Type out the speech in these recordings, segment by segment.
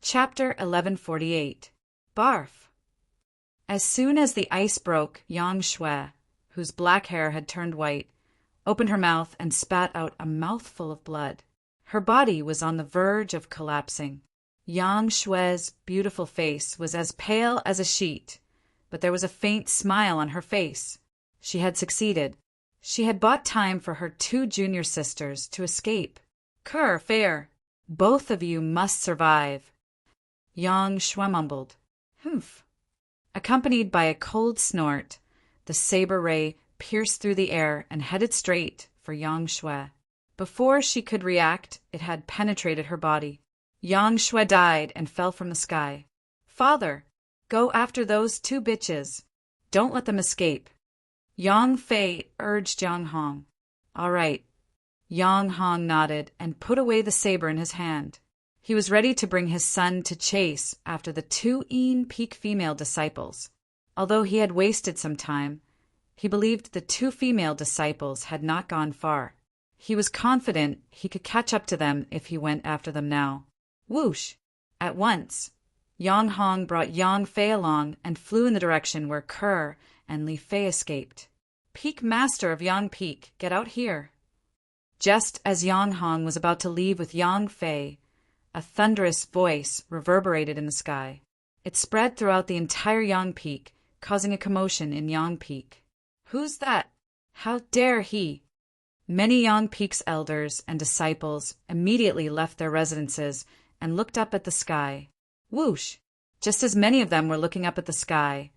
Chapter 1148. Barf. As soon as the ice broke, Yang Shui, whose black hair had turned white, opened her mouth and spat out a mouthful of blood. Her body was on the verge of collapsing. Yang Shui's beautiful face was as pale as a sheet, but there was a faint smile on her face. She had succeeded. She had bought time for her two junior sisters to escape. "Cur, fair, both of you must survive," Yang Shui mumbled. "Humph." Accompanied by a cold snort, the saber ray pierced through the air and headed straight for Yang Shui. Before she could react, it had penetrated her body. Yang Shui died and fell from the sky. "Father, go after those two bitches. Don't let them escape." Yang Fei urged Yang Hong. "All right." Yang Hong nodded and put away the saber in his hand. He was ready to bring his son to chase after the two peak female disciples. Although he had wasted some time, he believed the two female disciples had not gone far. He was confident he could catch up to them if he went after them now. Whoosh! At once, Yang Hong brought Yang Fei along and flew in the direction where Ker and Li Fei escaped. "Peak Master of Yang Peak, get out here." Just as Yang Hong was about to leave with Yang Fei, a thunderous voice reverberated in the sky. It spread throughout the entire Yang Peak, causing a commotion in Yang Peak. "Who's that? How dare he?" Many Yang Peak's elders and disciples immediately left their residences and looked up at the sky. Whoosh! Just as many of them were looking up at the sky,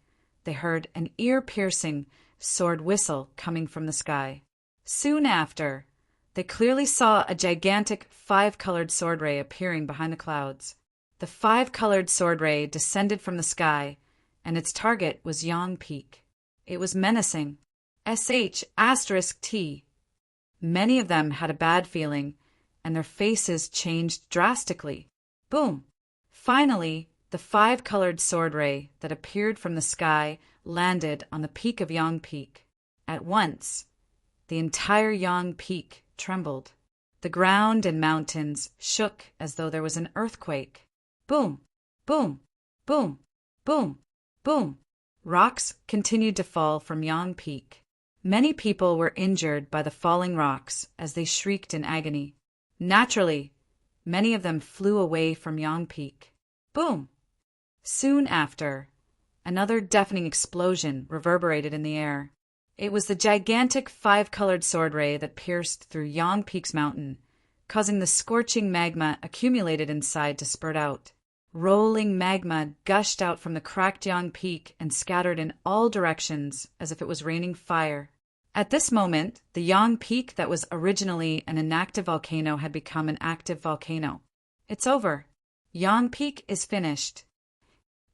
they heard an ear-piercing sword whistle coming from the sky. Soon after, they clearly saw a gigantic five-colored sword ray appearing behind the clouds. The five-colored sword ray descended from the sky, and its target was Yang Peak. It was menacing. **T. Many of them had a bad feeling, and their faces changed drastically. Boom! Finally, the five-colored sword ray that appeared from the sky landed on the peak of Yang Peak. At once, the entire Yang Peak trembled. The ground and mountains shook as though there was an earthquake. Boom! Boom! Boom! Boom! Boom! Rocks continued to fall from Yang Peak. Many people were injured by the falling rocks as they shrieked in agony. Naturally, many of them flew away from Yang Peak. Boom! Soon after, another deafening explosion reverberated in the air. It was the gigantic five-colored sword ray that pierced through Yang Peak's mountain, causing the scorching magma accumulated inside to spurt out. Rolling magma gushed out from the cracked Yang Peak and scattered in all directions as if it was raining fire. At this moment, the Yang Peak that was originally an inactive volcano had become an active volcano. It's over. Yang Peak is finished.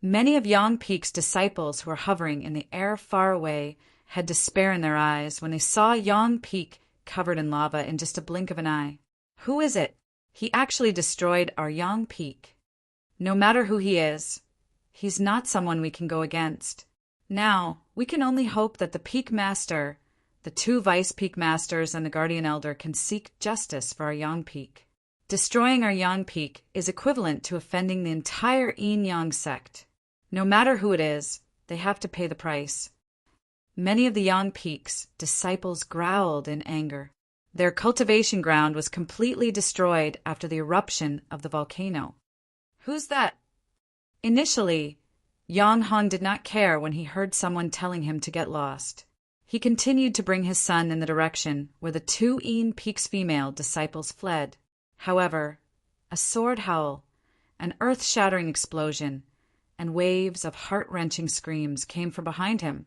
Many of Yang Peak's disciples who were hovering in the air far away had despair in their eyes when they saw Yang Peak covered in lava in just a blink of an eye. Who is it? He actually destroyed our Yang Peak. No matter who he is, he's not someone we can go against. Now, we can only hope that the Peak Master, the two Vice Peak Masters, and the Guardian Elder can seek justice for our Yang Peak. Destroying our Yang Peak is equivalent to offending the entire Yin Yang sect. No matter who it is, they have to pay the price. Many of the Yang Peak's disciples growled in anger. Their cultivation ground was completely destroyed after the eruption of the volcano. "Who's that?" Initially, Yang Hong did not care when he heard someone telling him to get lost. He continued to bring his son in the direction where the two Peak's female disciples fled. However, a sword howl, an earth-shattering explosion, and waves of heart-wrenching screams came from behind him,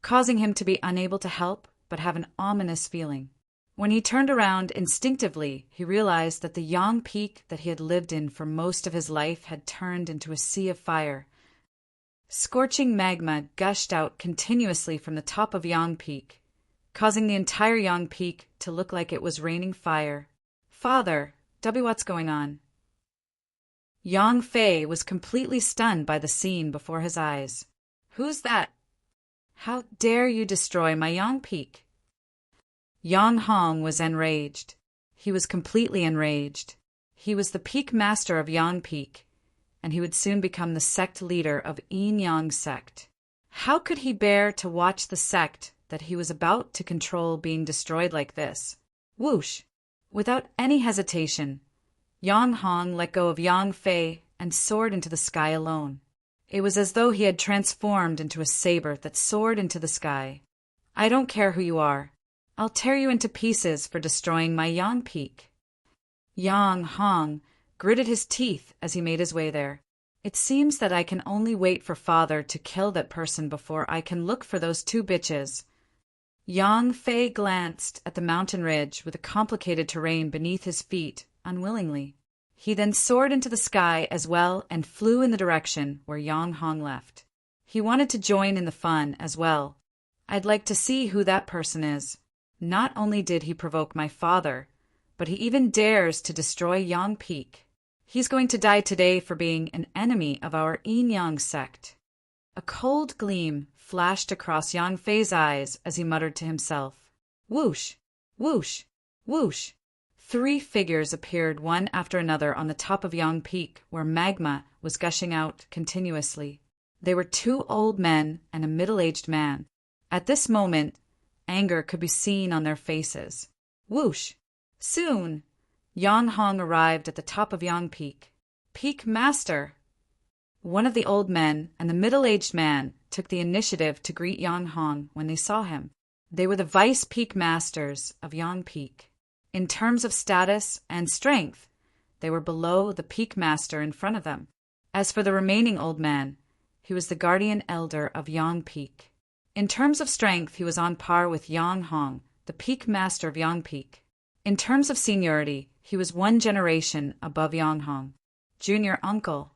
causing him to be unable to help but have an ominous feeling. When he turned around instinctively, he realized that the Yang Peak that he had lived in for most of his life had turned into a sea of fire. Scorching magma gushed out continuously from the top of Yang Peak, causing the entire Yang Peak to look like it was raining fire. "Father, what's going on?" Yang Fei was completely stunned by the scene before his eyes. "Who's that? How dare you destroy my Yang Peak?" Yang Hong was enraged. He was completely enraged. He was the Peak Master of Yang Peak, and he would soon become the sect leader of Yin Yang sect. How could he bear to watch the sect that he was about to control being destroyed like this? Whoosh! Without any hesitation, Yang Hong let go of Yang Fei and soared into the sky alone. It was as though he had transformed into a saber that soared into the sky. I don't care who you are. I'll tear you into pieces for destroying my Yang Peak. Yang Hong gritted his teeth as he made his way there. It seems that I can only wait for father to kill that person before I can look for those two bitches. Yang Fei glanced at the mountain ridge with the complicated terrain beneath his feet unwillingly. He then soared into the sky as well and flew in the direction where Yang Hong left. He wanted to join in the fun as well. I'd like to see who that person is. Not only did he provoke my father, but he even dares to destroy Yang Peak. He's going to die today for being an enemy of our Yin Yang sect. A cold gleam flashed across Yang Fei's eyes as he muttered to himself. Whoosh! Whoosh! Whoosh! 3 figures appeared one after another on the top of Yang Peak, where magma was gushing out continuously. They were 2 old men and a middle-aged man. At this moment, anger could be seen on their faces. Whoosh! Soon, Yang Hong arrived at the top of Yang Peak. Peak Master! One of the old men and the middle-aged man took the initiative to greet Yang Hong when they saw him. They were the Vice Peak Masters of Yang Peak. In terms of status and strength, they were below the Peak Master in front of them. As for the remaining old man, he was the Guardian Elder of Yang Peak. In terms of strength, he was on par with Yang Hong, the Peak Master of Yang Peak. In terms of seniority, he was 1 generation above Yang Hong. Junior uncle.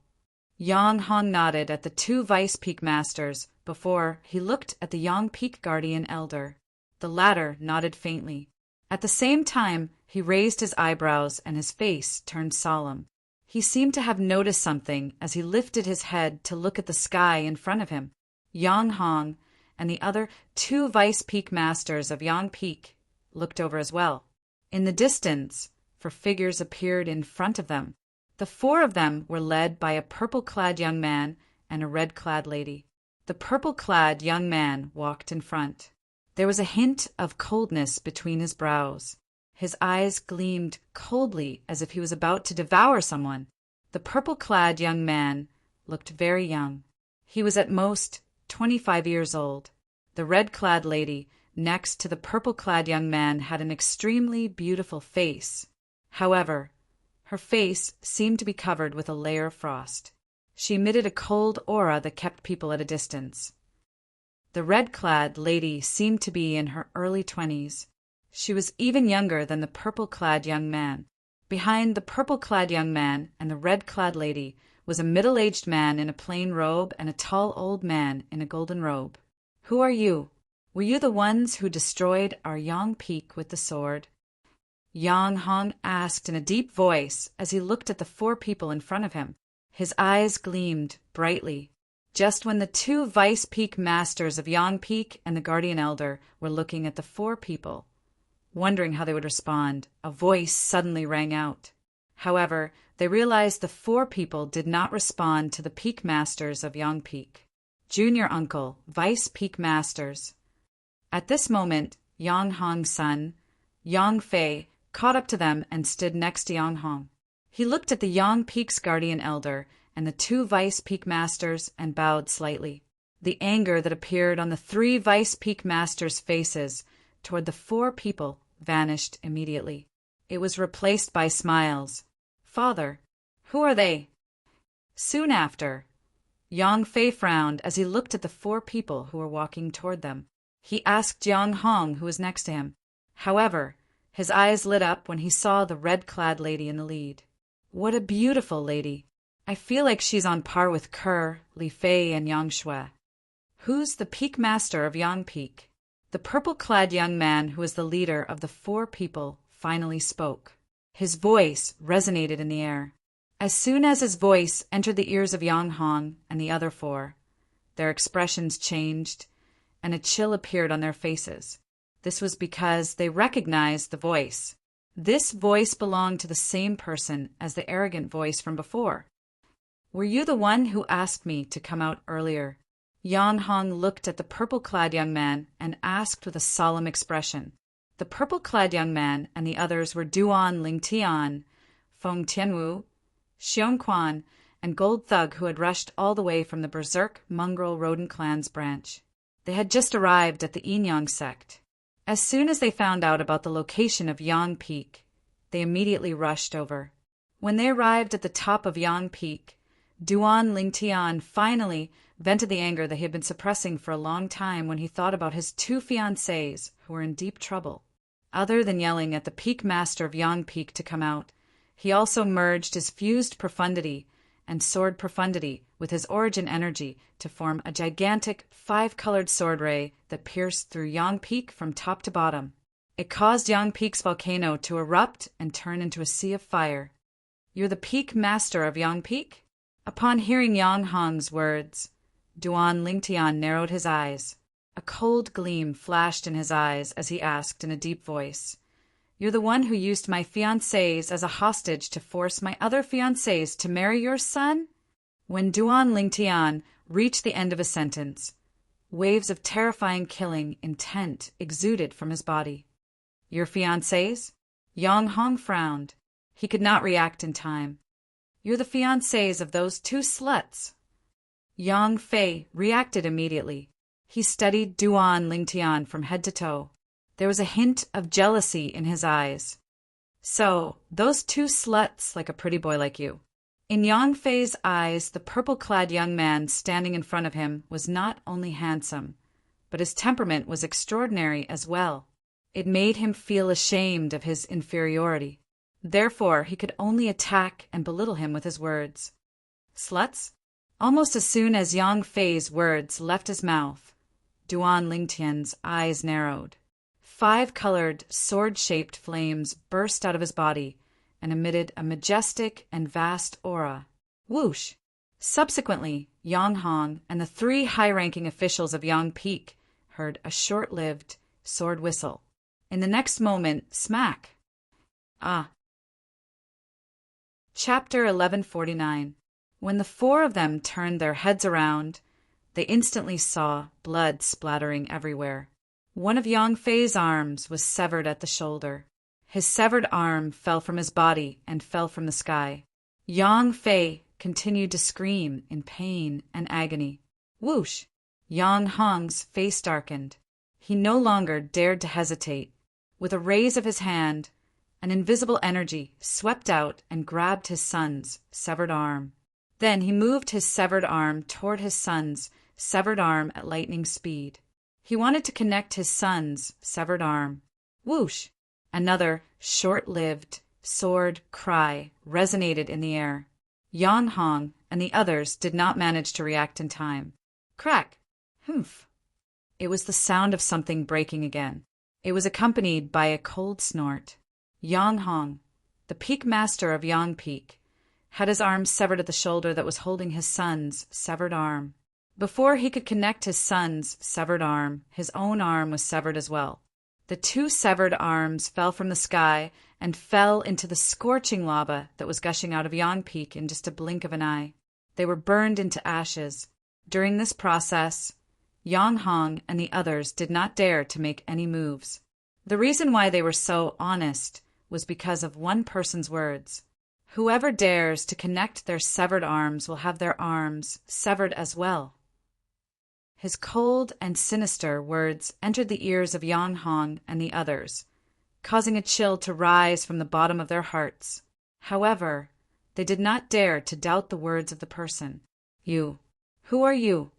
Yang Hong nodded at the 2 Vice Peak Masters before he looked at the Yang Peak Guardian Elder. The latter nodded faintly. At the same time, he raised his eyebrows and his face turned solemn. He seemed to have noticed something as he lifted his head to look at the sky in front of him. Yang Hong and the other 2 Vice Peak Masters of Yang Peak looked over as well. In the distance, 4 figures appeared in front of them. The 4 of them were led by a purple-clad young man and a red-clad lady. The purple-clad young man walked in front. There was a hint of coldness between his brows. His eyes gleamed coldly as if he was about to devour someone. The purple-clad young man looked very young. He was at most 25 years old. The red-clad lady next to the purple-clad young man had an extremely beautiful face. However, her face seemed to be covered with a layer of frost. She emitted a cold aura that kept people at a distance. The red-clad lady seemed to be in her early 20s. She was even younger than the purple-clad young man. Behind the purple-clad young man and the red-clad lady was a middle-aged man in a plain robe and a tall old man in a golden robe. Who are you? Were you the ones who destroyed our Yang Peak with the sword? Yang Hong asked in a deep voice as he looked at the 4 people in front of him. His eyes gleamed brightly. Just when the 2 Vice Peak Masters of Yang Peak and the Guardian Elder were looking at the 4 people, wondering how they would respond, a voice suddenly rang out. However, they realized the 4 people did not respond to the Peak Masters of Yang Peak. Junior Uncle, Vice Peak Masters. At this moment, Yang Hong's son, Yang Fei, caught up to them and stood next to Yang Hong. He looked at the Yang Peak's Guardian Elder and the 2 Vice Peak Masters and bowed slightly. The anger that appeared on the 3 Vice Peak Masters' faces toward the 4 people vanished immediately. It was replaced by smiles. Father, who are they? Soon after, Yang Fei frowned as he looked at the 4 people who were walking toward them. He asked Yang Hong who was next to him. However, his eyes lit up when he saw the red-clad lady in the lead. What a beautiful lady. I feel like she's on par with Ke, Li Fei, and Yang Shui. Who's the Peak Master of Yang Peak? The purple-clad young man who was the leader of the 4 people finally spoke. His voice resonated in the air. As soon as his voice entered the ears of Yang Hong and the other 4, their expressions changed, and a chill appeared on their faces. This was because they recognized the voice. This voice belonged to the same person as the arrogant voice from before. Were you the one who asked me to come out earlier? Yang Hong looked at the purple-clad young man and asked with a solemn expression. The purple-clad young man and the others were Duan Lingtian, Feng Tianwu, Xiong Quan, and Gold Thug, who had rushed all the way from the Berserk mongrel rodent clan's branch. They had just arrived at the Yinyang sect. As soon as they found out about the location of Yang Peak, they immediately rushed over. When they arrived at the top of Yang Peak, Duan Lingtian finally vented the anger that he had been suppressing for a long time when he thought about his two fiancées who were in deep trouble. Other than yelling at the Peak Master of Yang Peak to come out, he also merged his fused profundity and sword profundity with his origin energy to form a gigantic 5-colored sword ray that pierced through Yang Peak from top to bottom. It caused Yang Peak's volcano to erupt and turn into a sea of fire. "You're the Peak Master of Yang Peak?" Upon hearing Yang Hong's words, Duan Lingtian narrowed his eyes. A cold gleam flashed in his eyes as he asked in a deep voice, "You're the one who used my fiancées as a hostage to force my other fiancées to marry your son?" When Duan Lingtian reached the end of a sentence, waves of terrifying killing intent exuded from his body. "Your fiancées?" Yang Hong frowned. He could not react in time. "You're the fiancées of those two sluts." Yang Fei reacted immediately. He studied Duan Lingtian from head to toe. There was a hint of jealousy in his eyes. "So, those two sluts like a pretty boy like you." In Yang Fei's eyes, the purple-clad young man standing in front of him was not only handsome, but his temperament was extraordinary as well. It made him feel ashamed of his inferiority. Therefore, he could only attack and belittle him with his words. "Sluts?" Almost as soon as Yang Fei's words left his mouth, Duan Lingtian's eyes narrowed. 5-colored, sword-shaped flames burst out of his body and emitted a majestic and vast aura. Whoosh! Subsequently, Yang Hong and the 3 high-ranking officials of Yang Peak heard a short-lived sword whistle. In the next moment, smack! Ah! Chapter 1149. When the 4 of them turned their heads around, they instantly saw blood splattering everywhere. One of Yang Fei's arms was severed at the shoulder. His severed arm fell from his body and fell from the sky. Yang Fei continued to scream in pain and agony. Whoosh! Yang Hong's face darkened. He no longer dared to hesitate. With a raise of his hand, an invisible energy swept out and grabbed his son's severed arm. Then he moved his severed arm toward his son's severed arm at lightning speed. He wanted to connect his son's severed arm. Whoosh! Another short-lived sword cry resonated in the air. Yang Hong and the others did not manage to react in time. Crack! Humph! It was the sound of something breaking again. It was accompanied by a cold snort. Yang Hong, the Peak Master of Yang Peak, had his arm severed at the shoulder that was holding his son's severed arm. Before he could connect his son's severed arm, his own arm was severed as well. The 2 severed arms fell from the sky and fell into the scorching lava that was gushing out of Yang Peak in just a blink of an eye. They were burned into ashes. During this process, Yang Hong and the others did not dare to make any moves. The reason why they were so honest was because of one person's words. Whoever dares to connect their severed arms will have their arms severed as well. His cold and sinister words entered the ears of Yang Hong and the others, causing a chill to rise from the bottom of their hearts. However, they did not dare to doubt the words of the person. "You. Who are you?"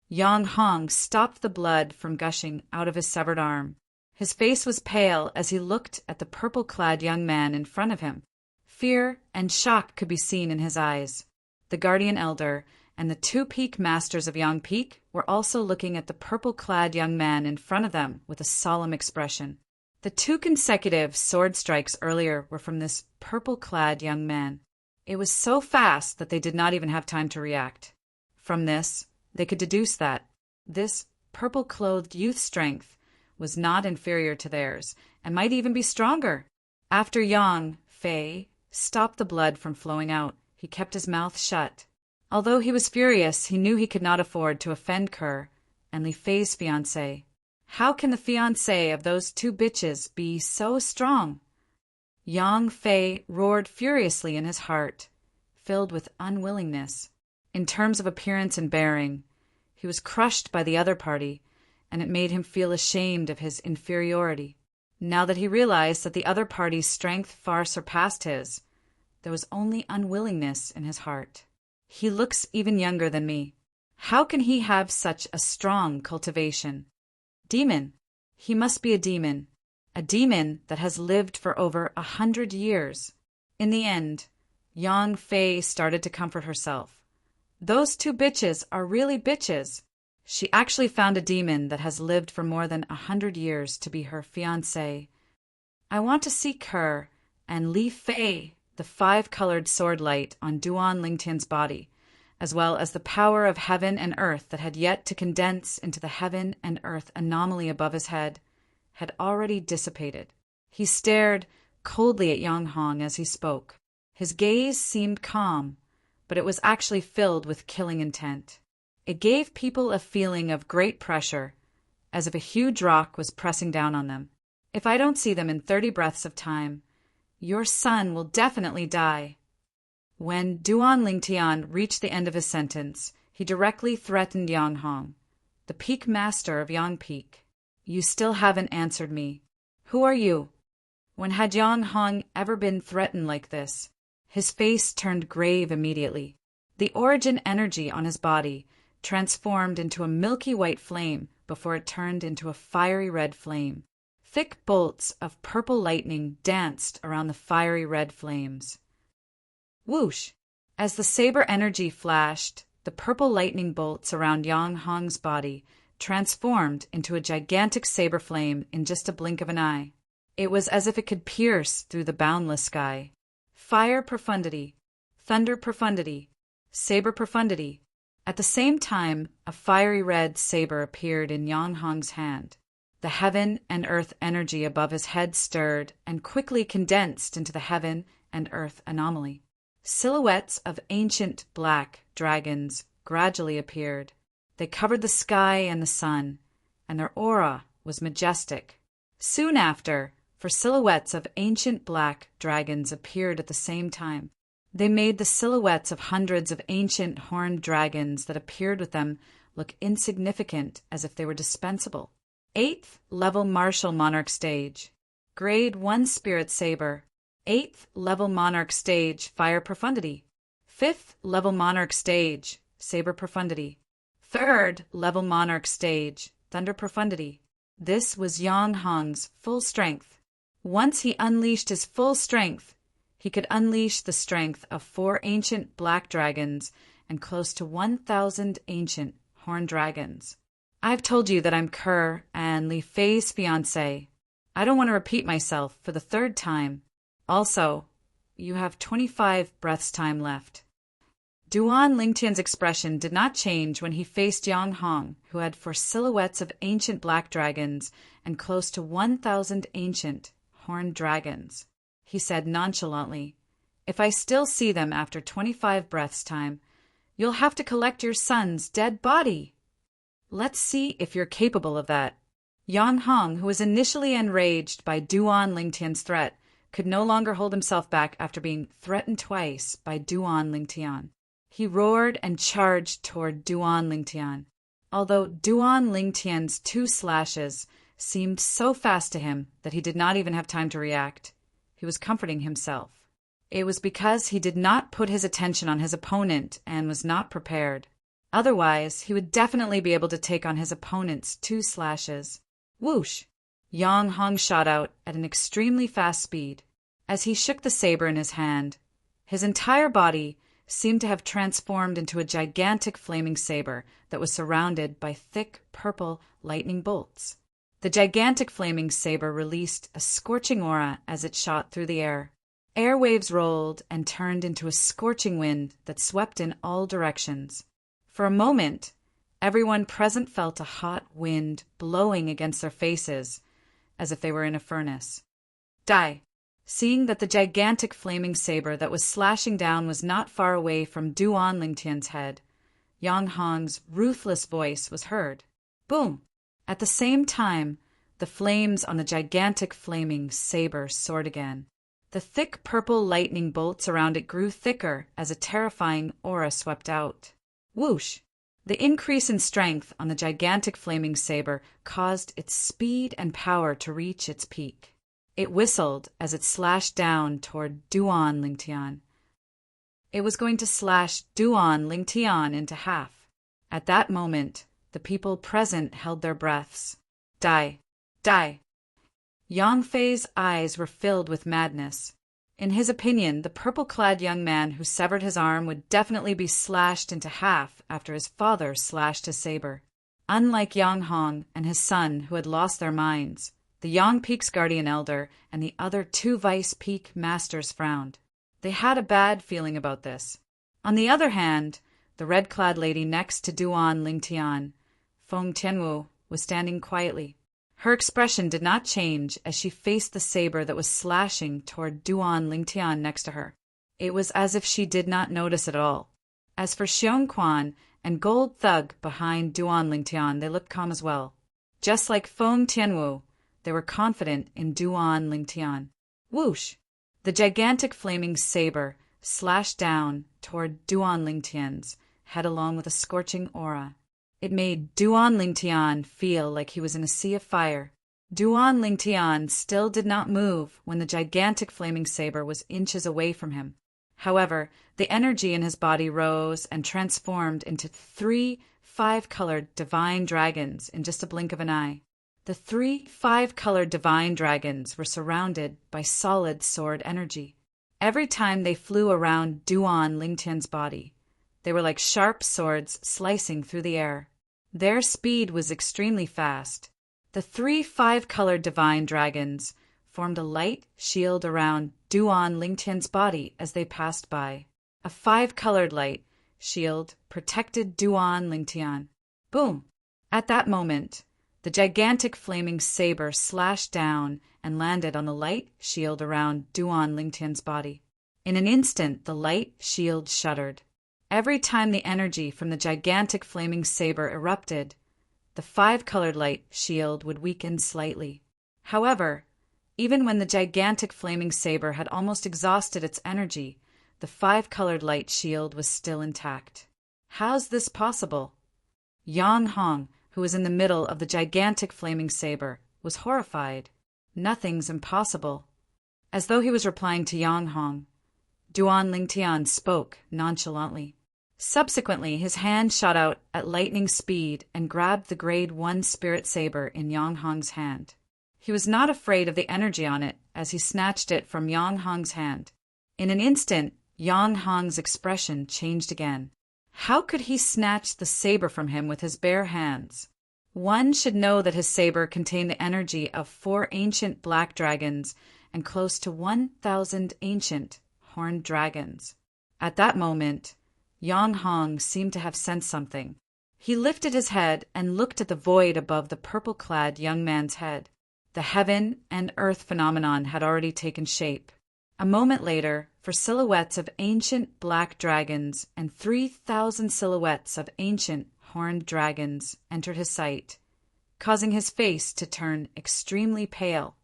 Yang Hong stopped the blood from gushing out of his severed arm. His face was pale as he looked at the purple-clad young man in front of him. Fear and shock could be seen in his eyes. The Guardian Elder and the 2 Peak Masters of Yang Peak were also looking at the purple-clad young man in front of them with a solemn expression. The 2 consecutive sword strikes earlier were from this purple-clad young man. It was so fast that they did not even have time to react. From this, they could deduce that this purple-clothed youth's strength was not inferior to theirs, and might even be stronger. After Yang Fei stopped the blood from flowing out, he kept his mouth shut. Although he was furious, he knew he could not afford to offend Kerr and Li Fei's fiancée. How can the fiancée of those two bitches be so strong? Yang Fei roared furiously in his heart, filled with unwillingness. In terms of appearance and bearing, he was crushed by the other party, and it made him feel ashamed of his inferiority. Now that he realized that the other party's strength far surpassed his, there was only unwillingness in his heart. He looks even younger than me. How can he have such a strong cultivation? Demon. He must be a demon that has lived for over 100 years. In the end, Yang Fei started to comfort herself. Those two bitches are really bitches. She actually found a demon that has lived for more than 100 years to be her fiancé. I want to see Kerr and Li Fei, the 5-colored sword light on Duan Lingtian's body, as well as the power of heaven and earth that had yet to condense into the heaven and earth anomaly above his head, had already dissipated. He stared coldly at Yang Hong as he spoke. His gaze seemed calm, but it was actually filled with killing intent. It gave people a feeling of great pressure, as if a huge rock was pressing down on them. If I don't see them in 30 breaths of time, your son will definitely die. When Duan Lingtian reached the end of his sentence, he directly threatened Yang Hong, the peak master of Yang Peak. You still haven't answered me. Who are you? When had Yang Hong ever been threatened like this? His face turned grave immediately. The origin energy on his body transformed into a milky white flame before it turned into a fiery red flame. Thick bolts of purple lightning danced around the fiery red flames. Whoosh! As the saber energy flashed, the purple lightning bolts around Yang Hong's body transformed into a gigantic saber flame in just a blink of an eye. It was as if it could pierce through the boundless sky. Fire profundity, thunder profundity, saber profundity. At the same time, a fiery red saber appeared in Yang Hong's hand. The heaven and earth energy above his head stirred and quickly condensed into the heaven and earth anomaly. Silhouettes of ancient black dragons gradually appeared. They covered the sky and the sun, and their aura was majestic. Soon after, silhouettes of ancient black dragons appeared at the same time. They made the silhouettes of hundreds of ancient horned dragons that appeared with them look insignificant, as if they were dispensable. 8th level martial monarch stage. Grade 1 spirit saber. 8th level monarch stage fire profundity. 5th level monarch stage saber profundity. 3rd level monarch stage thunder profundity. This was Yang Hong's full strength. Once he unleashed his full strength, he could unleash the strength of 4 ancient black dragons and close to 1,000 ancient horned dragons. I've told you that I'm Kerr and Li Fei's fiancé. I don't want to repeat myself for the 3rd time. Also, you have 25 breaths time left. Duan Lingtian's expression did not change when he faced Yang Hong, who had 4 silhouettes of ancient black dragons and close to 1,000 ancient horned dragons. He said nonchalantly, "If I still see them after 25 breaths time, you'll have to collect your son's dead body. Let's see if you're capable of that." Yang Hong, who was initially enraged by Duan Lingtian's threat, could no longer hold himself back after being threatened twice by Duan Lingtian. He roared and charged toward Duan Lingtian. Although Duan Lingtian's 2 slashes seemed so fast to him that he did not even have time to react, he was comforting himself. It was because he did not put his attention on his opponent and was not prepared. Otherwise, he would definitely be able to take on his opponent's 2 slashes. Whoosh! Yang Hong shot out at an extremely fast speed. As he shook the saber in his hand, his entire body seemed to have transformed into a gigantic flaming saber that was surrounded by thick purple lightning bolts. The gigantic flaming saber released a scorching aura as it shot through the air. Airwaves rolled and turned into a scorching wind that swept in all directions. For a moment, everyone present felt a hot wind blowing against their faces, as if they were in a furnace. Die! Seeing that the gigantic flaming saber that was slashing down was not far away from Duan Lingtian's head, Yang Hong's ruthless voice was heard. Boom! At the same time, the flames on the gigantic flaming saber soared again. The thick purple lightning bolts around it grew thicker as a terrifying aura swept out. Whoosh! The increase in strength on the gigantic flaming saber caused its speed and power to reach its peak. It whistled as it slashed down toward Duan Lingtian. It was going to slash Duan Lingtian into half. At that moment, the people present held their breaths. Die! Die! Yang Fei's eyes were filled with madness. In his opinion, the purple-clad young man who severed his arm would definitely be slashed into half after his father slashed his saber. Unlike Yang Hong and his son who had lost their minds, the Yang Peak's guardian elder and the other two Vice Peak masters frowned. They had a bad feeling about this. On the other hand, the red-clad lady next to Duan Lingtian, Feng Tianwu, was standing quietly. Her expression did not change as she faced the saber that was slashing toward Duan Lingtian next to her. It was as if she did not notice it at all. As for Xiong Quan and Gold Thug behind Duan Lingtian, they looked calm as well. Just like Feng Tianwu, they were confident in Duan Lingtian. Whoosh! The gigantic flaming saber slashed down toward Duan Lingtian's head along with a scorching aura. It made Duan Lingtian feel like he was in a sea of fire. Duan Lingtian still did not move when the gigantic flaming saber was inches away from him. However, the energy in his body rose and transformed into 3 5-colored divine dragons in just a blink of an eye. The 3 5-colored divine dragons were surrounded by solid sword energy. Every time they flew around Duan Lingtian's body, they were like sharp swords slicing through the air. Their speed was extremely fast. The 3 5-colored divine dragons formed a light shield around Duan Lingtian's body as they passed by. A 5-colored light shield protected Duan Lingtian. Boom! At that moment, the gigantic flaming saber slashed down and landed on the light shield around Duan Lingtian's body. In an instant, the light shield shuddered. Every time the energy from the gigantic flaming saber erupted, the 5-colored light shield would weaken slightly. However, even when the gigantic flaming saber had almost exhausted its energy, the 5-colored light shield was still intact. How's this possible? Yang Hong, who was in the middle of the gigantic flaming saber, was horrified. Nothing's impossible. As though he was replying to Yang Hong, Duan Lingtian spoke nonchalantly. Subsequently, his hand shot out at lightning speed and grabbed the Grade 1 spirit saber in Yang Hong's hand. He was not afraid of the energy on it as he snatched it from Yang Hong's hand. In an instant, Yang Hong's expression changed again. How could he snatch the saber from him with his bare hands? One should know that his saber contained the energy of 4 ancient black dragons and close to 1,000 ancient horned dragons. At that moment, Yang Hong seemed to have sensed something. He lifted his head and looked at the void above the purple-clad young man's head. The heaven and earth phenomenon had already taken shape. A moment later, for silhouettes of ancient black dragons and 3,000 silhouettes of ancient horned dragons entered his sight, causing his face to turn extremely pale.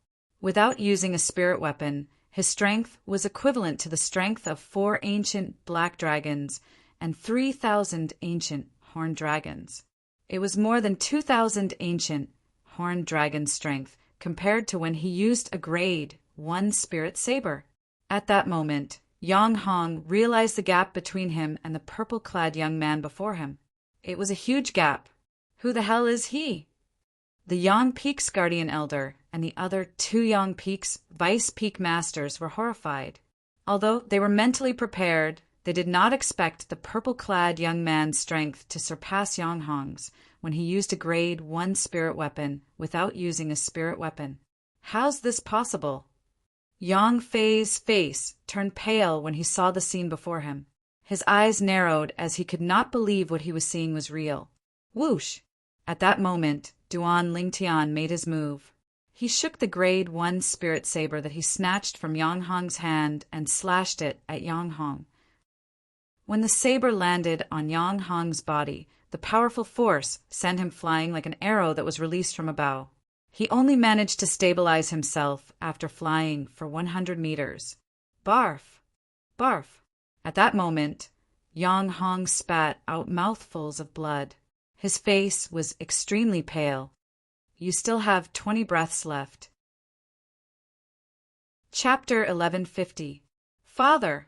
Without using a spirit weapon, his strength was equivalent to the strength of 4 ancient black dragons and 3,000 ancient horned dragons. It was more than 2,000 ancient horned dragon strength compared to when he used a Grade 1 spirit saber. At that moment, Yang Hong realized the gap between him and the purple-clad young man before him. It was a huge gap. Who the hell is he? The Yang Peak's guardian elder and the other 2 Yang Peak's Vice Peak masters were horrified. Although they were mentally prepared, they did not expect the purple-clad young man's strength to surpass Yang Hong's when he used a Grade 1 spirit weapon without using a spirit weapon. How's this possible? Yang Fei's face turned pale when he saw the scene before him. His eyes narrowed as he could not believe what he was seeing was real. Whoosh! At that moment, Duan Lingtian made his move. He shook the grade 1 spirit saber that he snatched from Yang Hong's hand and slashed it at Yang Hong. When the saber landed on Yang Hong's body, the powerful force sent him flying like an arrow that was released from a bow. He only managed to stabilize himself after flying for 100 meters. Barf! Barf! At that moment, Yang Hong spat out mouthfuls of blood. His face was extremely pale. You still have 20 breaths left. Chapter 1150. Father!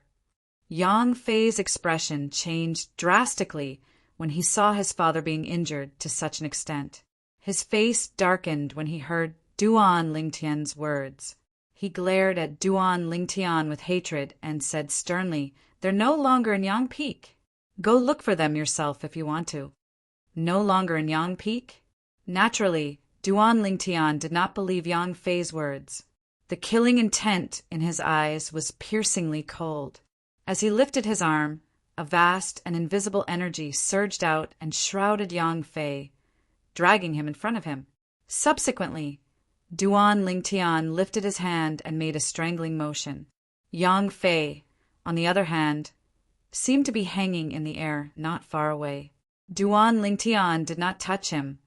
Yang Fei's expression changed drastically when he saw his father being injured to such an extent. His face darkened when he heard Duan Lingtian's words. He glared at Duan Lingtian with hatred and said sternly, "They're no longer in Yang Peak. Go look for them yourself if you want to." No longer in Yang Peak? Naturally, Duan Lingtian did not believe Yang Fei's words. The killing intent in his eyes was piercingly cold. As he lifted his arm, a vast and invisible energy surged out and shrouded Yang Fei, dragging him in front of him. Subsequently, Duan Lingtian lifted his hand and made a strangling motion. Yang Fei, on the other hand, seemed to be hanging in the air not far away. Duan Lingtian did not touch him,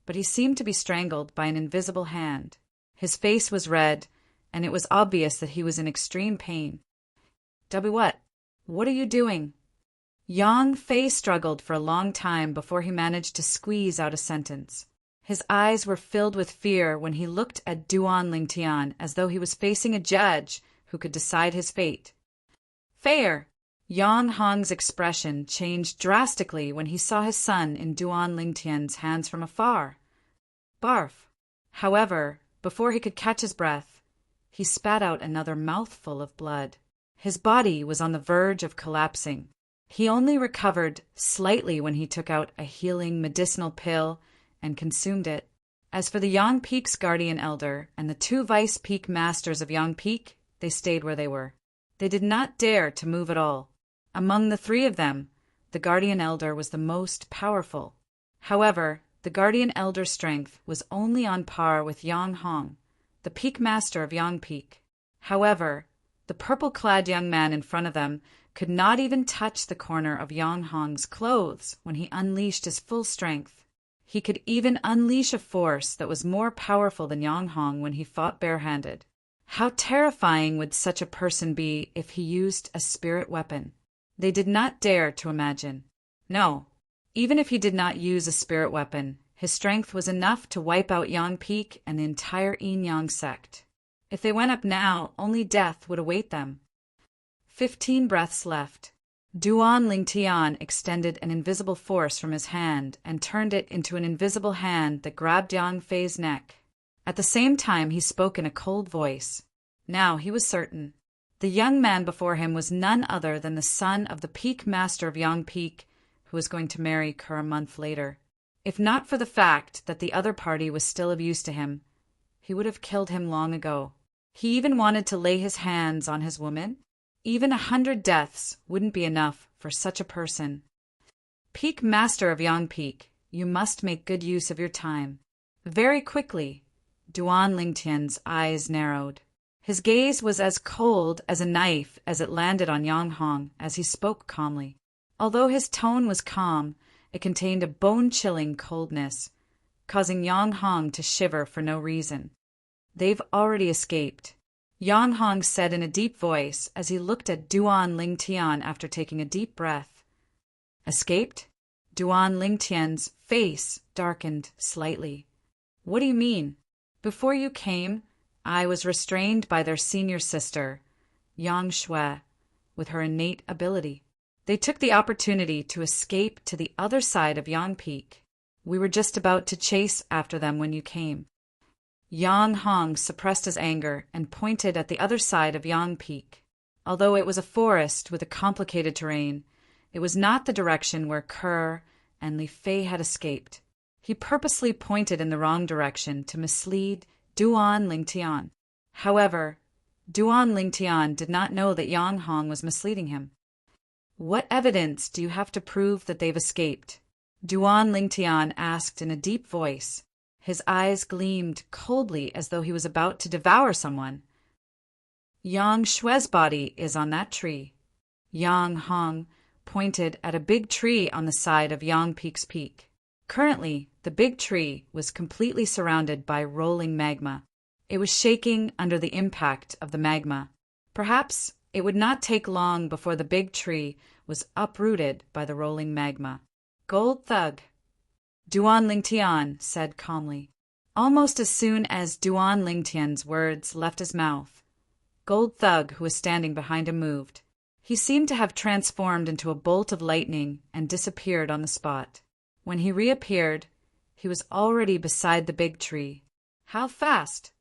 but he seemed to be strangled by an invisible hand. His face was red, and it was obvious that he was in extreme pain. What are you doing? Yang Fei struggled for a long time before he managed to squeeze out a sentence. His eyes were filled with fear when he looked at Duan Lingtian as though he was facing a judge who could decide his fate. Fair! Yang Hong's expression changed drastically when he saw his son in Duan Lingtian's hands from afar. Barf! However, before he could catch his breath, he spat out another mouthful of blood. His body was on the verge of collapsing. He only recovered slightly when he took out a healing medicinal pill and consumed it. As for the Yang Peak's guardian elder and the 2 vice peak masters of Yang Peak, they stayed where they were. They did not dare to move at all. Among the 3 of them, the guardian elder was the most powerful. However, the guardian elder's strength was only on par with Yang Hong, the peak master of Yang Peak. However, the purple-clad young man in front of them could not even touch the corner of Yang Hong's clothes when he unleashed his full strength. He could even unleash a force that was more powerful than Yang Hong when he fought barehanded. How terrifying would such a person be if he used a spirit weapon? They did not dare to imagine. No, even if he did not use a spirit weapon, his strength was enough to wipe out Yang Peak and the entire Yin Yang sect. If they went up now, only death would await them. 15 breaths left. Duan Lingtian extended an invisible force from his hand and turned it into an invisible hand that grabbed Yang Fei's neck. At the same time, he spoke in a cold voice. Now he was certain. The young man before him was none other than the son of the peak master of Yang Peak, who was going to marry Kerr a month later. If not for the fact that the other party was still of use to him, he would have killed him long ago. He even wanted to lay his hands on his woman. Even 100 deaths wouldn't be enough for such a person. Peak master of Yang Peak, you must make good use of your time. Very quickly, Duan Lingtian's eyes narrowed. His gaze was as cold as a knife as it landed on Yang Hong as he spoke calmly. Although his tone was calm, it contained a bone-chilling coldness, causing Yang Hong to shiver for no reason. They've already escaped, Yang Hong said in a deep voice as he looked at Duan Lingtian after taking a deep breath. Escaped? Duan Lingtian's face darkened slightly. What do you mean? Before you came, I was restrained by their senior sister, Yang Shui, with her innate ability. They took the opportunity to escape to the other side of Yang Peak. We were just about to chase after them when you came. Yang Hong suppressed his anger and pointed at the other side of Yang Peak. Although it was a forest with a complicated terrain, it was not the direction where Kerr and Li Fei had escaped. He purposely pointed in the wrong direction to mislead Duan Lingtian. However, Duan Lingtian did not know that Yang Hong was misleading him. What evidence do you have to prove that they've escaped? Duan Lingtian asked in a deep voice. His eyes gleamed coldly as though he was about to devour someone. Yang Shue's body is on that tree. Yang Hong pointed at a big tree on the side of Yang Peak's peak. Currently, the big tree was completely surrounded by rolling magma. It was shaking under the impact of the magma. Perhaps it would not take long before the big tree was uprooted by the rolling magma. Gold Thug, Duan Lingtian said calmly. Almost as soon as Duan Lingtian's words left his mouth, Gold Thug, who was standing behind him, moved. He seemed to have transformed into a bolt of lightning and disappeared on the spot. When he reappeared, he was already beside the big tree. How fast?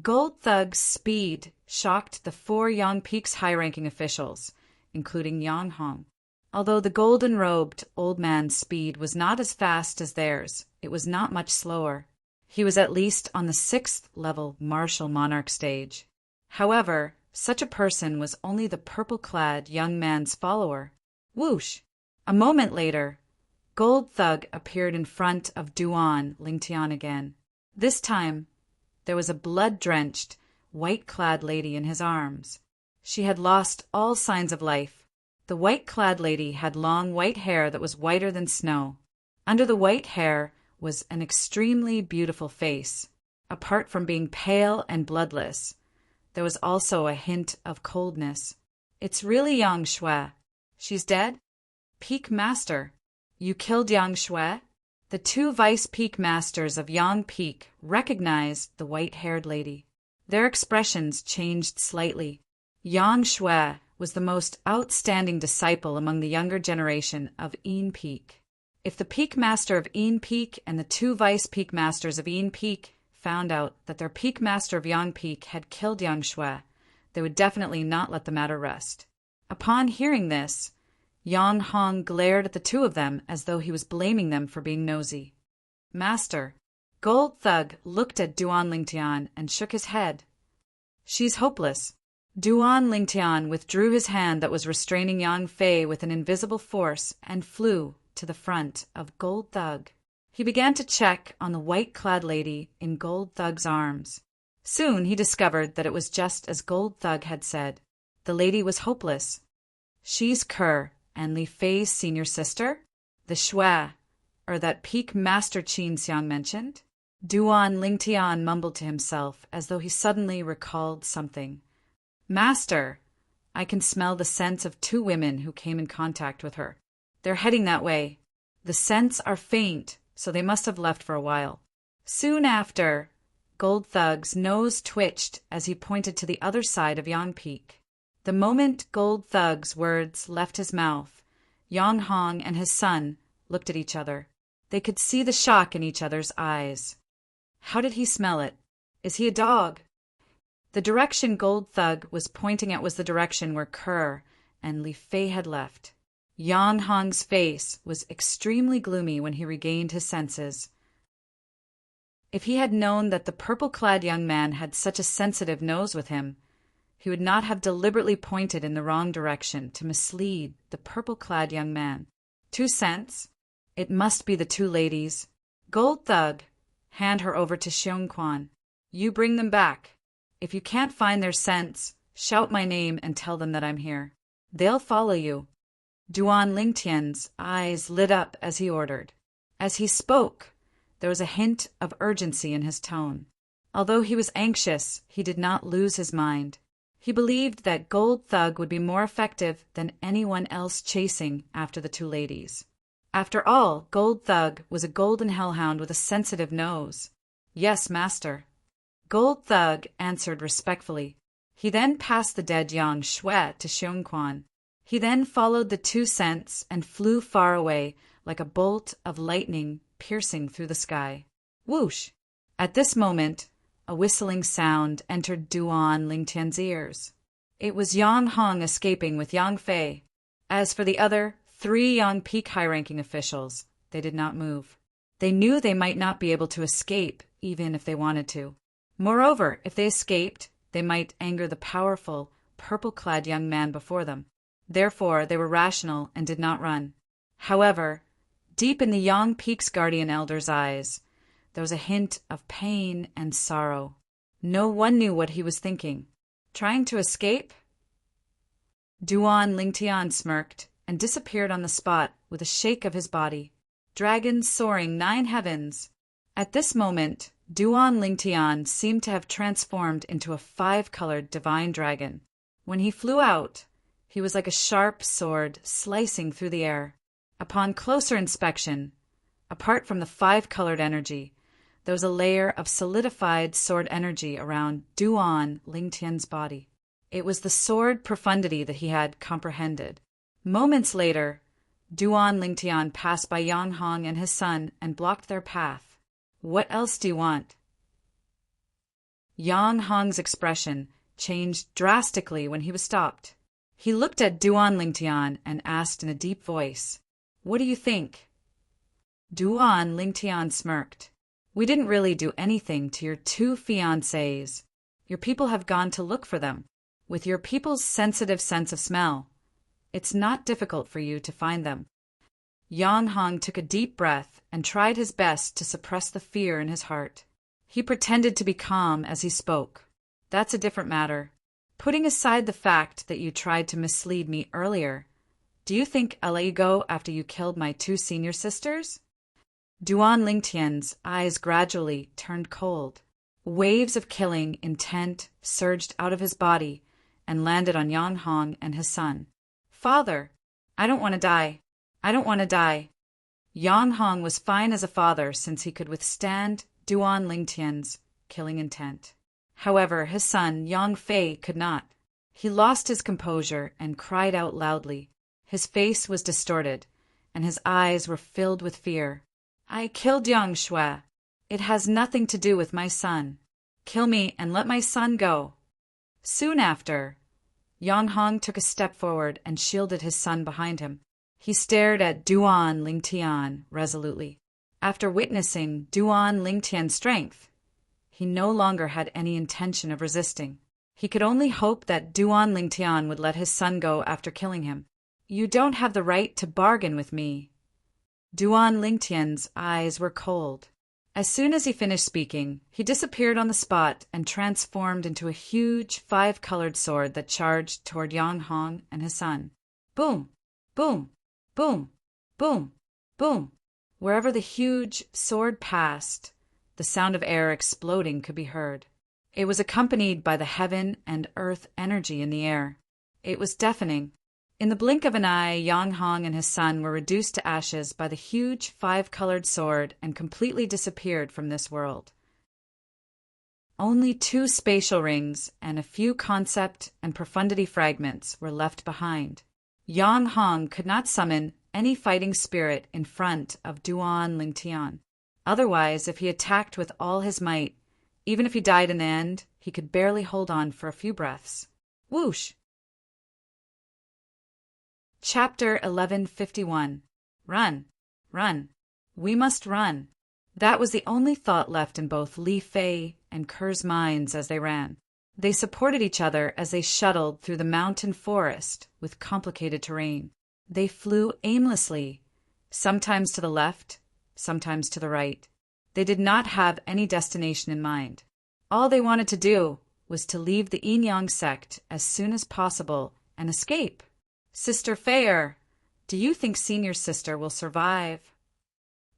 Gold Thug's speed shocked the 4 Yang Peak's high-ranking officials, including Yang Hong. Although the golden-robed old man's speed was not as fast as theirs, it was not much slower. He was at least on the 6th-level martial monarch stage. However, such a person was only the purple-clad young man's follower. Whoosh! A moment later, Gold Thug appeared in front of Duan Lingtian again. This time, there was a blood-drenched, white-clad lady in his arms. She had lost all signs of life. The white-clad lady had long white hair that was whiter than snow. Under the white hair was an extremely beautiful face. Apart from being pale and bloodless, there was also a hint of coldness. It's really Yang Shui. She's dead? Peak Master, you killed Yang Shui? The 2 vice peak masters of Yang Peak recognized the white-haired lady. Their expressions changed slightly. Yang Shui was the most outstanding disciple among the younger generation of Yin Peak. If the Peak Master of Yin Peak and the 2 Vice Peak Masters of Yin Peak found out that their Peak Master of Yang Peak had killed Yang Shui, they would definitely not let the matter rest. Upon hearing this, Yang Hong glared at the 2 of them as though he was blaming them for being nosy. Master, Gold Thug looked at Duan Lingtian and shook his head. She's hopeless. Duan Lingtian withdrew his hand that was restraining Yang Fei with an invisible force and flew to the front of Gold Thug. He began to check on the white-clad lady in Gold Thug's arms. Soon he discovered that it was just as Gold Thug had said. The lady was hopeless. She's Kerr and Li Fei's senior sister? The Shui, or that Peak Master Qin Xiang mentioned? Duan Lingtian mumbled to himself as though he suddenly recalled something. Master, I can smell the scents of 2 women who came in contact with her. They're heading that way. The scents are faint, so they must have left for a while. Soon after, Gold Thug's nose twitched as he pointed to the other side of Yang Peak. The moment Gold Thug's words left his mouth, Yang Hong and his son looked at each other. They could see the shock in each other's eyes. How did he smell it? Is he a dog? The direction Gold Thug was pointing at was the direction where Kerr and Li Fei had left. Yang Hong's face was extremely gloomy when he regained his senses. If he had known that the purple-clad young man had such a sensitive nose with him, he would not have deliberately pointed in the wrong direction to mislead the purple-clad young man. 2 cents? It must be the 2 ladies. Gold Thug, hand her over to Xiongquan. You bring them back. If you can't find their scents, shout my name and tell them that I'm here. They'll follow you. Duan Lingtian's eyes lit up as he ordered. As he spoke, there was a hint of urgency in his tone. Although he was anxious, he did not lose his mind. He believed that Gold Thug would be more effective than anyone else chasing after the 2 ladies. After all, Gold Thug was a golden hellhound with a sensitive nose. Yes, master. Gold Thug answered respectfully. He then passed the dead Yang Shui to Xiongquan. He then followed the 2 scents and flew far away like a bolt of lightning piercing through the sky. Whoosh! At this moment, a whistling sound entered Duan Lingtian's ears. It was Yang Hong escaping with Yang Fei. As for the other 3 Yang Peak high-ranking officials, they did not move. They knew they might not be able to escape even if they wanted to. Moreover, if they escaped, they might anger the powerful, purple-clad young man before them. Therefore, they were rational and did not run. However, deep in the Yang Peak's guardian elder's eyes, there was a hint of pain and sorrow. No one knew what he was thinking. Trying to escape? Duan Lingtian smirked and disappeared on the spot with a shake of his body. Dragons soaring 9 heavens. At this moment, Duan Lingtian seemed to have transformed into a 5-colored divine dragon. When he flew out, he was like a sharp sword slicing through the air. Upon closer inspection, apart from the 5-colored energy, there was a layer of solidified sword energy around Duan Lingtian's body. It was the sword profundity that he had comprehended. Moments later, Duan Lingtian passed by Yang Hong and his son and blocked their path. What else do you want? Yang Hong's expression changed drastically when he was stopped. He looked at Duan Lingtian and asked in a deep voice, "What do you think?" Duan Lingtian smirked. "We didn't really do anything to your 2 fiancés. Your people have gone to look for them. With your people's sensitive sense of smell, it's not difficult for you to find them." Yang Hong took a deep breath and tried his best to suppress the fear in his heart. He pretended to be calm as he spoke. "That's a different matter. Putting aside the fact that you tried to mislead me earlier, do you think I'll let you go after you killed my 2 senior sisters?" Duan Lingtian's eyes gradually turned cold. Waves of killing intent surged out of his body and landed on Yang Hong and his son. "Father, I don't want to die. I don't want to die." Yang Hong was fine as a father since he could withstand Duan Lingtian's killing intent. However, his son, Yang Fei, could not. He lost his composure and cried out loudly. His face was distorted, and his eyes were filled with fear. "I killed Yang Shui. It has nothing to do with my son. Kill me and let my son go." Soon after, Yang Hong took a step forward and shielded his son behind him. He stared at Duan Lingtian resolutely. After witnessing Duan Lingtian's strength, he no longer had any intention of resisting. He could only hope that Duan Lingtian would let his son go after killing him. "You don't have the right to bargain with me." Duan Lingtian's eyes were cold. As soon as he finished speaking, he disappeared on the spot and transformed into a huge 5-colored sword that charged toward Yang Hong and his son. Boom! Boom! Boom! Boom! Boom! Wherever the huge sword passed, the sound of air exploding could be heard. It was accompanied by the heaven and earth energy in the air. It was deafening. In the blink of an eye, Yang Hong and his son were reduced to ashes by the huge 5-colored sword and completely disappeared from this world. Only 2 spatial rings and a few concept and profundity fragments were left behind. Yang Hong could not summon any fighting spirit in front of Duan Lingtian. Otherwise, if he attacked with all his might, even if he died in the end, he could barely hold on for a few breaths. Whoosh! Chapter 1151. Run, run. We must run. That was the only thought left in both Li Fei and Ker's minds as they ran. They supported each other as they shuttled through the mountain forest with complicated terrain. They flew aimlessly, sometimes to the left, sometimes to the right. They did not have any destination in mind. All they wanted to do was to leave the Yin-Yang sect as soon as possible and escape. "Sister Fei, do you think senior sister will survive?"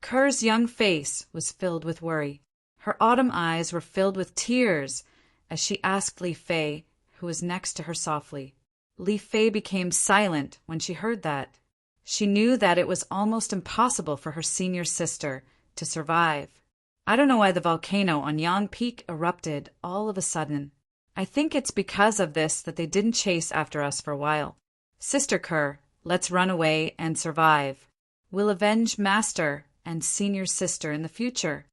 Ker's young face was filled with worry. Her autumn eyes were filled with tears as she asked Li Fei, who was next to her softly. Li Fei became silent when she heard that. She knew that it was almost impossible for her senior sister to survive. "I don't know why the volcano on Yang Peak erupted all of a sudden. I think it's because of this that they didn't chase after us for a while. Sister Ker, let's run away and survive. We'll avenge Master and senior sister in the future."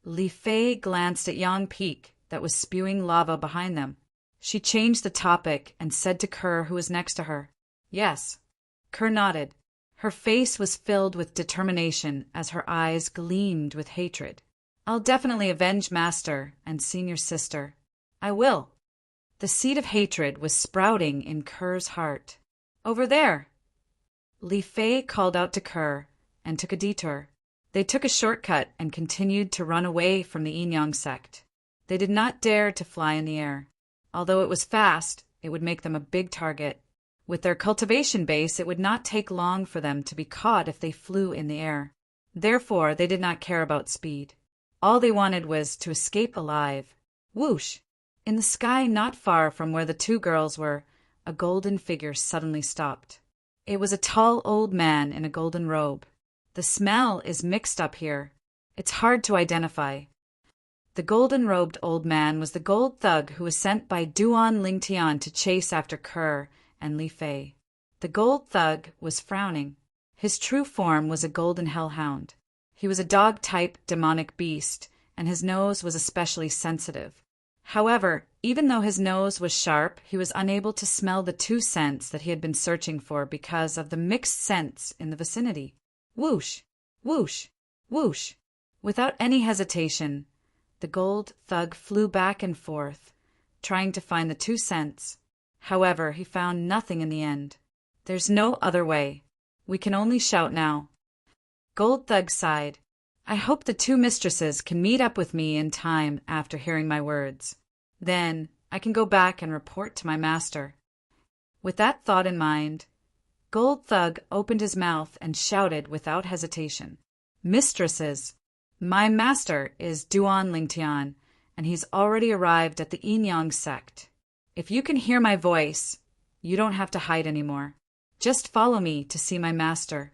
Li Fei glanced at Yang Peak that was spewing lava behind them. She changed the topic and said to Ker, who was next to her, "Yes." Ker nodded. Her face was filled with determination as her eyes gleamed with hatred. "I'll definitely avenge Master and senior sister. I will." The seed of hatred was sprouting in Ker's heart. "Over there." Li Fei called out to Ker and took a detour. They took a shortcut and continued to run away from the Yin sect. They did not dare to fly in the air. Although it was fast, it would make them a big target. With their cultivation base, it would not take long for them to be caught if they flew in the air. Therefore, they did not care about speed. All they wanted was to escape alive. Whoosh! In the sky not far from where the two girls were, a golden figure suddenly stopped. It was a tall old man in a golden robe. The smell is mixed up here. It's hard to identify. The golden-robed old man was the gold thug who was sent by Duan Lingtian to chase after Kerr and Li Fei. The gold thug was frowning. His true form was a golden hellhound. He was a dog-type demonic beast, and his nose was especially sensitive. However, even though his nose was sharp, he was unable to smell the two scents that he had been searching for because of the mixed scents in the vicinity. Whoosh! Whoosh! Whoosh! Without any hesitation, the gold thug flew back and forth, trying to find the two scents. However, he found nothing in the end. There's no other way. We can only shout now. Gold Thug sighed. I hope the two mistresses can meet up with me in time after hearing my words. Then I can go back and report to my master. With that thought in mind, Gold Thug opened his mouth and shouted without hesitation. Mistresses! My master is Duan Lingtian, and he's already arrived at the Yin sect. If you can hear my voice, you don't have to hide anymore. Just follow me to see my master.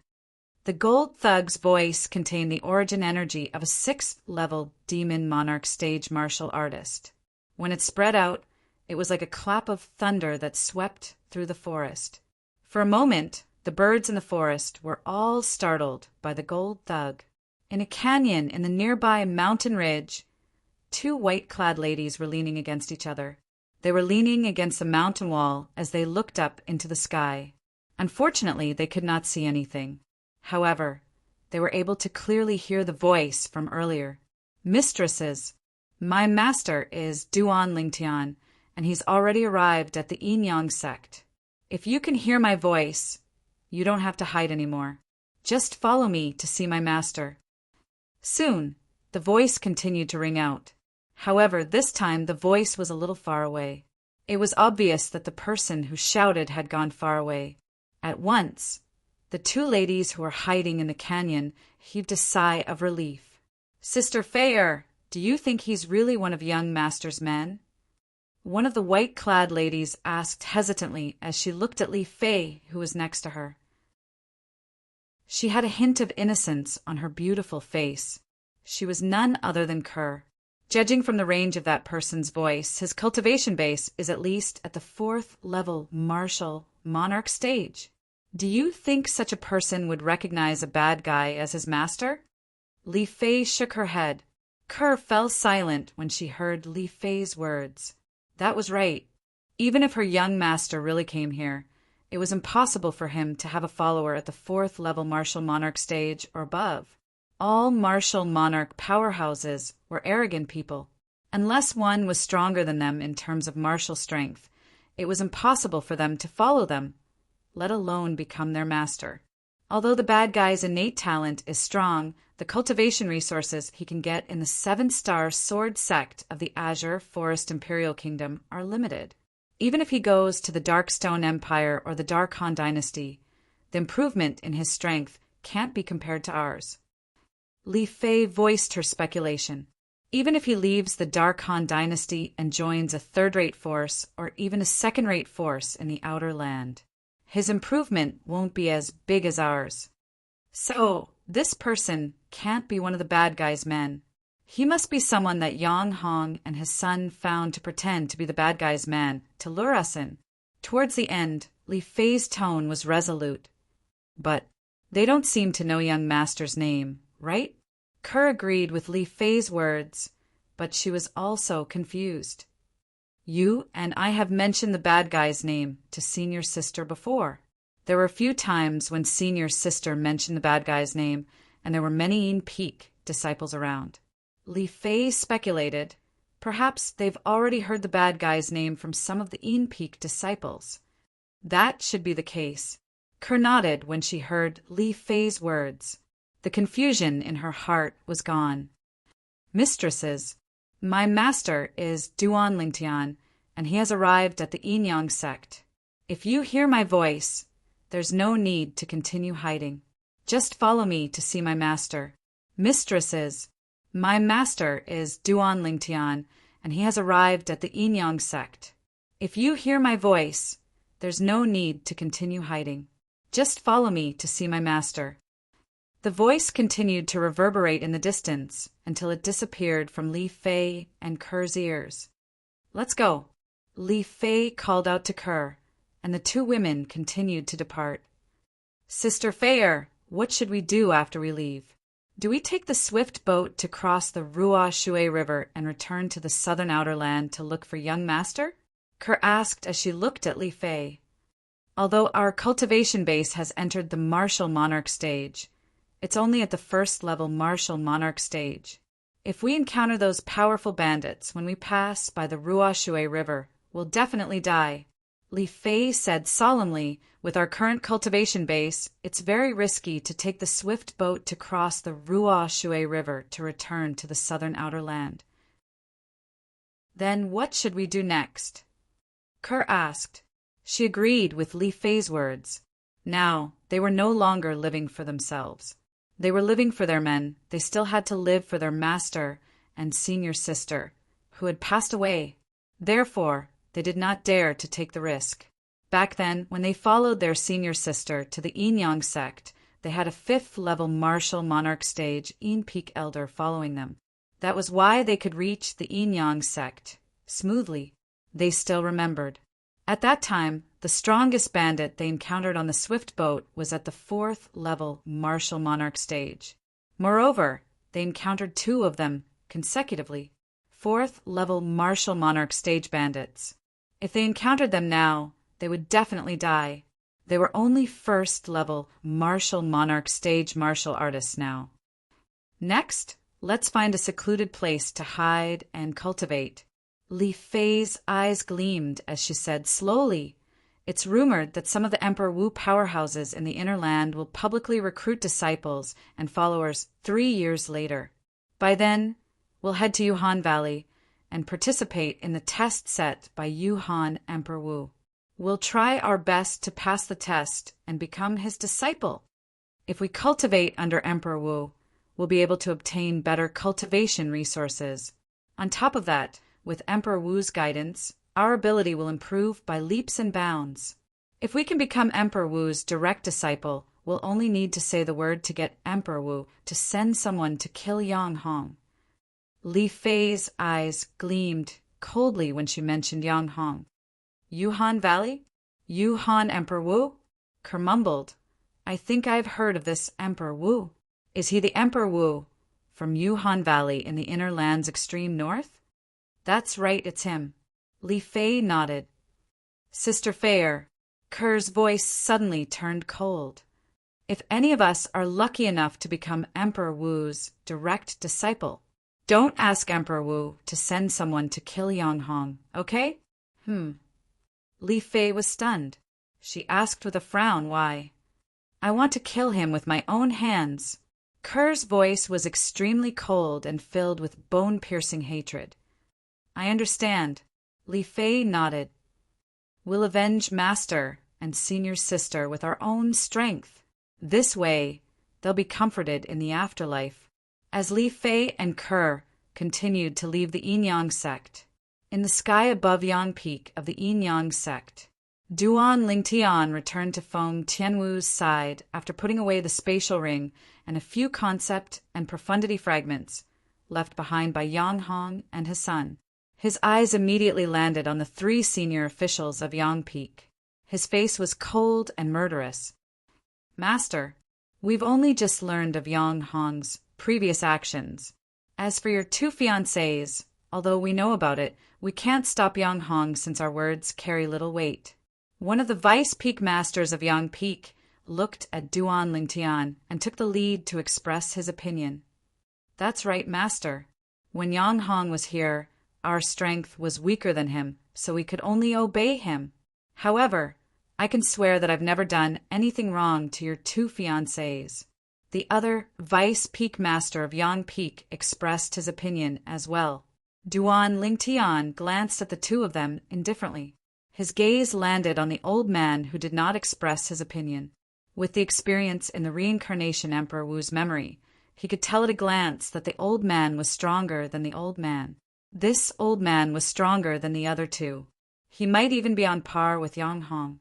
The gold thug's voice contained the origin energy of a 6th-level demon monarch stage martial artist. When it spread out, it was like a clap of thunder that swept through the forest. For a moment, the birds in the forest were all startled by the gold thug. In a canyon in the nearby mountain ridge, two white-clad ladies were leaning against each other. They were leaning against the mountain wall as they looked up into the sky. Unfortunately, they could not see anything. However, they were able to clearly hear the voice from earlier. Mistresses, my master is Duan Lingtian, and he's already arrived at the Yin sect. If you can hear my voice, you don't have to hide anymore. Just follow me to see my master. Soon, the voice continued to ring out. However, this time the voice was a little far away. It was obvious that the person who shouted had gone far away. At once, the two ladies who were hiding in the canyon heaved a sigh of relief. Sister Fei, do you think he's really one of young master's men? One of the white-clad ladies asked hesitantly as she looked at Li Fei, who was next to her. She had a hint of innocence on her beautiful face. She was none other than Kerr. Judging from the range of that person's voice, his cultivation base is at least at the 4th-level martial monarch stage. Do you think such a person would recognize a bad guy as his master? Li Fei shook her head. Kerr fell silent when she heard Li Fei's words. That was right. Even if her young master really came here, it was impossible for him to have a follower at the 4th-level martial monarch stage or above. All martial monarch powerhouses were arrogant people. Unless one was stronger than them in terms of martial strength, it was impossible for them to follow them, let alone become their master. Although the bad guy's innate talent is strong, the cultivation resources he can get in the 7-star sword sect of the Azure Forest Imperial Kingdom are limited. Even if he goes to the Darkstone Empire or the Dark Han Dynasty, the improvement in his strength can't be compared to ours. Li Fei voiced her speculation. Even if he leaves the Dark Han Dynasty and joins a third-rate force or even a second-rate force in the Outer Land, his improvement won't be as big as ours. So, this person can't be one of the bad guy's men. He must be someone that Yang Hong and his son found to pretend to be the bad guy's man to lure us in. Towards the end, Li Fei's tone was resolute. But they don't seem to know young master's name, right? Kerr agreed with Li Fei's words, but she was also confused. You and I have mentioned the bad guy's name to Senior's sister before. There were a few times when Senior's sister mentioned the bad guy's name, and there were many Yin Peak disciples around. Li Fei speculated, perhaps they've already heard the bad guy's name from some of the Yin Peak disciples. That should be the case. Kerr nodded when she heard Li Fei's words. The confusion in her heart was gone. Mistresses, my master is Duan Lingtian, and he has arrived at the Yinyang sect. If you hear my voice, there's no need to continue hiding. Just follow me to see my master. Mistresses, my master is Duan Lingtian, and he has arrived at the Yinyang sect. If you hear my voice, there's no need to continue hiding. Just follow me to see my master. The voice continued to reverberate in the distance until it disappeared from Li Fei and Ker's ears. Let's go. Li Fei called out to Ker, and the two women continued to depart. Sister Fei, what should we do after we leave? Do we take the swift boat to cross the Ruo Shui River and return to the southern outer land to look for young master? Ker asked as she looked at Li Fei. Although our cultivation base has entered the martial monarch stage, it's only at the first level martial monarch stage. If we encounter those powerful bandits when we pass by the Ruo Shui River, we'll definitely die. Li Fei said solemnly, with our current cultivation base, it's very risky to take the swift boat to cross the Ruo Shui River to return to the southern outer land. Then what should we do next? Ker asked. She agreed with Li Fei's words. Now, they were no longer living for themselves. They were living for their men. They still had to live for their master and senior sister, who had passed away. Therefore, they did not dare to take the risk. Back then, when they followed their senior sister to the Yinyang sect, they had a 5th-level martial monarch stage Yin Peak Elder following them. That was why they could reach the Yinyang sect smoothly. They still remembered. At that time, the strongest bandit they encountered on the swift boat was at the 4th-level martial monarch stage. Moreover, they encountered 2 of them consecutively, 4th-level martial monarch stage bandits. If they encountered them now, they would definitely die. They were only 1st-level martial monarch stage martial artists now. Next, let's find a secluded place to hide and cultivate. Li Fei's eyes gleamed as she said slowly, "It's rumored that some of the Emperor Wu powerhouses in the inner land will publicly recruit disciples and followers 3 years later. By then, we'll head to Yuhan Valley and participate in the test set by Yuhan Emperor Wu. We'll try our best to pass the test and become his disciple. If we cultivate under Emperor Wu, we'll be able to obtain better cultivation resources. On top of that, with Emperor Wu's guidance, our ability will improve by leaps and bounds. If we can become Emperor Wu's direct disciple, we'll only need to say the word to get Emperor Wu to send someone to kill Yang Hong." Li Fei's eyes gleamed coldly when she mentioned Yang Hong. "Yuhan Valley? Yuhan Emperor Wu?" Ker mumbled. "I think I've heard of this Emperor Wu. Is he the Emperor Wu from Yuhan Valley in the inner land's extreme north?" "That's right, it's him." Li Fei nodded. "Sister Fei," Ker's voice suddenly turned cold. "If any of us are lucky enough to become Emperor Wu's direct disciple, don't ask Emperor Wu to send someone to kill Yang Hong, okay?" Li Fei was stunned. She asked with a frown why. "I want to kill him with my own hands." Ker's voice was extremely cold and filled with bone-piercing hatred. "I understand." Li Fei nodded. "We'll avenge Master and Senior Sister with our own strength. This way, they'll be comforted in the afterlife." As Li Fei and Ker continued to leave the Yinyang sect, in the sky above Yang Peak of the Yinyang sect, Duan Lingtian returned to Feng Tianwu's side after putting away the spatial ring and a few concept and profundity fragments left behind by Yang Hong and his son. His eyes immediately landed on the 3 senior officials of Yang Peak. His face was cold and murderous. "Master, we've only just learned of Yang Hong's previous actions. As for your 2 fiancés, although we know about it, we can't stop Yang Hong since our words carry little weight." One of the vice peak masters of Yang Peak looked at Duan Lingtian and took the lead to express his opinion. "That's right, Master. When Yang Hong was here, our strength was weaker than him, so we could only obey him. However, I can swear that I've never done anything wrong to your 2 fiancés. The other vice peak master of Yang Peak expressed his opinion as well. Duan Lingtian glanced at the two of them indifferently. His gaze landed on the old man who did not express his opinion. With the experience in the reincarnation Emperor Wu's memory, he could tell at a glance that the old man was stronger than the old man. This old man was stronger than the other two. He might even be on par with Yang Hong.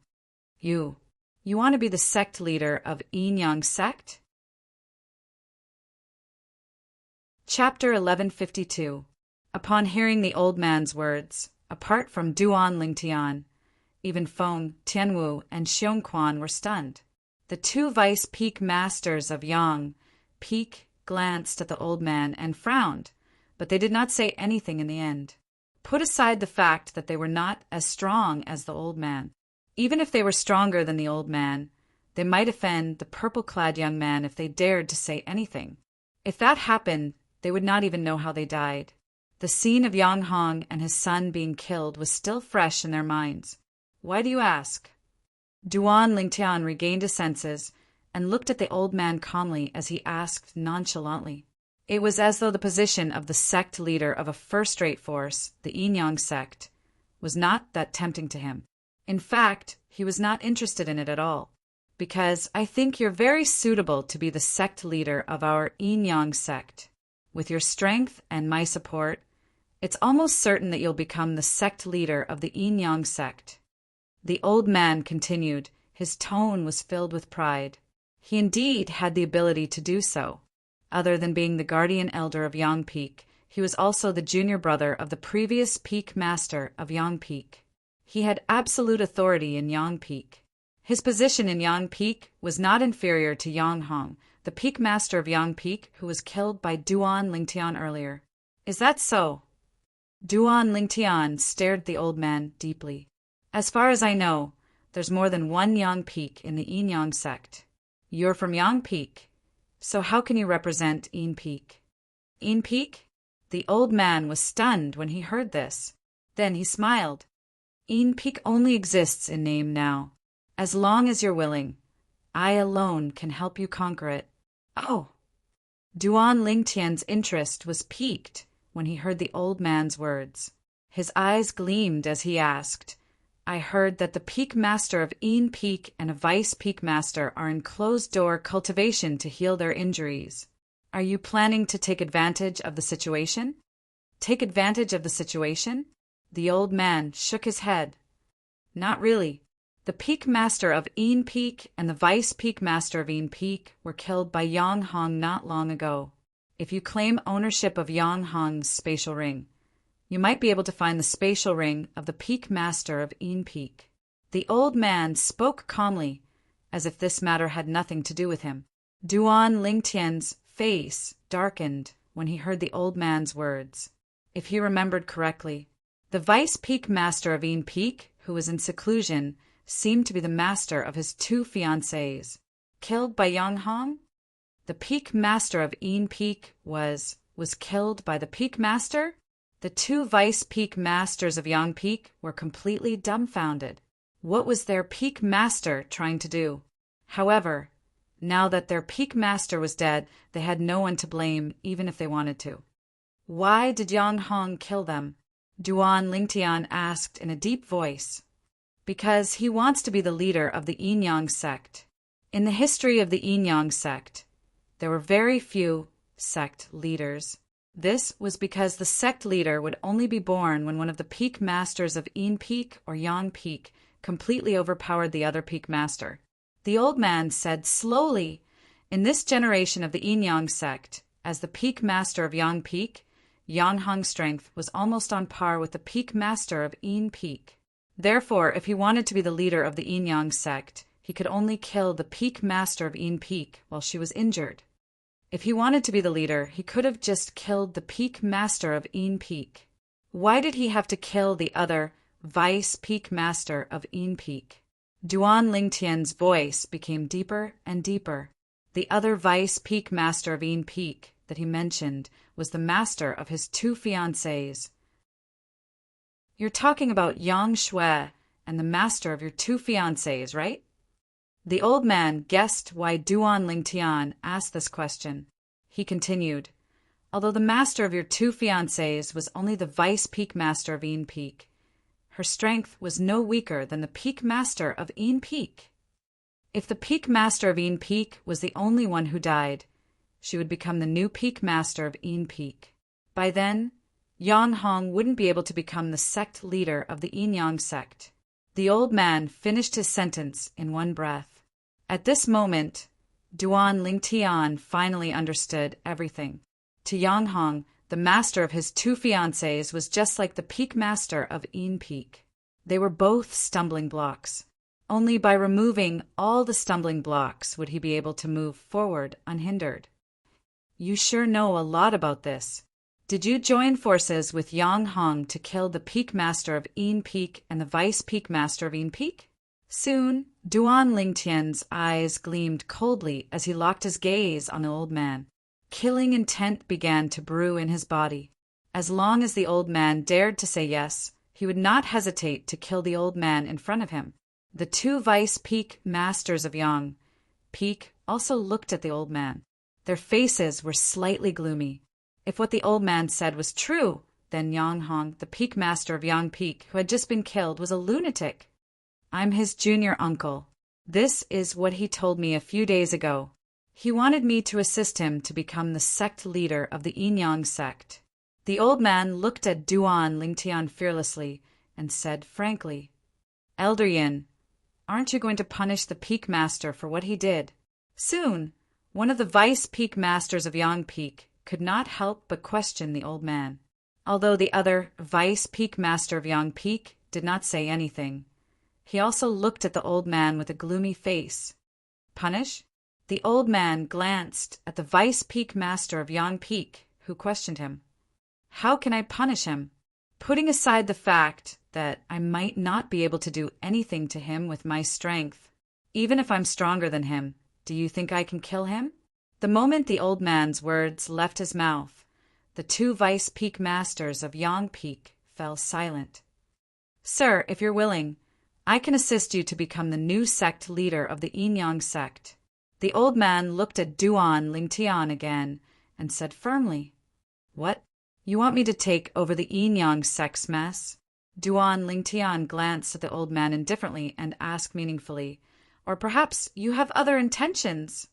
You want to be the sect leader of Yin Yang sect? Chapter 1152. Upon hearing the old man's words, apart from Duan Lingtian, even Feng, Tianwu, and Xiongquan were stunned. The two vice peak masters of Yang Peak glanced at the old man and frowned, but they did not say anything in the end. Put aside the fact that they were not as strong as the old man. Even if they were stronger than the old man, they might offend the purple-clad young man if they dared to say anything. If that happened, they would not even know how they died. The scene of Yang Hong and his son being killed was still fresh in their minds. Why do you ask? Duan Lingtian regained his senses and looked at the old man calmly as he asked nonchalantly. It was as though the position of the sect leader of a first-rate force, the Yin Yang sect, was not that tempting to him. In fact, he was not interested in it at all, because I think you're very suitable to be the sect leader of our Yin Yang sect. With your strength and my support, it's almost certain that you'll become the sect leader of the Yin Yang sect. The old man continued. His tone was filled with pride. He indeed had the ability to do so. Other than being the guardian elder of Yang Peak, he was also the junior brother of the previous peak master of Yang Peak. He had absolute authority in Yang Peak. His position in Yang Peak was not inferior to Yang Hong, the peak master of Yang Peak who was killed by Duan Lingtian earlier. Is that so? Duan Lingtian stared the old man deeply. As far as I know, there's more than one Yang Peak in the Yin Yang sect. You're from Yang Peak, so how can you represent Yin Peak? Yin Peak? The old man was stunned when he heard this. Then he smiled. Yin Peak only exists in name now. As long as you're willing, I alone can help you conquer it. Oh! Duan Lingtian's interest was piqued when he heard the old man's words. His eyes gleamed as he asked, I heard that the peak master of Yin Peak and a vice peak master are in closed-door cultivation to heal their injuries. Are you planning to take advantage of the situation? Take advantage of the situation? The old man shook his head. Not really. The peak master of Yin Peak and the vice peak master of Yin Peak were killed by Yang Hong not long ago. If you claim ownership of Yang Hong's spatial ring, you might be able to find the spatial ring of the peak master of Yin Peak. The old man spoke calmly, as if this matter had nothing to do with him. Duan Lingtian's face darkened when he heard the old man's words. If he remembered correctly, the vice peak master of Yin Peak, who was in seclusion, seemed to be the master of his two fiancées. Killed by Yang Hong? The peak master of Yin Peak was killed by the peak master? The two vice peak masters of Yang Peak were completely dumbfounded. What was their peak master trying to do? However, now that their peak master was dead, they had no one to blame, even if they wanted to. Why did Yang Hong kill them? Duan Lingtian asked in a deep voice. Because he wants to be the leader of the Yin Yang sect. In the history of the Yin Yang sect, there were very few sect leaders. This was because the sect leader would only be born when one of the peak masters of Yin Peak or Yang Peak completely overpowered the other peak master. The old man said slowly, in this generation of the Yin Yang sect, as the peak master of Yang Peak, Yang Hong's strength was almost on par with the peak master of Yin Peak. Therefore, if he wanted to be the leader of the Yin Yang sect, he could only kill the peak master of Yin Peak while she was injured. If he wanted to be the leader, he could have just killed the peak master of Yin Peak. Why did he have to kill the other vice peak master of Yin Peak? Duan Lingtian's voice became deeper and deeper. The other vice peak master of Yin Peak that he mentioned was the master of his two fiancées. You're talking about Yang Shui and the master of your two fiancées, right? The old man guessed why Duan Lingtian asked this question. He continued, "Although the master of your two fiancés was only the vice peak master of Een Peak, her strength was no weaker than the peak master of Een Peak. If the peak master of Een Peak was the only one who died, she would become the new peak master of Een Peak. By then, Yan Hong wouldn't be able to become the sect leader of the Yin Yang sect." The old man finished his sentence in one breath. At this moment, Duan Lingtian finally understood everything. To Yang Hong, the master of his two fiancés was just like the peak master of Een Peak. They were both stumbling blocks. Only by removing all the stumbling blocks would he be able to move forward unhindered. "You sure know a lot about this. Did you join forces with Yang Hong to kill the peak master of Een Peak and the vice peak master of Een Peak?" Soon, Duan Lingtian's eyes gleamed coldly as he locked his gaze on the old man. Killing intent began to brew in his body. As long as the old man dared to say yes, he would not hesitate to kill the old man in front of him. The two vice peak masters of Yang Peak also looked at the old man. Their faces were slightly gloomy. If what the old man said was true, then Yang Hong, the peak master of Yang Peak, who had just been killed, was a lunatic. "I'm his junior uncle. This is what he told me a few days ago. He wanted me to assist him to become the sect leader of the Yin Yang sect." The old man looked at Duan Lingtian fearlessly and said frankly, "Elder Yin, aren't you going to punish the peak master for what he did?" Soon, one of the vice peak masters of Yang Peak could not help but question the old man. Although the other vice peak master of Yang Peak did not say anything, he also looked at the old man with a gloomy face. "Punish?" The old man glanced at the vice peak master of Yang Peak, who questioned him. "How can I punish him? Putting aside the fact that I might not be able to do anything to him with my strength, even if I'm stronger than him, do you think I can kill him?" The moment the old man's words left his mouth, the two vice peak masters of Yang Peak fell silent. "Sir, if you're willing, I can assist you to become the new sect leader of the Yin Yang sect." The old man looked at Duan Lingtian again and said firmly, "What? You want me to take over the Yin Yang sect's mess?" Duan Lingtian glanced at the old man indifferently and asked meaningfully, "Or perhaps you have other intentions?"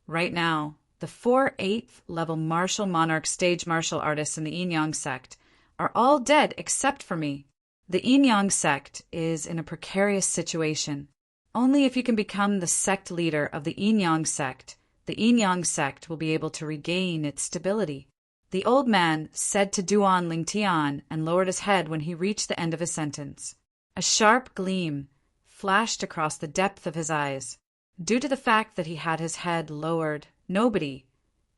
Right now, the 4 8th level martial Monarch stage martial artists in the Yin Yang sect are all dead except for me. The Yin Yang sect is in a precarious situation. Only if you can become the sect leader of the Yin Yang sect, the Yin Yang sect will be able to regain its stability. The old man said to Duan Lingtian and lowered his head when he reached the end of his sentence. A sharp gleam flashed across the depth of his eyes. Due to the fact that he had his head lowered, nobody,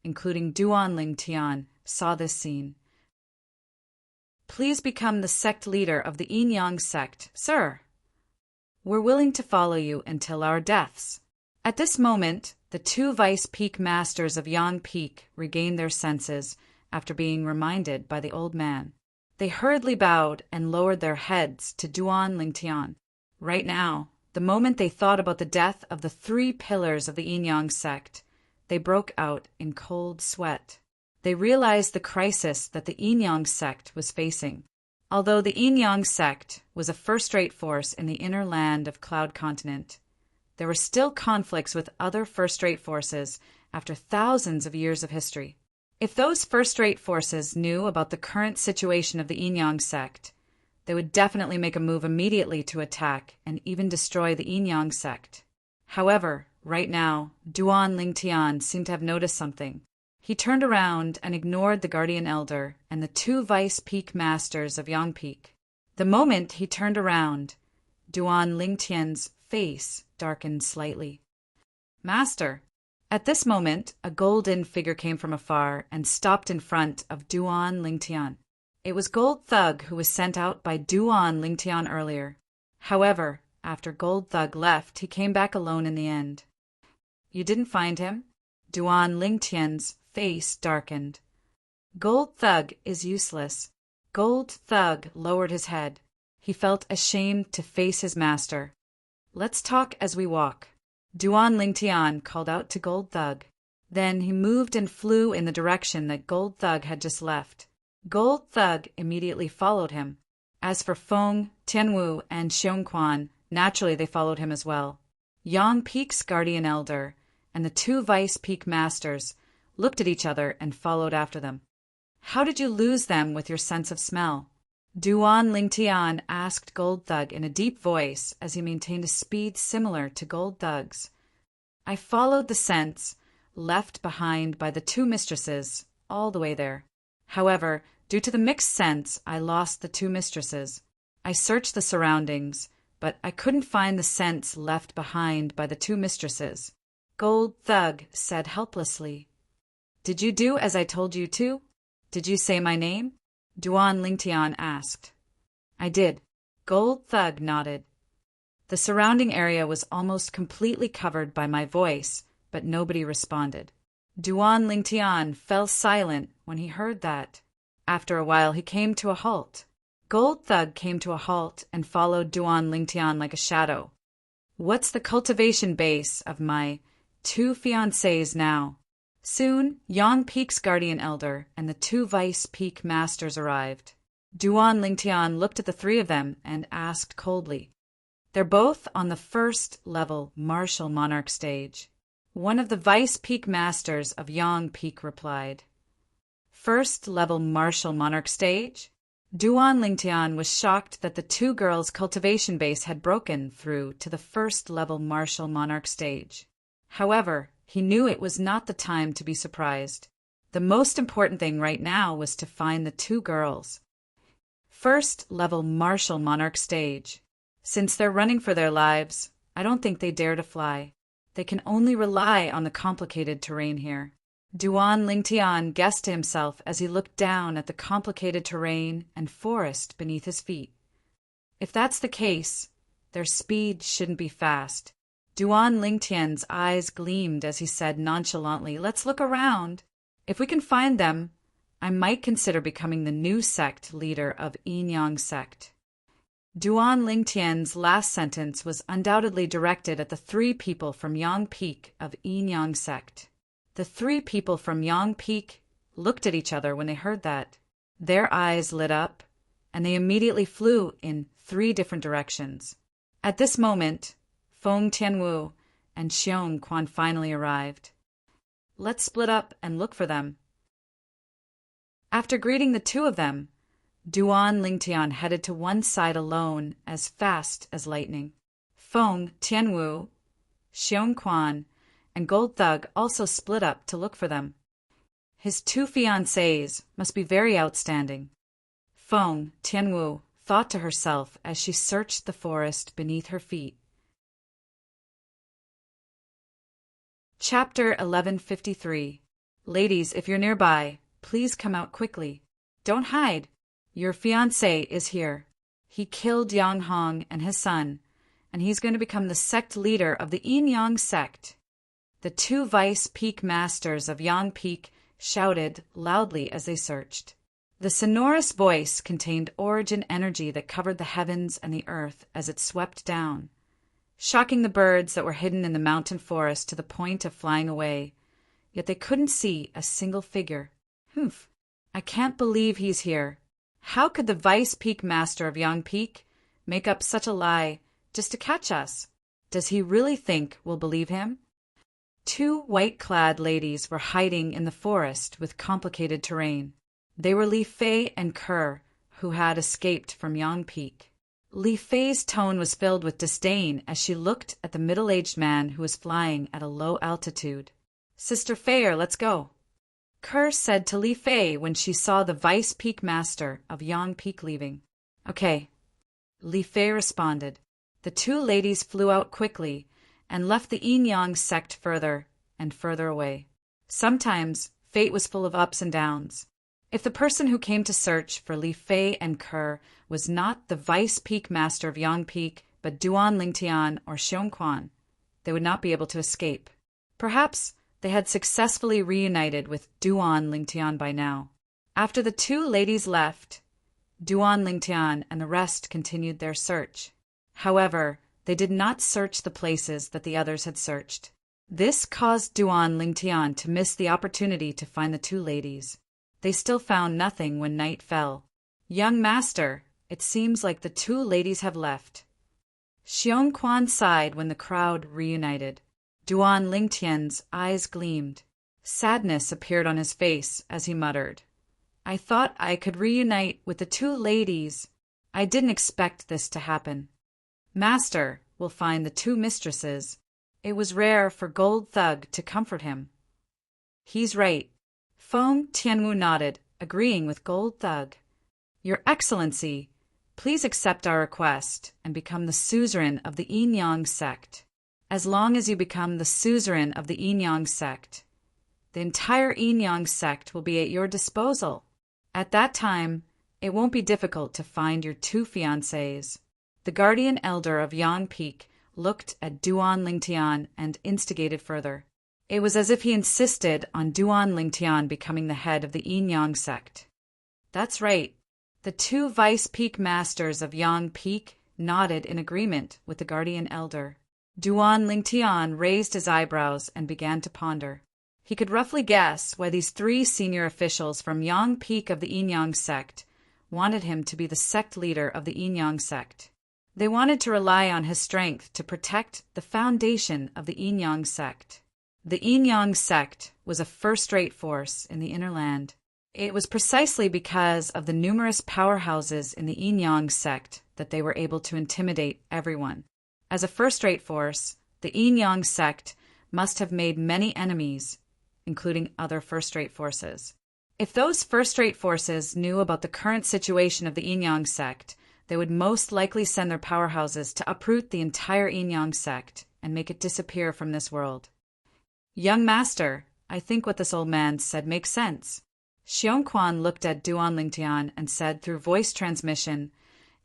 including Duan Lingtian, saw this scene. "Please become the sect leader of the Yin Yang sect, sir. We're willing to follow you until our deaths." At this moment, the two vice peak masters of Yang Peak regained their senses after being reminded by the old man. They hurriedly bowed and lowered their heads to Duan Lingtian. Right now, the moment they thought about the death of the 3 pillars of the Yin Yang sect, they broke out in cold sweat. They realized the crisis that the Yin Yang sect was facing. Although the Yin Yang sect was a first-rate force in the inner land of Cloud Continent, there were still conflicts with other first-rate forces after thousands of years of history. If those first-rate forces knew about the current situation of the Yin Yang sect, they would definitely make a move immediately to attack and even destroy the Yin Yang sect. However, right now, Duan Lingtian seemed to have noticed something. He turned around and ignored the Guardian Elder and the 2 Vice Peak Masters of Yang Peak. The moment he turned around, Duan Lingtian's face darkened slightly. "Master!" At this moment, a golden figure came from afar and stopped in front of Duan Lingtian. It was Gold Thug, who was sent out by Duan Lingtian earlier. However, after Gold Thug left, he came back alone in the end. "You didn't find him?" Duan Lingtian's face darkened. "Gold Thug is useless." Gold Thug lowered his head. He felt ashamed to face his master. "Let's talk as we walk." Duan Lingtian called out to Gold Thug. Then he moved and flew in the direction that Gold Thug had just left. Gold Thug immediately followed him. As for Feng, Tianwu, and Xiongquan, naturally they followed him as well. Yang Peak's guardian elder and the two Vice Peak masters looked at each other and followed after them. How did you lose them with your sense of smell? Duan Lingtian asked Gold Thug in a deep voice as he maintained a speed similar to Gold Thug's. I followed the scents left behind by the two mistresses all the way there. However, due to the mixed scents, I lost the two mistresses. I searched the surroundings, but I couldn't find the scents left behind by the two mistresses. Gold Thug said helplessly. Did you do as I told you to? Did you say my name? Duan Lingtian asked. I did. Gold Thug nodded. The surrounding area was almost completely covered by my voice, but nobody responded. Duan Lingtian fell silent when he heard that. After a while, he came to a halt. Gold Thug came to a halt and followed Duan Lingtian like a shadow. What's the cultivation base of my two fiancés now? Soon, Yang Peak's guardian elder and the two Vice Peak masters arrived. Duan Lingtian looked at the three of them and asked coldly. They're both on the first-level martial monarch stage. One of the Vice Peak masters of Yang Peak replied. First-level martial monarch stage? Duan Lingtian was shocked that the two girls' cultivation base had broken through to the first-level martial monarch stage. However, he knew it was not the time to be surprised. The most important thing right now was to find the two girls. First-level martial monarch stage. Since they're running for their lives, I don't think they dare to fly. They can only rely on the complicated terrain here. Duan Lingtian guessed to himself as he looked down at the complicated terrain and forest beneath his feet. If that's the case, their speed shouldn't be fast. Duan Lingtian's eyes gleamed as he said nonchalantly, Let's look around. If we can find them, I might consider becoming the new sect leader of Yin Yang sect. Duan Lingtian's last sentence was undoubtedly directed at the three people from Yang Peak of Yin Yang sect. The three people from Yang Peak looked at each other when they heard that. Their eyes lit up, and they immediately flew in three different directions. At this moment, Feng Tianwu and Xiongquan finally arrived. Let's split up and look for them. After greeting the two of them, Duan Lingtian headed to one side alone as fast as lightning. Feng Tianwu, Xiongquan, and Gold Thug also split up to look for them. His two fiancés must be very outstanding. Feng Tianwu thought to herself as she searched the forest beneath her feet. Chapter 1153. Ladies, if you're nearby, please come out quickly. Don't hide. Your fiancé is here. He killed Yang Hong and his son, and he's going to become the sect leader of the Yin Yang sect. The two Vice Peak masters of Yang Peak shouted loudly as they searched. The sonorous voice contained origin energy that covered the heavens and the earth as it swept down, shocking the birds that were hidden in the mountain forest to the point of flying away. Yet they couldn't see a single figure. Humph! I can't believe he's here. How could the Vice Peak Master of Yang Peak make up such a lie just to catch us? Does he really think we'll believe him? Two white-clad ladies were hiding in the forest with complicated terrain. They were Li Fei and Kerr, who had escaped from Yang Peak. Li Fei's tone was filled with disdain as she looked at the middle-aged man who was flying at a low altitude. Sister Fei, let's go. Kerr said to Li Fei when she saw the Vice Peak Master of Yang Peak leaving. Okay. Li Fei responded. The two ladies flew out quickly and left the Yin Yang sect further and further away. Sometimes fate was full of ups and downs. If the person who came to search for Li Fei and Kerr was not the Vice Peak Master of Yang Peak, but Duan Lingtian or Xiongquan, they would not be able to escape. Perhaps they had successfully reunited with Duan Lingtian by now. After the two ladies left, Duan Lingtian and the rest continued their search. However, They did not search the places that the others had searched. This caused Duan Lingtian to miss the opportunity to find the two ladies. They still found nothing when night fell. "Young master, it seems like the two ladies have left." Xiong Quan sighed when the crowd reunited. Duan Lingtian's eyes gleamed. Sadness appeared on his face as he muttered, "I thought I could reunite with the two ladies. I didn't expect this to happen. Master will find the two mistresses." It was rare for Gold Thug to comfort him. "He's right." Feng Tianwu nodded, agreeing with Gold Thug. "Your Excellency, please accept our request and become the suzerain of the Yinyang sect. As long as you become the suzerain of the Yinyang sect, the entire Yinyang sect will be at your disposal. At that time, it won't be difficult to find your two fiancés." The guardian elder of Yang Peak looked at Duan Lingtian and instigated further. It was as if he insisted on Duan Lingtian becoming the head of the Yinyang sect. "That's right." The two vice peak masters of Yang Peak nodded in agreement with the guardian elder. Duan Lingtian raised his eyebrows and began to ponder. He could roughly guess why these three senior officials from Yang Peak of the Yinyang sect wanted him to be the sect leader of the Yinyang sect. They wanted to rely on his strength to protect the foundation of the Yinyang sect. The Yinyang sect was a first-rate force in the inner land. It was precisely because of the numerous powerhouses in the Yinyang sect that they were able to intimidate everyone. As a first-rate force, the Yinyang sect must have made many enemies, including other first-rate forces. If those first-rate forces knew about the current situation of the Yinyang sect, they would most likely send their powerhouses to uproot the entire Yinyang sect and make it disappear from this world. "Young master, I think what this old man said makes sense." Xiong Quan looked at Duan Lingtian and said through voice transmission,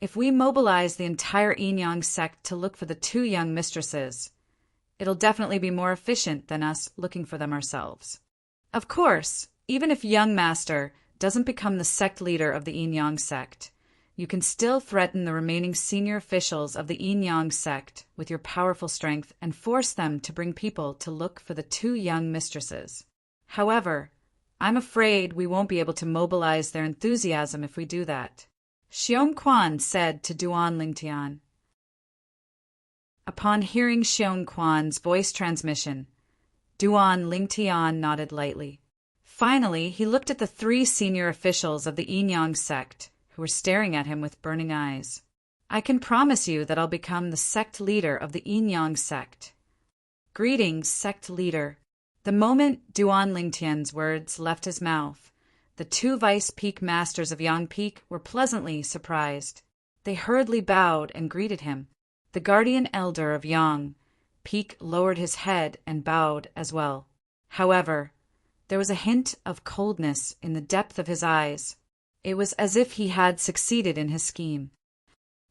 "If we mobilize the entire Yinyang sect to look for the two young mistresses, it'll definitely be more efficient than us looking for them ourselves. Of course, even if young master doesn't become the sect leader of the Yinyang sect, you can still threaten the remaining senior officials of the Yinyang sect with your powerful strength and force them to bring people to look for the two young mistresses. However, I'm afraid we won't be able to mobilize their enthusiasm if we do that," Xiong Quan said to Duan Lingtian. Upon hearing Xiong Quan's voice transmission, Duan Lingtian nodded lightly. Finally, he looked at the three senior officials of the Yinyang sect, who were staring at him with burning eyes. "I can promise you that I'll become the sect leader of the Yinyang sect." "Greetings, sect leader." The moment Duan Lingtian's words left his mouth, the two vice peak masters of Yang Peak were pleasantly surprised. They hurriedly bowed and greeted him. The guardian elder of Yang Peak lowered his head and bowed as well. However, there was a hint of coldness in the depth of his eyes. It was as if he had succeeded in his scheme.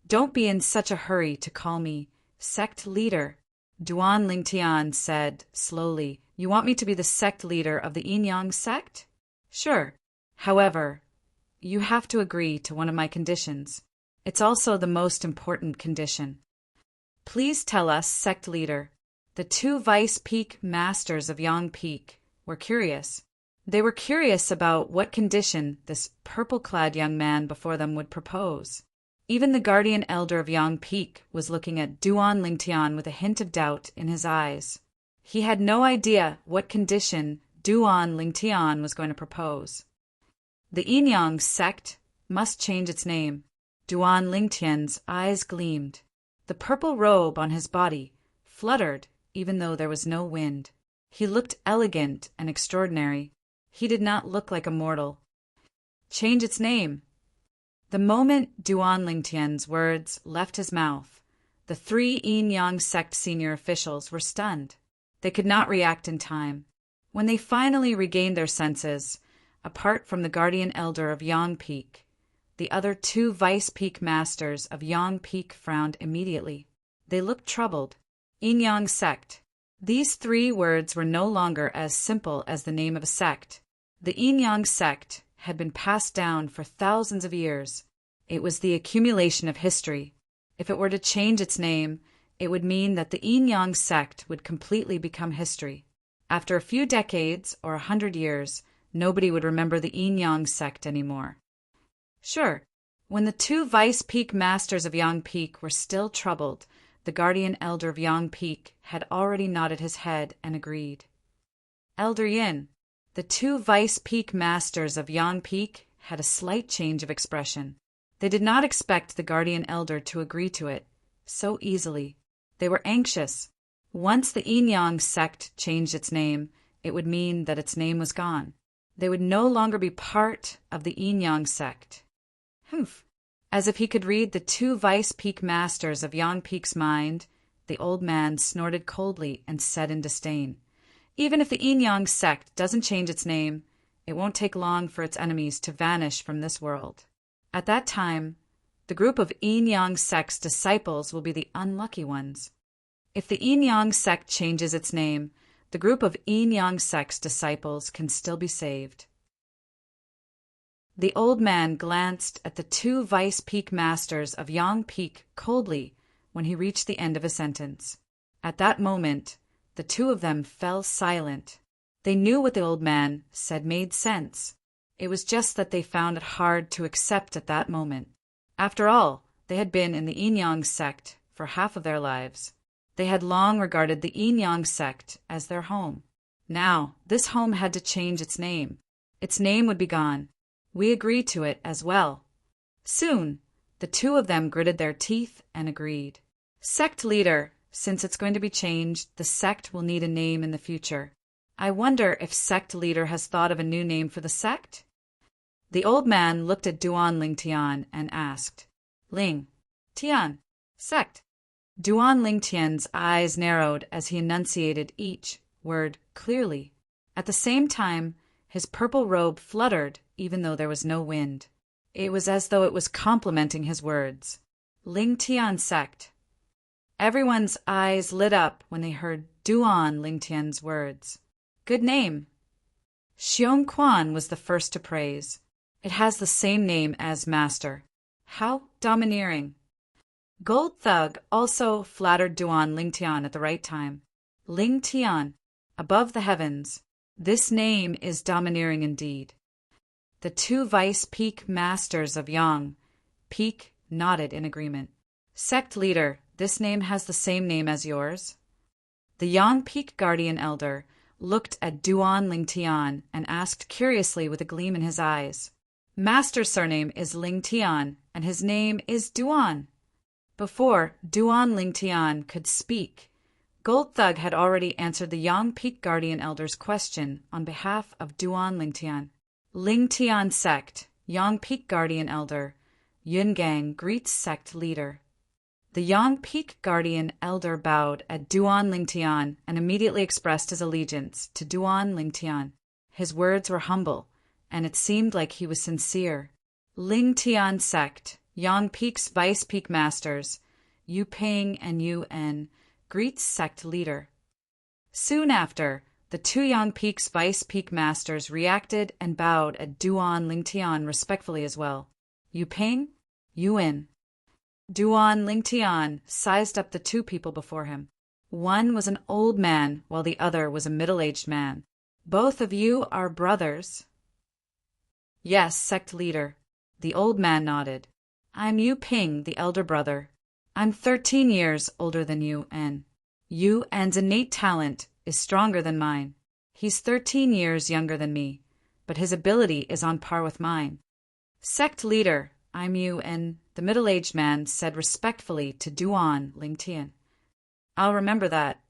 "Don't be in such a hurry to call me sect leader," Duan Lingtian said slowly. "You want me to be the sect leader of the Yinyang sect? Sure. However, you have to agree to one of my conditions. It's also the most important condition." "Please tell us, sect leader." The two vice peak masters of Yang Peak were curious. They were curious about what condition this purple-clad young man before them would propose. Even the guardian elder of Yang Peak was looking at Duan Lingtian with a hint of doubt in his eyes. He had no idea what condition Duan Lingtian was going to propose. The Yinyang sect must change its name. Duan Lingtian's eyes gleamed. The purple robe on his body fluttered even though there was no wind. He looked elegant and extraordinary. He did not look like a mortal. "Change its name." The moment Duan Lingtian's words left his mouth, the three Yinyang sect senior officials were stunned. They could not react in time. When they finally regained their senses, apart from the guardian elder of Yang Peak, the other two vice peak masters of Yang Peak frowned immediately. They looked troubled. Yinyang sect. These three words were no longer as simple as the name of a sect. The Yinyang sect had been passed down for thousands of years. It was the accumulation of history. If it were to change its name, It would mean that the Yin Yang sect would completely become history. After a few decades or 100 years, nobody would remember the Yin Yang sect anymore. Sure, when the two vice peak masters of Yang Peak were still troubled, the guardian elder of Yang Peak had already nodded his head and agreed. Elder Yin, the two vice peak masters of Yang Peak had a slight change of expression. They did not expect the guardian elder to agree to it so easily. They were anxious. Once the Yin Yang sect changed its name, it would mean that its name was gone. They would no longer be part of the Yin Yang sect. Humph! As if he could read the two vice peak masters of Yang Peak's mind, the old man snorted coldly and said in disdain, "Even if the Yin Yang sect doesn't change its name, it won't take long for its enemies to vanish from this world. At that time, the group of Yin Yang sect's disciples will be the unlucky ones. If the Yin Yang sect changes its name, the group of Yin Yang sect's disciples can still be saved." The old man glanced at the two vice peak masters of Yang Peak coldly when he reached the end of a sentence. At that moment, the two of them fell silent. They knew what the old man said made sense. It was just that they found it hard to accept at that moment. After all, they had been in the Yin Yang sect for half of their lives. They had long regarded the Yin Yang sect as their home. Now, this home had to change its name. Its name would be gone. We agreed to it as well. Soon, the two of them gritted their teeth and agreed. Sect leader, since it's going to be changed, the sect will need a name in the future. I wonder if sect leader has thought of a new name for the sect? The old man looked at Duan Ling Tian and asked, "Ling, Tian, sect." Duan Ling Tian's eyes narrowed as he enunciated each word clearly. At the same time, his purple robe fluttered even though there was no wind. It was as though it was complimenting his words. Ling Tian sect. Everyone's eyes lit up when they heard Duan Ling Tian's words. Good name. Xiong Quan was the first to praise. It has the same name as master. How domineering. Gold Thug also flattered Duan Ling Tian at the right time. Ling Tian, above the heavens. This name is domineering indeed. The two vice peak masters of Yang Peak nodded in agreement. Sect leader, this name has the same name as yours. The Yang Peak guardian elder looked at Duan Ling Tian and asked curiously with a gleam in his eyes. Master's surname is Ling Tian, and his name is Duan. Before Duan Ling Tian could speak, Gold Thug had already answered the Yang Peak guardian elder's question on behalf of Duan Ling Tian. Ling Tian sect, Yang Peak guardian elder. Yun Gang greets sect leader. The Yang Peak guardian elder bowed at Duan Ling Tian and immediately expressed his allegiance to Duan Ling Tian. His words were humble, and it seemed like he was sincere. Ling Tian sect, Yang Peak's vice peak masters, Yu Ping and Yu En, greets sect leader. Soon after, the two Yang Peak's vice peak masters reacted and bowed at Duan Ling Tian respectfully as well. Yu Ping, Yu En. Duan Ling Tian sized up the two people before him. One was an old man, while the other was a middle-aged man. Both of you are brothers? Yes, sect leader. The old man nodded. I'm Yu Ping, the elder brother. I'm 13 years older than Yu En. Yu En's innate talent is stronger than mine. He's 13 years younger than me, but his ability is on par with mine. Sect leader, I'm Yu En, the middle-aged man said respectfully to Duan Ling Tian. I'll remember that.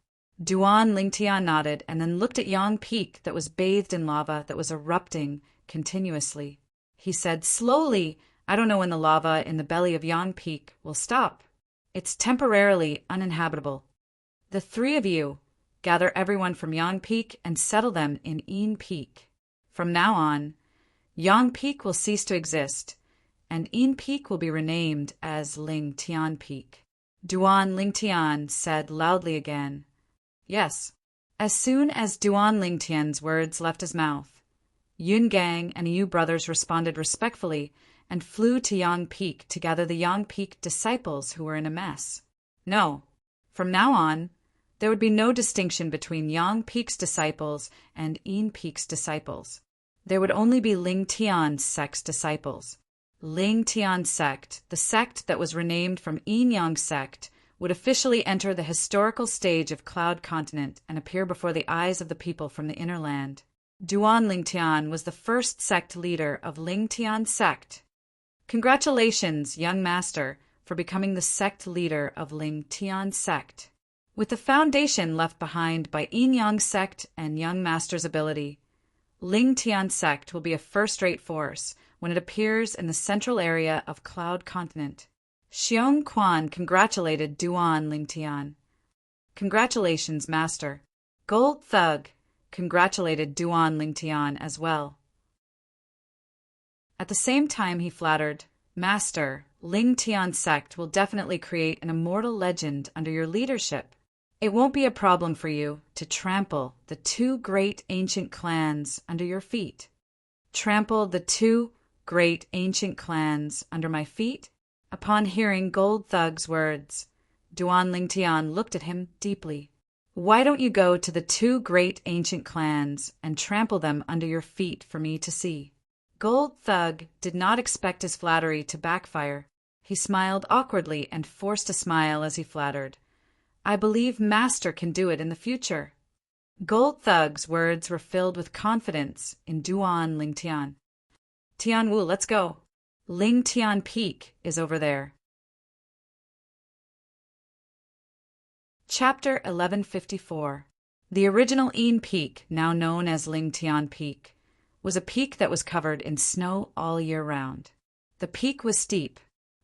Duan Ling Tian nodded and then looked at Yang Peak that was bathed in lava that was erupting continuously. He said slowly, I don't know when the lava in the belly of Yang Peak will stop. It's temporarily uninhabitable. The three of you, gather everyone from Yang Peak and settle them in Yin Peak. From now on, Yang Peak will cease to exist, and Yin Peak will be renamed as Ling Tian Peak. Duan Ling Tian said loudly again, Yes. As soon as Duan Ling Tian's words left his mouth, Yun Gang and Yu brothers responded respectfully and flew to Yang Peak to gather the Yang Peak disciples who were in a mess. No, From now on, there would be no distinction between Yang Peak's disciples and Yin Peak's disciples. There would only be Ling Tian sect's disciples. Ling Tian sect, the sect that was renamed from Yin Yang sect, would officially enter the historical stage of Cloud Continent and appear before the eyes of the people from the inner land. Duan Ling Tian was the first sect leader of Ling Tian sect. Congratulations, young master, for becoming the sect leader of Ling Tian sect. With the foundation left behind by Yin Yang sect and young master's ability, Ling Tian sect will be a first-rate force when it appears in the central area of Cloud Continent. Xiong Quan congratulated Duan Ling Tian. Congratulations, master. Gold Thug congratulated Duan Ling Tian as well. At the same time he flattered, Master, Ling Tian sect will definitely create an immortal legend under your leadership. It won't be a problem for you to trample the two great ancient clans under your feet. Trample the two great ancient clans under my feet? Upon hearing Gold Thug's words, Duan Ling Tian looked at him deeply. Why don't you go to the two great ancient clans and trample them under your feet for me to see? Gold Thug did not expect his flattery to backfire. He smiled awkwardly and forced a smile as he flattered. I believe Master can do it in the future. Gold Thug's words were filled with confidence in Duan Ling Tian. Tian Wu, let's go. Ling Tian Peak is over there. Chapter 1154. The original Yin Peak, now known as Ling Tian Peak, was a peak that was covered in snow all year round. The peak was steep.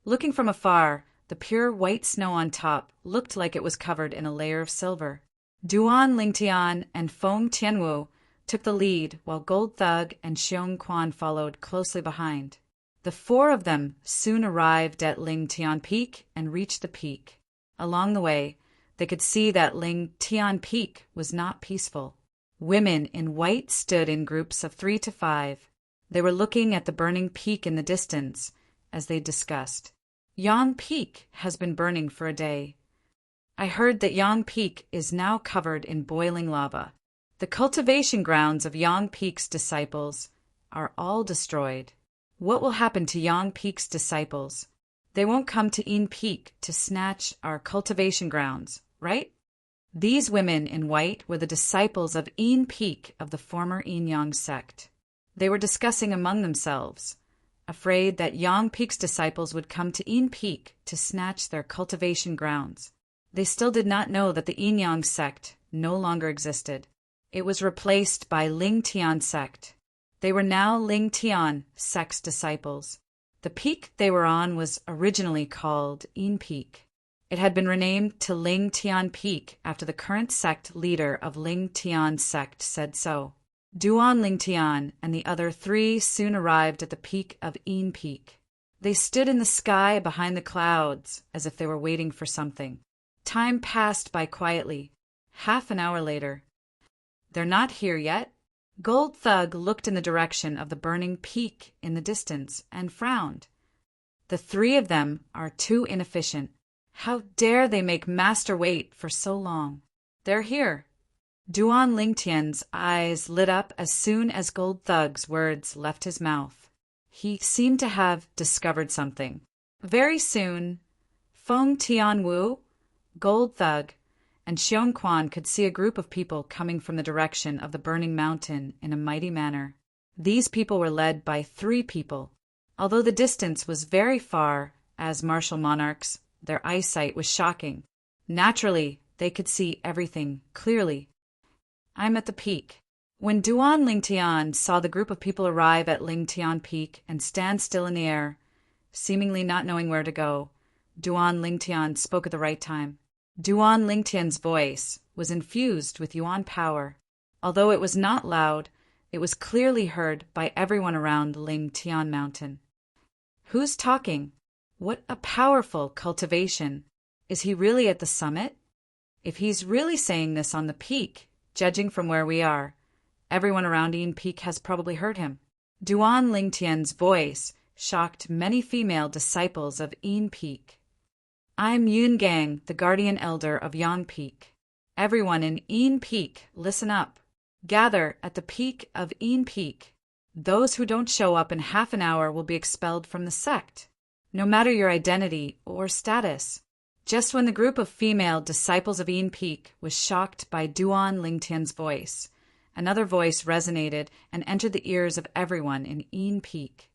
Looking from afar, the pure white snow on top looked like it was covered in a layer of silver. Duan Ling Tian and Feng Tianwu took the lead, while Gold Thug and Xiong Quan followed closely behind. The four of them soon arrived at Ling Tian Peak and reached the peak. Along the way, they could see that Ling Tian Peak was not peaceful. Women in white stood in groups of 3 to 5. They were looking at the burning peak in the distance as they discussed. Yang Peak has been burning for a day. I heard that Yang Peak is now covered in boiling lava. The cultivation grounds of Yang Peak's disciples are all destroyed. What will happen to Yang Peak's disciples? They won't come to Yin Peak to snatch our cultivation grounds, right? These women in white were the disciples of Yin Peak of the former Yin Yang sect. They were discussing among themselves, afraid that Yang Peak's disciples would come to Yin Peak to snatch their cultivation grounds. They still did not know that the Yin Yang sect no longer existed. It was replaced by Ling Tian sect. They were now Ling Tian sect's disciples. The peak they were on was originally called Yin Peak. It had been renamed to Ling Tian Peak after the current sect leader of Ling Tian sect said so. Duan Ling Tian and the other 3 soon arrived at the peak of Yin Peak. They stood in the sky behind the clouds as if they were waiting for something. Time passed by quietly. Half an hour later. They're not here yet. Gold Thug looked in the direction of the burning peak in the distance and frowned. The 3 of them are too inefficient. How dare they make Master wait for so long? They're here. Duan Ling Tian's eyes lit up as soon as Gold Thug's words left his mouth. He seemed to have discovered something. Very soon, Feng Tianwu, Gold Thug, and Xiong Quan could see a group of people coming from the direction of the burning mountain in a mighty manner. These people were led by 3 people. Although the distance was very far, as martial monarchs, their eyesight was shocking. Naturally, they could see everything clearly. I'm at the peak. When Duan Ling Tian saw the group of people arrive at Ling Tian Peak and stand still in the air, seemingly not knowing where to go, Duan Ling Tian spoke at the right time. Duan Ling Tian's voice was infused with Yuan power. Although it was not loud, it was clearly heard by everyone around Ling Tian Mountain. Who's talking? What a powerful cultivation. Is he really at the summit? If he's really saying this on the peak, judging from where we are, everyone around Yin Peak has probably heard him. Duan Ling Tian's voice shocked many female disciples of Yin Peak. I'm Yun Gang, the guardian elder of Yang Peak. Everyone in Een Peak, listen up. Gather at the peak of Een Peak. Those who don't show up in half an hour will be expelled from the sect, no matter your identity or status. Just when the group of female disciples of Een Peak was shocked by Duan Lingtian's voice, another voice resonated and entered the ears of everyone in Een Peak.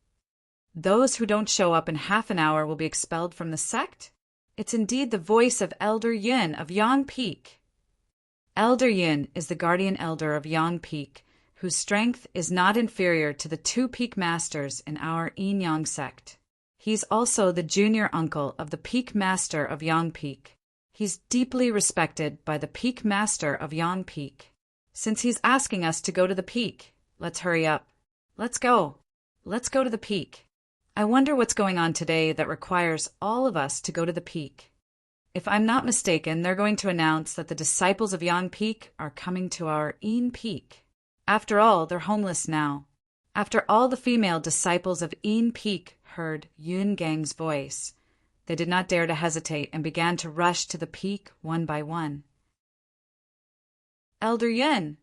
Those who don't show up in half an hour will be expelled from the sect? It's indeed the voice of Elder Yun of Yang Peak. Elder Yun is the guardian elder of Yang Peak, whose strength is not inferior to the 2 peak masters in our Yin Yang sect. He's also the junior uncle of the peak master of Yang Peak. He's deeply respected by the peak master of Yang Peak. Since he's asking us to go to the peak, let's hurry up. Let's go. Let's go to the peak. I wonder what's going on today that requires all of us to go to the peak. If I'm not mistaken, they're going to announce that the disciples of Yang Peak are coming to our Een Peak. After all, they're homeless now. After all the female disciples of Een Peak heard Yun Gang's voice, they did not dare to hesitate and began to rush to the peak one by one. Elder Yun,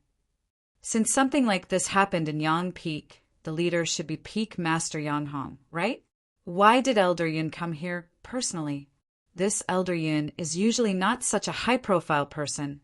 since something like this happened in Yang Peak, the leader should be Peak Master Yang Hong, right? Why did Elder Yun come here personally? This Elder Yun is usually not such a high-profile person.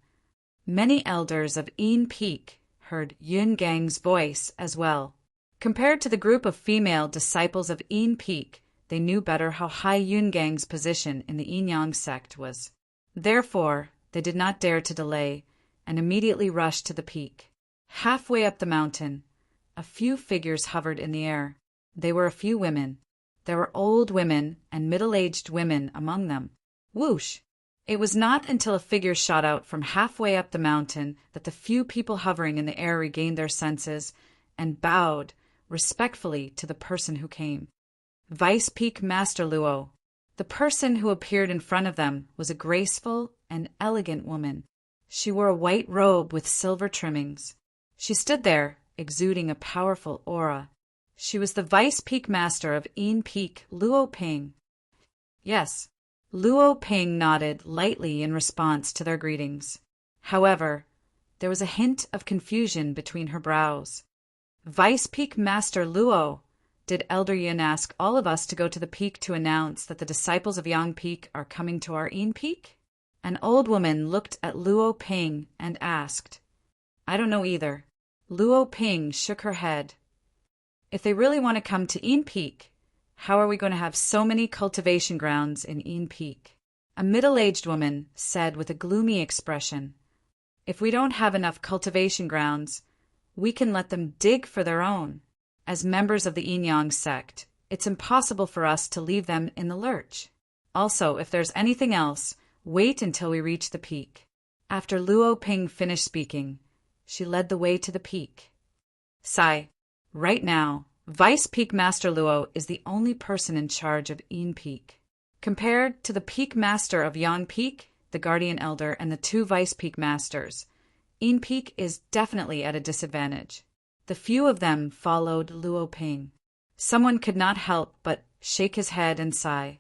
Many elders of Een Peak heard Yun Gang's voice as well. Compared to the group of female disciples of Een Peak, they knew better how high Yun Gang's position in the Yin Yang sect was. Therefore, they did not dare to delay and immediately rushed to the peak. Halfway up the mountain, a few figures hovered in the air. They were a few women. There were old women and middle-aged women among them. Whoosh! It was not until a figure shot out from halfway up the mountain that the few people hovering in the air regained their senses and bowed respectfully to the person who came. Vice Peak Master Luo. The person who appeared in front of them was a graceful and elegant woman. She wore a white robe with silver trimmings. She stood there, exuding a powerful aura. She was the Vice Peak Master of Een Peak, Luo Ping. Yes, Luo Ping nodded lightly in response to their greetings. However, there was a hint of confusion between her brows. Vice Peak Master Luo, did Elder Yun ask all of us to go to the peak to announce that the disciples of Yang Peak are coming to our Een Peak? An old woman looked at Luo Ping and asked. I don't know either. Luo Ping shook her head. If they really want to come to Een Peak, how are we going to have so many cultivation grounds in Een Peak? A middle-aged woman said with a gloomy expression. If we don't have enough cultivation grounds, we can let them dig for their own. As members of the Yin Yang sect, it's impossible for us to leave them in the lurch. Also, if there's anything else, wait until we reach the peak. After Luo Ping finished speaking, she led the way to the peak. Sai, right now, Vice Peak Master Luo is the only person in charge of Een Peak. Compared to the Peak Master of Yang Peak, the Guardian Elder, and the 2 Vice Peak Masters, Een Peak is definitely at a disadvantage. The few of them followed Luo Ping. Someone could not help but shake his head and sigh.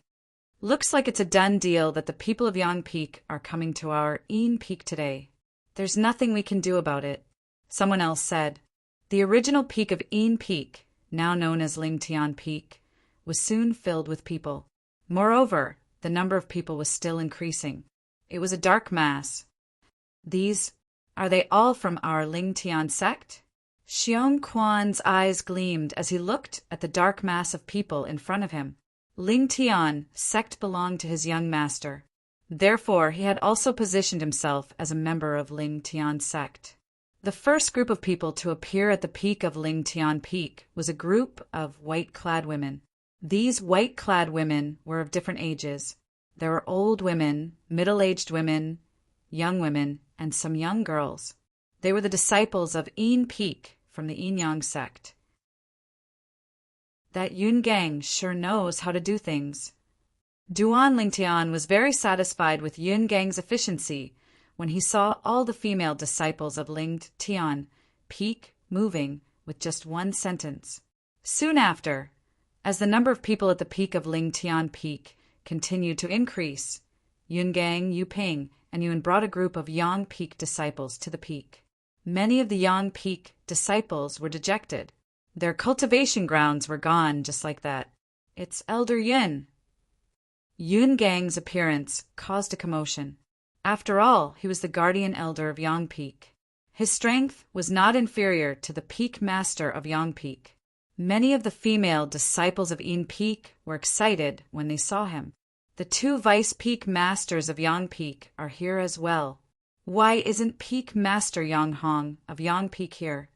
Looks like it's a done deal that the people of Yang Peak are coming to our Een Peak today. There's nothing we can do about it. Someone else said. The original peak of Een Peak, now known as Lingtian Peak, was soon filled with people. Moreover, the number of people was still increasing. It was a dark mass. Are they all from our Lingtian sect? Xiong Quan's eyes gleamed as he looked at the dark mass of people in front of him. Lingtian sect belonged to his young master. Therefore, he had also positioned himself as a member of Lingtian sect. The first group of people to appear at the peak of Lingtian Peak was a group of white-clad women. These white-clad women were of different ages. There were old women, middle-aged women, young women, and some young girls. They were the disciples of Een Peak from the Yin Yang sect. That Yun Gang sure knows how to do things. Duan Lingtian was very satisfied with Yun Gang's efficiency when he saw all the female disciples of Lingtian Peak moving with just one sentence. Soon after, as the number of people at the peak of Lingtian Peak continued to increase. Yungang, Yuping, and Yun brought a group of Yang Peak disciples to the peak. Many of the Yang Peak disciples were dejected. Their cultivation grounds were gone just like that. It's Elder Yun. Yungang's appearance caused a commotion. After all, he was the guardian elder of Yang Peak. His strength was not inferior to the peak master of Yang Peak. Many of the female disciples of Yin Peak were excited when they saw him. The two vice peak masters of Yang Peak are here as well. Why isn't Peak Master Yang Hong of Yang Peak here?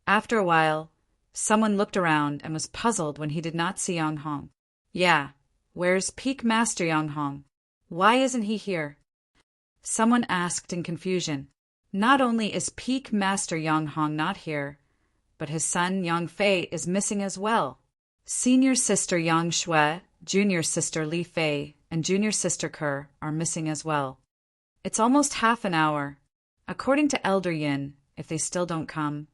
After a while, someone looked around and was puzzled when he did not see Yang Hong. Yeah, where's Peak Master Yang Hong? Why isn't he here? Someone asked in confusion. Not only is Peak Master Yang Hong not here, but his son Yang Fei is missing as well. Senior sister Yang Shui, junior sister Li Fei, and junior sister Ke are missing as well. It's almost half an hour. According to Elder Yin, if they still don't come,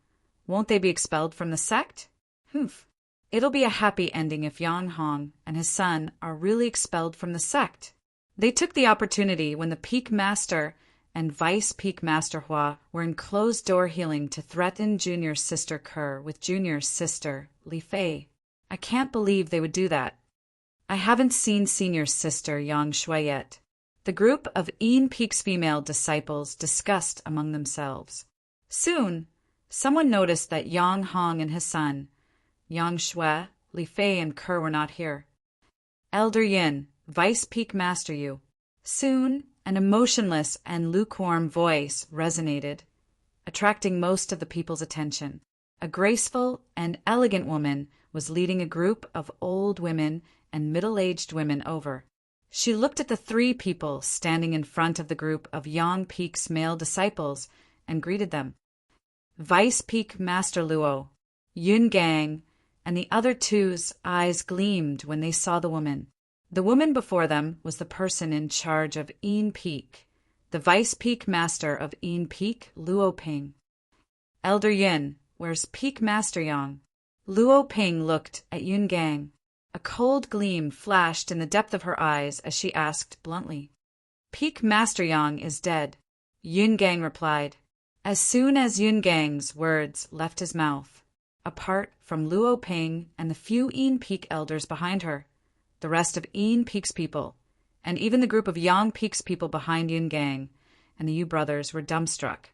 won't they be expelled from the sect? Humph. It'll be a happy ending if Yang Hong and his son are really expelled from the sect. They took the opportunity when the Peak Master and Vice Peak Master Hua were in closed-door healing to threaten junior sister Ke with junior sister Li Fei. I can't believe they would do that. I haven't seen senior sister Yang Shui yet. The group of Yin Peak's female disciples discussed among themselves. Soon, someone noticed that Yang Hong and his son, Yang Shui, Li Fei, and Ke were not here. Elder Yin, Vice Peak Master Yu. Soon, an emotionless and lukewarm voice resonated, attracting most of the people's attention. A graceful and elegant woman was leading a group of old women and middle-aged women over. She looked at the three people standing in front of the group of Yang Peak's male disciples and greeted them. Vice Peak Master Luo, Yun Gang, and the other two's eyes gleamed when they saw the woman. The woman before them was the person in charge of Yin Peak, the Vice Peak Master of Yin Peak, Luo Ping. Elder Yin, where's Peak Master Yang? Luo Ping looked at Yun Gang. A cold gleam flashed in the depth of her eyes as she asked bluntly. Peak Master Yang is dead, Yun Gang replied. As soon as Yun Gang's words left his mouth, apart from Luo Ping and the few Yin Peak elders behind her, the rest of Yin Peak's people, and even the group of Yang Peak's people behind Yun Gang and the Yu brothers were dumbstruck.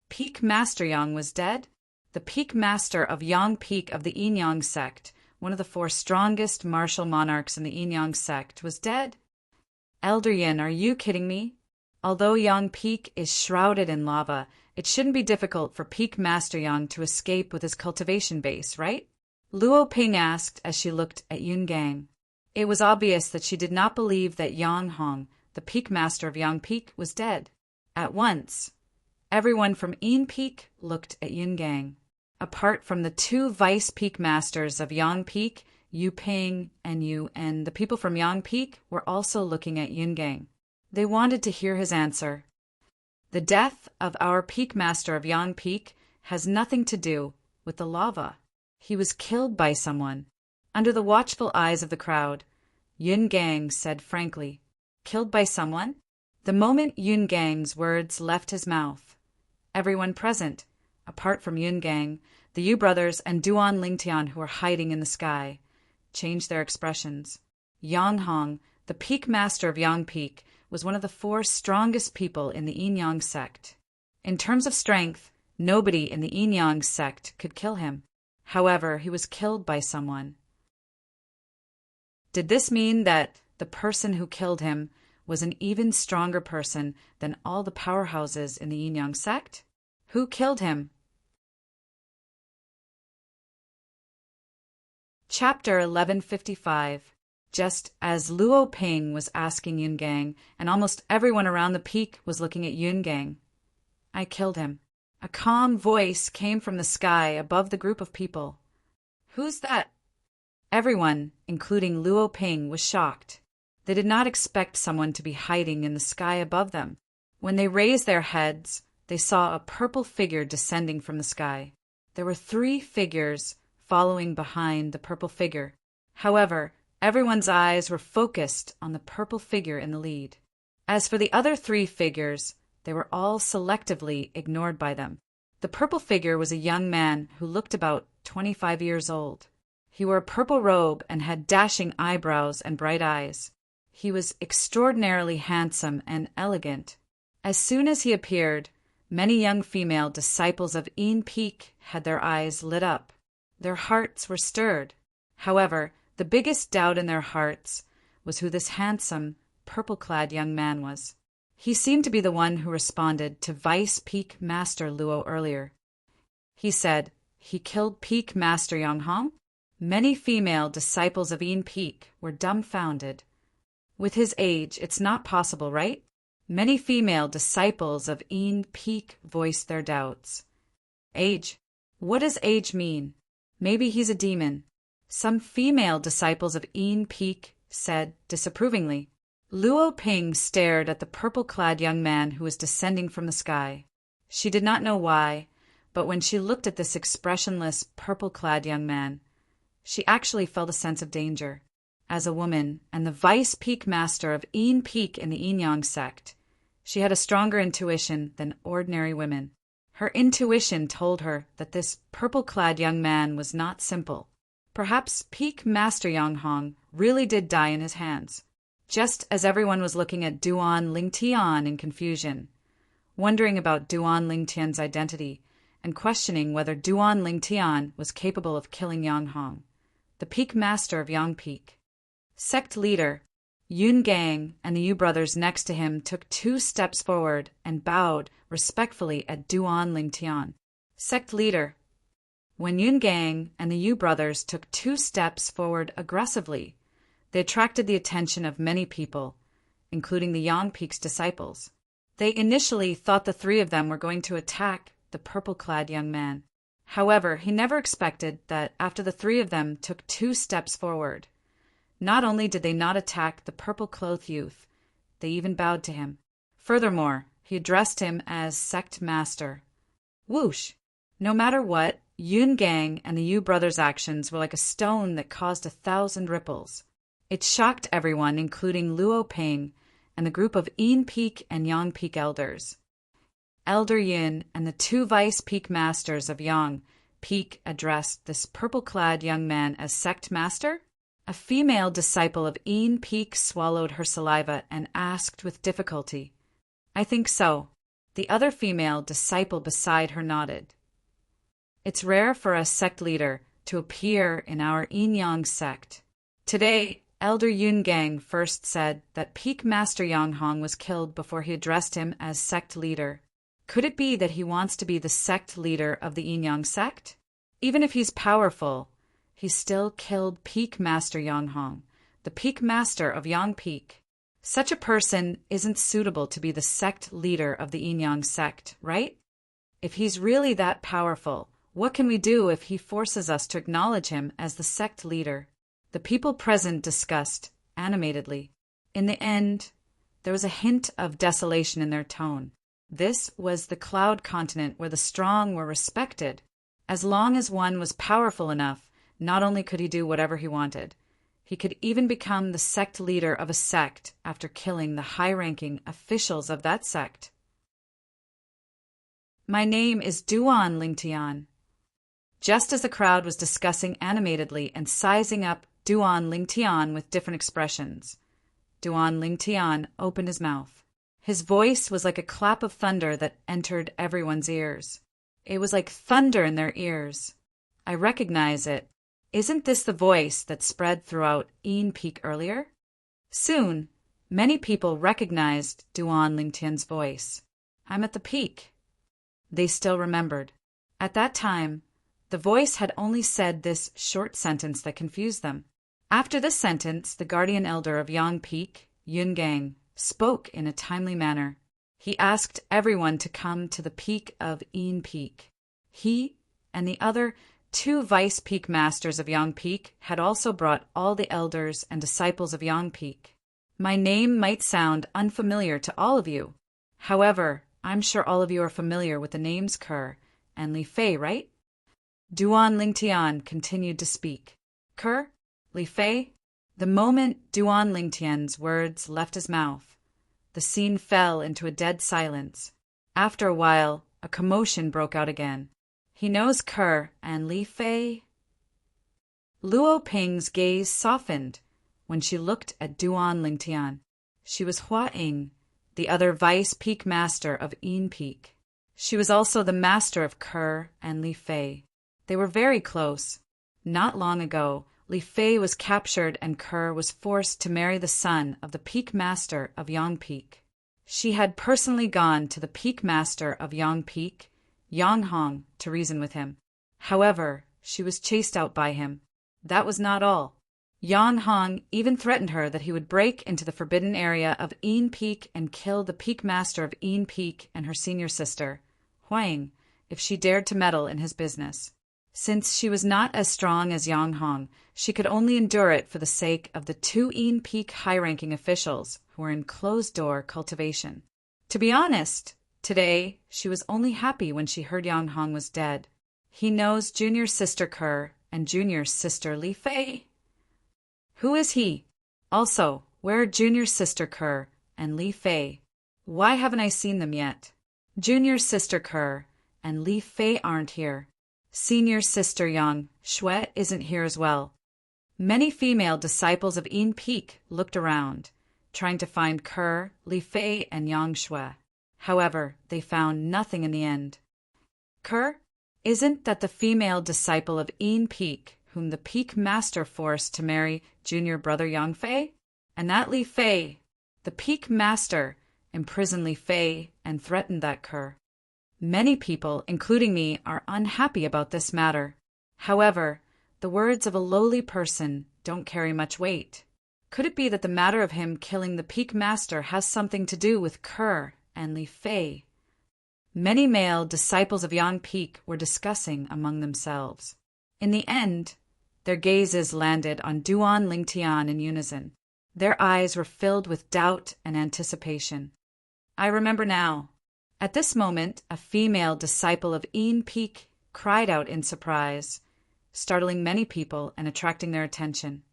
Peak Master Yang was dead? The Peak Master of Yang Peak of the Yin Yang sect, one of the four strongest martial monarchs in the Yin Yang sect, was dead? Elder Yin, are you kidding me? Although Yang Peak is shrouded in lava, it shouldn't be difficult for Peak Master Yang to escape with his cultivation base, right? Luo Ping asked as she looked at Yun Gang. It was obvious that she did not believe that Yang Hong, the Peak Master of Yang Peak, was dead. At once, everyone from Yin Peak looked at Yun Gang. Apart from the two Vice Peak Masters of Yang Peak, Yu Ping and Yu, and the people from Yang Peak were also looking at Yun Gang. They wanted to hear his answer. The death of our Peak Master of Yang Peak has nothing to do with the lava. He was killed by someone. Under the watchful eyes of the crowd, Yun Gang said frankly, Killed by someone? The moment Yun Gang's words left his mouth, everyone present, apart from Yun Gang, the Yu brothers and Duan Lingtian who were hiding in the sky, changed their expressions. Yang Hong, the Peak Master of Yang Peak, was one of the four strongest people in the Yin Yang sect. In terms of strength, nobody in the Yin Yang sect could kill him. However, he was killed by someone. Did this mean that the person who killed him was an even stronger person than all the powerhouses in the Yin Yang sect? Who killed him? Chapter 1155. Just as Luo Ping was asking Yun Gang, and almost everyone around the peak was looking at Yun Gang. I killed him. A calm voice came from the sky above the group of people. Who's that? Everyone, including Luo Ping, was shocked. They did not expect someone to be hiding in the sky above them. When they raised their heads, they saw a purple figure descending from the sky. There were 3 figures following behind the purple figure. However, Everyone's eyes were focused on the purple figure in the lead. As for the other three figures, they were all selectively ignored by them. The purple figure was a young man who looked about 25 years old. He wore a purple robe and had dashing eyebrows and bright eyes. He was extraordinarily handsome and elegant. As soon as he appeared, many young female disciples of Peak had their eyes lit up. Their hearts were stirred. However, the biggest doubt in their hearts was who this handsome, purple-clad young man was. He seemed to be the one who responded to Vice Peak Master Luo earlier. He said, "He killed Peak Master Yonghong?" Many female disciples of Peak were dumbfounded. With his age, it's not possible, right? Many female disciples of Peak voiced their doubts. Age? What does age mean? Maybe he's a demon. Some female disciples of Peak said disapprovingly. Luo Ping stared at the purple-clad young man who was descending from the sky. She did not know why, but when she looked at this expressionless, purple-clad young man, she actually felt a sense of danger. As a woman and the Vice Peak Master of Peak in the Yin-Yang sect, she had a stronger intuition than ordinary women. Her intuition told her that this purple-clad young man was not simple. Perhaps Peak Master Yonghong really did die in his hands. Just as everyone was looking at Duan Lingtian in confusion, wondering about Duan Lingtian's identity, and questioning whether Duan Lingtian was capable of killing Yonghong, the Peak Master of Yang Peak. Sect leader Yun Gang and the Yu brothers next to him took 2 steps forward and bowed respectfully at Duan Lingtian. Sect leader. When Yun Gang and the Yu brothers took 2 steps forward aggressively, they attracted the attention of many people, including the Yang Peak's disciples. They initially thought the 3 of them were going to attack the purple-clad young man. However, he never expected that after the 3 of them took 2 steps forward, not only did they not attack the purple-clothed youth, they even bowed to him. Furthermore, he addressed him as Sect Master. Whoosh! No matter what, Yun Gang and the Yu brothers' actions were like a stone that caused 1,000 ripples. It shocked everyone, including Luo Ping and the group of Peak and Yang Peak elders. Elder Yin and the 2 Vice Peak Masters of Yang Peak addressed this purple-clad young man as Sect Master. A female disciple of Peak swallowed her saliva and asked with difficulty, "I think so." The other female disciple beside her nodded. It's rare for a sect leader to appear in our Yin-Yang sect. Today, Elder Yun Gang first said that Peak Master Yonghong was killed before he addressed him as sect leader. Could it be that he wants to be the sect leader of the Yin-Yang sect? Even if he's powerful, he still killed Peak Master Yonghong, the Peak Master of Yang Peak. Such a person isn't suitable to be the sect leader of the Yin-Yang sect, right? If he's really that powerful, what can we do if he forces us to acknowledge him as the sect leader? The people present discussed, animatedly. In the end, there was a hint of desolation in their tone. This was the cloud continent where the strong were respected. As long as one was powerful enough, not only could he do whatever he wanted, he could even become the sect leader of a sect after killing the high-ranking officials of that sect. My name is Duan Lingtian. Just as the crowd was discussing animatedly and sizing up Duan Lingtian with different expressions, Duan Lingtian opened his mouth. His voice was like a clap of thunder that entered everyone's ears. It was like thunder in their ears. I recognize it. Isn't this the voice that spread throughout Peak earlier? Soon, many people recognized Duan Lingtian's voice. I'm at the peak. They still remembered. At that time, the voice had only said this short sentence that confused them. After this sentence, the guardian elder of Yang Peak, Yun Gang, spoke in a timely manner. He asked everyone to come to the peak of Peak. He and the other 2 Vice Peak Masters of Yang Peak had also brought all the elders and disciples of Yang Peak. My name might sound unfamiliar to all of you. However, I'm sure all of you are familiar with the names Kerr and Li Fei, right? Duan Lingtian continued to speak. Kerr, Li Fei, The moment Duan Lingtian's words left his mouth, the scene fell into a dead silence. After a while, a commotion broke out again. He knows Kerr and Li Fei? Luo Ping's gaze softened when she looked at Duan Lingtian. She was Hua Ying, the other vice peak master of Yin Peak. She was also the master of Kerr and Li Fei. They were very close. Not long ago, Li Fei was captured and Kerr was forced to marry the son of the peak master of Yang Peak. She had personally gone to the peak master of Yang Peak, Yang Hong, to reason with him. However, she was chased out by him. That was not all. Yang Hong even threatened her that he would break into the forbidden area of Yin Peak and kill the peak master of Yin Peak and her senior sister, Huang, if she dared to meddle in his business. Since she was not as strong as Yang Hong, she could only endure it for the sake of the 2 Yin Peak high-ranking officials who were in closed-door cultivation. To be honest, today she was only happy when she heard Yang Hong was dead. He knows junior sister Kerr and junior sister Li Fei. Who is he? Also, where are junior sister Kerr and Li Fei? Why haven't I seen them yet? Junior sister Kerr and Li Fei aren't here. Senior sister Yang Shui isn't here as well. Many female disciples of Yin Peak looked around, trying to find Kerr, Li Fei, and Yang Shui. However, they found nothing in the end. Kerr? Isn't that the female disciple of Yin Peak whom the Peak Master forced to marry junior brother Yang Fei? And that Li Fei, the Peak Master, imprisoned Li Fei and threatened that Kerr. Many people, including me, are unhappy about this matter. However, the words of a lowly person don't carry much weight. Could it be that the matter of him killing the Peak Master has something to do with Kerr and Li Fei? Many male disciples of Yang Peak were discussing among themselves. In the end, their gazes landed on Duan Lingtian in unison. Their eyes were filled with doubt and anticipation. I remember now. At this moment, a female disciple of Yin Peak cried out in surprise, startling many people and attracting their attention.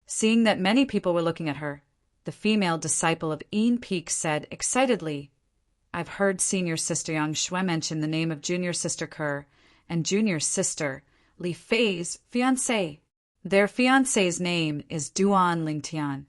Seeing that many people were looking at her, the female disciple of Yin Peak said excitedly, "I've heard senior sister Yang Shui mention the name of junior sister Kerr and junior sister Li Fei's fiancé. Their fiancé's name is Duan Lingtian."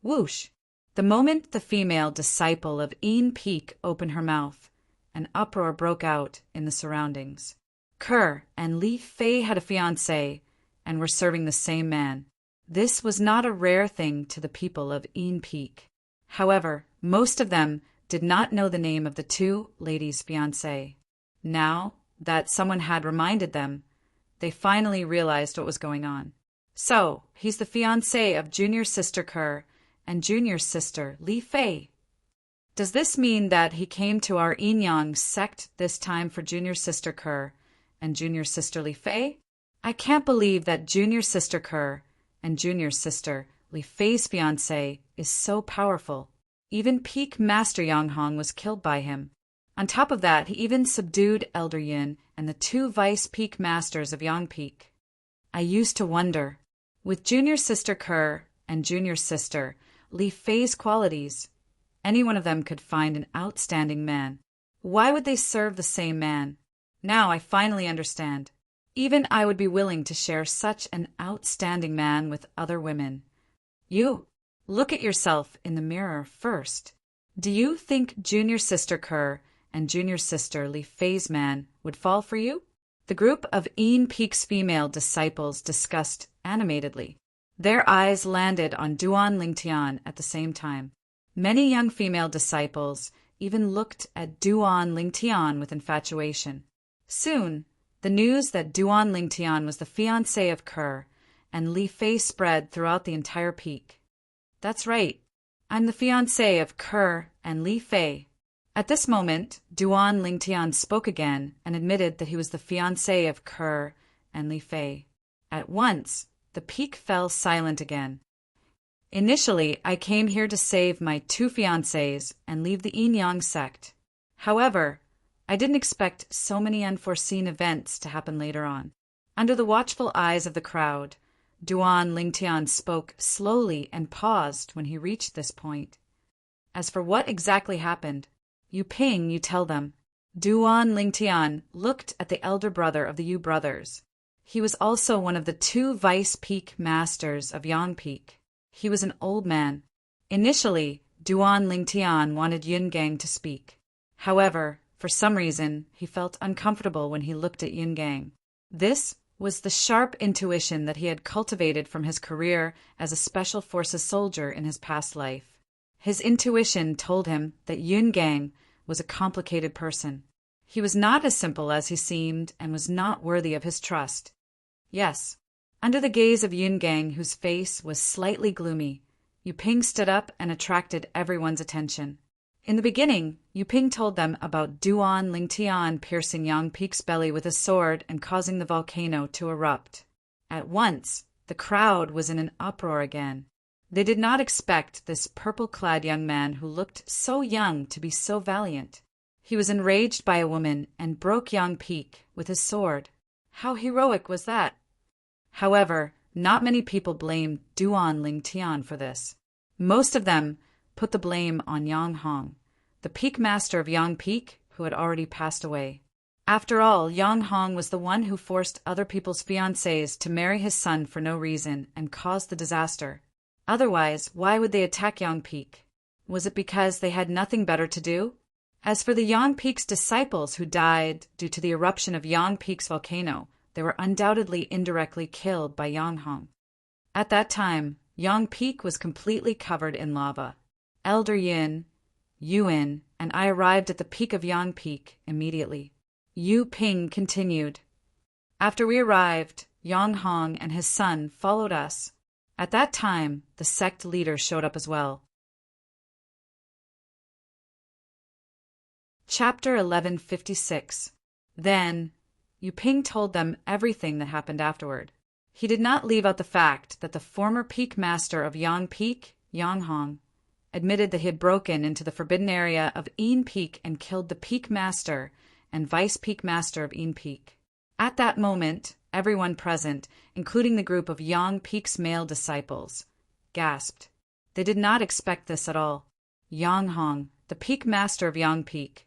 Whoosh! The moment the female disciple of Yin Peak opened her mouth, an uproar broke out in the surroundings. Kerr and Li Fei had a fiancé and were serving the same man. This was not a rare thing to the people of Yin Peak. However, most of them did not know the name of the 2 ladies' fiancé. Now that someone had reminded them, they finally realized what was going on. So, he's the fiancé of junior sister Kerr and junior sister Li Fei. Does this mean that he came to our Yin Yang sect this time for junior sister Kerr and junior sister Li Fei? I can't believe that junior sister Kerr and junior sister Li Fei's fiancé is so powerful. Even Peak Master Yang Hong was killed by him. On top of that, he even subdued Elder Yin and the 2 vice Peak Masters of Yang Peak. I used to wonder, with junior sister Kerr and junior sister Li Fei's qualities, any one of them could find an outstanding man. Why would they serve the same man? Now I finally understand. Even I would be willing to share such an outstanding man with other women. You, look at yourself in the mirror first. Do you think junior sister Kerr and junior sister Li Fei's man would fall for you? The group of Yin Peak's female disciples discussed animatedly. Their eyes landed on Duan Lingtian at the same time. Many young female disciples even looked at Duan Lingtian with infatuation. Soon, the news that Duan Lingtian was the fiancé of Kerr and Li Fei spread throughout the entire peak. That's right, I'm the fiancé of Kerr and Li Fei. At this moment, Duan Lingtian spoke again and admitted that he was the fiancé of Kerr and Li Fei. At once, the peak fell silent again. Initially, I came here to save my 2 fiancés and leave the Yin Yang sect. However, I didn't expect so many unforeseen events to happen later on. Under the watchful eyes of the crowd, Duan Lingtian spoke slowly and paused when he reached this point. As for what exactly happened, Yu Ping, you tell them. Duan Lingtian looked at the elder brother of the Yu brothers. He was also one of the 2 vice peak masters of Yang Peak. He was an old man. Initially, Duan Lingtian wanted Yungang to speak. However, for some reason, he felt uncomfortable when he looked at Yungang. This was the sharp intuition that he had cultivated from his career as a Special Forces soldier in his past life. His intuition told him that Yungang was a complicated person. He was not as simple as he seemed and was not worthy of his trust. Yes, under the gaze of Yungang, whose face was slightly gloomy, Yu Ping stood up and attracted everyone's attention. In the beginning, Yu Ping told them about Duan Lingtian piercing Yang Peak's belly with a sword and causing the volcano to erupt. At once, the crowd was in an uproar again. They did not expect this purple-clad young man who looked so young to be so valiant. He was enraged by a woman and broke Yang Peak with his sword. How heroic was that? However, not many people blamed Duan Lingtian for this. Most of them put the blame on Yang Hong, the peak master of Yang Peak, who had already passed away. After all, Yang Hong was the one who forced other people's fiancés to marry his son for no reason and caused the disaster. Otherwise, why would they attack Yang Peak? Was it because they had nothing better to do? As for the Yang Peak's disciples who died due to the eruption of Yang Peak's volcano, they were undoubtedly indirectly killed by Yang Hong. At that time, Yang Peak was completely covered in lava. Elder Yin, Yuan, and I arrived at the peak of Yang Peak immediately. Yu Ping continued. After we arrived, Yang Hong and his son followed us. At that time, the sect leader showed up as well. Chapter 1156. Then, Yu Ping told them everything that happened afterward. He did not leave out the fact that the former peak master of Yang Peak, Yang Hong, admitted that he had broken into the forbidden area of Yin Peak and killed the peak master and vice peak master of Yin Peak. At that moment, everyone present, including the group of Yang Peak's male disciples, gasped. They did not expect this at all. Yang Hong, the peak master of Yang Peak,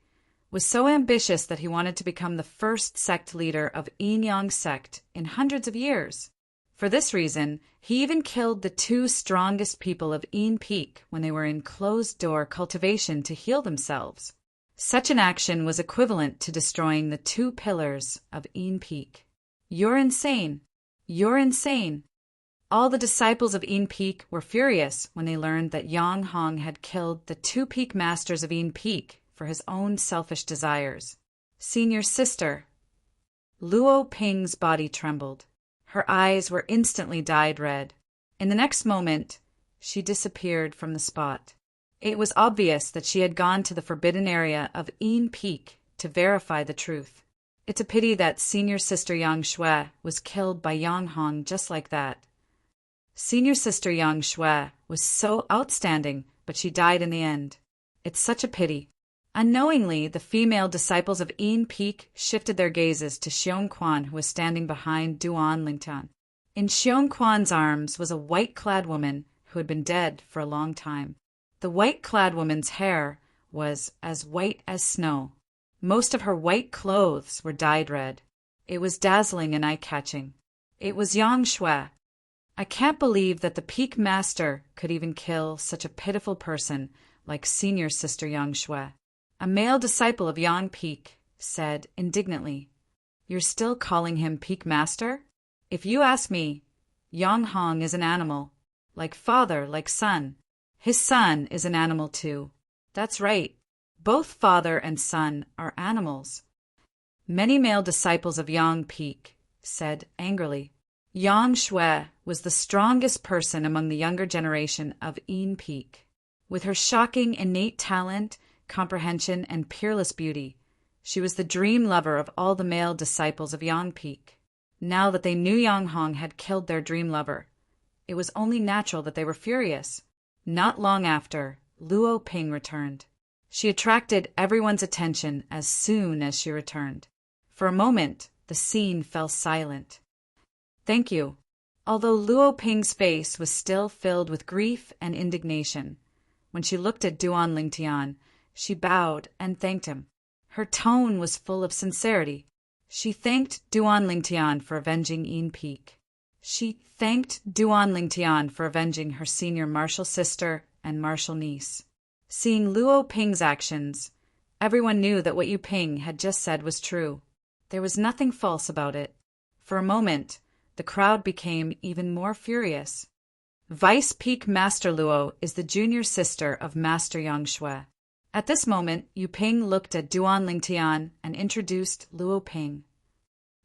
was so ambitious that he wanted to become the first sect leader of Yin Yang sect in hundreds of years. For this reason, he even killed the 2 strongest people of Yin Peak when they were in closed-door cultivation to heal themselves. Such an action was equivalent to destroying the 2 pillars of Yin Peak. You're insane. You're insane. All the disciples of Yin Peak were furious when they learned that Yang Hong had killed the 2 peak masters of Yin Peak for his own selfish desires. Senior sister. Luo Ping's body trembled. Her eyes were instantly dyed red. In the next moment, she disappeared from the spot. It was obvious that she had gone to the forbidden area of Yin Peak to verify the truth. It's a pity that senior sister Yang Shui was killed by Yang Hong just like that. Senior sister Yang Shui was so outstanding, but she died in the end. It's such a pity. Unknowingly, the female disciples of Yin Peak shifted their gazes to Xiong Quan, who was standing behind Duan Lingtian. In Xiong Quan's arms was a white-clad woman who had been dead for a long time. The white-clad woman's hair was as white as snow. Most of her white clothes were dyed red. It was dazzling and eye-catching. It was Yang Shui. I can't believe that the peak master could even kill such a pitiful person like senior sister Yang Shui. A male disciple of Yang Peak said indignantly, "You're still calling him peak master? If you ask me, Yang Hong is an animal, like father, like son. His son is an animal too. That's right. Both father and son are animals." Many male disciples of Yang Peak said angrily, Yang Shui was the strongest person among the younger generation of Yin Peak. With her shocking innate talent, comprehension, and peerless beauty, she was the dream lover of all the male disciples of Yang Peak. Now that they knew Yang Hong had killed their dream lover, it was only natural that they were furious. Not long after, Luo Ping returned. She attracted everyone's attention as soon as she returned. For a moment, the scene fell silent. "Thank you. although Luo Ping's face was still filled with grief and indignation. When she looked at Duan Lingtian, she bowed and thanked him. Her tone was full of sincerity. She thanked Duan Lingtian for avenging Yin Peak. She thanked Duan Lingtian for avenging her senior martial sister and martial niece. Seeing Luo Ping's actions, everyone knew that what Yu Ping had just said was true. There was nothing false about it. For a moment, the crowd became even more furious. Vice Peak Master Luo is the junior sister of Master Yang Shui. At this moment, Yu Ping looked at Duan Lingtian and introduced Luo Ping.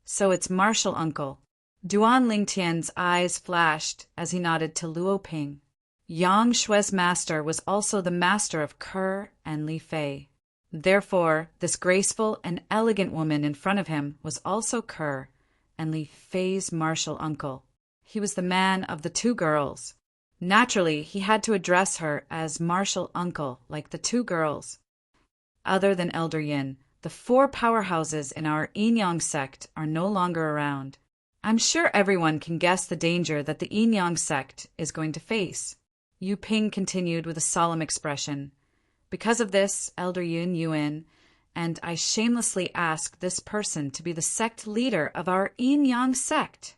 So it's martial uncle. Duan Lingtian's eyes flashed as he nodded to Luo Ping. Yang Shui's master was also the master of Ke and Li Fei. Therefore, this graceful and elegant woman in front of him was also Ke and Li Fei's martial uncle. He was the man of the two girls. Naturally, he had to address her as martial uncle, like the two girls. Other than Elder Yin, the four powerhouses in our Yin Yang sect are no longer around. I'm sure everyone can guess the danger that the Yin Yang sect is going to face. Yu Ping continued with a solemn expression. Because of this, Elder Yun Yuan, and I shamelessly ask this person to be the sect leader of our Yin Yang sect.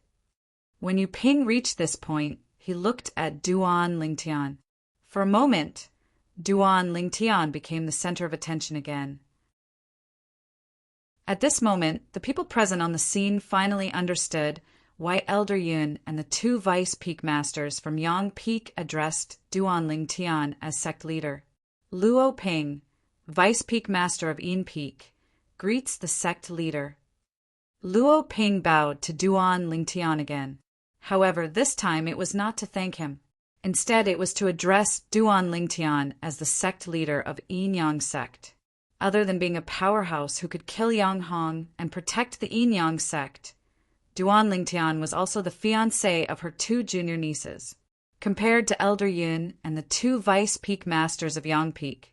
When Yu Ping reached this point, he looked at Duan Lingtian. For a moment, Duan Lingtian became the center of attention again. At this moment, the people present on the scene finally understood why Elder Yun and the two vice peak masters from Yang Peak addressed Duan Lingtian as sect leader. Luo Ping, vice peak master of Yin Peak, greets the sect leader. Luo Ping bowed to Duan Lingtian again. However, this time it was not to thank him. Instead, it was to address Duan Lingtian as the sect leader of Yin Yang sect. Other than being a powerhouse who could kill Yang Hong and protect the Yin Yang sect, Duan Lingtian was also the fiancé of her two junior nieces. Compared to Elder Yun and the two vice peak masters of Yang Peak,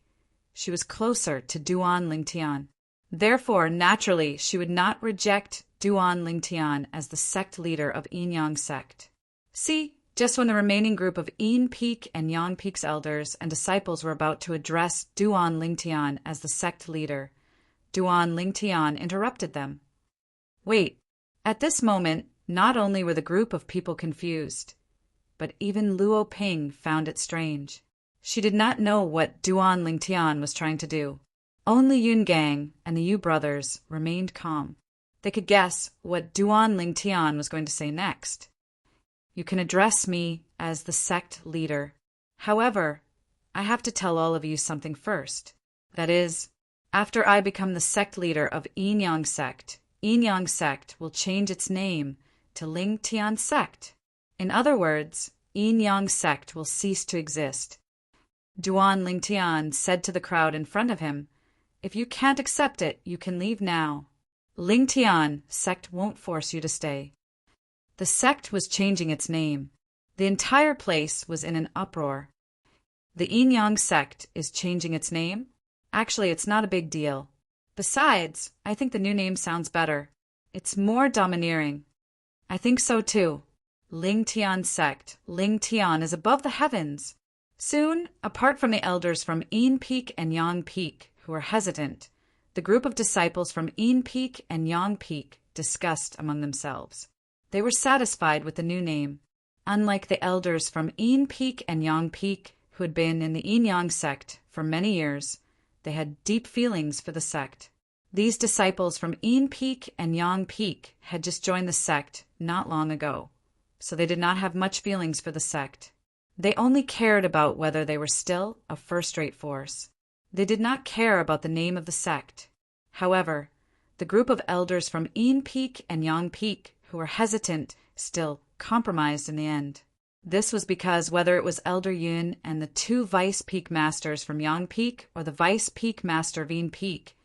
she was closer to Duan Lingtian. Therefore, naturally, she would not reject Duan Lingtian as the sect leader of Yin Yang sect. See, just when the remaining group of Yin Peak and Yang Peak's elders and disciples were about to address Duan Lingtian as the sect leader, Duan Lingtian interrupted them. Wait, at this moment, not only were the group of people confused, but even Luo Ping found it strange. She did not know what Duan Lingtian was trying to do. Only Yun Gang and the Yu brothers remained calm. They could guess what Duan Lingtian was going to say next. You can address me as the sect leader. However, I have to tell all of you something first. That is, after I become the sect leader of Yin Yang sect will change its name to Lingtian sect. In other words, Yin Yang sect will cease to exist. Duan Lingtian said to the crowd in front of him, "If you can't accept it, you can leave now. Lingtian sect won't force you to stay." The sect was changing its name. The entire place was in an uproar. The Yin Yang sect is changing its name? Actually, it's not a big deal. Besides, I think the new name sounds better. It's more domineering. I think so too. Lingtian sect. Lingtian is above the heavens. Soon, apart from the elders from Yin Peak and Yang Peak, who were hesitant, the group of disciples from Yin Peak and Yang Peak discussed among themselves. They were satisfied with the new name. Unlike the elders from Yin Peak and Yang Peak, who had been in the Yin Yang sect for many years, they had deep feelings for the sect. These disciples from Yin Peak and Yang Peak had just joined the sect not long ago, so they did not have much feelings for the sect. They only cared about whether they were still a first-rate force. They did not care about the name of the sect. However, the group of elders from Yin Peak and Yang Peak who were hesitant still compromised in the end. This was because whether it was Elder Yun and the two vice peak masters from Yang Peak or the vice peak master of Yin Peak,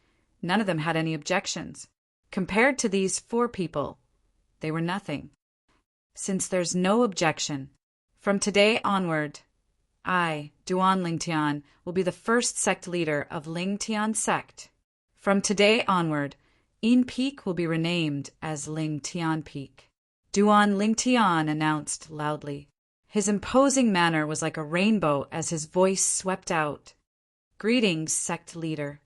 none of them had any objections. Compared to these four people, they were nothing. Since there's no objection, from today onward, I, Duan Lingtian, will be the first sect leader of Lingtian sect. From today onward, Yin Peak will be renamed as Lingtian Peak. Duan Lingtian announced loudly. His imposing manner was like a rainbow as his voice swept out. Greetings, sect leader.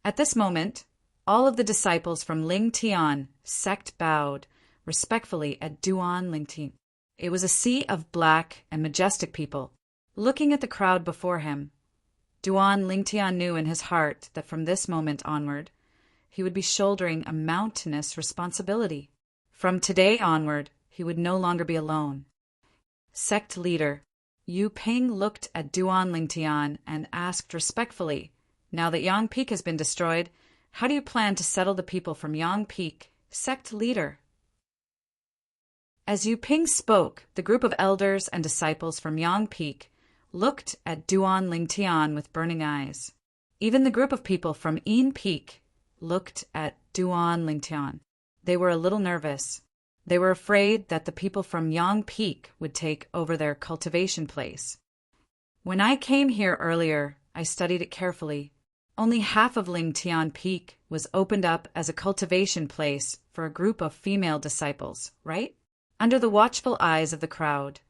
At this moment, all of the disciples from Lingtian sect bowed respectfully at Duan Lingtian. It was a sea of black and majestic people. Looking at the crowd before him, Duan Lingtian knew in his heart that from this moment onward, he would be shouldering a mountainous responsibility. From today onward, he would no longer be alone. Sect leader Yu Ping looked at Duan Lingtian and asked respectfully, "Now that Yang Peak has been destroyed, how do you plan to settle the people from Yang Peak, sect leader?" As Yu Ping spoke, the group of elders and disciples from Yang Peak looked at Duan Lingtian with burning eyes. Even the group of people from Yin Peak looked at Duan Lingtian. They were a little nervous. They were afraid that the people from Yang Peak would take over their cultivation place. When I came here earlier, I studied it carefully. Only half of Lingtian Peak was opened up as a cultivation place for a group of female disciples, right? Under the watchful eyes of the crowd,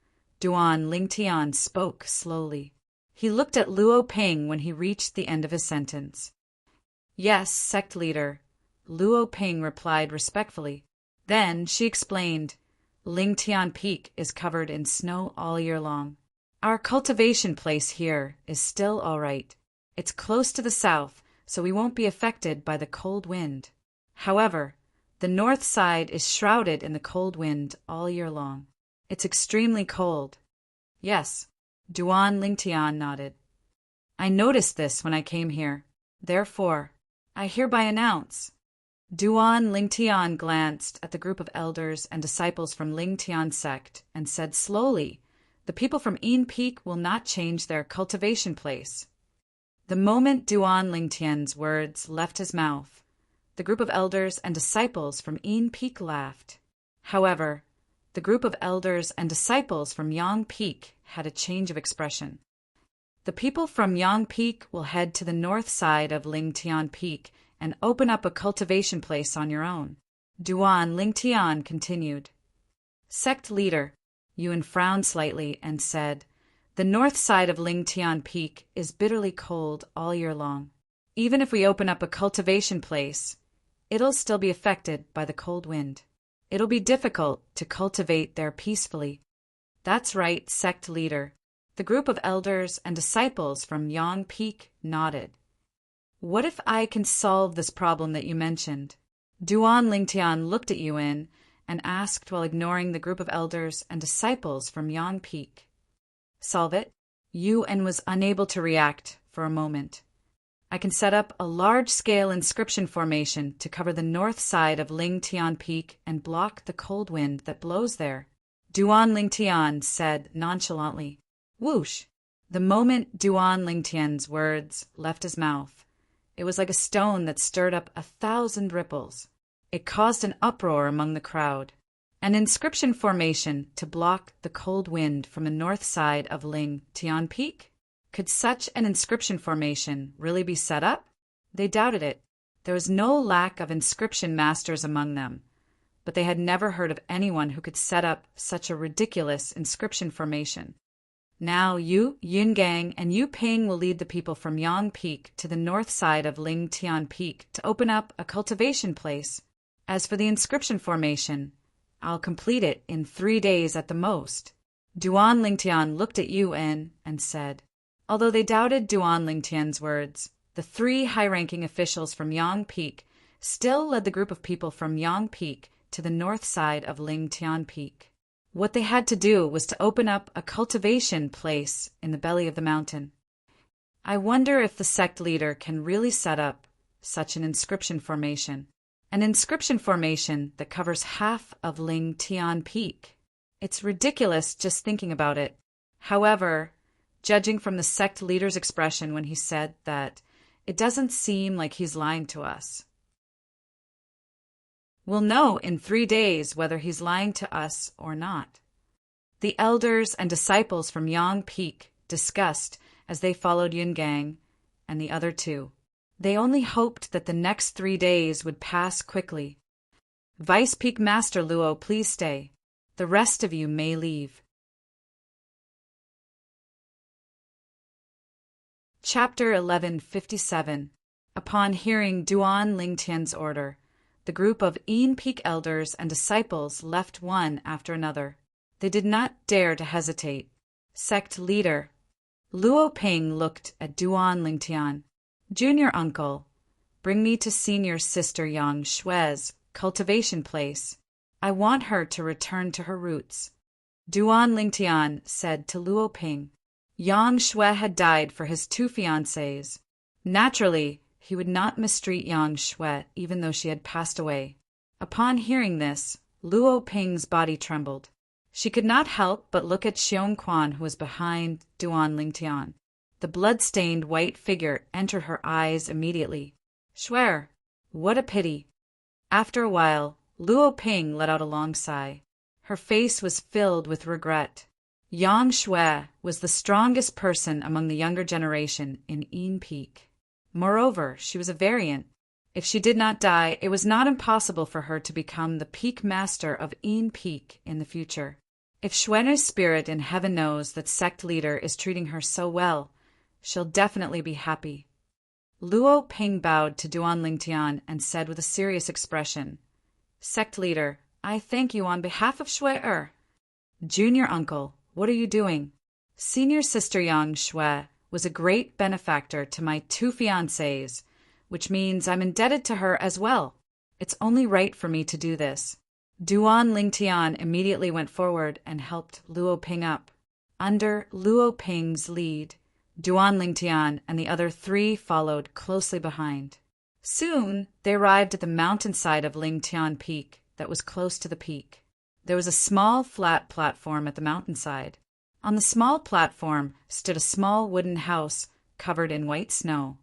Duan Lingtian spoke slowly. He looked at Luo Ping when he reached the end of his sentence. "Yes, sect leader," Luo Ping replied respectfully. Then she explained, "Lingtian Peak is covered in snow all year long. Our cultivation place here is still all right. It's close to the south, so we won't be affected by the cold wind. However, the north side is shrouded in the cold wind all year long. It's extremely cold." "Yes," Duan Lingtian nodded. "I noticed this when I came here. Therefore, I hereby announce." Duan Lingtian glanced at the group of elders and disciples from Lingtian sect and said slowly, "The people from Yin Peak will not change their cultivation place." The moment Duan Lingtian's words left his mouth, the group of elders and disciples from Yin Peak laughed. However, the group of elders and disciples from Yang Peak had a change of expression. "The people from Yang Peak will head to the north side of Lingtian Peak and open up a cultivation place on your own," Duan Lingtian continued. Sect leader Yuan frowned slightly and said, "The north side of Lingtian Peak is bitterly cold all year long. Even if we open up a cultivation place, it'll still be affected by the cold wind. It'll be difficult to cultivate there peacefully." "That's right, sect leader." The group of elders and disciples from Yang Peak nodded. "What if I can solve this problem that you mentioned?" Duan Lingtian looked at Yuan and asked while ignoring the group of elders and disciples from Yang Peak. "Solve it?" Yuan was unable to react for a moment. "I can set up a large-scale inscription formation to cover the north side of Lingtian Peak and block the cold wind that blows there," Duan Lingtian said nonchalantly. Whoosh! The moment Duan Lingtian's words left his mouth, it was like a stone that stirred up 1,000 ripples. It caused an uproar among the crowd. An inscription formation to block the cold wind from the north side of Lingtian Peak? Could such an inscription formation really be set up? They doubted it. There was no lack of inscription masters among them, but they had never heard of anyone who could set up such a ridiculous inscription formation. Now Yu Yungang and Yu Ping will lead the people from Yang Peak to the north side of Lingtian Peak to open up a cultivation place. As for the inscription formation, I'll complete it in 3 days at the most. Duan Lingtian looked at Yuan and said. Although they doubted Duan Lingtian's words, the 3 high-ranking officials from Yang Peak still led the group of people from Yang Peak to the north side of Lingtian Peak. What they had to do was to open up a cultivation place in the belly of the mountain. I wonder if the sect leader can really set up such an inscription formation. An inscription formation that covers half of Lingtian Peak. It's ridiculous just thinking about it. However, judging from the sect leader's expression when he said that, it doesn't seem like he's lying to us. We'll know in 3 days whether he's lying to us or not. The elders and disciples from Yang Peak discussed as they followed Yungang and the other 2. They only hoped that the next 3 days would pass quickly. Vice Peak Master Luo, please stay. The rest of you may leave. Chapter 1157. Upon hearing Duan Lingtian's order, the group of Yin Peak elders and disciples left one after another. They did not dare to hesitate. Sect leader Luo Ping looked at Duan Lingtian. Junior uncle, bring me to senior sister Yang Shue's cultivation place. I want her to return to her roots. Duan Lingtian said to Luo Ping. Yang Shui had died for his two fiancés. Naturally, he would not mistreat Yang Shui even though she had passed away. Upon hearing this, Luo Ping's body trembled. She could not help but look at Xiong Quan, who was behind Duan Lingtian. The blood-stained white figure entered her eyes immediately. Shui, what a pity. After a while, Luo Ping let out a long sigh. Her face was filled with regret. Yang Shui was the strongest person among the younger generation in Yin Peak. Moreover, she was a variant. If she did not die, it was not impossible for her to become the Peak Master of Yin Peak in the future. If Xuener's spirit in heaven knows that sect leader is treating her so well, she'll definitely be happy. Luo Ping bowed to Duan Lingtian and said with a serious expression, Sect leader, I thank you on behalf of Shui. Junior uncle, what are you doing? Senior sister Yang Shui was a great benefactor to my two fiancés, which means I'm indebted to her as well. It's only right for me to do this. Duan Lingtian immediately went forward and helped Luo Ping up. Under Luo Ping's lead, Duan Lingtian and the other three followed closely behind. Soon, they arrived at the mountainside of Lingtian Peak that was close to the peak. There was a small flat platform at the mountainside. On the small platform stood a small wooden house covered in white snow.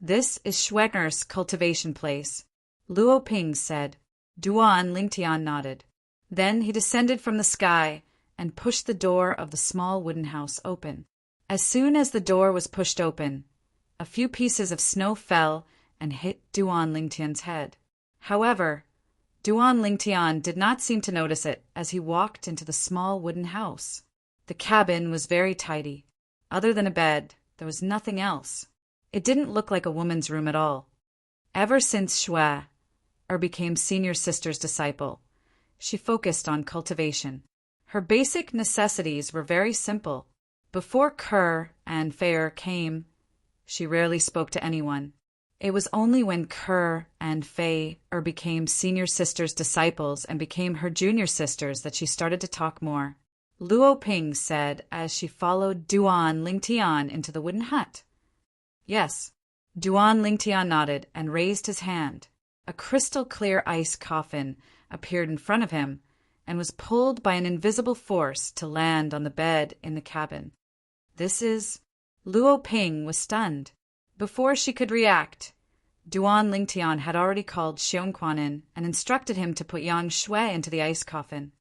This is Xuener's cultivation place, Luo Ping said. Duan Lingtian nodded. Then he descended from the sky and pushed the door of the small wooden house open. As soon as the door was pushed open, a few pieces of snow fell and hit Duan Lingtian's head. However, Duan Lingtian did not seem to notice it as he walked into the small wooden house. The cabin was very tidy. Other than a bed, there was nothing else. It didn't look like a woman's room at all. Ever since Shui became senior sister's disciple, she focused on cultivation. Her basic necessities were very simple. Before Kerr and Fei came, she rarely spoke to anyone. It was only when Kerr and Fei became senior sister's disciples and became her junior sisters that she started to talk more. Luo Ping said as she followed Duan Lingtian into the wooden hut. Yes. Duan Lingtian nodded and raised his hand. A crystal-clear ice coffin appeared in front of him and was pulled by an invisible force to land on the bed in the cabin. This is... Luo Ping was stunned. Before she could react, Duan Lingtian had already called Xiong Quan in and instructed him to put Yang Shui into the ice coffin.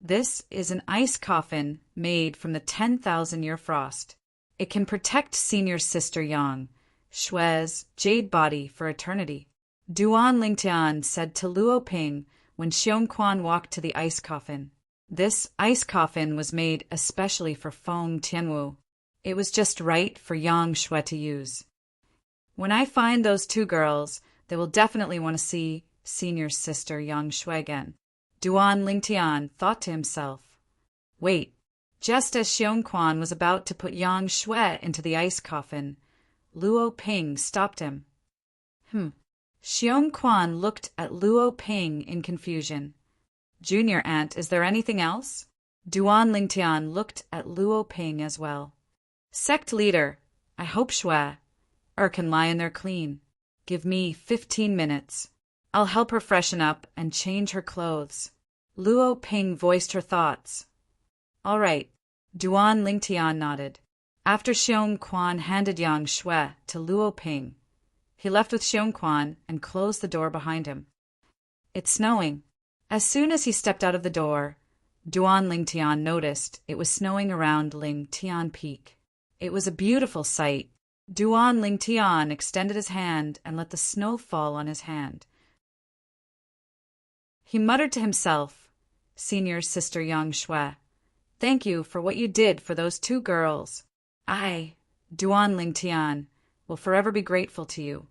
This is an ice coffin made from the 10,000-year frost. It can protect senior sister Yang Shui's jade body for eternity. Duan Lingtian said to Luo Ping when Xiong Quan walked to the ice coffin. This ice coffin was made especially for Feng Tianwu. It was just right for Yang Shui to use. When I find those two girls, they will definitely want to see senior sister Yang Shui again. Duan Lingtian thought to himself. Wait, just as Xiong Quan was about to put Yang Shui into the ice coffin, Luo Ping stopped him. Xiong Quan looked at Luo Ping in confusion. Junior aunt, is there anything else? Duan Lingtian looked at Luo Ping as well. Sect leader, I hope Shui can lie in there clean. Give me 15 minutes. I'll help her freshen up and change her clothes. Luo Ping voiced her thoughts. All right. Duan Lingtian nodded. After Xiong Quan handed Yang Shui to Luo Ping, he left with Xiong Quan and closed the door behind him. It's snowing. As soon as he stepped out of the door, Duan Lingtian noticed it was snowing around Lingtian Peak. It was a beautiful sight. Duan Lingtian extended his hand and let the snow fall on his hand. He muttered to himself, "Senior Sister Yang Shui, thank you for what you did for those two girls. I, Duan Lingtian, will forever be grateful to you."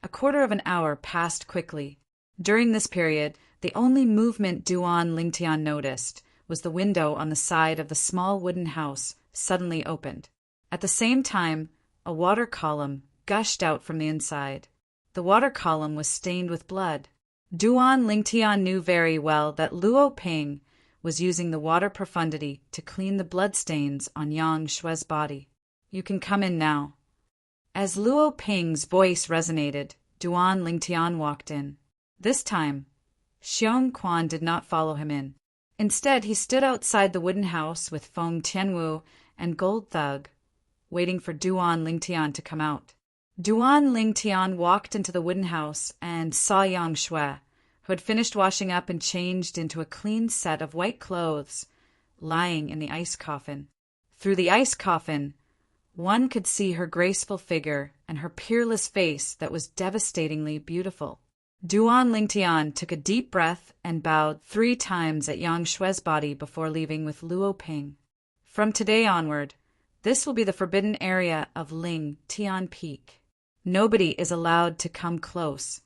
A quarter of an hour passed quickly. During this period, the only movement Duan Lingtian noticed was the window on the side of the small wooden house suddenly opened. At the same time, a water column gushed out from the inside. The water column was stained with blood. Duan Lingtian knew very well that Luo Ping was using the water profundity to clean the bloodstains on Yang Shui's body. "You can come in now." As Luo Ping's voice resonated, Duan Lingtian walked in. This time, Xiong Quan did not follow him in. Instead, he stood outside the wooden house with Feng Tianwu and Gold Thug, waiting for Duan Lingtian to come out. Duan Lingtian walked into the wooden house and saw Yang Shui, who had finished washing up and changed into a clean set of white clothes, lying in the ice coffin. Through the ice coffin, one could see her graceful figure and her peerless face that was devastatingly beautiful. Duan Lingtian took a deep breath and bowed 3 times at Yang Shui's body before leaving with Luo Ping. "From today onward, this will be the forbidden area of Ling Tian Peak. Nobody is allowed to come close,"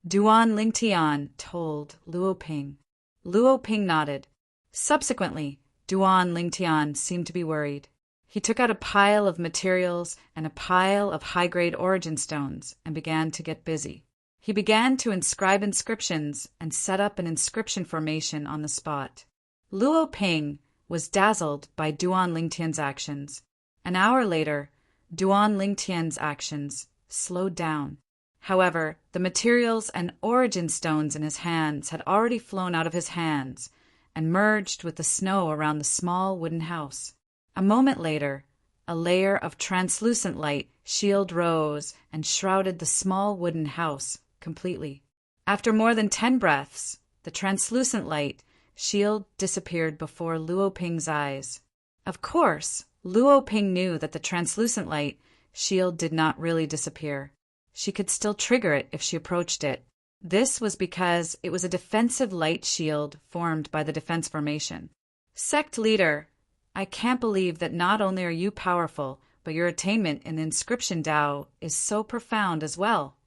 Duan Lingtian told Luo Ping. Luo Ping nodded. Subsequently, Duan Lingtian seemed to be worried. He took out a pile of materials and a pile of high-grade origin stones and began to get busy. He began to inscribe inscriptions and set up an inscription formation on the spot. Luo Ping was dazzled by Duan Lingtian's actions. An hour later, Duan Lingtian's actions slowed down. However, the materials and origin stones in his hands had already flown out of his hands and merged with the snow around the small wooden house. A moment later, a layer of translucent light shield rose and shrouded the small wooden house completely. After more than 10 breaths, the translucent light shield disappeared before Luo Ping's eyes. Of course, Luo Ping knew that the translucent light shield did not really disappear. She could still trigger it if she approached it. This was because it was a defensive light shield formed by the defense formation. "Sect leader, I can't believe that not only are you powerful, but your attainment in the inscription Dao is so profound as well."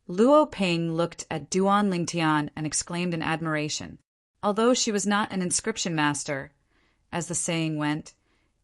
Luo Ping looked at Duan Lingtian and exclaimed in admiration. Although she was not an inscription master, as the saying went,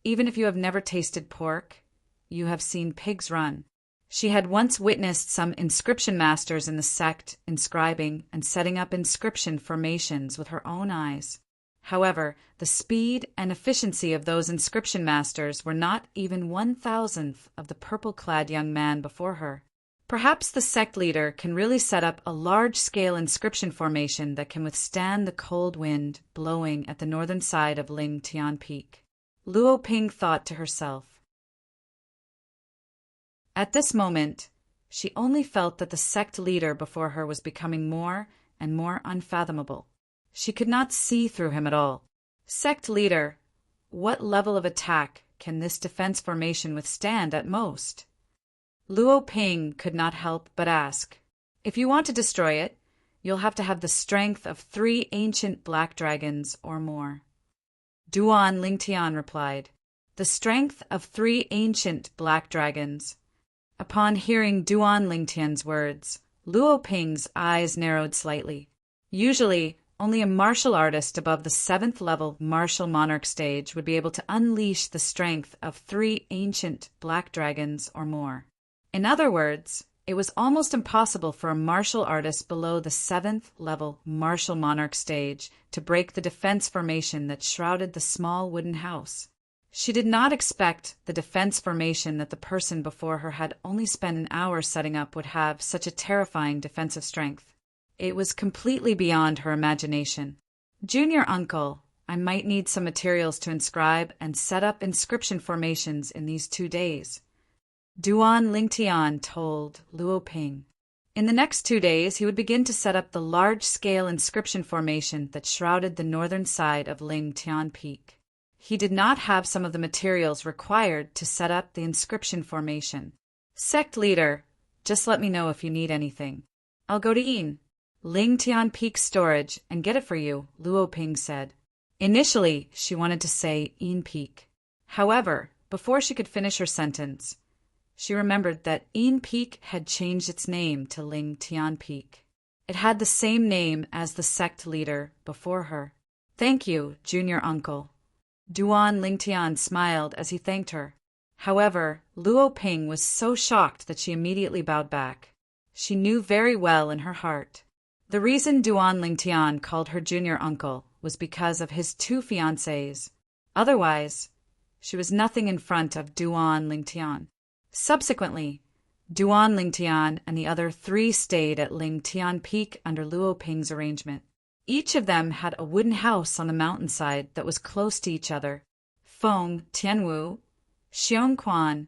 even if you have never tasted pork, you have seen pigs run. She had once witnessed some inscription masters in the sect inscribing and setting up inscription formations with her own eyes. However, the speed and efficiency of those inscription masters were not even 1,000th of the purple-clad young man before her. Perhaps the sect leader can really set up a large-scale inscription formation that can withstand the cold wind blowing at the northern side of Ling Tian Peak. Luo Ping thought to herself. At this moment, she only felt that the sect leader before her was becoming more and more unfathomable. She could not see through him at all. "Sect leader, what level of attack can this defense formation withstand at most?" Luo Ping could not help but ask. "If you want to destroy it, you'll have to have the strength of 3 ancient black dragons or more." Duan Lingtian replied, "The strength of 3 ancient black dragons." Upon hearing Duan Lingtian's words, Luo Ping's eyes narrowed slightly. Usually, only a martial artist above the 7th level martial monarch stage would be able to unleash the strength of 3 ancient black dragons or more. In other words, it was almost impossible for a martial artist below the 7th level martial monarch stage to break the defense formation that shrouded the small wooden house. She did not expect the defense formation that the person before her had only spent an hour setting up would have such a terrifying defensive strength. It was completely beyond her imagination. "Junior uncle, I might need some materials to inscribe and set up inscription formations in these 2 days," Duan Lingtian told Luo Ping. In the next 2 days, he would begin to set up the large-scale inscription formation that shrouded the northern side of Ling Tian Peak. He did not have some of the materials required to set up the inscription formation. "Sect leader, just let me know if you need anything. I'll go to Yin." Ling Tian Peak Storage and get it for you, Luo Ping said. Initially, she wanted to say Yin Peak. However, before she could finish her sentence, she remembered that Yin Peak had changed its name to Ling Tian Peak. It had the same name as the sect leader before her. Thank you, junior uncle. Duan Lingtian smiled as he thanked her. However, Luo Ping was so shocked that she immediately bowed back. She knew very well in her heart. The reason Duan Lingtian called her junior uncle was because of his 2 fiancés. Otherwise, she was nothing in front of Duan Lingtian. Subsequently, Duan Lingtian and the other 3 stayed at Ling Tian Peak under Luo Ping's arrangement. Each of them had a wooden house on the mountainside that was close to each other. Feng, Tianwu, Xiongquan,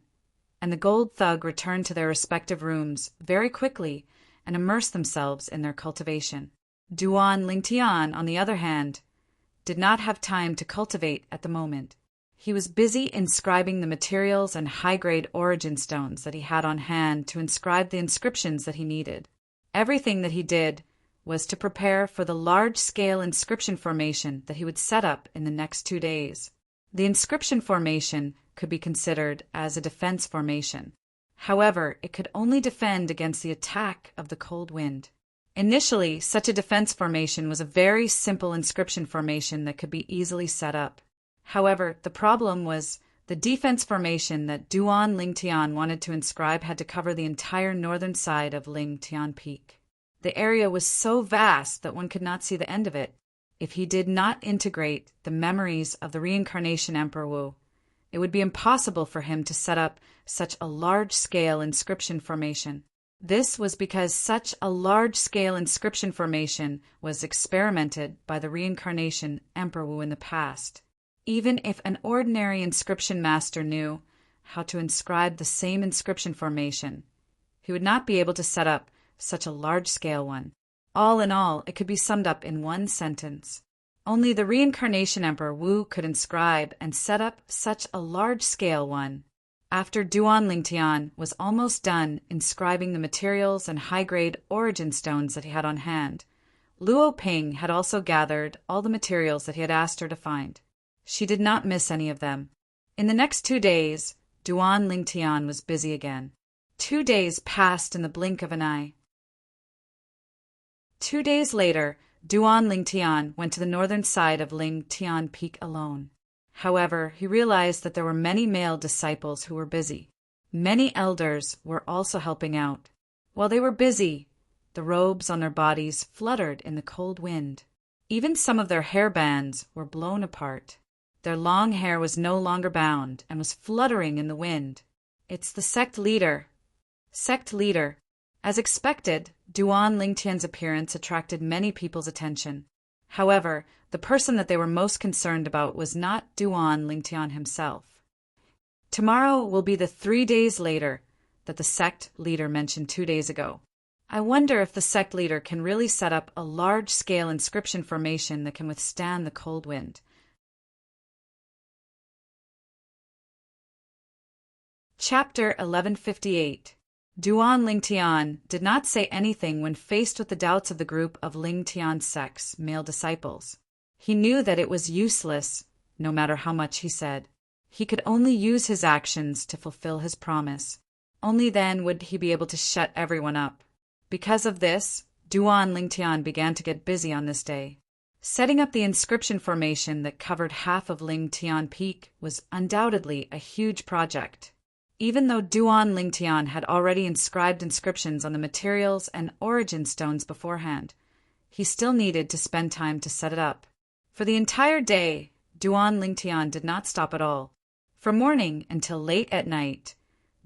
and the Gold Thug returned to their respective rooms very quickly and immersed themselves in their cultivation. Duan Lingtian, on the other hand, did not have time to cultivate at the moment. He was busy inscribing the materials and high-grade origin stones that he had on hand to inscribe the inscriptions that he needed. Everything that he did was to prepare for the large-scale inscription formation that he would set up in the next 2 days. The inscription formation could be considered as a defense formation. However, it could only defend against the attack of the cold wind. Initially, such a defense formation was a very simple inscription formation that could be easily set up. However, the problem was the defense formation that Duan Lingtian wanted to inscribe had to cover the entire northern side of Ling Tian Peak. The area was so vast that one could not see the end of it. If he did not integrate the memories of the reincarnation Emperor Wu, it would be impossible for him to set up such a large-scale inscription formation. This was because such a large-scale inscription formation was experimented by the reincarnation Emperor Wu in the past. Even if an ordinary inscription master knew how to inscribe the same inscription formation, he would not be able to set up such a large-scale one. All in all, it could be summed up in one sentence. Only the reincarnation Emperor Wu could inscribe and set up such a large-scale one. After Duan Lingtian was almost done inscribing the materials and high-grade origin stones that he had on hand, Luo Ping had also gathered all the materials that he had asked her to find. She did not miss any of them. In the next 2 days, Duan Lingtian was busy again. 2 days passed in the blink of an eye. 2 days later, Duan Lingtian went to the northern side of Ling Tian Peak alone. However, he realized that there were many male disciples who were busy. Many elders were also helping out. While they were busy, the robes on their bodies fluttered in the cold wind. Even some of their hair bands were blown apart. Their long hair was no longer bound and was fluttering in the wind. It's the sect leader. Sect leader. As expected, Duan Lingtian's appearance attracted many people's attention. However, the person that they were most concerned about was not Duan Lingtian himself. Tomorrow will be the 3 days later that the sect leader mentioned 2 days ago. I wonder if the sect leader can really set up a large-scale inscription formation that can withstand the cold wind. Chapter 1158. Duan Lingtian did not say anything when faced with the doubts of the group of Lingtian sect's male disciples. He knew that it was useless, no matter how much he said. He could only use his actions to fulfill his promise. Only then would he be able to shut everyone up. Because of this, Duan Lingtian began to get busy on this day. Setting up the inscription formation that covered half of Ling Tian Peak was undoubtedly a huge project. Even though Duan Lingtian had already inscribed inscriptions on the materials and origin stones beforehand, he still needed to spend time to set it up. For the entire day, Duan Lingtian did not stop at all. From morning until late at night,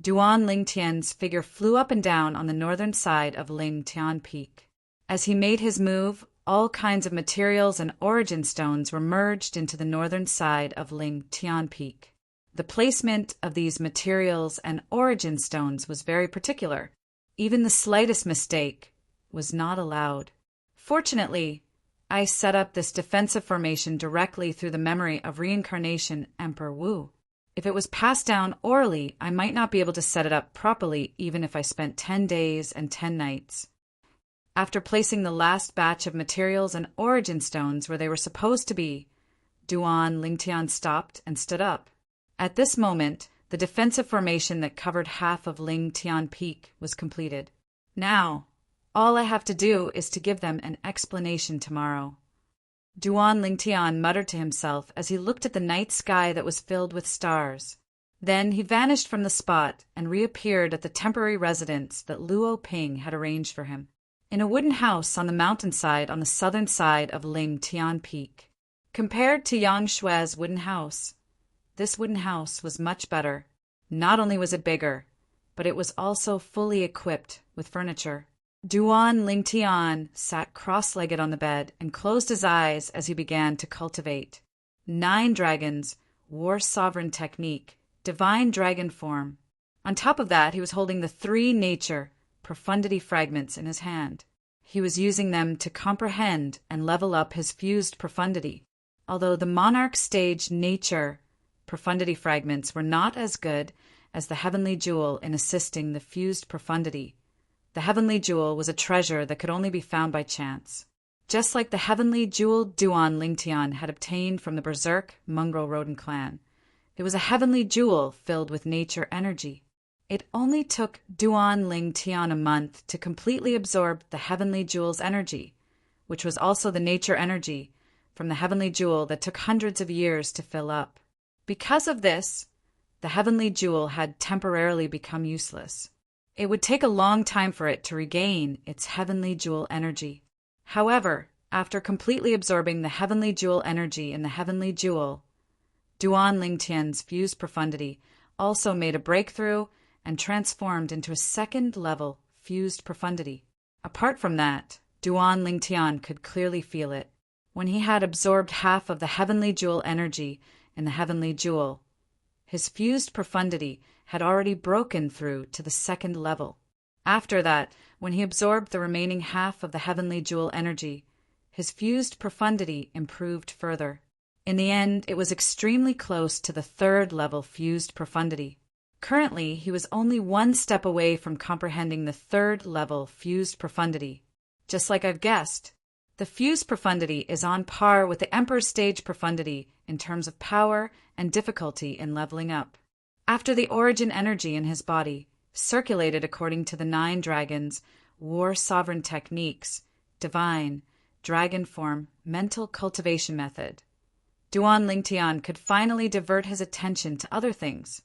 Duan Lingtian's figure flew up and down on the northern side of Ling Tian Peak. As he made his move, all kinds of materials and origin stones were merged into the northern side of Ling Tian Peak. The placement of these materials and origin stones was very particular. Even the slightest mistake was not allowed. Fortunately, I set up this defensive formation directly through the memory of reincarnation Emperor Wu. If it was passed down orally, I might not be able to set it up properly even if I spent 10 days and 10 nights. After placing the last batch of materials and origin stones where they were supposed to be, Duan Lingtian stopped and stood up. At this moment, the defensive formation that covered half of Lingtian Peak was completed. Now, all I have to do is to give them an explanation tomorrow. Duan Lingtian muttered to himself as he looked at the night sky that was filled with stars. Then he vanished from the spot and reappeared at the temporary residence that Luo Ping had arranged for him, in a wooden house on the mountainside on the southern side of Lingtian Peak. Compared to Yang Shui's wooden house, this wooden house was much better. Not only was it bigger, but it was also fully equipped with furniture. Duan Lingtian sat cross-legged on the bed and closed his eyes as he began to cultivate 9 dragons, war sovereign technique, divine dragon form. On top of that, he was holding the 3 nature profundity fragments in his hand. He was using them to comprehend and level up his fused profundity. Although the Monarch stage nature profundity fragments were not as good as the heavenly jewel in assisting the fused profundity, the heavenly jewel was a treasure that could only be found by chance. Just like the heavenly jewel Duan Lingtian had obtained from the Berserk mongrel rodent clan, it was a heavenly jewel filled with nature energy. It only took Duan Lingtian a month to completely absorb the heavenly jewel's energy, which was also the nature energy from the heavenly jewel that took hundreds of years to fill up. Because of this, the heavenly jewel had temporarily become useless. It would take a long time for it to regain its heavenly jewel energy. However, after completely absorbing the heavenly jewel energy in the heavenly jewel, Duan Lingtian's fused profundity also made a breakthrough and transformed into a second-level fused profundity. Apart from that, Duan Lingtian could clearly feel it. When he had absorbed half of the heavenly jewel energy in the heavenly jewel, his fused profundity had already broken through to the second level. After that, when he absorbed the remaining half of the heavenly jewel energy, his fused profundity improved further. In the end, it was extremely close to the third-level fused profundity. Currently, he was only 1 step away from comprehending the third-level fused profundity. Just like I've guessed, the fused profundity is on par with the Emperor's stage profundity in terms of power and difficulty in leveling up. After the origin energy in his body circulated according to the 9 dragons, war sovereign techniques, divine, dragon form, mental cultivation method, Duan Lingtian could finally divert his attention to other things.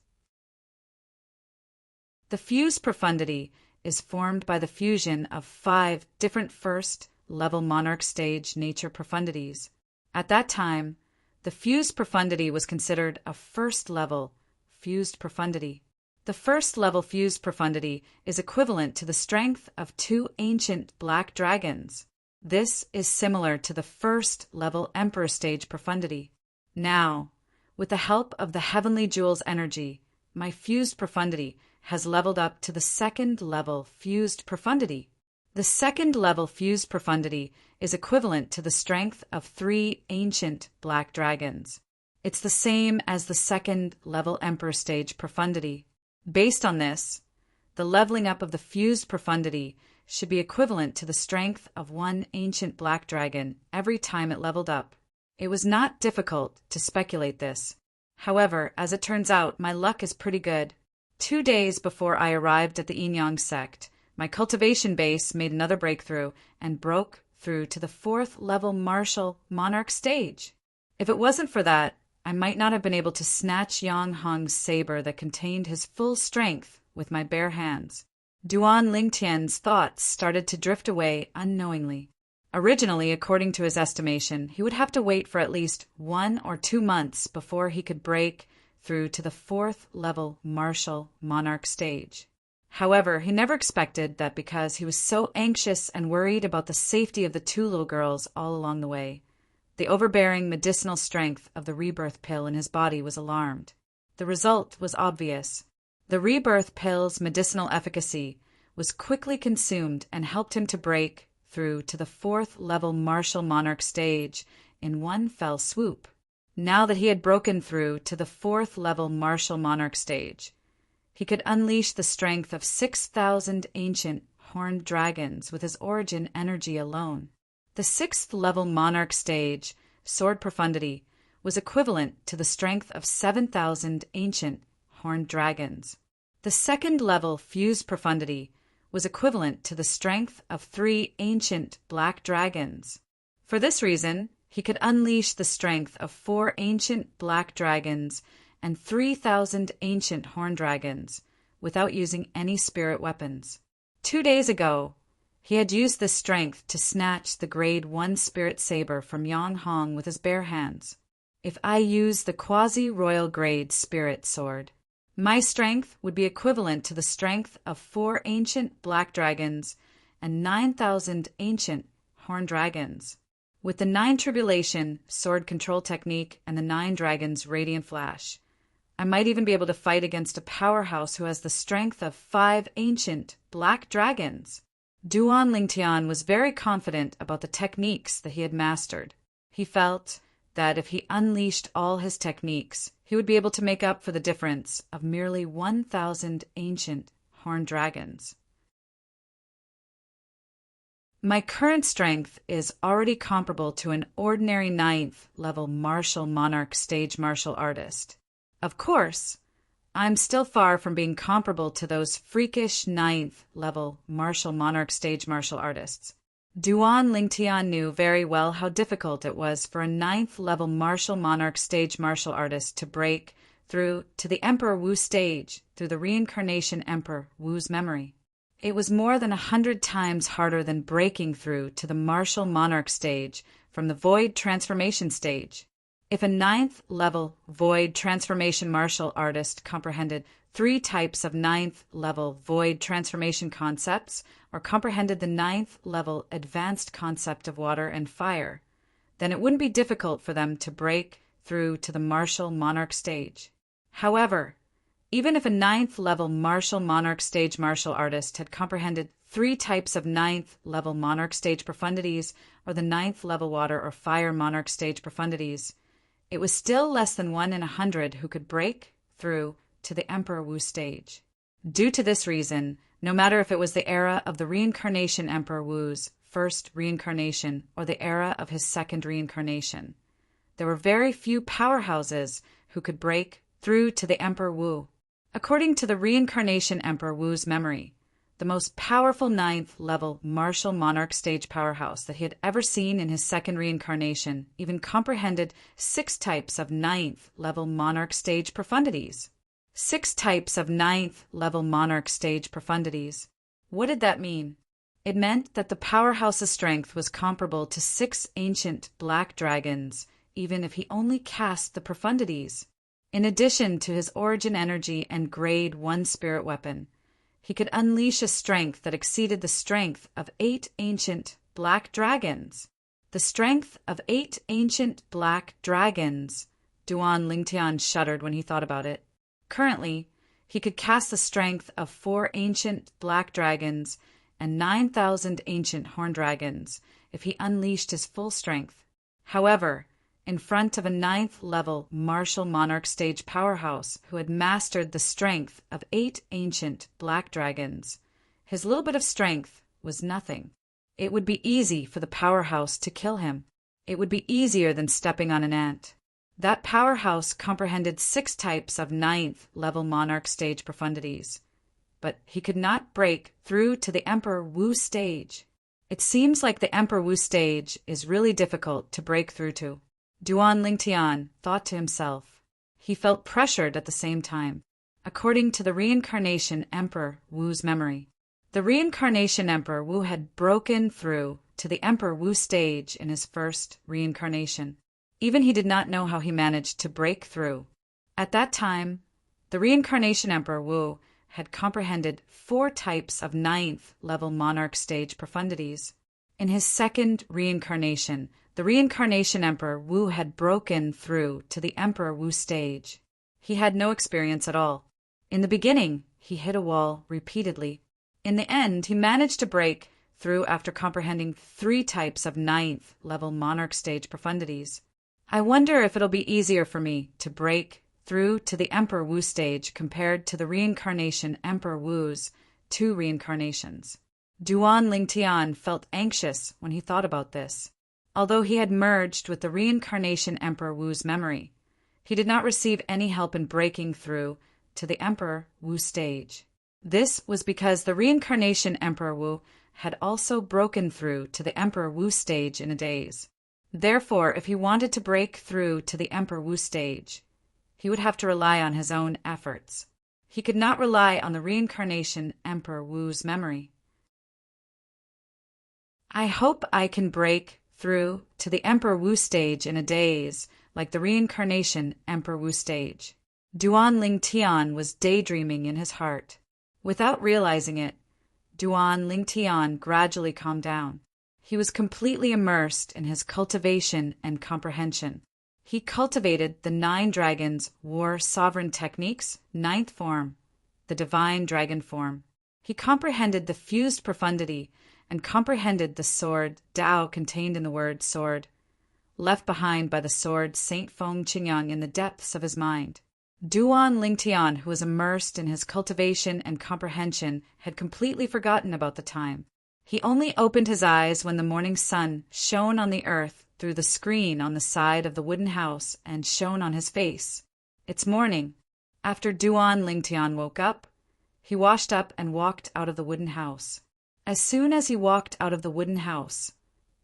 The fused profundity is formed by the fusion of 5 different first-level Monarch stage nature profundities. At that time, the fused profundity was considered a first-level fused profundity. The first-level fused profundity is equivalent to the strength of 2 ancient black dragons. This is similar to the first-level Emperor stage profundity. Now, with the help of the heavenly jewel's energy, my fused profundity has leveled up to the second-level fused profundity. The second-level fused profundity is equivalent to the strength of 3 ancient black dragons. It's the same as the second-level Emperor stage profundity. Based on this, the leveling up of the fused profundity should be equivalent to the strength of 1 ancient black dragon every time it leveled up. It was not difficult to speculate this. However, as it turns out, my luck is pretty good. 2 days before I arrived at the Yin-Yang sect, my cultivation base made another breakthrough and broke through to the 4th-level martial Monarch stage. If it wasn't for that, I might not have been able to snatch Yang Hong's saber that contained his full strength with my bare hands. Duan Lingtian's thoughts started to drift away unknowingly. Originally, according to his estimation, he would have to wait for at least 1 or 2 months before he could break through to the 4th-level martial Monarch stage. However, he never expected that because he was so anxious and worried about the safety of the 2 little girls all along the way, the overbearing medicinal strength of the rebirth pill in his body was alarmed. The result was obvious. The rebirth pill's medicinal efficacy was quickly consumed and helped him to break through to the 4th-level martial Monarch stage in one fell swoop. Now that he had broken through to the 4th-level martial Monarch stage, he could unleash the strength of 6,000 ancient horned dragons with his origin energy alone. The 6th level Monarch stage, Sword Profundity, was equivalent to the strength of 7,000 ancient horned dragons. The 2nd level Fused Profundity was equivalent to the strength of 3 ancient black dragons. For this reason, he could unleash the strength of 4 ancient black dragons and 3,000 ancient horned dragons without using any spirit weapons. 2 days ago, he had used this strength to snatch the Grade 1 spirit saber from Yang Hong with his bare hands. If I use the quasi-royal grade spirit sword, my strength would be equivalent to the strength of 4 ancient black dragons and 9,000 ancient horned dragons. With the 9 Tribulation sword control technique and the 9 Dragons Radiant Flash, I might even be able to fight against a powerhouse who has the strength of 5 ancient black dragons. Duan Lingtian was very confident about the techniques that he had mastered. He felt that if he unleashed all his techniques, he would be able to make up for the difference of merely 1,000 ancient horned dragons. My current strength is already comparable to an ordinary 9th level martial monarch stage martial artist. Of course, I'm still far from being comparable to those freakish 9th level martial monarch stage martial artists. Duan Lingtian knew very well how difficult it was for a 9th level martial monarch stage martial artist to break through to the Emperor Wu stage through the reincarnation Emperor Wu's memory. It was more than 100 times harder than breaking through to the martial monarch stage from the void transformation stage. If a 9th level void transformation martial artist comprehended 3 types of 9th level void transformation concepts, or comprehended the 9th level advanced concept of water and fire, then it wouldn't be difficult for them to break through to the martial monarch stage. However, even if a 9th level martial monarch stage martial artist had comprehended 3 types of 9th level monarch stage profundities, or the 9th level water or fire monarch stage profundities, it was still less than 1 in 100 who could break through to the Emperor Wu stage. Due to this reason, no matter if it was the era of the reincarnation Emperor Wu's first reincarnation or the era of his second reincarnation, there were very few powerhouses who could break through to the Emperor Wu. According to the reincarnation Emperor Wu's memory, the most powerful 9th level martial monarch stage powerhouse that he had ever seen in his second reincarnation even comprehended 6 types of 9th level monarch stage profundities. 6 types of 9th level monarch stage profundities. What did that mean? It meant that the powerhouse's strength was comparable to 6 ancient black dragons, even if he only cast the profundities. In addition to his origin energy and grade 1 spirit weapon, he could unleash a strength that exceeded the strength of 8 ancient black dragons. The strength of 8 ancient black dragons. Duan Lingtian shuddered when he thought about it. Currently, he could cast the strength of 4 ancient black dragons and 9,000 ancient horned dragons if he unleashed his full strength. However, in front of a 9th level martial monarch stage powerhouse who had mastered the strength of 8 ancient black dragons, his little bit of strength was nothing. It would be easy for the powerhouse to kill him. It would be easier than stepping on an ant. That powerhouse comprehended 6 types of 9th level monarch stage profundities, but he could not break through to the Emperor Wu stage. It seems like the Emperor Wu stage is really difficult to break through to. Duan Lingtian thought to himself. He felt pressured at the same time. According to the reincarnation Emperor Wu's memory, the reincarnation Emperor Wu had broken through to the Emperor Wu stage in his first reincarnation. Even he did not know how he managed to break through. At that time, the reincarnation Emperor Wu had comprehended 4 types of 9th level monarch stage profundities. In his second reincarnation, the reincarnation Emperor Wu had broken through to the Emperor Wu stage. He had no experience at all. In the beginning, he hit a wall repeatedly. In the end, he managed to break through after comprehending 3 types of 9th level monarch stage profundities. I wonder if it'll be easier for me to break through to the Emperor Wu stage compared to the reincarnation Emperor Wu's 2 reincarnations. Duan Lingtian felt anxious when he thought about this. Although he had merged with the reincarnation Emperor Wu's memory, he did not receive any help in breaking through to the Emperor Wu stage. This was because the reincarnation Emperor Wu had also broken through to the Emperor Wu stage in a daze. Therefore, if he wanted to break through to the Emperor Wu stage, he would have to rely on his own efforts. He could not rely on the reincarnation Emperor Wu's memory. I hope I can break through to the Emperor Wu stage in a daze, like the reincarnation Emperor Wu stage. Duan Lingtian was daydreaming in his heart. Without realizing it, Duan Lingtian gradually calmed down. He was completely immersed in his cultivation and comprehension. He cultivated the 9 dragons' war sovereign techniques, 9th form, the divine dragon form. He comprehended the fused profundity and comprehended the sword Tao contained in the word sword, left behind by the sword Saint Feng Qingyang in the depths of his mind. Duan Lingtian, who was immersed in his cultivation and comprehension, had completely forgotten about the time. He only opened his eyes when the morning sun shone on the earth through the screen on the side of the wooden house and shone on his face. It's morning. After Duan Lingtian woke up, he washed up and walked out of the wooden house. As soon as he walked out of the wooden house,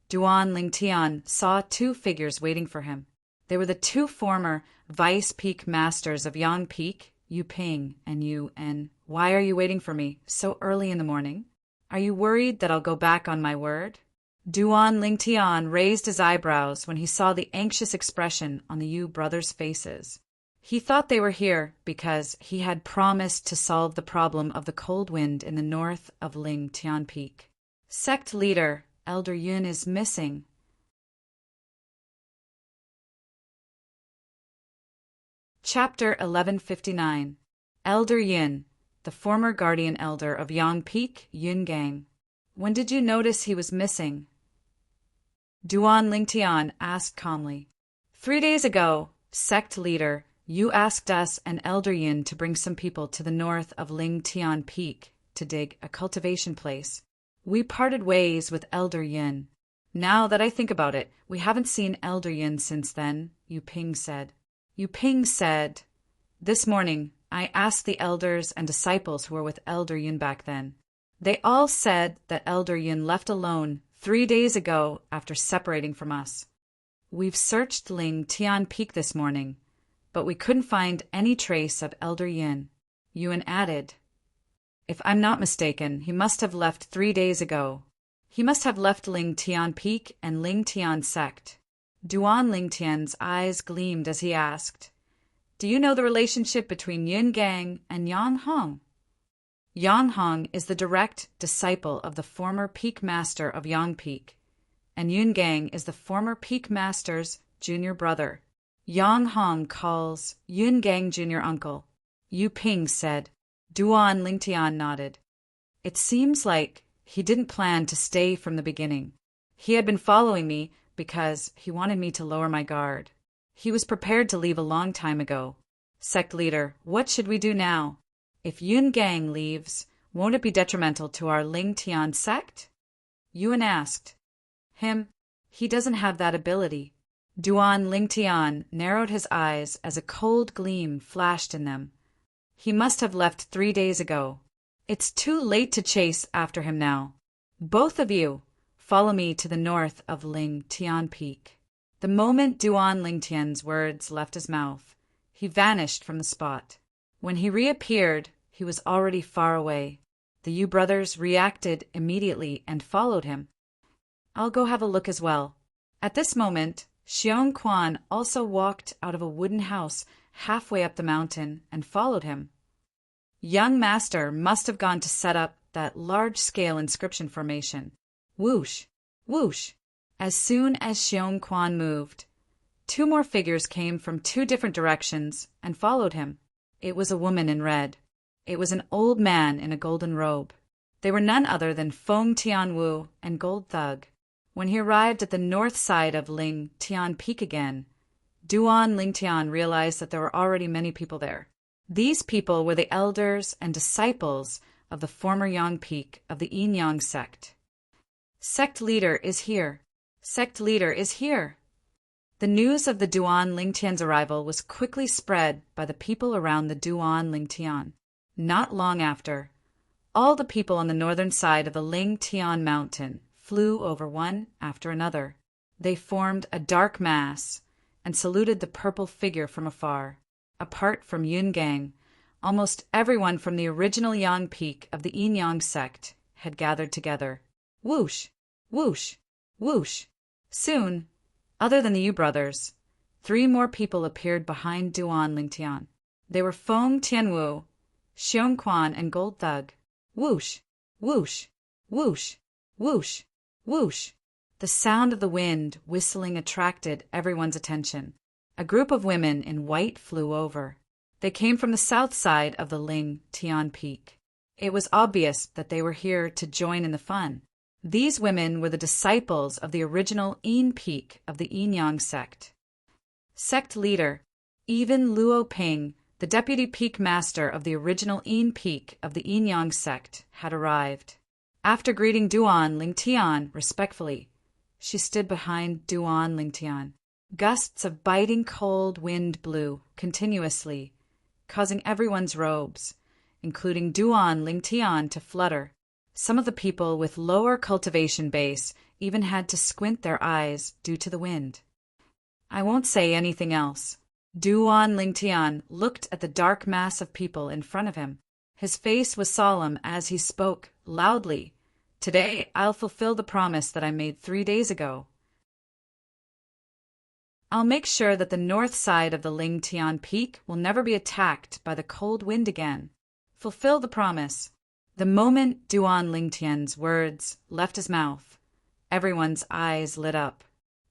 Duan Lingtian saw 2 figures waiting for him. They were the 2 former vice peak masters of Yang Peak, Yu Ping and Yu En. Why are you waiting for me so early in the morning? Are you worried that I'll go back on my word? Duan Lingtian raised his eyebrows when he saw the anxious expression on the Yu brothers' faces. He thought they were here because he had promised to solve the problem of the cold wind in the north of Ling Tian Peak. Sect leader, Elder Yun, is missing. Chapter 1159. Elder Yin, the former guardian elder of Yang Peak, Yun Gang. When did you notice he was missing? Duan Lingtian asked calmly. 3 days ago, sect leader, you asked us and Elder Yin to bring some people to the north of Ling Tian Peak to dig a cultivation place. We parted ways with Elder Yin. Now that I think about it, we haven't seen Elder Yin since then, Yu Ping said. Yu Ping said, this morning, I asked the elders and disciples who were with Elder Yin back then. They all said that Elder Yin left alone 3 days ago after separating from us. We've searched Ling Tian Peak this morning, but we couldn't find any trace of Elder Yin. Yuan added, if I'm not mistaken, he must have left 3 days ago. He must have left Ling Tian Peak and Ling Tian sect. Duan Lingtian's eyes gleamed as he asked, do you know the relationship between Yun Gang and Yan Hong? Yan Hong is the direct disciple of the former Peak Master of Yang Peak, and Yun Gang is the former Peak Master's junior brother. Yang Hong calls Yun Gang junior uncle. Yu Ping said. Duan Lingtian nodded. It seems like he didn't plan to stay from the beginning. He had been following me because he wanted me to lower my guard. He was prepared to leave a long time ago. Sect leader, what should we do now? If Yun Gang leaves, won't it be detrimental to our Ling Tian sect? Yuan asked. He doesn't have that ability. Duan Lingtian narrowed his eyes as a cold gleam flashed in them. He must have left 3 days ago. It's too late to chase after him now. Both of you, follow me to the north of Ling Tian Peak. The moment Duan Lingtian's words left his mouth, he vanished from the spot. When he reappeared, he was already far away. The Yu brothers reacted immediately and followed him. I'll go have a look as well. At this moment, Xiong Quan also walked out of a wooden house halfway up the mountain and followed him. Young Master must have gone to set up that large-scale inscription formation. Whoosh! Whoosh! As soon as Xiong Quan moved, 2 more figures came from 2 different directions and followed him. It was a woman in red. It was an old man in a golden robe. They were none other than Feng Tianwu and Gold Thug. When he arrived at the north side of Ling Tian Peak again, Duan Lingtian realized that there were already many people there. These people were the elders and disciples of the former Yang peak of the Yin Yang sect. Sect leader is here. Sect leader is here. The news of the Duan Lingtian's arrival was quickly spread by the people around the Duan Lingtian. Not long after, all the people on the northern side of the Lingtian mountain flew over one after another. They formed a dark mass and saluted the purple figure from afar. Apart from Yungang, almost everyone from the original Yang peak of the Yin Yang sect had gathered together. Whoosh! Whoosh! Whoosh! Soon, other than the Yu brothers, 3 more people appeared behind Duan Lingtian. They were Feng Tianwu, Xiong Quan, and Gold Thug. Whoosh! Whoosh! Whoosh! Whoosh! Whoosh! The sound of the wind whistling attracted everyone's attention. A group of women in white flew over. They came from the south side of the Ling Tian Peak. It was obvious that they were here to join in the fun. These women were the disciples of the original Yin Peak of the Yin Yang sect. Sect leader, even Luo Ping, the deputy peak master of the original Yin Peak of the Yin Yang sect, had arrived. After greeting Duan Lingtian respectfully, she stood behind Duan Lingtian. Gusts of biting cold wind blew continuously, causing everyone's robes, including Duan Lingtian, to flutter. Some of the people with lower cultivation base even had to squint their eyes due to the wind. I won't say anything else. Duan Lingtian looked at the dark mass of people in front of him. His face was solemn as he spoke loudly. Today, I'll fulfill the promise that I made 3 days ago. I'll make sure that the north side of the Lingtian Peak will never be attacked by the cold wind again. Fulfill the promise. The moment Duan Lingtian's words left his mouth, everyone's eyes lit up.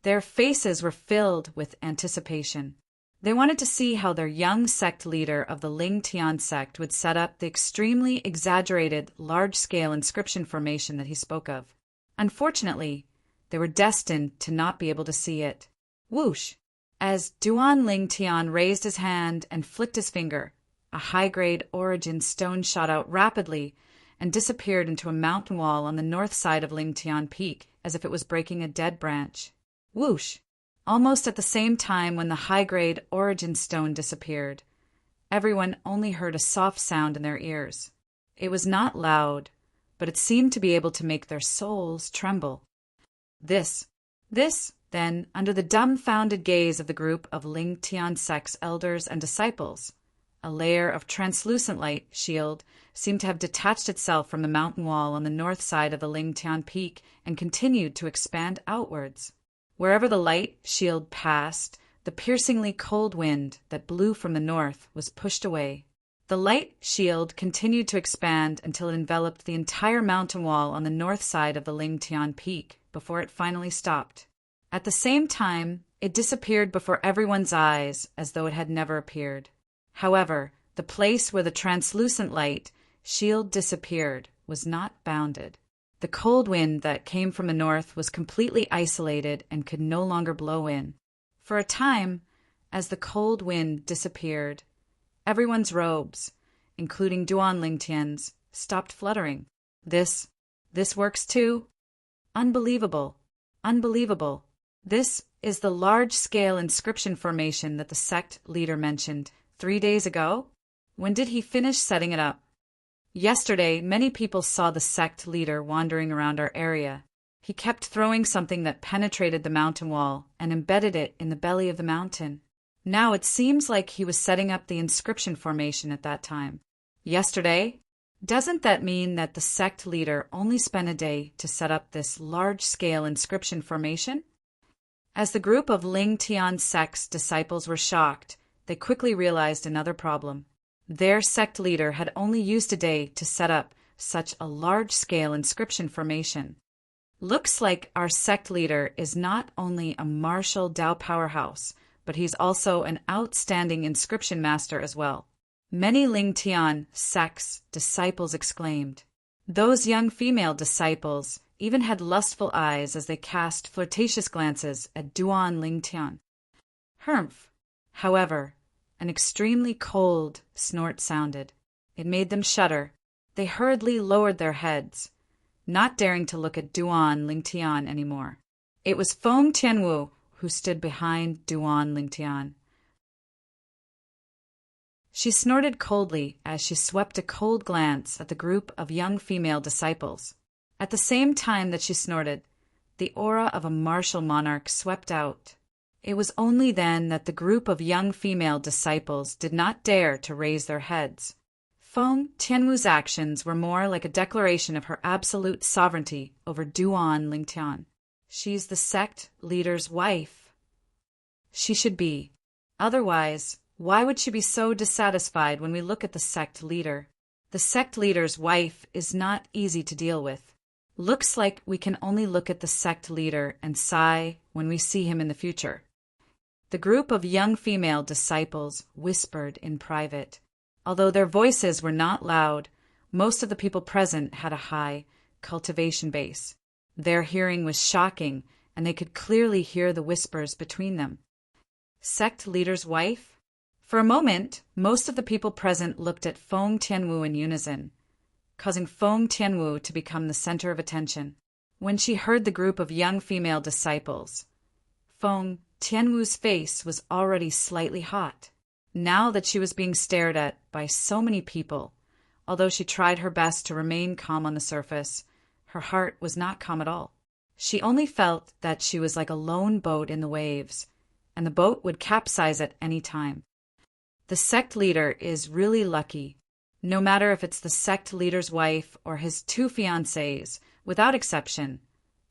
Their faces were filled with anticipation. They wanted to see how their young sect leader of the Lingtian sect would set up the extremely exaggerated large-scale inscription formation that he spoke of. Unfortunately, they were destined to not be able to see it. Whoosh! As Duan Lingtian raised his hand and flicked his finger, a high-grade origin stone shot out rapidly and disappeared into a mountain wall on the north side of Lingtian Peak as if it was breaking a dead branch. Whoosh! Almost at the same time when the high-grade origin stone disappeared, everyone only heard a soft sound in their ears. It was not loud, but it seemed to be able to make their souls tremble. This, then, under the dumbfounded gaze of the group of Lingtian sect's elders and disciples, a layer of translucent light shield seemed to have detached itself from the mountain wall on the north side of the Lingtian Peak and continued to expand outwards. Wherever the light shield passed, the piercingly cold wind that blew from the north was pushed away. The light shield continued to expand until it enveloped the entire mountain wall on the north side of the Lingtian Peak before it finally stopped. At the same time, it disappeared before everyone's eyes as though it had never appeared. However, the place where the translucent light shield disappeared was not bounded. The cold wind that came from the north was completely isolated and could no longer blow in. For a time, as the cold wind disappeared, everyone's robes, including Duan Lingtian's, stopped fluttering. This works too? Unbelievable. Unbelievable. This is the large-scale inscription formation that the sect leader mentioned 3 days ago? When did he finish setting it up? Yesterday, many people saw the sect leader wandering around our area. He kept throwing something that penetrated the mountain wall and embedded it in the belly of the mountain. Now it seems like he was setting up the inscription formation at that time. Yesterday? Doesn't that mean that the sect leader only spent a day to set up this large-scale inscription formation? As the group of Lingtian sect's disciples were shocked, they quickly realized another problem. Their sect leader had only used a day to set up such a large-scale inscription formation. Looks like our sect leader is not only a martial Dao powerhouse, but he's also an outstanding inscription master as well. Many Lingtian sect's disciples exclaimed. Those young female disciples even had lustful eyes as they cast flirtatious glances at Duan Lingtian. Humph! However, an extremely cold snort sounded. It made them shudder. They hurriedly lowered their heads, not daring to look at Duan Lingtian anymore. It was Feng Tianwu who stood behind Duan Lingtian. She snorted coldly as she swept a cold glance at the group of young female disciples. At the same time that she snorted, the aura of a martial monarch swept out. It was only then that the group of young female disciples did not dare to raise their heads. Feng Tianwu's actions were more like a declaration of her absolute sovereignty over Duan Lingtian. She's the sect leader's wife. She should be. Otherwise, why would she be so dissatisfied when we look at the sect leader? The sect leader's wife is not easy to deal with. Looks like we can only look at the sect leader and sigh when we see him in the future. The group of young female disciples whispered in private. Although their voices were not loud, most of the people present had a high cultivation base. Their hearing was shocking, and they could clearly hear the whispers between them. Sect leader's wife? For a moment, most of the people present looked at Feng Tianwu in unison, causing Feng Tianwu to become the center of attention. When she heard the group of young female disciples, Feng Tianwu's face was already slightly hot. Now that she was being stared at by so many people, although she tried her best to remain calm on the surface, her heart was not calm at all. She only felt that she was like a lone boat in the waves, and the boat would capsize at any time. The sect leader is really lucky. No matter if it's the sect leader's wife or his 2 fiancées, without exception,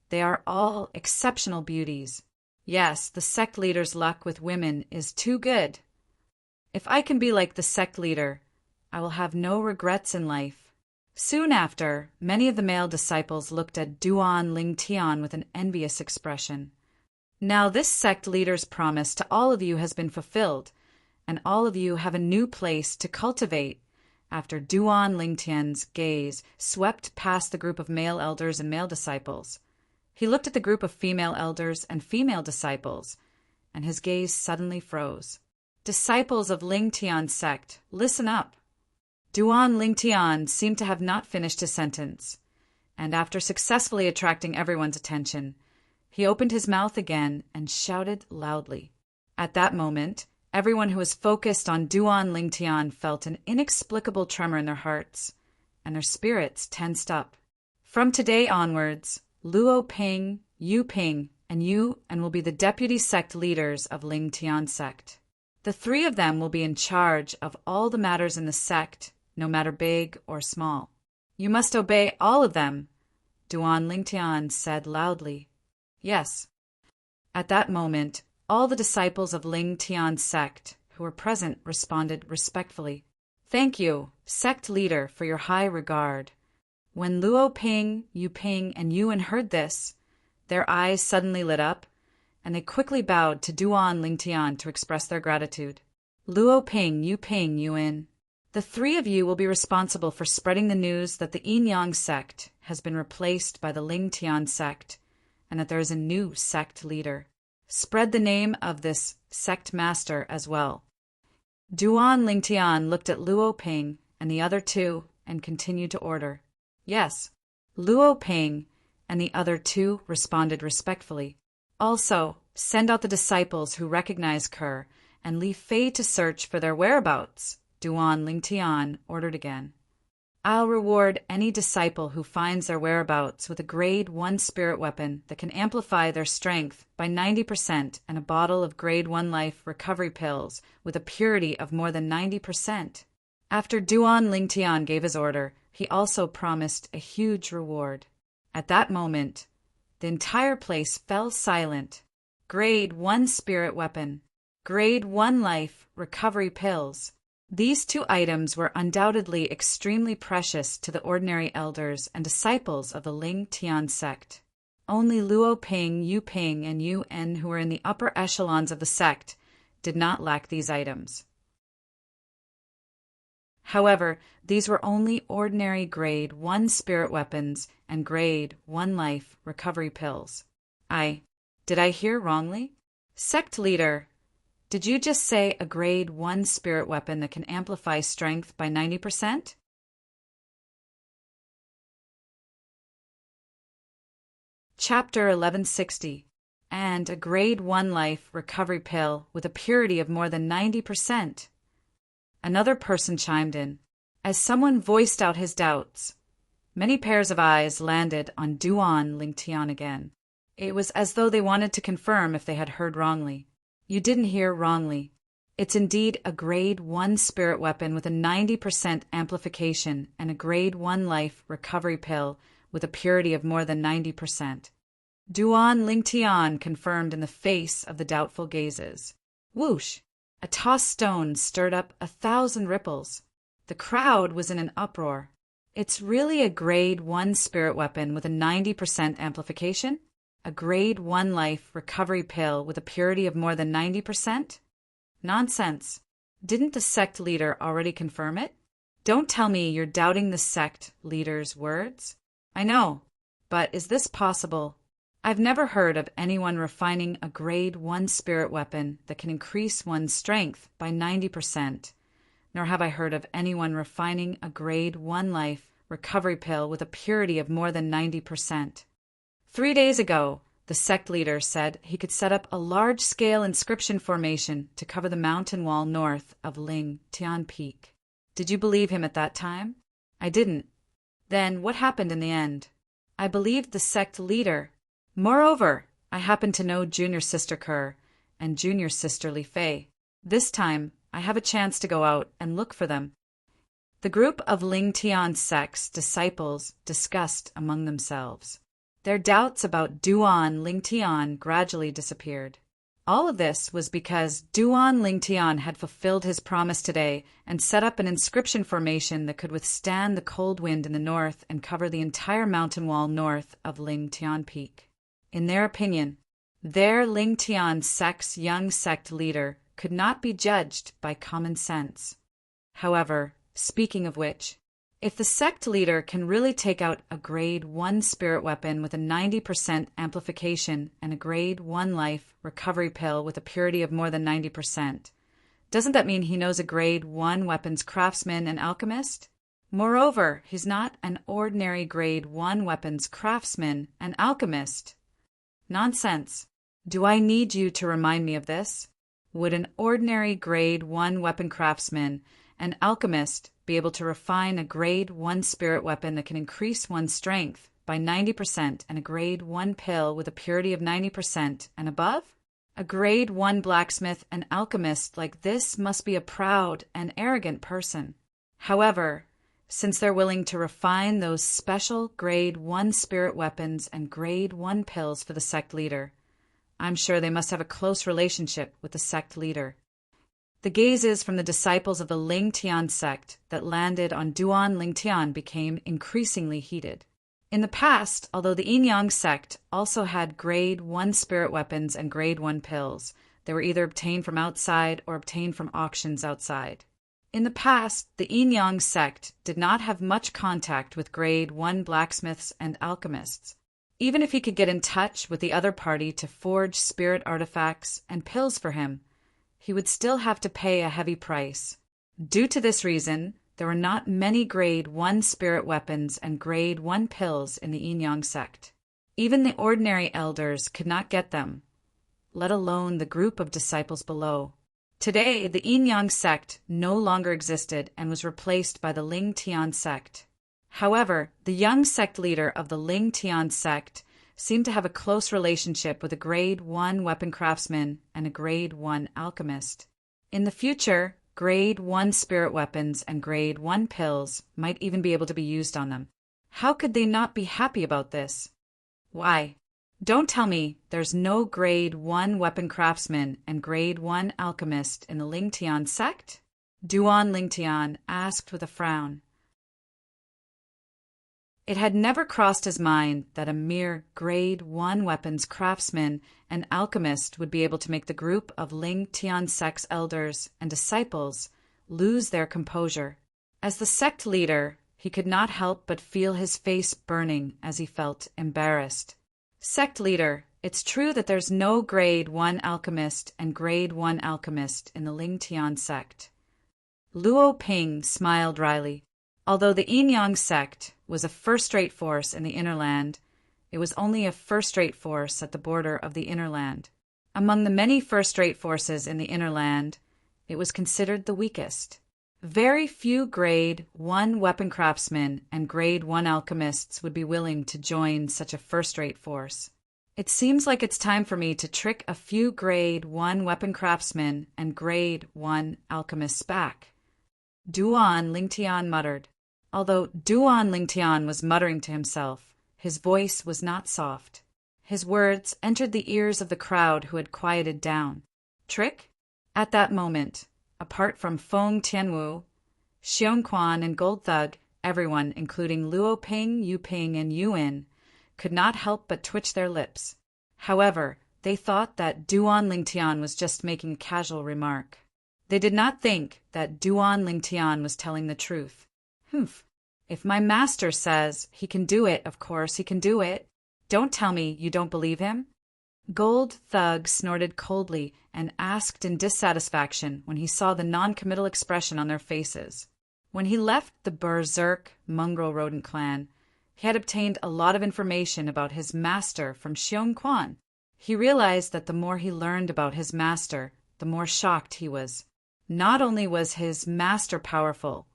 they are all exceptional beauties. Yes, the sect leader's luck with women is too good. If I can be like the sect leader, I will have no regrets in life. Soon after, many of the male disciples looked at Duan Lingtian with an envious expression. Now this sect leader's promise to all of you has been fulfilled, and all of you have a new place to cultivate. After Duan Lingtian's gaze swept past the group of male elders and male disciples, he looked at the group of female elders and female disciples, and his gaze suddenly froze. Disciples of Lingtian sect, listen up. Duan Lingtian seemed to have not finished his sentence, and after successfully attracting everyone's attention, he opened his mouth again and shouted loudly. At that moment, everyone who was focused on Duan Lingtian felt an inexplicable tremor in their hearts, and their spirits tensed up. From today onwards, Luo Ping, Yu Ping, and you will be the deputy sect leaders of Lingtian sect. The 3 of them will be in charge of all the matters in the sect, no matter big or small. You must obey all of them, Duan Lingtian said loudly. Yes. At that moment, all the disciples of Lingtian sect who were present responded respectfully. Thank you, sect leader, for your high regard. When Luo Ping, Yu Ping, and Yuan heard this, their eyes suddenly lit up, and they quickly bowed to Duan Lingtian to express their gratitude. Luo Ping, Yu Ping, Yuan, the 3 of you will be responsible for spreading the news that the Yin Yang sect has been replaced by the Lingtian sect, and that there is a new sect leader. Spread the name of this sect master as well. Duan Lingtian looked at Luo Ping and the other 2 and continued to order. Yes. Luo Ping and the other 2 responded respectfully. Also, send out the disciples who recognize Kerr and leave Fei to search for their whereabouts, Duan Lingtian ordered again. I'll reward any disciple who finds their whereabouts with a grade 1 spirit weapon that can amplify their strength by 90% and a bottle of grade 1 life recovery pills with a purity of more than 90%. After Duan Lingtian gave his order, he also promised a huge reward. At that moment, the entire place fell silent. Grade 1 spirit weapon, grade 1 life recovery pills. These 2 items were undoubtedly extremely precious to the ordinary elders and disciples of the Lingtian sect. Only Luo Ping, Yu Ping, and Yuan, who were in the upper echelons of the sect, did not lack these items. However, these were only ordinary grade 1 spirit weapons and grade 1 life recovery pills. Did I hear wrongly? Sect leader, did you just say a grade 1 spirit weapon that can amplify strength by 90%? Chapter 1160, and a grade 1 life recovery pill with a purity of more than 90%. Another person chimed in, as someone voiced out his doubts. Many pairs of eyes landed on Duan Lingtian again. It was as though they wanted to confirm if they had heard wrongly. You didn't hear wrongly. It's indeed a grade 1 spirit weapon with a 90% amplification and a grade 1 life recovery pill with a purity of more than 90%. Duan Lingtian confirmed in the face of the doubtful gazes. Whoosh! A tossed stone stirred up 1,000 ripples. The crowd was in an uproar. It's really a grade 1 spirit weapon with a 90% amplification? A grade 1 life recovery pill with a purity of more than 90%? Nonsense. Didn't the sect leader already confirm it? Don't tell me you're doubting the sect leader's words. I know, but is this possible? I've never heard of anyone refining a grade 1 spirit weapon that can increase one's strength by 90%, nor have I heard of anyone refining a grade 1 life recovery pill with a purity of more than 90%. 3 days ago, the sect leader said he could set up a large-scale inscription formation to cover the mountain wall north of Ling Tian Peak. Did you believe him at that time? I didn't. Then what happened in the end? I believed the sect leader. Moreover, I happen to know Junior Sister Kerr and Junior Sister Li Fei. This time, I have a chance to go out and look for them. The group of Ling Tian's sect's disciples discussed among themselves. Their doubts about Duan Lingtian gradually disappeared. All of this was because Duan Lingtian had fulfilled his promise today and set up an inscription formation that could withstand the cold wind in the north and cover the entire mountain wall north of Ling Tian Peak. In their opinion, their Ling Tian sect's young sect leader could not be judged by common sense. However, speaking of which, if the sect leader can really take out a grade 1 spirit weapon with a 90% amplification and a grade 1 life recovery pill with a purity of more than 90%, doesn't that mean he knows a grade 1 weapons craftsman and alchemist? Moreover, he's not an ordinary grade 1 weapons craftsman and alchemist. Nonsense. Do I need you to remind me of this? Would an ordinary grade 1 weapon craftsman and alchemist be able to refine a grade 1 spirit weapon that can increase one's strength by 90% and a grade 1 pill with a purity of 90% and above? A grade 1 blacksmith and alchemist like this must be a proud and arrogant person. However, since they're willing to refine those special grade 1 spirit weapons and grade 1 pills for the sect leader, I'm sure they must have a close relationship with the sect leader. The gazes from the disciples of the Ling Tian sect that landed on Duan Lingtian became increasingly heated. In the past, although the Yin-Yang sect also had grade 1 spirit weapons and grade 1 pills, they were either obtained from outside or obtained from auctions outside. In the past, the Yin-Yang sect did not have much contact with grade 1 blacksmiths and alchemists. Even if he could get in touch with the other party to forge spirit artifacts and pills for him, he would still have to pay a heavy price. Due to this reason, there were not many grade 1 spirit weapons and grade 1 pills in the Yin-Yang sect. Even the ordinary elders could not get them, let alone the group of disciples below. Today, the Yin-Yang sect no longer existed and was replaced by the Ling Tian sect. However, the young sect leader of the Ling Tian sect seemed to have a close relationship with a grade 1 weapon craftsman and a grade 1 alchemist. In the future, grade 1 spirit weapons and grade 1 pills might even be able to be used on them. How could they not be happy about this? Why? Don't tell me there's no grade 1 weapon craftsman and grade 1 alchemist in the Ling Tian sect? Duan Lingtian asked with a frown. It had never crossed his mind that a mere grade 1 weapons craftsman and alchemist would be able to make the group of Ling Tian sect's elders and disciples lose their composure. As the sect leader, he could not help but feel his face burning as he felt embarrassed. Sect leader, it's true that there's no grade 1 alchemist and grade 1 alchemist in the Ling Tian sect. Luo Ping smiled wryly. Although the Yin-Yang sect was a first-rate force in the inner land, It was only a first-rate force at the border of the inner land. Among the many first-rate forces in the inner land, it was considered the weakest. Very few Grade 1 weapon craftsmen and Grade 1 alchemists would be willing to join such a first-rate force. It seems like it's time for me to trick a few Grade 1 weapon craftsmen and Grade 1 alchemists back. Duan Lingtian muttered. Although Duan Lingtian was muttering to himself, his voice was not soft. His words entered the ears of the crowd who had quieted down. Trick? At that moment, apart from Feng Tianwu, Xiong Quan, and Gold Thug, everyone, including Luo Ping, Yu Ping, and Yuan, could not help but twitch their lips. However, they thought that Duan Lingtian was just making a casual remark. They did not think that Duan Lingtian was telling the truth. Humph. If my master says he can do it, of course he can do it. Don't tell me you don't believe him. Gold Thug snorted coldly and asked in dissatisfaction when he saw the non-committal expression on their faces. When he left the Berserk mongrel rodent clan, he had obtained a lot of information about his master from Xiong Quan. He realized that the more he learned about his master, the more shocked he was. Not only was his master powerful,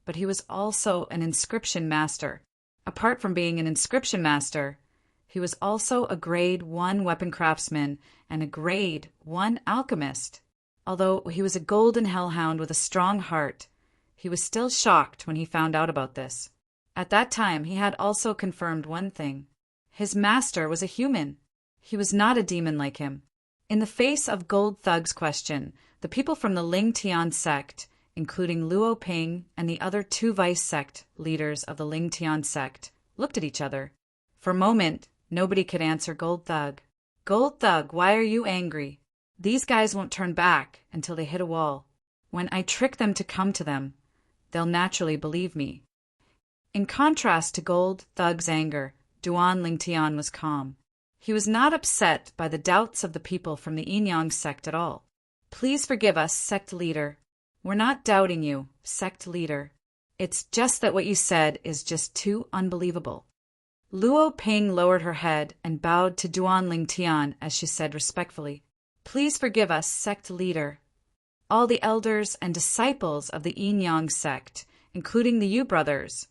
but he was also an inscription master. Apart from being an inscription master, he was also a Grade 1 weapon craftsman and a Grade 1 alchemist. Although he was a golden hellhound with a strong heart, he was still shocked when he found out about this. At that time, he had also confirmed one thing. His master was a human. He was not a demon like him. In the face of Gold Thug's question, the people from the Ling Tian sect, including Luo Ping and the other two vice sect leaders of the Ling Tian sect, looked at each other. For a moment, nobody could answer Gold Thug. Gold Thug, why are you angry? These guys won't turn back until they hit a wall. When I trick them to come to them, they'll naturally believe me. In contrast to Gold Thug's anger, Duan Lingtian was calm. He was not upset by the doubts of the people from the Yinyang sect at all. Please forgive us, sect leader. We're not doubting you, sect leader. It's just that what you said is just too unbelievable. Luo Ping lowered her head and bowed to Duan Lingtian as she said respectfully, Please forgive us, sect leader. All the elders and disciples of the Yinyang sect, including the Yu brothers,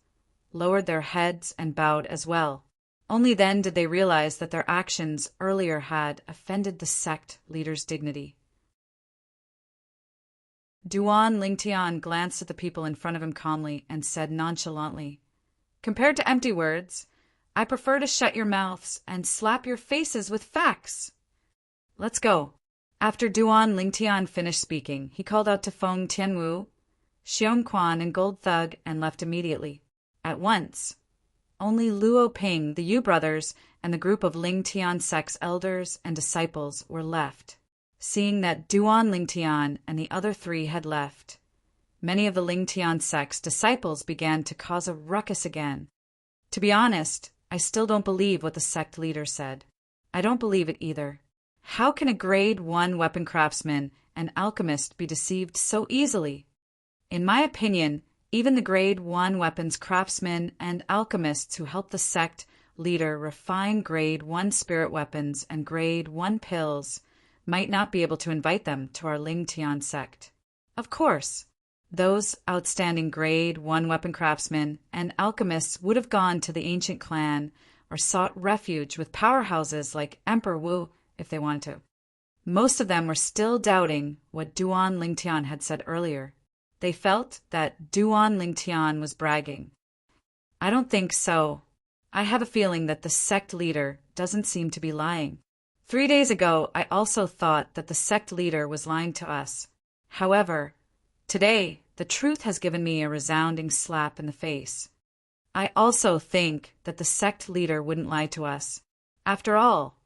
lowered their heads and bowed as well. Only then did they realize that their actions earlier had offended the sect leader's dignity. Duan Lingtian glanced at the people in front of him calmly and said nonchalantly, Compared to empty words, I prefer to shut your mouths and slap your faces with facts. Let's go. After Duan Lingtian finished speaking, he called out to Feng Tianwu, Xiong Quan, and Gold Thug and left immediately. At once. Only Luo Ping, the Yu brothers, and the group of Ling Tian sect's elders and disciples were left. Seeing that Duan Lingtian and the other three had left, many of the Ling Tian sect's disciples began to cause a ruckus again. To be honest, I still don't believe what the sect leader said. I don't believe it either. How can a Grade 1 weapon craftsman and alchemist be deceived so easily? In my opinion, even the Grade 1 weapons craftsmen and alchemists who helped the sect leader refine Grade 1 spirit weapons and Grade 1 pills might not be able to invite them to our Ling Tian sect. Of course, those outstanding Grade 1 weapon craftsmen and alchemists would have gone to the ancient clan or sought refuge with powerhouses like Emperor Wu if they wanted to. Most of them were still doubting what Duan Lingtian had said earlier. They felt that Duan Lingtian was bragging. I don't think so. I have a feeling that the sect leader doesn't seem to be lying. 3 days ago, I also thought that the sect leader was lying to us. However, today, the truth has given me a resounding slap in the face. I also think that the sect leader wouldn't lie to us. After all,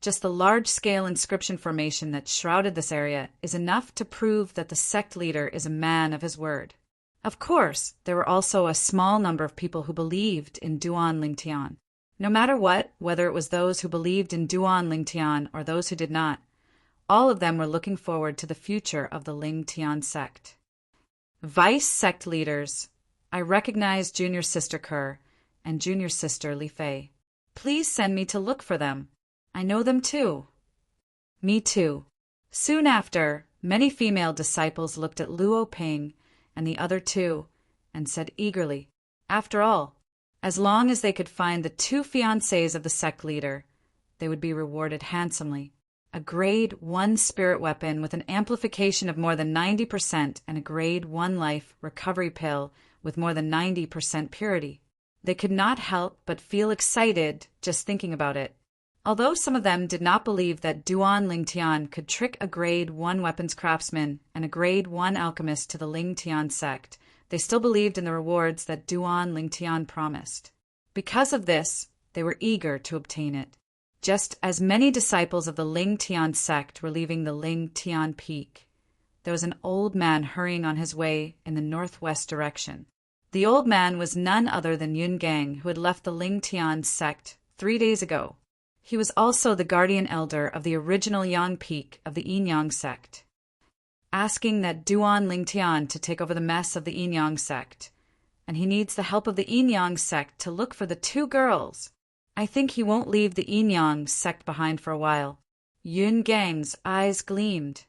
just the large-scale inscription formation that shrouded this area is enough to prove that the sect leader is a man of his word. Of course, there were also a small number of people who believed in Duan Lingtian. No matter what, whether it was those who believed in Duan Lingtian or those who did not, all of them were looking forward to the future of the Ling Tian sect. Vice sect leaders, I recognized Junior Sister Kerr and Junior Sister Li Fei. Please send me to look for them. I know them too. Me too. Soon after, many female disciples looked at Luo Ping and the other two and said eagerly, after all, as long as they could find the two fiancés of the sect leader, they would be rewarded handsomely. A grade 1 spirit weapon with an amplification of more than 90% and a grade 1 life recovery pill with more than 90% purity. They could not help but feel excited just thinking about it. Although some of them did not believe that Duan Lingtian could trick a grade 1 weapons craftsman and a grade 1 alchemist to the Lingtian sect, they still believed in the rewards that Duan Lingtian promised. Because of this, they were eager to obtain it. Just as many disciples of the Lingtian sect were leaving the Lingtian peak, there was an old man hurrying on his way in the northwest direction. The old man was none other than Yun Gang, who had left the Lingtian sect 3 days ago. He was also the guardian elder of the original Yang peak of the Yinyang sect, asking that Duan Lingtian to take over the mess of the Yinyang sect, and he needs the help of the Yinyang sect to look for the 2 girls. I think he won't leave the Yinyang sect behind for a while. Yun Gang's eyes gleamed.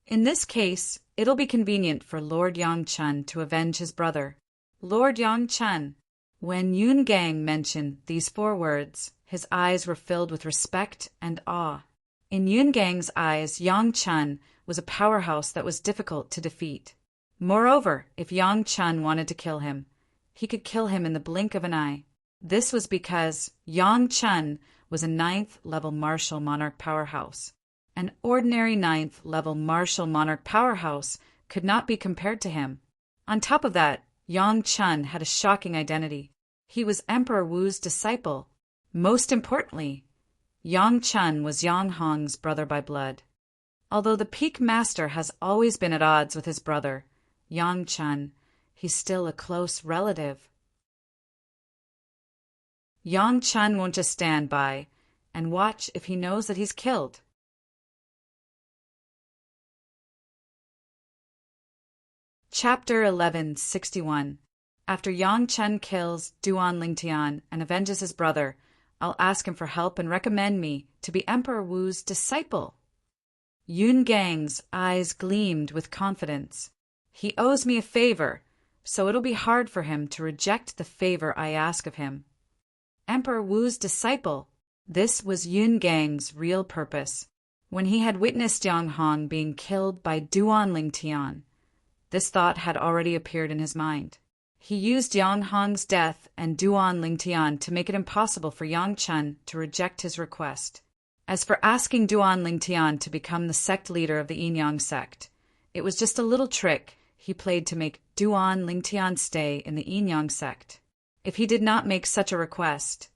In this case, it'll be convenient for Lord Yang Chun to avenge his brother. Lord Yang Chun. When Yun Gang mentioned these 4 words, his eyes were filled with respect and awe. In Yun Gang's eyes, Yang Chun was a powerhouse that was difficult to defeat. Moreover, if Yang Chun wanted to kill him, he could kill him in the blink of an eye. This was because Yang Chun was a 9th level martial monarch powerhouse. An ordinary 9th level martial monarch powerhouse could not be compared to him. On top of that, Yang Chun had a shocking identity. He was Emperor Wu's disciple. Most importantly, Yang Chun was Yang Hong's brother by blood. Although the Peak Master has always been at odds with his brother, Yang Chun, he's still a close relative. Yang Chun won't just stand by and watch if he knows that he's killed. Chapter 1161. After Yang Chun kills Duan Lingtian and avenges his brother, I'll ask him for help and recommend me to be Emperor Wu's disciple. Yun Gang's eyes gleamed with confidence. He owes me a favor, so it'll be hard for him to reject the favor I ask of him. Emperor Wu's disciple. This was Yun Gang's real purpose. When he had witnessed Yang Hong being killed by Duan Lingtian, this thought had already appeared in his mind. He used Yang Hong's death and Duan Lingtian to make it impossible for Yang Chun to reject his request. As for asking Duan Lingtian to become the sect leader of the Yinyang sect, it was just a little trick he played to make Duan Lingtian stay in the Yinyang sect. If he did not make such a request,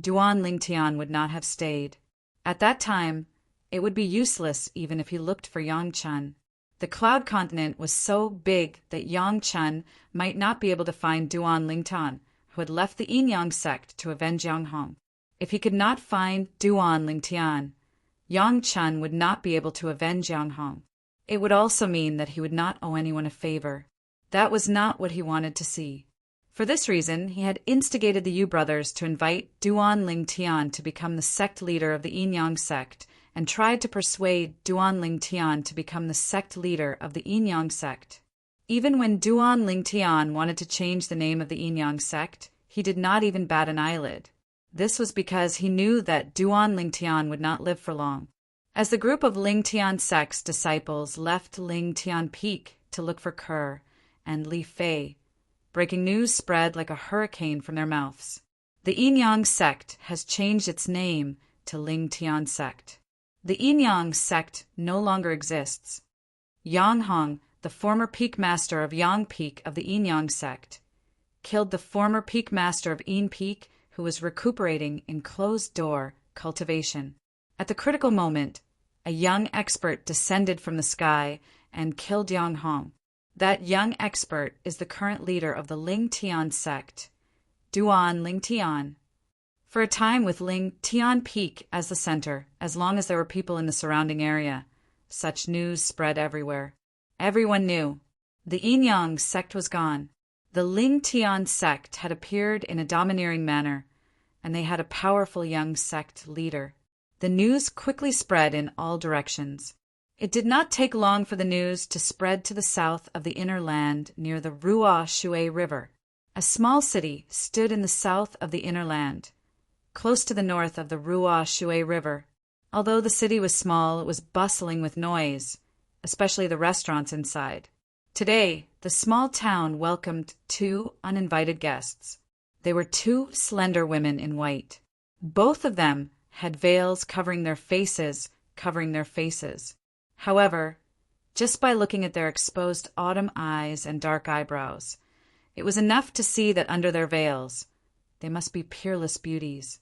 Duan Lingtian would not have stayed. At that time, it would be useless even if he looked for Yang Chun. The Cloud Continent was so big that Yang Chun might not be able to find Duan Lingtian, who had left the Yinyang sect to avenge Yang Hong. If he could not find Duan Lingtian, Yang Chun would not be able to avenge Yang Hong. It would also mean that he would not owe anyone a favor. That was not what he wanted to see. For this reason, he had instigated the Yu brothers to invite Duan Lingtian to become the sect leader of the Yinyang sect and tried to persuade Duan Lingtian to become the sect leader of the Yinyang sect. Even when Duan Lingtian wanted to change the name of the Yinyang sect, he did not even bat an eyelid. This was because he knew that Duan Lingtian would not live for long. As the group of Lingtian sect's disciples left Lingtian Peak to look for Kerr and Li Fei, breaking news spread like a hurricane from their mouths. The Yinyang sect has changed its name to Lingtian sect. The Yinyang sect no longer exists. Yang Hong, the former peak master of Yang Peak of the Yinyang sect, killed the former peak master of Yin Peak who was recuperating in closed-door cultivation. At the critical moment, a young expert descended from the sky and killed Yang Hong. That young expert is the current leader of the Lingtian sect, Duan Lingtian. For a time with Lingtian Peak as the center, as long as there were people in the surrounding area, such news spread everywhere. Everyone knew. The Yinyang sect was gone. The Lingtian sect had appeared in a domineering manner. and they had a powerful young sect leader. The news quickly spread in all directions. It did not take long for the news to spread to the south of the inner land near the Rua Shui River. A small city stood in the south of the inner land, close to the north of the Rua Shui River. Although the city was small, it was bustling with noise, especially the restaurants inside. Today, the small town welcomed two uninvited guests. They were two slender women in white. Both of them had veils covering their faces. However, just by looking at their exposed autumn eyes and dark eyebrows, it was enough to see that under their veils, they must be peerless beauties.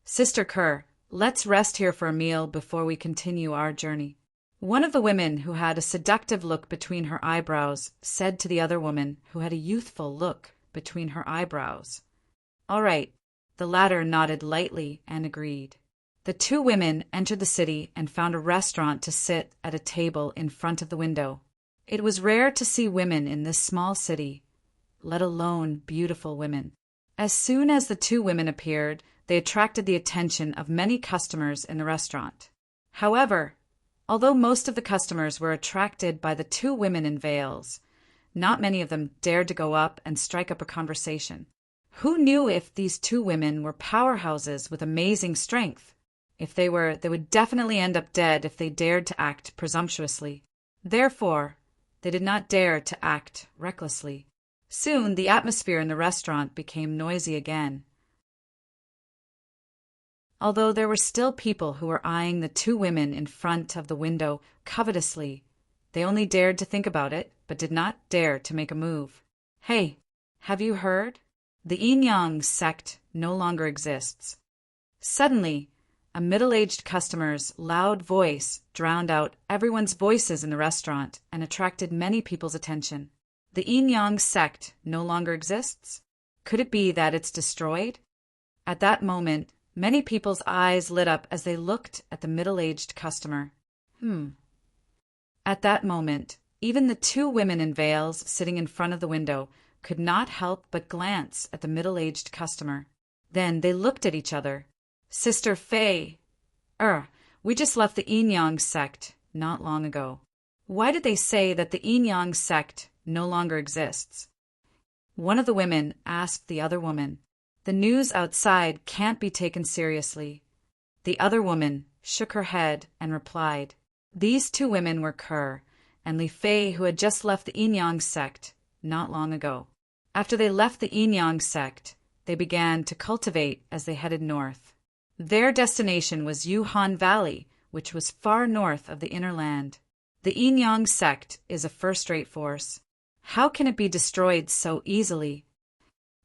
"Sister Kerr, let's rest here for a meal before we continue our journey." One of the women, who had a seductive look between her eyebrows, said to the other woman, who had a youthful look between her eyebrows. "All right." The latter nodded lightly and agreed. The two women entered the city and found a restaurant to sit at a table in front of the window. It was rare to see women in this small city, let alone beautiful women. As soon as the two women appeared, they attracted the attention of many customers in the restaurant. However, although most of the customers were attracted by the two women in veils, not many of them dared to go up and strike up a conversation. Who knew if these two women were powerhouses with amazing strength? If they were, they would definitely end up dead if they dared to act presumptuously. Therefore, they did not dare to act recklessly. Soon, the atmosphere in the restaurant became noisy again. Although there were still people who were eyeing the two women in front of the window covetously, they only dared to think about it, but did not dare to make a move. "Hey, have you heard? The Yin-Yang sect no longer exists." Suddenly, a middle-aged customer's loud voice drowned out everyone's voices in the restaurant and attracted many people's attention. "The Yin-Yang sect no longer exists? Could it be that it's destroyed?" At that moment, many people's eyes lit up as they looked at the middle-aged customer. At that moment, even the two women in veils sitting in front of the window could not help but glance at the middle-aged customer. Then they looked at each other. "Sister Faye, we just left the Yin-Yang sect not long ago. Why did they say that the Yin-Yang sect no longer exists?" One of the women asked the other woman. "The news outside can't be taken seriously." The other woman shook her head and replied. These two women were Kerr and Li Fei, who had just left the Yin-Yang sect not long ago. After they left the Yin-Yang sect, they began to cultivate as they headed north. Their destination was Yuhan Valley, which was far north of the inner land. The Yin-Yang sect is a first-rate force. How can it be destroyed so easily?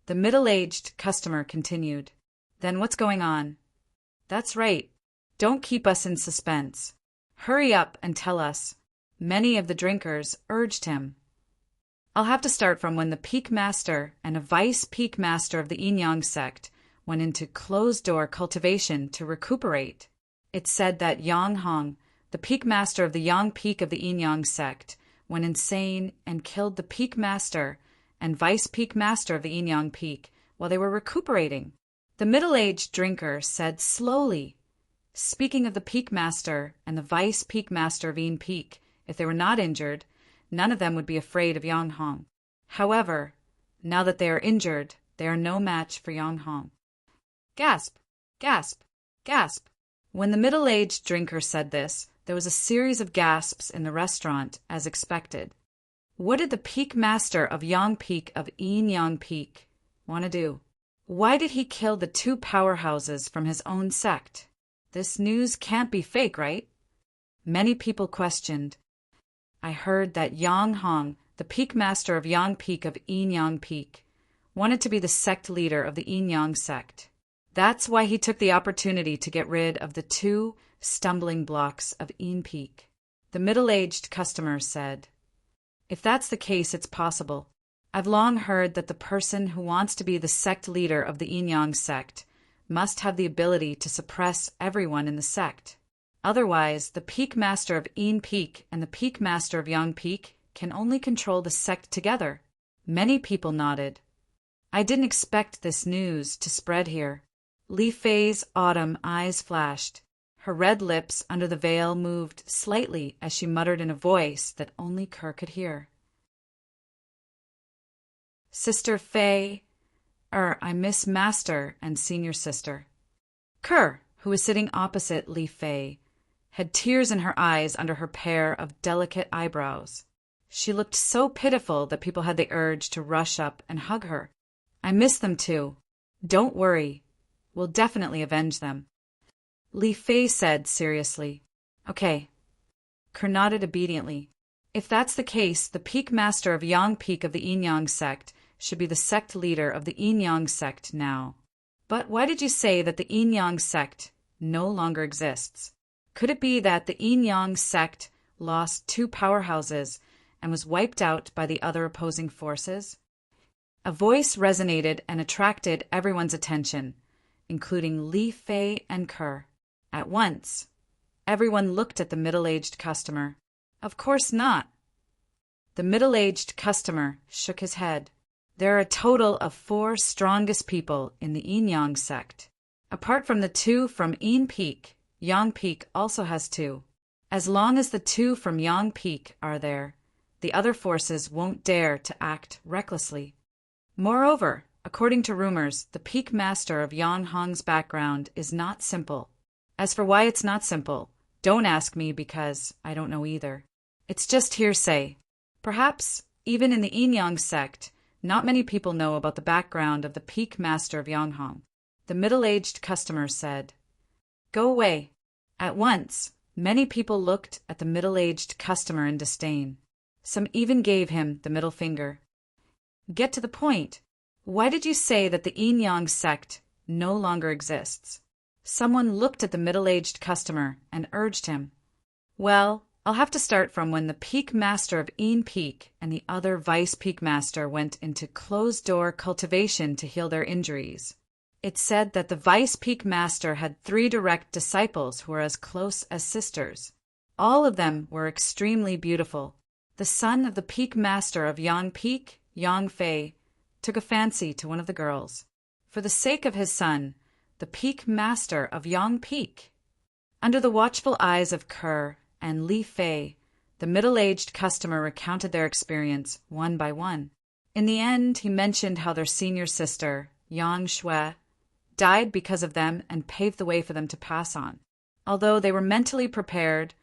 The middle-aged customer continued. "Then what's going on?" "That's right. Don't keep us in suspense. Hurry up and tell us." Many of the drinkers urged him. "I'll have to start from when the Peak Master and a Vice Peak Master of the Yin-Yang sect went into closed-door cultivation to recuperate. It's said that Yang Hong, the Peak Master of the Yang Peak of the Yin-Yang sect, went insane and killed the Peak Master and Vice Peak Master of the Yin-Yang Peak while they were recuperating." The middle-aged drinker said slowly, "Speaking of the Peak Master and the Vice Peak Master of Yin Peak, if they were not injured, none of them would be afraid of Yang Hong. However, now that they are injured, they are no match for Yang Hong." Gasp! Gasp! Gasp! When the middle-aged drinker said this, there was a series of gasps in the restaurant, as expected. What did the Peak Master of Yang Peak of Yin-Yang Peak want to do? Why did he kill the two powerhouses from his own sect? This news can't be fake, right? Many people questioned. "I heard that Yang Hong, the Peak Master of Yang Peak of Yin-Yang Peak, wanted to be the sect leader of the Yin-Yang sect. That's why he took the opportunity to get rid of the two stumbling blocks of Yin Peak." The middle-aged customer said, "If that's the case, it's possible. I've long heard that the person who wants to be the sect leader of the Yin-Yang sect must have the ability to suppress everyone in the sect. Otherwise, the Peak Master of Yin Peak and the Peak Master of Yang Peak can only control the sect together." Many people nodded. "I didn't expect this news to spread here. Li Fei's autumn eyes flashed. Her red lips under the veil moved slightly as she muttered in a voice that only Kerr could hear. Sister Fei, I miss Master and Senior Sister. Kerr, who was sitting opposite Li Fei, had tears in her eyes under her pair of delicate eyebrows. She looked so pitiful that people had the urge to rush up and hug her. I miss them too. Don't worry. We'll definitely avenge them. Li Fei said seriously. Okay. Kerr nodded obediently. If that's the case, the peak master of Yang Peak of the Yin-Yang sect should be the sect leader of the Yin-Yang sect now. But why did you say that the Yin-Yang sect no longer exists? Could it be that the Yin-Yang sect lost 2 powerhouses and was wiped out by the other opposing forces? A voice resonated and attracted everyone's attention, including Li Fei and Kerr. At once, everyone looked at the middle-aged customer. Of course not. The middle-aged customer shook his head. There are a total of 4 strongest people in the Yin-Yang sect. Apart from the 2 from Yin Peak, Yang Peak also has 2. As long as the 2 from Yang Peak are there, the other forces won't dare to act recklessly. Moreover, according to rumors, the peak master of Yang Hong's background is not simple. As for why it's not simple, don't ask me because I don't know either. It's just hearsay. Perhaps, even in the Yin-Yang sect, not many people know about the background of the peak master of Yang Hong. The middle-aged customer said, Go away. At once, many people looked at the middle-aged customer in disdain. Some even gave him the middle finger. Get to the point. Why did you say that the Yin-Yang sect no longer exists? Someone looked at the middle-aged customer and urged him. Well, I'll have to start from when the peak master of Yin Peak and the other vice peak master went into closed-door cultivation to heal their injuries. It's said that the vice peak master had 3 direct disciples who were as close as sisters. All of them were extremely beautiful. The son of the peak master of Yang Peak, Yang Fei, took a fancy to one of the girls. For the sake of his son, the peak master of Yang Peak. Under the watchful eyes of Kerr and Li Fei, the middle-aged customer recounted their experience one by one. In the end, he mentioned how their senior sister, Yang Shui, died because of them and paved the way for them to pass on. Although they were mentally prepared,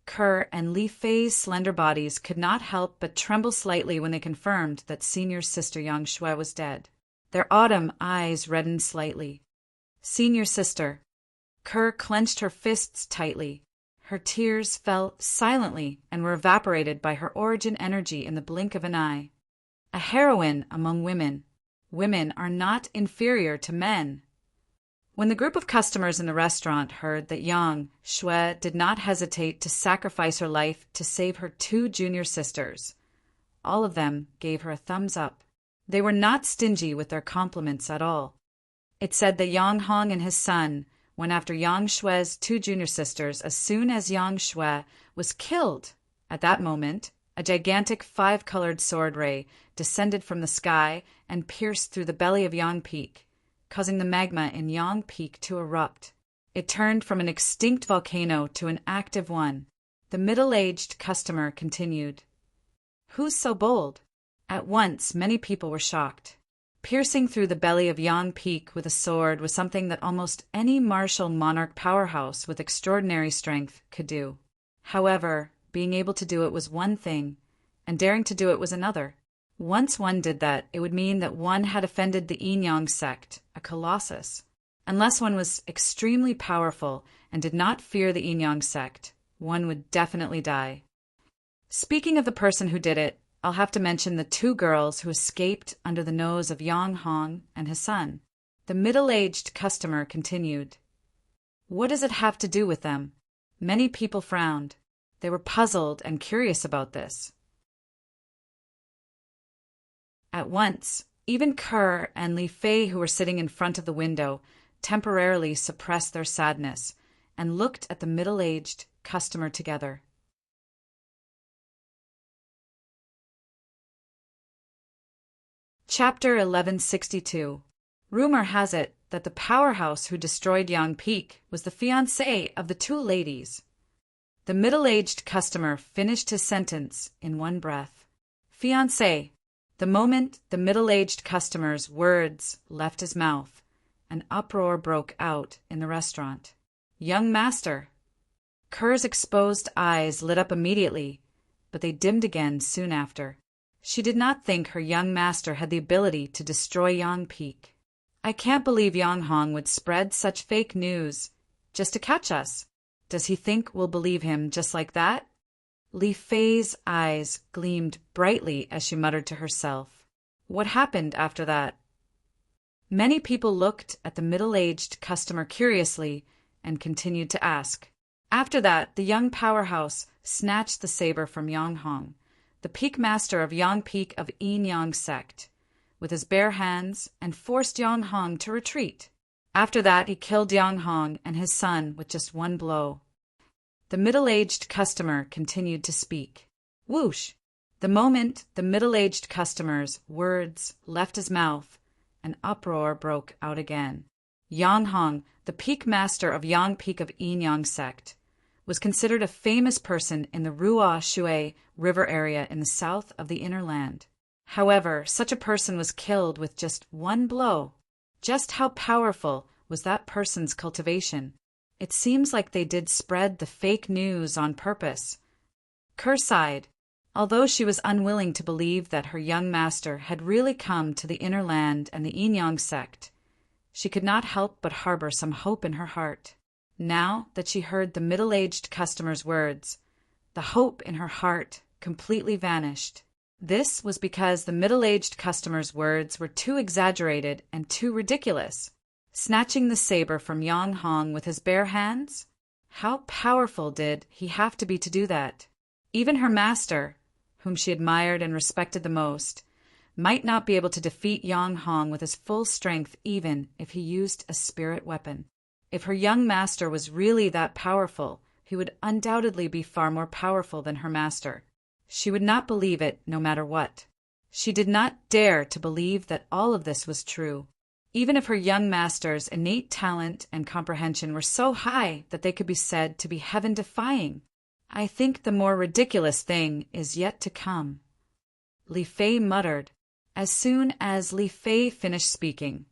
Kerr and Li Fei's slender bodies could not help but tremble slightly when they confirmed that senior sister Yang Shui was dead. Their autumn eyes reddened slightly. Senior sister. Kerr clenched her fists tightly. Her tears fell silently and were evaporated by her origin energy in the blink of an eye. A heroine among women. Women are not inferior to men. When the group of customers in the restaurant heard that Yang Shui did not hesitate to sacrifice her life to save her 2 junior sisters, all of them gave her a thumbs up. They were not stingy with their compliments at all. It said that Yang Hong and his son went after Yang Shui's 2 junior sisters as soon as Yang Shui was killed. At that moment, a gigantic 5-colored sword ray descended from the sky and pierced through the belly of Yang Peak, causing the magma in Yang Peak to erupt. It turned from an extinct volcano to an active one. The middle-aged customer continued. Who's so bold? At once, many people were shocked. Piercing through the belly of Yang Peak with a sword was something that almost any martial monarch powerhouse with extraordinary strength could do. However, being able to do it was one thing, and daring to do it was another. Once one did that, it would mean that one had offended the Yin-Yang sect, a colossus. Unless one was extremely powerful and did not fear the Yin-Yang sect, one would definitely die. Speaking of the person who did it, I'll have to mention the 2 girls who escaped under the nose of Yang Hong and his son. The middle-aged customer continued. What does it have to do with them? Many people frowned. They were puzzled and curious about this. At once, even Kerr and Li Fei, who were sitting in front of the window, temporarily suppressed their sadness and looked at the middle-aged customer together. Chapter 1162. Rumor has it that the powerhouse who destroyed Yang Peak was the fiancé of the two ladies. The middle-aged customer finished his sentence in one breath. Fiancé. The moment the middle-aged customer's words left his mouth, an uproar broke out in the restaurant. Young master. Kerr's exposed eyes lit up immediately, but they dimmed again soon after. She did not think her young master had the ability to destroy Yang Peak. I can't believe Yang Hong would spread such fake news just to catch us. Does he think we'll believe him just like that? Li Fei's eyes gleamed brightly as she muttered to herself. What happened after that? Many people looked at the middle-aged customer curiously and continued to ask. After that, the young powerhouse snatched the saber from Yang Hong, the peak master of Yang Peak of Yin Yang sect, with his bare hands and forced Yang Hong to retreat. After that, he killed Yang Hong and his son with just one blow. The middle-aged customer continued to speak. Whoosh! The moment the middle-aged customer's words left his mouth, an uproar broke out again. Yang Hong, the peak master of Yang Peak of Yin Yang sect, was considered a famous person in the Ruo Shui River area in the south of the Inner Land. However, such a person was killed with just one blow. Just how powerful was that person's cultivation? It seems like they did spread the fake news on purpose. Kerr sighed. Although she was unwilling to believe that her young master had really come to the Inner Land and the Yin Yang sect, she could not help but harbor some hope in her heart. Now that she heard the middle-aged customer's words, the hope in her heart completely vanished. This was because the middle-aged customer's words were too exaggerated and too ridiculous. Snatching the saber from Yang Hong with his bare hands? How powerful did he have to be to do that? Even her master, whom she admired and respected the most, might not be able to defeat Yang Hong with his full strength even if he used a spirit weapon. If her young master was really that powerful, he would undoubtedly be far more powerful than her master. She would not believe it no matter what. She did not dare to believe that all of this was true. Even if her young master's innate talent and comprehension were so high that they could be said to be heaven-defying. I think the more ridiculous thing is yet to come. Li Fei muttered. As soon as Li Fei finished speaking,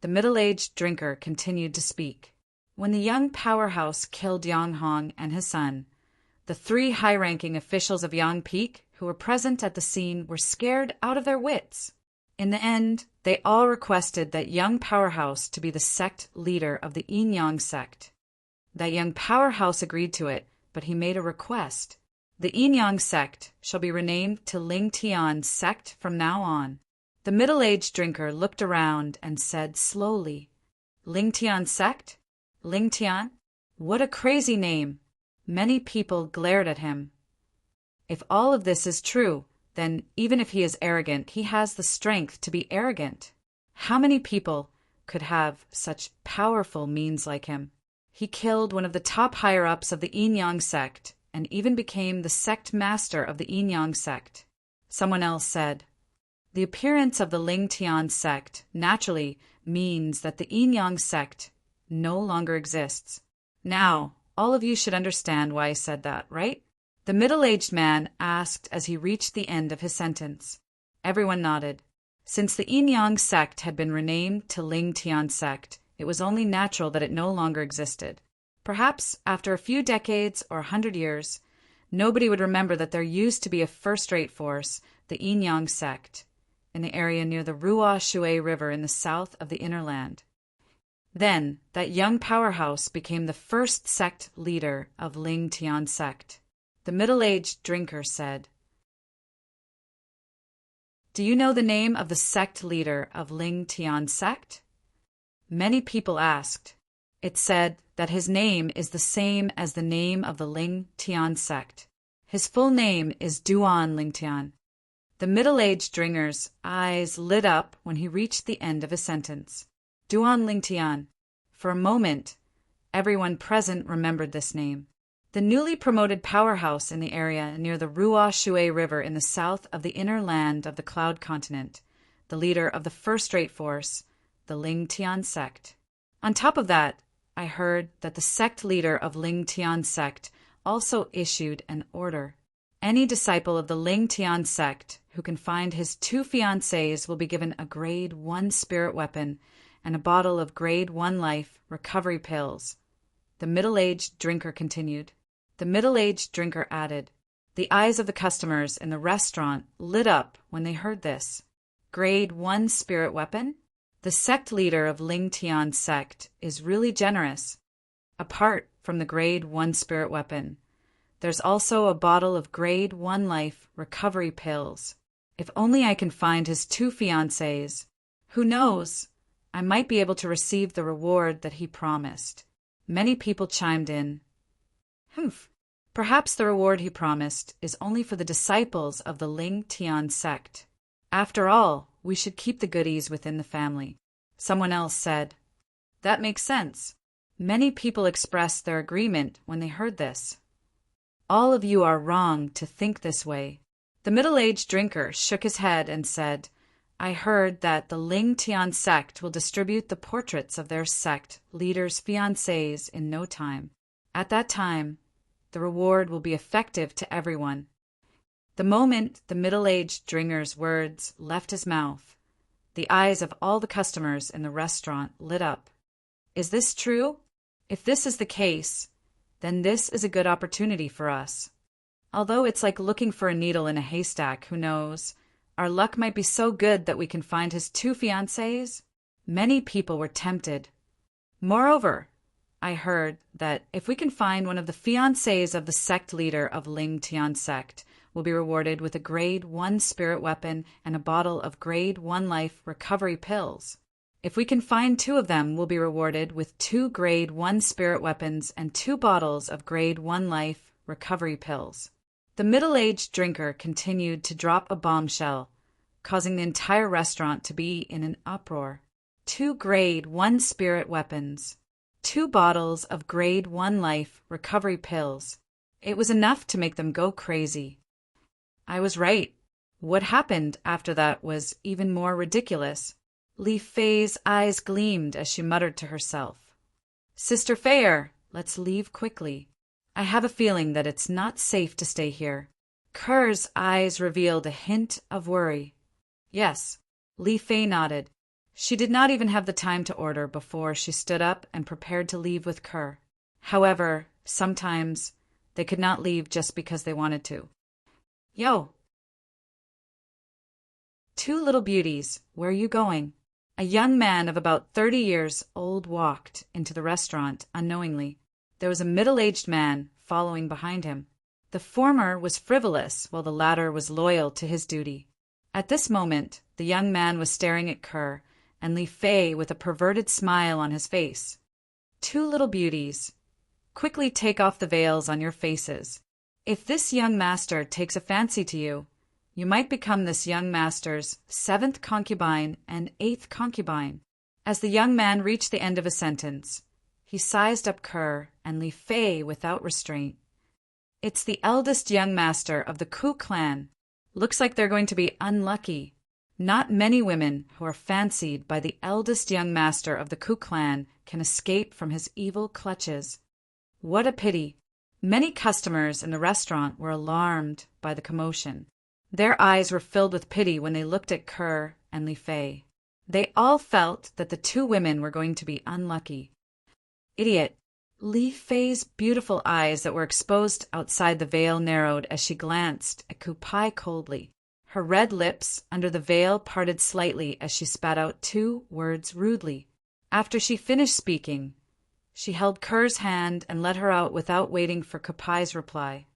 the middle-aged drinker continued to speak. When the young powerhouse killed Yang Hong and his son, the three high-ranking officials of Yang Peak who were present at the scene were scared out of their wits. In the end, they all requested that young powerhouse to be the sect leader of the Yin Yang sect. That young powerhouse agreed to it, but he made a request. The Yin Yang sect shall be renamed to Ling Tian sect from now on. The middle-aged drinker looked around and said slowly, Ling Tian sect? Ling Tian? What a crazy name! Many people glared at him. If all of this is true, then even if he is arrogant, he has the strength to be arrogant. How many people could have such powerful means like him? He killed one of the top higher-ups of the Yin Yang sect and even became the sect master of the Yin Yang sect. Someone else said, the appearance of the Ling Tian sect naturally means that the Yin Yang sect no longer exists. Now, all of you should understand why I said that, right? The middle-aged man asked as he reached the end of his sentence. Everyone nodded. Since the Yin Yang sect had been renamed to Ling Tian sect, it was only natural that it no longer existed. Perhaps after a few decades or 100 years, nobody would remember that there used to be a first-rate force, the Yin Yang sect, in the area near the Ruo Shui River in the south of the Inner Land. Then, that young powerhouse became the first sect leader of Ling Tian sect. The middle-aged drinker said, Do you know the name of the sect leader of Ling Tian sect? Many people asked. It said that his name is the same as the name of the Ling Tian sect. His full name is Duan Ling Tian. The middle-aged drinker's eyes lit up when he reached the end of his sentence. Duan Ling Tian. For a moment, everyone present remembered this name. The newly promoted powerhouse in the area near the Ruo Shui River in the south of the Inner Land of the Cloud Continent, the leader of the first-rate force, the Ling Tian sect. On top of that, I heard that the sect leader of Ling Tian sect also issued an order. Any disciple of the Ling Tian sect who can find his 2 fiancées will be given a grade 1 spirit weapon and a bottle of grade 1 life recovery pills. The middle-aged drinker continued. The middle-aged drinker added. The eyes of the customers in the restaurant lit up when they heard this. Grade 1 spirit weapon? The sect leader of Ling Tian sect is really generous. Apart from the grade 1 spirit weapon, there's also a bottle of grade 1 life recovery pills. If only I can find his 2 fiancées. Who knows? I might be able to receive the reward that he promised. Many people chimed in. Humph. Perhaps the reward he promised is only for the disciples of the Ling Tian sect. After all, we should keep the goodies within the family. Someone else said. That makes sense. Many people expressed their agreement when they heard this. All of you are wrong to think this way. The middle-aged drinker shook his head and said, I heard that the Ling Tian sect will distribute the portraits of their sect leaders' fiancés in no time. At that time, the reward will be effective to everyone. The moment the middle-aged drinker's words left his mouth, the eyes of all the customers in the restaurant lit up. Is this true? If this is the case, then this is a good opportunity for us. Although it's like looking for a needle in a haystack, who knows? Our luck might be so good that we can find his 2 fiancées. Many people were tempted. Moreover, I heard that if we can find one of the fiancées of the sect leader of Ling Tian sect, we'll be rewarded with a grade 1 spirit weapon and a bottle of grade 1 life recovery pills. If we can find 2 of them, we'll be rewarded with 2 grade 1 spirit weapons and 2 bottles of grade 1 life recovery pills. The middle-aged drinker continued to drop a bombshell, causing the entire restaurant to be in an uproar. 2 grade 1 spirit weapons. 2 bottles of grade 1 life recovery pills. It was enough to make them go crazy. I was right. What happened after that was even more ridiculous. Li Fei's eyes gleamed as she muttered to herself. Sister Fei, let's leave quickly. I have a feeling that it's not safe to stay here. Kerr's eyes revealed a hint of worry. Yes, Li Fei nodded. She did not even have the time to order before she stood up and prepared to leave with Kerr. However, sometimes they could not leave just because they wanted to. Yo! 2 little beauties, where are you going? A young man of about 30 years old walked into the restaurant unknowingly. There was a middle-aged man following behind him. The former was frivolous, while the latter was loyal to his duty. At this moment, the young man was staring at Kerr, and Li Fei with a perverted smile on his face. 2 little beauties, quickly take off the veils on your faces. If this young master takes a fancy to you, you might become this young master's 7th concubine and 8th concubine. As the young man reached the end of a sentence, he sized up Kerr and Li Fei without restraint. It's the eldest young master of the Ku clan. Looks like they're going to be unlucky. Not many women who are fancied by the eldest young master of the Ku clan can escape from his evil clutches. What a pity. Many customers in the restaurant were alarmed by the commotion. Their eyes were filled with pity when they looked at Kerr and Li Fei. They all felt that the 2 women were going to be unlucky. Idiot! Li Fei's beautiful eyes that were exposed outside the veil narrowed as she glanced at Ku Pai coldly. Her red lips under the veil parted slightly as she spat out 2 words rudely. After she finished speaking, she held Kerr's hand and let her out without waiting for Ku Pai's reply.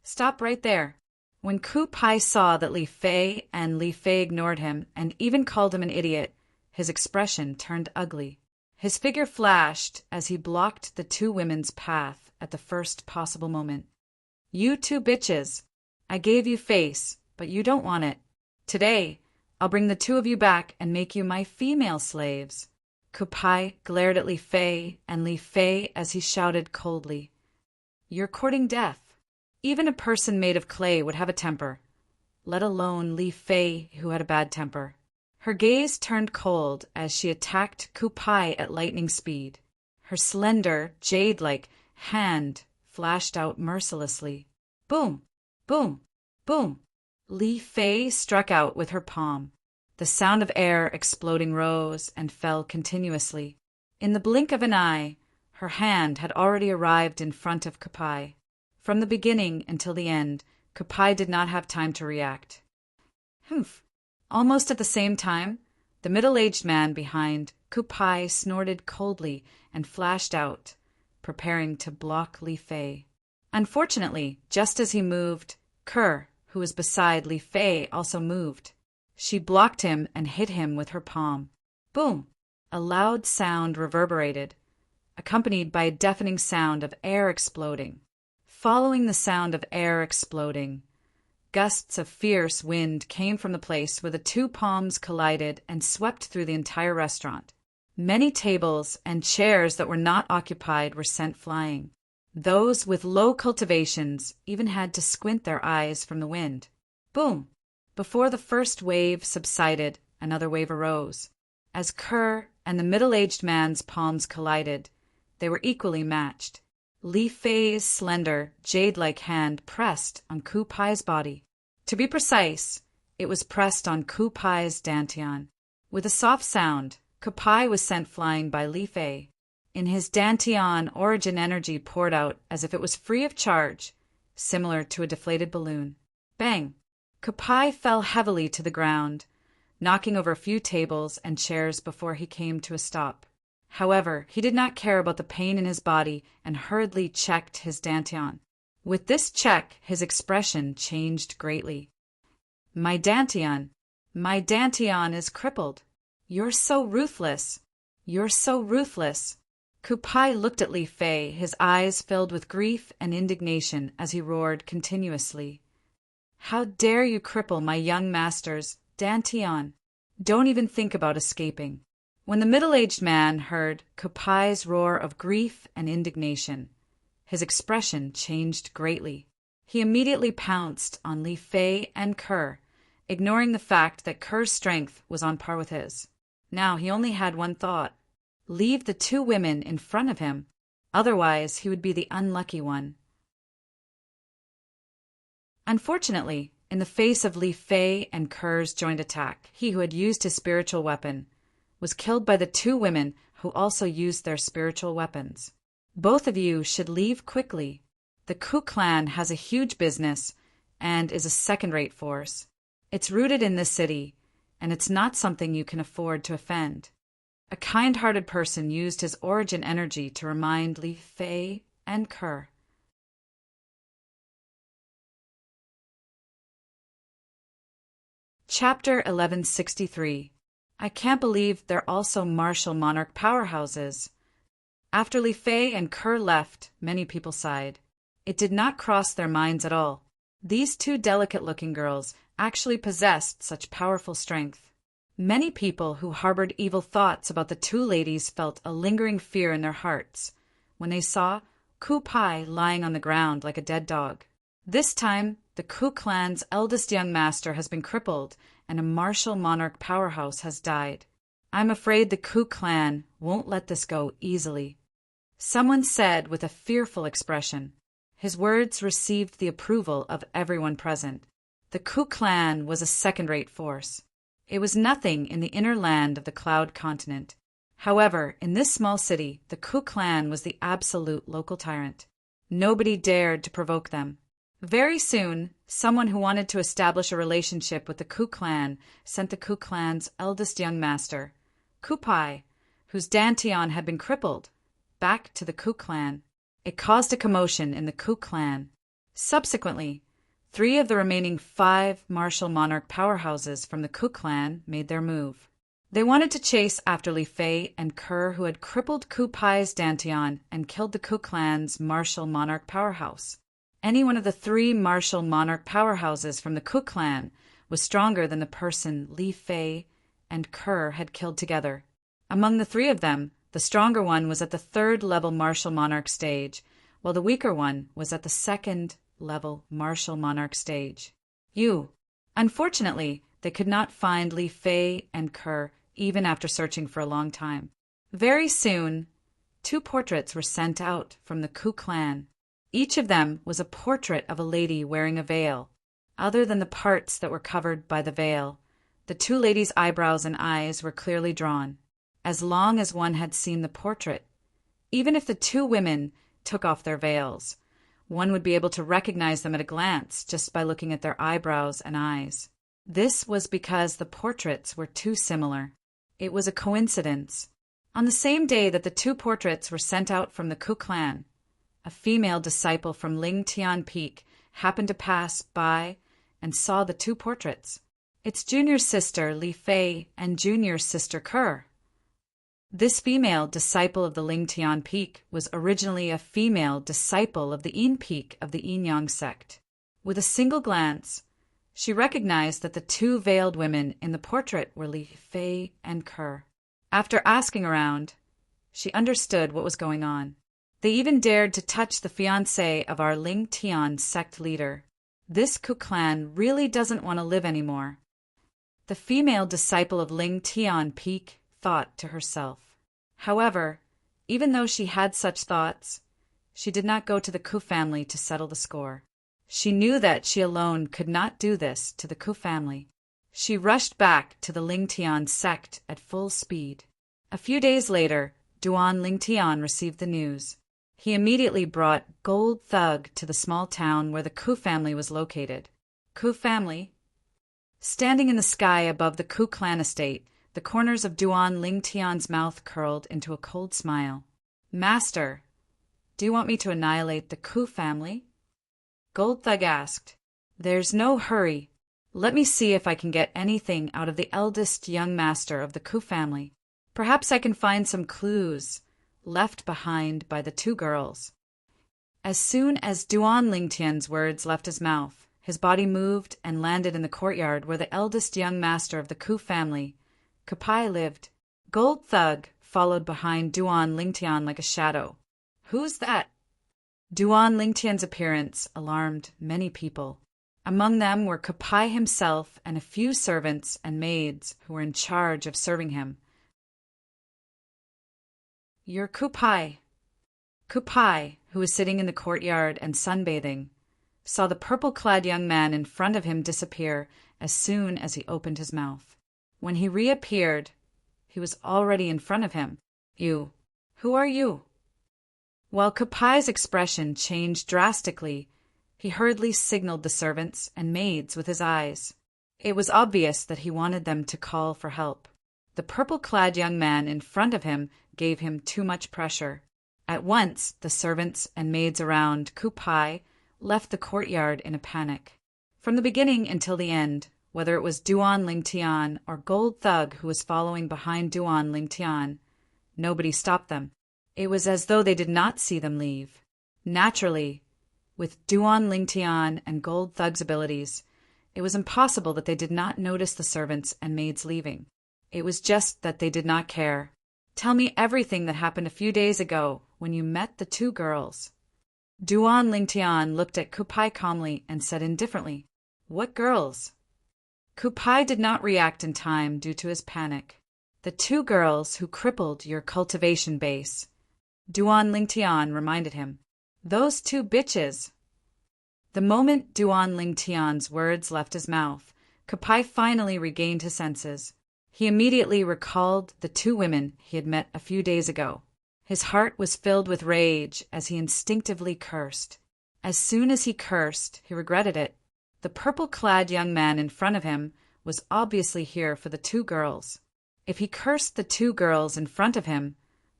Stop right there. When Ku Pai saw that Li Fei ignored him and even called him an idiot, his expression turned ugly. His figure flashed as he blocked the 2 women's path at the first possible moment. You 2 bitches. I gave you face, but you don't want it. Today, I'll bring the 2 of you back and make you my female slaves. Ku Pai glared at Li Fei as he shouted coldly, You're courting death. Even a person made of clay would have a temper, let alone Li Fei, who had a bad temper. Her gaze turned cold as she attacked Kupai at lightning speed. Her slender, jade-like hand flashed out mercilessly. Boom! Boom! Boom! Li Fei struck out with her palm. The sound of air exploding rose and fell continuously. In the blink of an eye, her hand had already arrived in front of Kupai. From the beginning until the end, Kupai did not have time to react. Humph! Almost at the same time, the middle-aged man behind Kupai snorted coldly and flashed out, preparing to block Li Fei. Unfortunately, just as he moved, Kerr, who was beside Li Fei, also moved. She blocked him and hit him with her palm. Boom! A loud sound reverberated, accompanied by a deafening sound of air exploding. Following the sound of air exploding, gusts of fierce wind came from the place where the two palms collided and swept through the entire restaurant. Many tables and chairs that were not occupied were sent flying. Those with low cultivations even had to squint their eyes from the wind. Boom! Before the first wave subsided, another wave arose. As Kerr and the middle-aged man's palms collided, they were equally matched. Li Fei's slender, jade-like hand pressed on Kupai's body. To be precise, it was pressed on Kupai's dantian. With a soft sound, Kupai was sent flying by Li Fei. In his dantian, origin energy poured out as if it was free of charge, similar to a deflated balloon. Bang! Kupai fell heavily to the ground, knocking over a few tables and chairs before he came to a stop. However, he did not care about the pain in his body and hurriedly checked his dantian. With this check, his expression changed greatly. My dantian is crippled. You're so ruthless. You're so ruthless. Kupai looked at Li Fei, his eyes filled with grief and indignation as he roared continuously. How dare you cripple my young master's dantian? Don't even think about escaping. When the middle-aged man heard Kupai's roar of grief and indignation, his expression changed greatly. He immediately pounced on Li Fei and Kerr, ignoring the fact that Kerr's strength was on par with his. Now he only had one thought: leave the two women in front of him, otherwise he would be the unlucky one. Unfortunately, in the face of Li Fei and Kerr's joint attack, he who had used his spiritual weapon was killed by the two women who also used their spiritual weapons. Both of you should leave quickly. The Ku clan has a huge business and is a second-rate force. It's rooted in this city, and it's not something you can afford to offend. A kind-hearted person used his origin energy to remind Li Fei and Kerr. Chapter 1163. I can't believe they're also martial monarch powerhouses. After Li Fei and Kerr left, many people sighed. It did not cross their minds at all. These two delicate-looking girls actually possessed such powerful strength. Many people who harbored evil thoughts about the two ladies felt a lingering fear in their hearts when they saw Kupai lying on the ground like a dead dog. This time, the Ku clan's eldest young master has been crippled, and a martial monarch powerhouse has died. I'm afraid the Ku clan won't let this go easily. Someone said with a fearful expression. His words received the approval of everyone present. The Ku clan was a second-rate force. It was nothing in the inner land of the Cloud Continent. However, in this small city, the Ku clan was the absolute local tyrant. Nobody dared to provoke them. Very soon, someone who wanted to establish a relationship with the Ku clan sent the Ku clan's eldest young master, Kupai, whose dantian had been crippled, back to the Ku clan. It caused a commotion in the Ku clan. Subsequently, 3 of the remaining 5 martial monarch powerhouses from the Ku clan made their move. They wanted to chase after Li Fei and Kerr, who had crippled Kupai's dantian and killed the Ku clan's martial monarch powerhouse. Any one of the 3 martial monarch powerhouses from the Ku clan was stronger than the person Li Fei and Kerr had killed together. Among the 3 of them, the stronger one was at the 3rd-level martial monarch stage, while the weaker one was at the 2nd-level martial monarch stage. Unfortunately, they could not find Li Fei and Kerr, even after searching for a long time. Very soon, 2 portraits were sent out from the Ku clan. Each of them was a portrait of a lady wearing a veil. Other than the parts that were covered by the veil, the 2 ladies' eyebrows and eyes were clearly drawn. As long as one had seen the portrait, even if the 2 women took off their veils, one would be able to recognize them at a glance just by looking at their eyebrows and eyes. This was because the portraits were too similar. It was a coincidence. On the same day that the 2 portraits were sent out from the Ku clan, a female disciple from Ling Tian Peak happened to pass by and saw the 2 portraits. It's Junior's sister Li Fei and Junior's sister Kerr. This female disciple of the Ling Tian Peak was originally a female disciple of the Yin Peak of the Yin Yang sect. With a single glance, she recognized that the 2 veiled women in the portrait were Li Fei and Kerr. After asking around, she understood what was going on. They even dared to touch the fiancé of our Ling Tian sect leader. This Ku clan really doesn't want to live anymore. The female disciple of Ling Tian Peak thought to herself. However, even though she had such thoughts, she did not go to the Ku family to settle the score. She knew that she alone could not do this to the Ku family. She rushed back to the Ling Tian sect at full speed. A few days later, Duan Ling Tian received the news. He immediately brought Gold Thug to the small town where the Ku family was located. Ku family? Standing in the sky above the Ku clan estate, the corners of Duan Ling Tian's mouth curled into a cold smile. Master, do you want me to annihilate the Ku family? Gold Thug asked. There's no hurry. Let me see if I can get anything out of the eldest young master of the Ku family. Perhaps I can find some clues left behind by the 2 girls. As soon as Duan Ling Tian's words left his mouth, his body moved and landed in the courtyard where the eldest young master of the Ku family, Kupai, lived. Gold Thug followed behind Duan Ling Tian like a shadow. Who's that? Duan Ling Tian's appearance alarmed many people. Among them were Kupai himself and a few servants and maids who were in charge of serving him. You're Kupai. Kupai, who was sitting in the courtyard and sunbathing, saw the purple-clad young man in front of him disappear as soon as he opened his mouth. When he reappeared, he was already in front of him. You. Who are you? While Kupai's expression changed drastically, he hurriedly signaled the servants and maids with his eyes. It was obvious that he wanted them to call for help. The purple-clad young man in front of him gave him too much pressure. At once, the servants and maids around Kupai left the courtyard in a panic. From the beginning until the end, whether it was Duan Ling Tian or Gold Thug who was following behind Duan Ling Tian, nobody stopped them. It was as though they did not see them leave. Naturally, with Duan Ling Tian and Gold Thug's abilities, it was impossible that they did not notice the servants and maids leaving. It was just that they did not care. Tell me everything that happened a few days ago when you met the 2 girls. Duan Ling Tian looked at Kupai calmly and said indifferently, What girls? Kupai did not react in time due to his panic. The 2 girls who crippled your cultivation base. Duan Ling Tian reminded him. Those 2 bitches. The moment Duan Ling Tian's words left his mouth, Kupai finally regained his senses. He immediately recalled the 2 women he had met a few days ago. His heart was filled with rage as he instinctively cursed. As soon as he cursed, he regretted it. The purple-clad young man in front of him was obviously here for the 2 girls. If he cursed the 2 girls in front of him,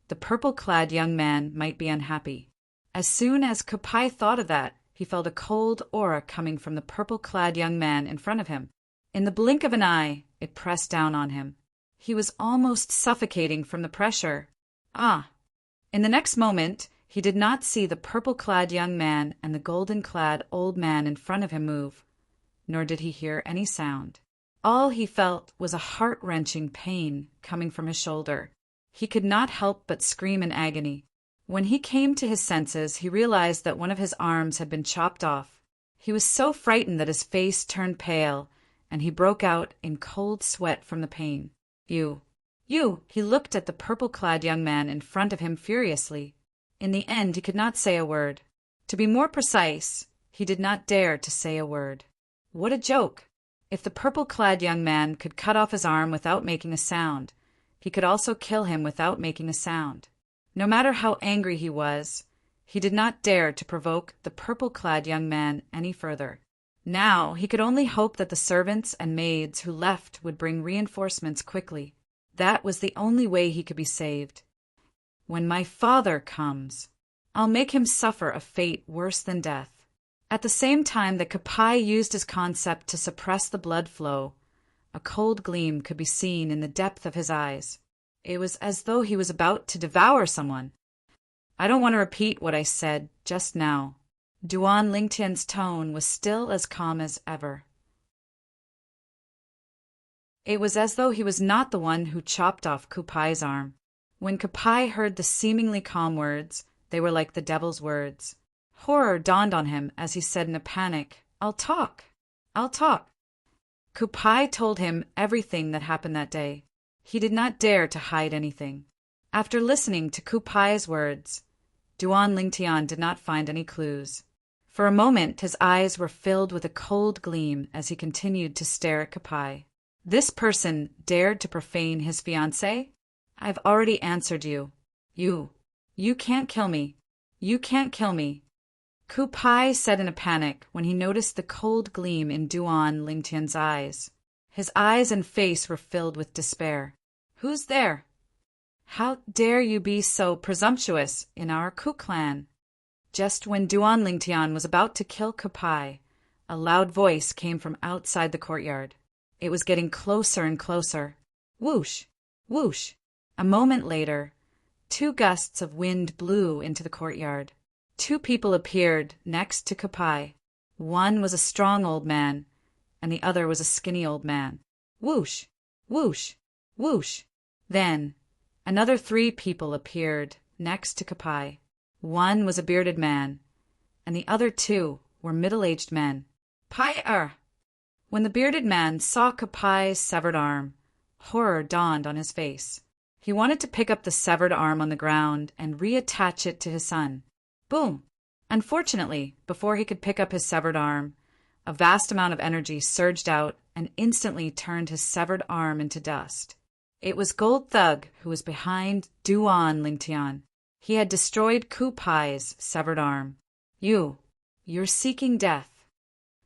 the purple-clad young man might be unhappy. As soon as Kupai thought of that, he felt a cold aura coming from the purple-clad young man in front of him. In the blink of an eye, it pressed down on him. He was almost suffocating from the pressure. In the next moment, he did not see the purple-clad young man and the golden-clad old man in front of him move, nor did he hear any sound. All he felt was a heart-wrenching pain coming from his shoulder. He could not help but scream in agony. When he came to his senses, he realized that one of his arms had been chopped off. He was so frightened that his face turned pale, and he broke out in cold sweat from the pain. You! He looked at the purple-clad young man in front of him furiously. In the end, he could not say a word. To be more precise, he did not dare to say a word. What a joke! If the purple-clad young man could cut off his arm without making a sound, he could also kill him without making a sound. No matter how angry he was, he did not dare to provoke the purple-clad young man any further. Now he could only hope that the servants and maids who left would bring reinforcements quickly. That was the only way he could be saved. When my father comes, I'll make him suffer a fate worse than death. At the same time that Kapai used his concept to suppress the blood flow, a cold gleam could be seen in the depth of his eyes. It was as though he was about to devour someone. I don't want to repeat what I said just now. Duan Lingtian's tone was still as calm as ever. It was as though he was not the one who chopped off Kupai's arm. When Kapai heard the seemingly calm words, they were like the devil's words. Horror dawned on him as he said in a panic, I'll talk. Kupai told him everything that happened that day. He did not dare to hide anything. After listening to Kupai's words, Duan Lingtian did not find any clues. For a moment, his eyes were filled with a cold gleam as he continued to stare at Kapai. This person dared to profane his fiancée? I've already answered you. You can't kill me. You can't kill me. Kupai said in a panic when he noticed the cold gleam in Duan Lingtian's eyes. His eyes and face were filled with despair. Who's there? How dare you be so presumptuous in our Ku clan? Just when Duan Lingtian was about to kill Kupai, a loud voice came from outside the courtyard. It was getting closer and closer. Whoosh! Whoosh! A moment later, 2 gusts of wind blew into the courtyard. 2 people appeared next to Kupai. One was a strong old man, and the other was a skinny old man. Whoosh! Whoosh! Whoosh! Then, another 3 people appeared next to Kupai. One was a bearded man, and the other 2 were middle-aged men. Pai-er! When the bearded man saw Kapai's severed arm, horror dawned on his face. He wanted to pick up the severed arm on the ground and reattach it to his son. Boom! Unfortunately, before he could pick up his severed arm, a vast amount of energy surged out and instantly turned his severed arm into dust. It was Gold Thug who was behind Duan Lingtian. He had destroyed Kupai's severed arm. You're seeking death.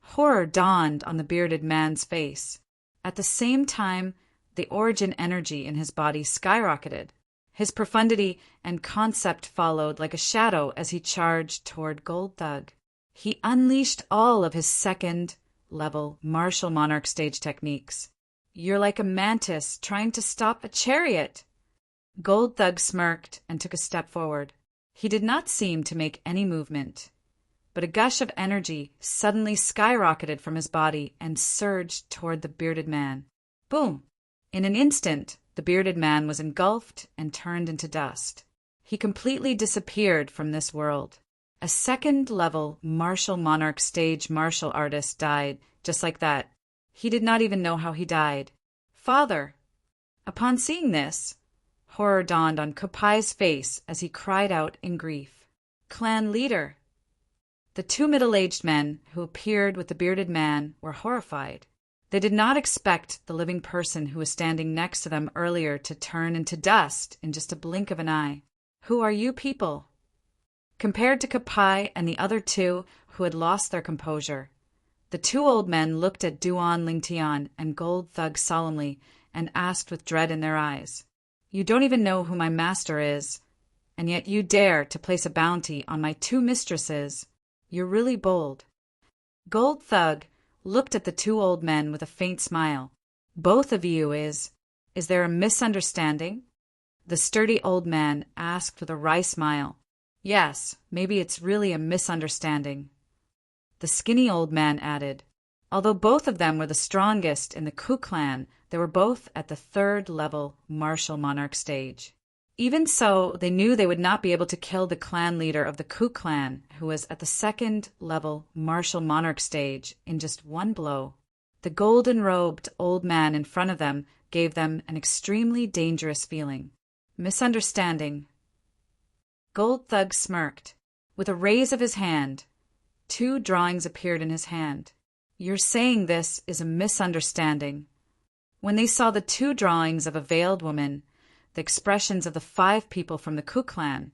Horror dawned on the bearded man's face. At the same time, the origin energy in his body skyrocketed. His profundity and concept followed like a shadow as he charged toward Gold Thug. He unleashed all of his second-level martial monarch stage techniques. You're like a mantis trying to stop a chariot. Gold Thug smirked and took a step forward. He did not seem to make any movement, but a gush of energy suddenly skyrocketed from his body and surged toward the bearded man. Boom! In an instant, the bearded man was engulfed and turned into dust. He completely disappeared from this world. A second-level martial monarch stage martial artist died just like that. He did not even know how he died. Father! Upon seeing this, horror dawned on Kupai's face as he cried out in grief. Clan leader! The 2 middle-aged men who appeared with the bearded man were horrified. They did not expect the living person who was standing next to them earlier to turn into dust in just a blink of an eye. Who are you people? Compared to Kupai and the other 2 who had lost their composure, the 2 old men looked at Duan Lingtian and Gold Thug solemnly and asked with dread in their eyes, You don't even know who my master is, and yet you dare to place a bounty on my 2 mistresses. You're really bold. Gold Thug looked at the 2 old men with a faint smile. Both of you is there a misunderstanding? The sturdy old man asked with a wry smile. Yes, maybe it's really a misunderstanding. The skinny old man added. Although both of them were the strongest in the Ku clan, they were both at the 3rd-level martial monarch stage. Even so, they knew they would not be able to kill the clan leader of the Ku clan, who was at the 2nd-level martial monarch stage, in just one blow. The golden-robed old man in front of them gave them an extremely dangerous feeling. Misunderstanding. Gold Thug smirked. With a raise of his hand, 2 drawings appeared in his hand. You're saying this is a misunderstanding. When they saw the 2 drawings of a veiled woman, the expressions of the 5 people from the Ku clan,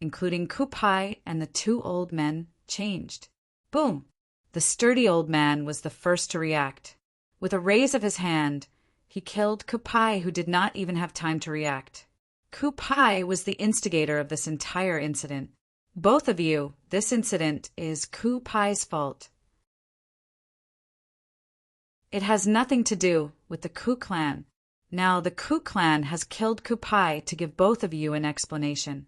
including Kupai and the 2 old men, changed. Boom! The sturdy old man was the first to react. With a raise of his hand, he killed Kupai, who did not even have time to react. Kupai was the instigator of this entire incident. Both of you, this incident is Kupai's fault. It has nothing to do with the Ku clan. Now the Ku clan has killed Kupai to give both of you an explanation.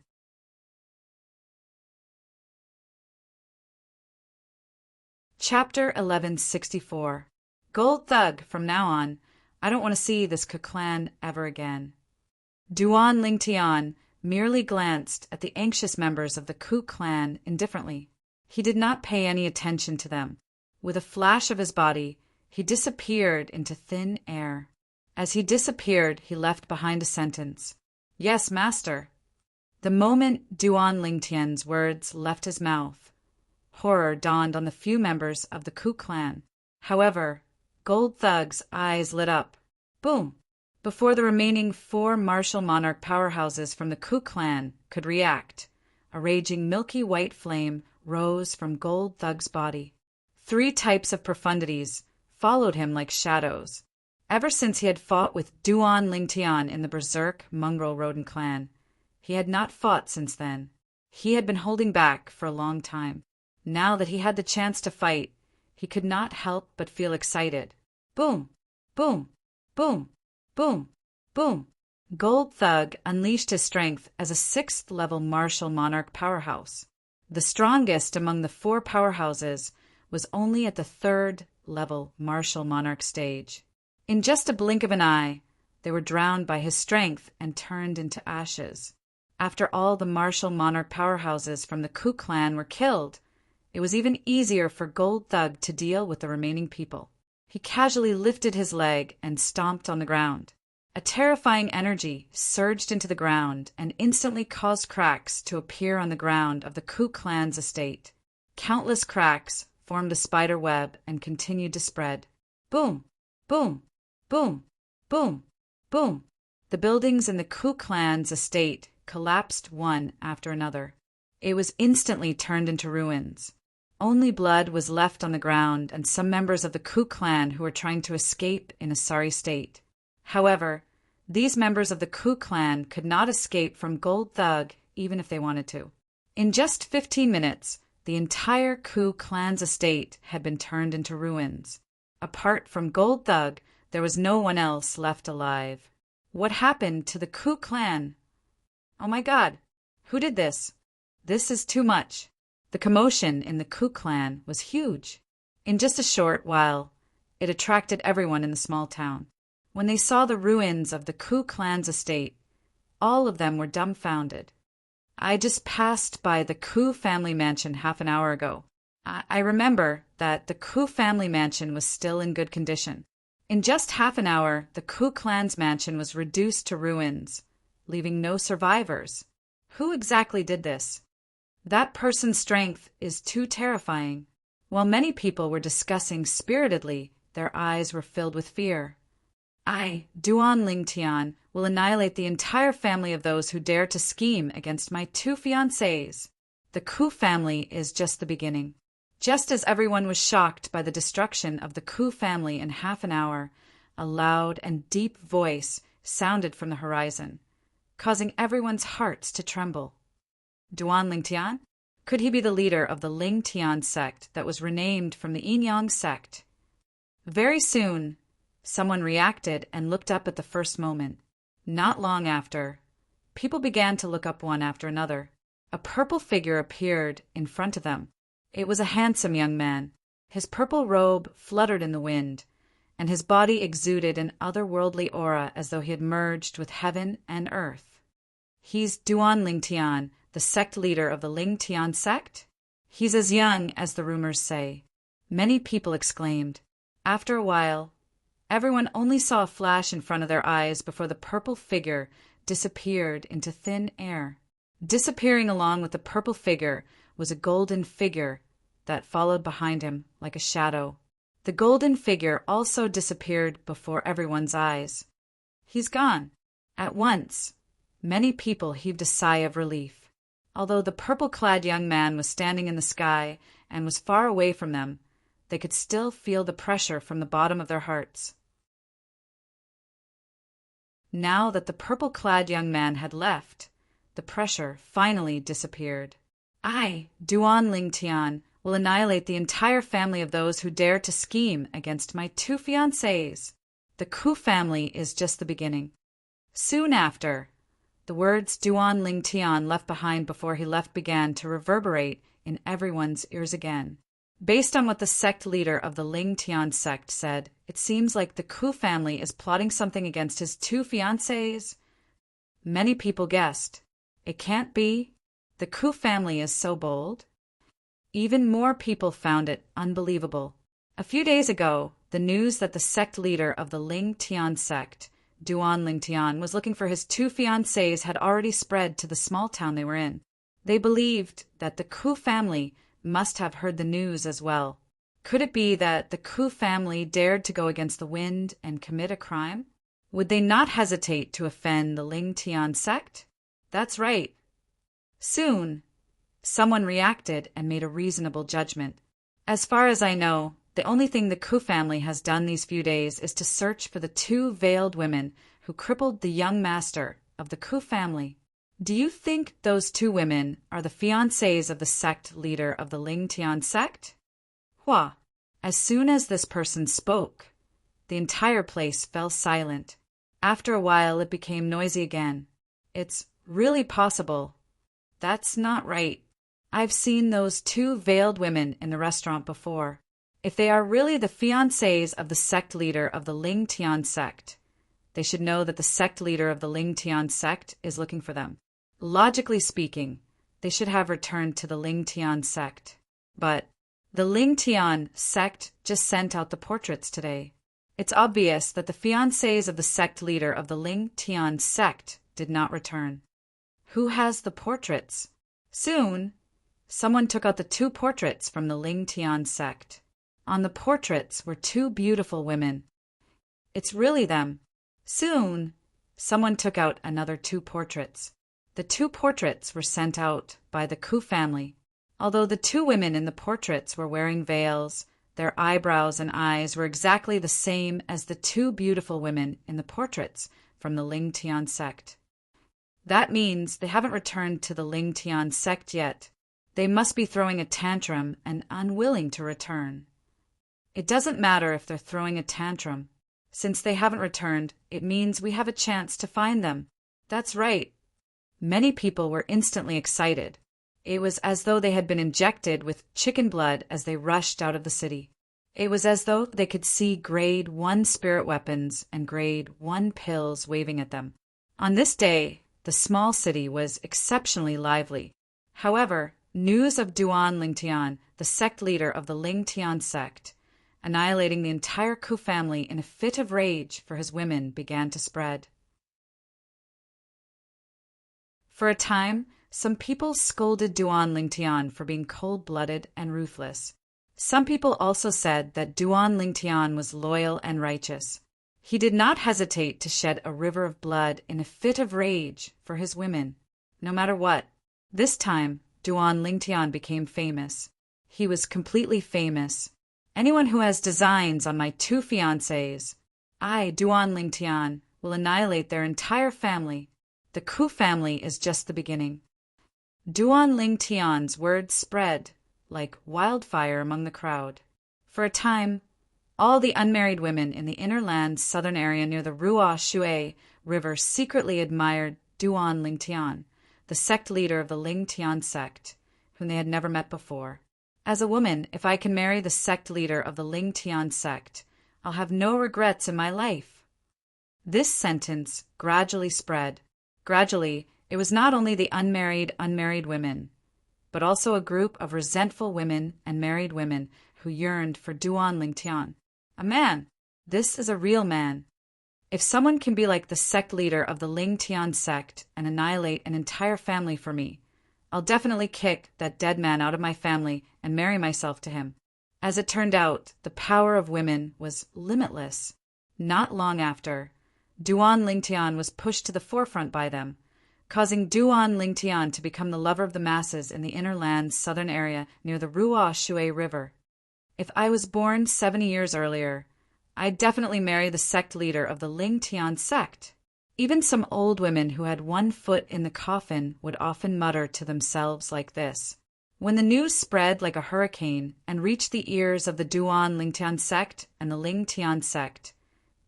Chapter 1164. Gold Thug, from now on, I don't want to see this Ku clan ever again. Duan Lingtian merely glanced at the anxious members of the Ku clan indifferently. He did not pay any attention to them. With a flash of his body, he disappeared into thin air. As he disappeared, he left behind a sentence. Yes, master. The moment Duan Lingtian's words left his mouth, horror dawned on the few members of the Ku clan. However, Gold Thug's eyes lit up. Boom! Before the remaining 4 martial monarch powerhouses from the Ku clan could react, a raging milky white flame rose from Gold Thug's body. 3 types of profundities followed him like shadows. Ever since he had fought with Duan Lingtian in the berserk mongrel rodent clan, he had not fought since then. He had been holding back for a long time. Now that he had the chance to fight, he could not help but feel excited. Boom! Boom! Boom! Boom! Boom! Gold Thug unleashed his strength as a 6th-level martial monarch powerhouse. The strongest among the 4 powerhouses was only at the 3rd-level martial monarch stage. In just a blink of an eye, they were drowned by his strength and turned into ashes. After all the martial monarch powerhouses from the Ku clan were killed, it was even easier for Gold Thug to deal with the remaining people. He casually lifted his leg and stomped on the ground. A terrifying energy surged into the ground and instantly caused cracks to appear on the ground of the Ku clan's estate. Countless cracks formed a spider web and continued to spread. Boom! Boom! Boom! Boom! Boom! The buildings in the Ku clan's estate collapsed one after another. It was instantly turned into ruins. Only blood was left on the ground and some members of the Ku clan who were trying to escape in a sorry state. However, these members of the Ku clan could not escape from Gold Thug even if they wanted to. In just 15 minutes, the entire Ku clan's estate had been turned into ruins. Apart from Gold Thug, there was no one else left alive. What happened to the Ku clan? Oh my God! Who did this? This is too much. The commotion in the Ku clan was huge. In just a short while, it attracted everyone in the small town. When they saw the ruins of the Ku clan's estate, all of them were dumbfounded. I just passed by the Ku family mansion half an hour ago. I remember that the Ku family mansion was still in good condition. In just half an hour, the Ku clan's mansion was reduced to ruins, leaving no survivors. Who exactly did this? That person's strength is too terrifying. While many people were discussing spiritedly, their eyes were filled with fear. I, Duan Lingtian, will annihilate the entire family of those who dare to scheme against my 2 fiancés. The Ku family is just the beginning. Just as everyone was shocked by the destruction of the Ku family in half an hour, a loud and deep voice sounded from the horizon, causing everyone's hearts to tremble. Duan Lingtian? Could he be the leader of the Lingtian sect that was renamed from the Yin-Yang sect? Very soon, someone reacted and looked up at the first moment. Not long after, people began to look up one after another. A purple figure appeared in front of them. It was a handsome young man. His purple robe fluttered in the wind, and his body exuded an otherworldly aura as though he had merged with heaven and earth. He's Duan Lingtian, the sect leader of the Lingtian sect? He's as young as the rumors say. Many people exclaimed. After a while, everyone only saw a flash in front of their eyes before the purple figure disappeared into thin air. Disappearing along with the purple figure was a golden figure that followed behind him like a shadow. The golden figure also disappeared before everyone's eyes. He's gone. At once, many people heaved a sigh of relief. Although the purple-clad young man was standing in the sky and was far away from them, they could still feel the pressure from the bottom of their hearts. Now that the purple-clad young man had left, the pressure finally disappeared. I, Duan Lingtian, will annihilate the entire family of those who dare to scheme against my 2 fiancés. The Ku family is just the beginning. Soon after, the words Duan Lingtian left behind before he left began to reverberate in everyone's ears again. Based on what the sect leader of the Lingtian sect said, it seems like the Ku family is plotting something against his 2 fiancés. Many people guessed. It can't be. The Ku family is so bold. Even more people found it unbelievable. A few days ago, the news that the sect leader of the Lingtian sect, Duan Lingtian, was looking for his 2 fiancés had already spread to the small town they were in. They believed that the Ku family must have heard the news as well. Could it be that the Ku family dared to go against the wind and commit a crime? Would they not hesitate to offend the Lingtian sect? That's right. Soon, someone reacted and made a reasonable judgment. As far as I know, the only thing the Ku family has done these few days is to search for the 2 veiled women who crippled the young master of the Ku family. Do you think those 2 women are the fiancés of the sect leader of the Lingtian sect? Hua! As soon as this person spoke, the entire place fell silent. After a while, it became noisy again. It's really possible. That's not right. I've seen those 2 veiled women in the restaurant before. If they are really the fiancés of the sect leader of the Lingtian sect, they should know that the sect leader of the Lingtian sect is looking for them. Logically speaking, they should have returned to the Lingtian sect. But the Lingtian sect just sent out the portraits today. It's obvious that the fiancés of the sect leader of the Lingtian sect did not return. Who has the portraits? Soon, someone took out the 2 portraits from the Lingtian sect. On the portraits were 2 beautiful women. It's really them. Soon, someone took out another 2 portraits. The 2 portraits were sent out by the Ku family. Although the 2 women in the portraits were wearing veils, their eyebrows and eyes were exactly the same as the 2 beautiful women in the portraits from the Lingtian sect. That means they haven't returned to the Lingtian sect yet. They must be throwing a tantrum and unwilling to return. It doesn't matter if they're throwing a tantrum. Since they haven't returned, it means we have a chance to find them. That's right. Many people were instantly excited. It was as though they had been injected with chicken blood as they rushed out of the city. It was as though they could see Grade 1 spirit weapons and Grade 1 pills waving at them. On this day, the small city was exceptionally lively. However, news of Duan Lingtian, the sect leader of the Lingtian sect, annihilating the entire Ku family in a fit of rage for his women, began to spread. For a time, some people scolded Duan Lingtian for being cold-blooded and ruthless. Some people also said that Duan Lingtian was loyal and righteous. He did not hesitate to shed a river of blood in a fit of rage for his women, no matter what. This time, Duan Lingtian became famous. He was completely famous. Anyone who has designs on my 2 fiancés, I, Duan Lingtian, will annihilate their entire family. The Ku family is just the beginning. Duan Lingtian's words spread like wildfire among the crowd. For a time, all the unmarried women in the inner land's southern area near the Ruo Shui River secretly admired Duan Lingtian, the sect leader of the Lingtian sect, whom they had never met before. As a woman, if I can marry the sect leader of the Lingtian sect, I'll have no regrets in my life. This sentence gradually spread. Gradually, it was not only the unmarried women, but also a group of resentful women and married women who yearned for Duan Lingtian. A man. This is a real man. If someone can be like the sect leader of the Ling Tian sect and annihilate an entire family for me, I'll definitely kick that dead man out of my family and marry myself to him. As it turned out, the power of women was limitless. Not long after, Duan Lingtian was pushed to the forefront by them, causing Duan Lingtian to become the lover of the masses in the inner land's southern area near the Ruo Shui River. If I was born 70 years earlier, I'd definitely marry the sect leader of the Ling Tian sect. Even some old women who had one foot in the coffin would often mutter to themselves like this. When the news spread like a hurricane and reached the ears of the Duan Lingtian sect and the Ling Tian sect,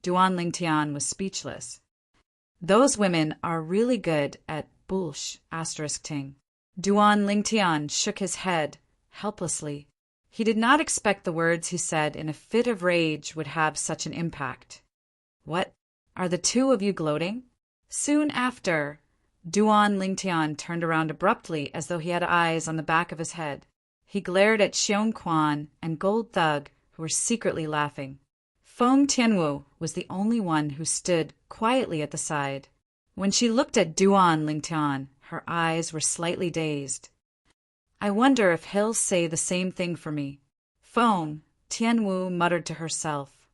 Duan Lingtian was speechless. Those women are really good at bullsh**. Duan Lingtian shook his head, helplessly. He did not expect the words he said in a fit of rage would have such an impact. What? Are the two of you gloating? Soon after, Duan Lingtian turned around abruptly as though he had eyes on the back of his head. He glared at Xiong Quan and Gold Thug, who were secretly laughing. Feng Tianwu was the only one who stood quietly at the side. When she looked at Duan Lingtian, her eyes were slightly dazed. I wonder if he'll say the same thing for me. Feng Tianwu muttered to herself.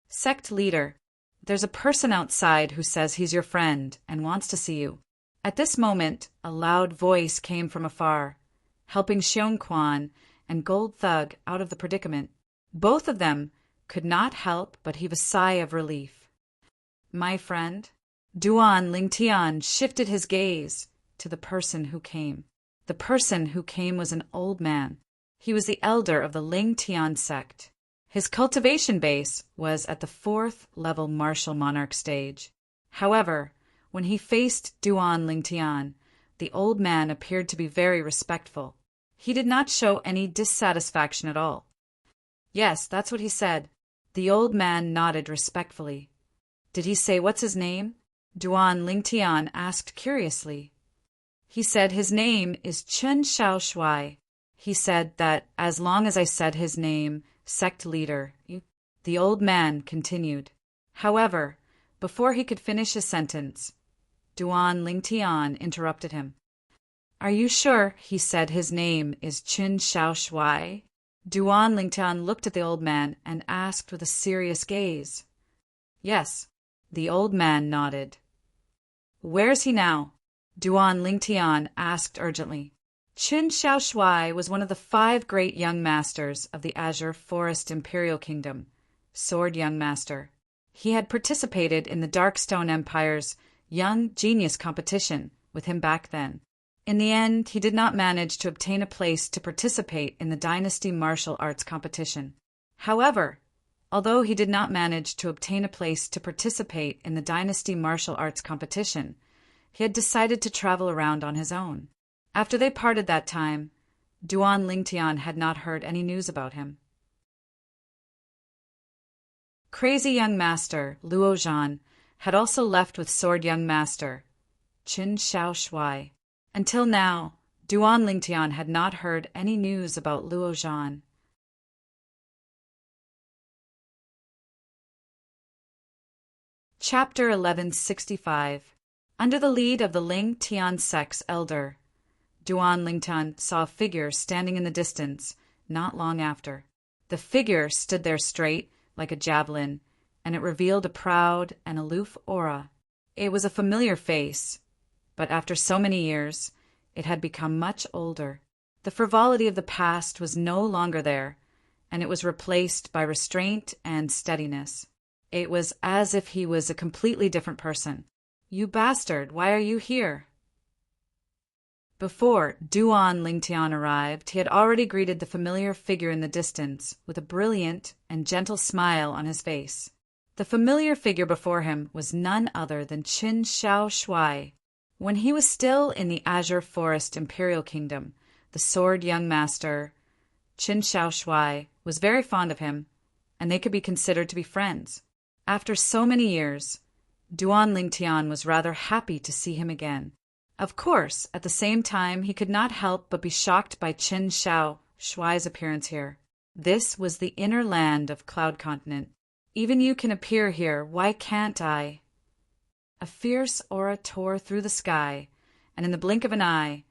Sect leader, there's a person outside who says he's your friend and wants to see you. At this moment, a loud voice came from afar, helping Xiong Quan and Gold Thug out of the predicament. Both of them could not help but heave a sigh of relief. My friend? Duan Lingtian shifted his gaze to the person who came. The person who came was an old man. He was the elder of the Ling Tian sect. His cultivation base was at the 4th level martial monarch stage. However, when he faced Duan Lingtian, the old man appeared to be very respectful. He did not show any dissatisfaction at all. Yes, that's what he said. The old man nodded respectfully. Did he say what's his name? Duan Lingtian asked curiously. He said his name is Chen Xiaoshuai. He said that as long as I said his name, sect leader, the old man continued. However, before he could finish his sentence, Duan Lingtian interrupted him. Are you sure he said his name is Chen Xiaoshuai? Duan Lingtian looked at the old man and asked with a serious gaze. Yes, the old man nodded. Where's he now? Duan Lingtian asked urgently. Chen Xiaoshuai was one of the 5 great young masters of the Azure Forest Imperial Kingdom, Sword Young Master. He had participated in the Darkstone Empire's Young Genius competition with him back then. In the end, he did not manage to obtain a place to participate in the Dynasty Martial Arts competition. However, although he did not manage to obtain a place to participate in the Dynasty Martial Arts competition, he had decided to travel around on his own. After they parted that time, Duan Lingtian had not heard any news about him. Crazy Young Master Luo Zhan had also left with Sword Young Master Chen Xiaoshuai. Until now, Duan Lingtian had not heard any news about Luo Zhan. Chapter 1165. Under the lead of the Ling Tian sect's elder, Duan Lingtian saw a figure standing in the distance not long after. The figure stood there straight like a javelin, and it revealed a proud and aloof aura. It was a familiar face, but after so many years, it had become much older. The frivolity of the past was no longer there, and it was replaced by restraint and steadiness. It was as if he was a completely different person. You bastard, why are you here? Before Duan Lingtian arrived, he had already greeted the familiar figure in the distance with a brilliant and gentle smile on his face. The familiar figure before him was none other than Chen Xiaoshuai. When he was still in the Azure Forest Imperial Kingdom, the Sword Young Master, Chen Xiaoshuai, was very fond of him, and they could be considered to be friends. After so many years, Duan Lingtian was rather happy to see him again. Of course, at the same time, he could not help but be shocked by Chen Xiaoshuai's appearance here. This was the inner land of Cloud Continent. Even you can appear here, why can't I? A fierce aura tore through the sky, and in the blink of an eye,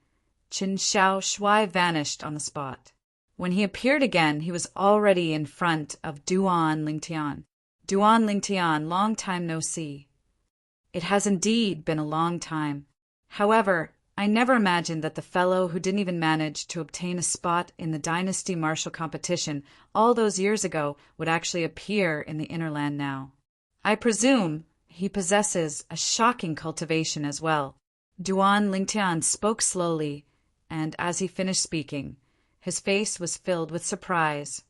Qin Shao Shuai vanished on the spot. When he appeared again, he was already in front of Duan Lingtian. Duan Lingtian, long time no see. It has indeed been a long time. However, I never imagined that the fellow who didn't even manage to obtain a spot in the Dynasty Martial competition all those years ago would actually appear in the Inner Land now. I presume he possesses a shocking cultivation as well. Duan Lingtian spoke slowly, and as he finished speaking, his face was filled with surprise.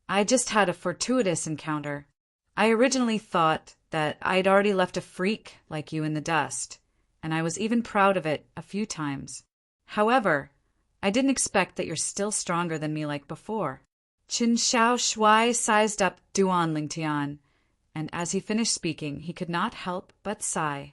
I just had a fortuitous encounter. I originally thought that I'd already left a freak like you in the dust, and I was even proud of it a few times. However, I didn't expect that you're still stronger than me like before. Qin Shao Shuai sized up Duan Lingtian, and as he finished speaking, he could not help but sigh.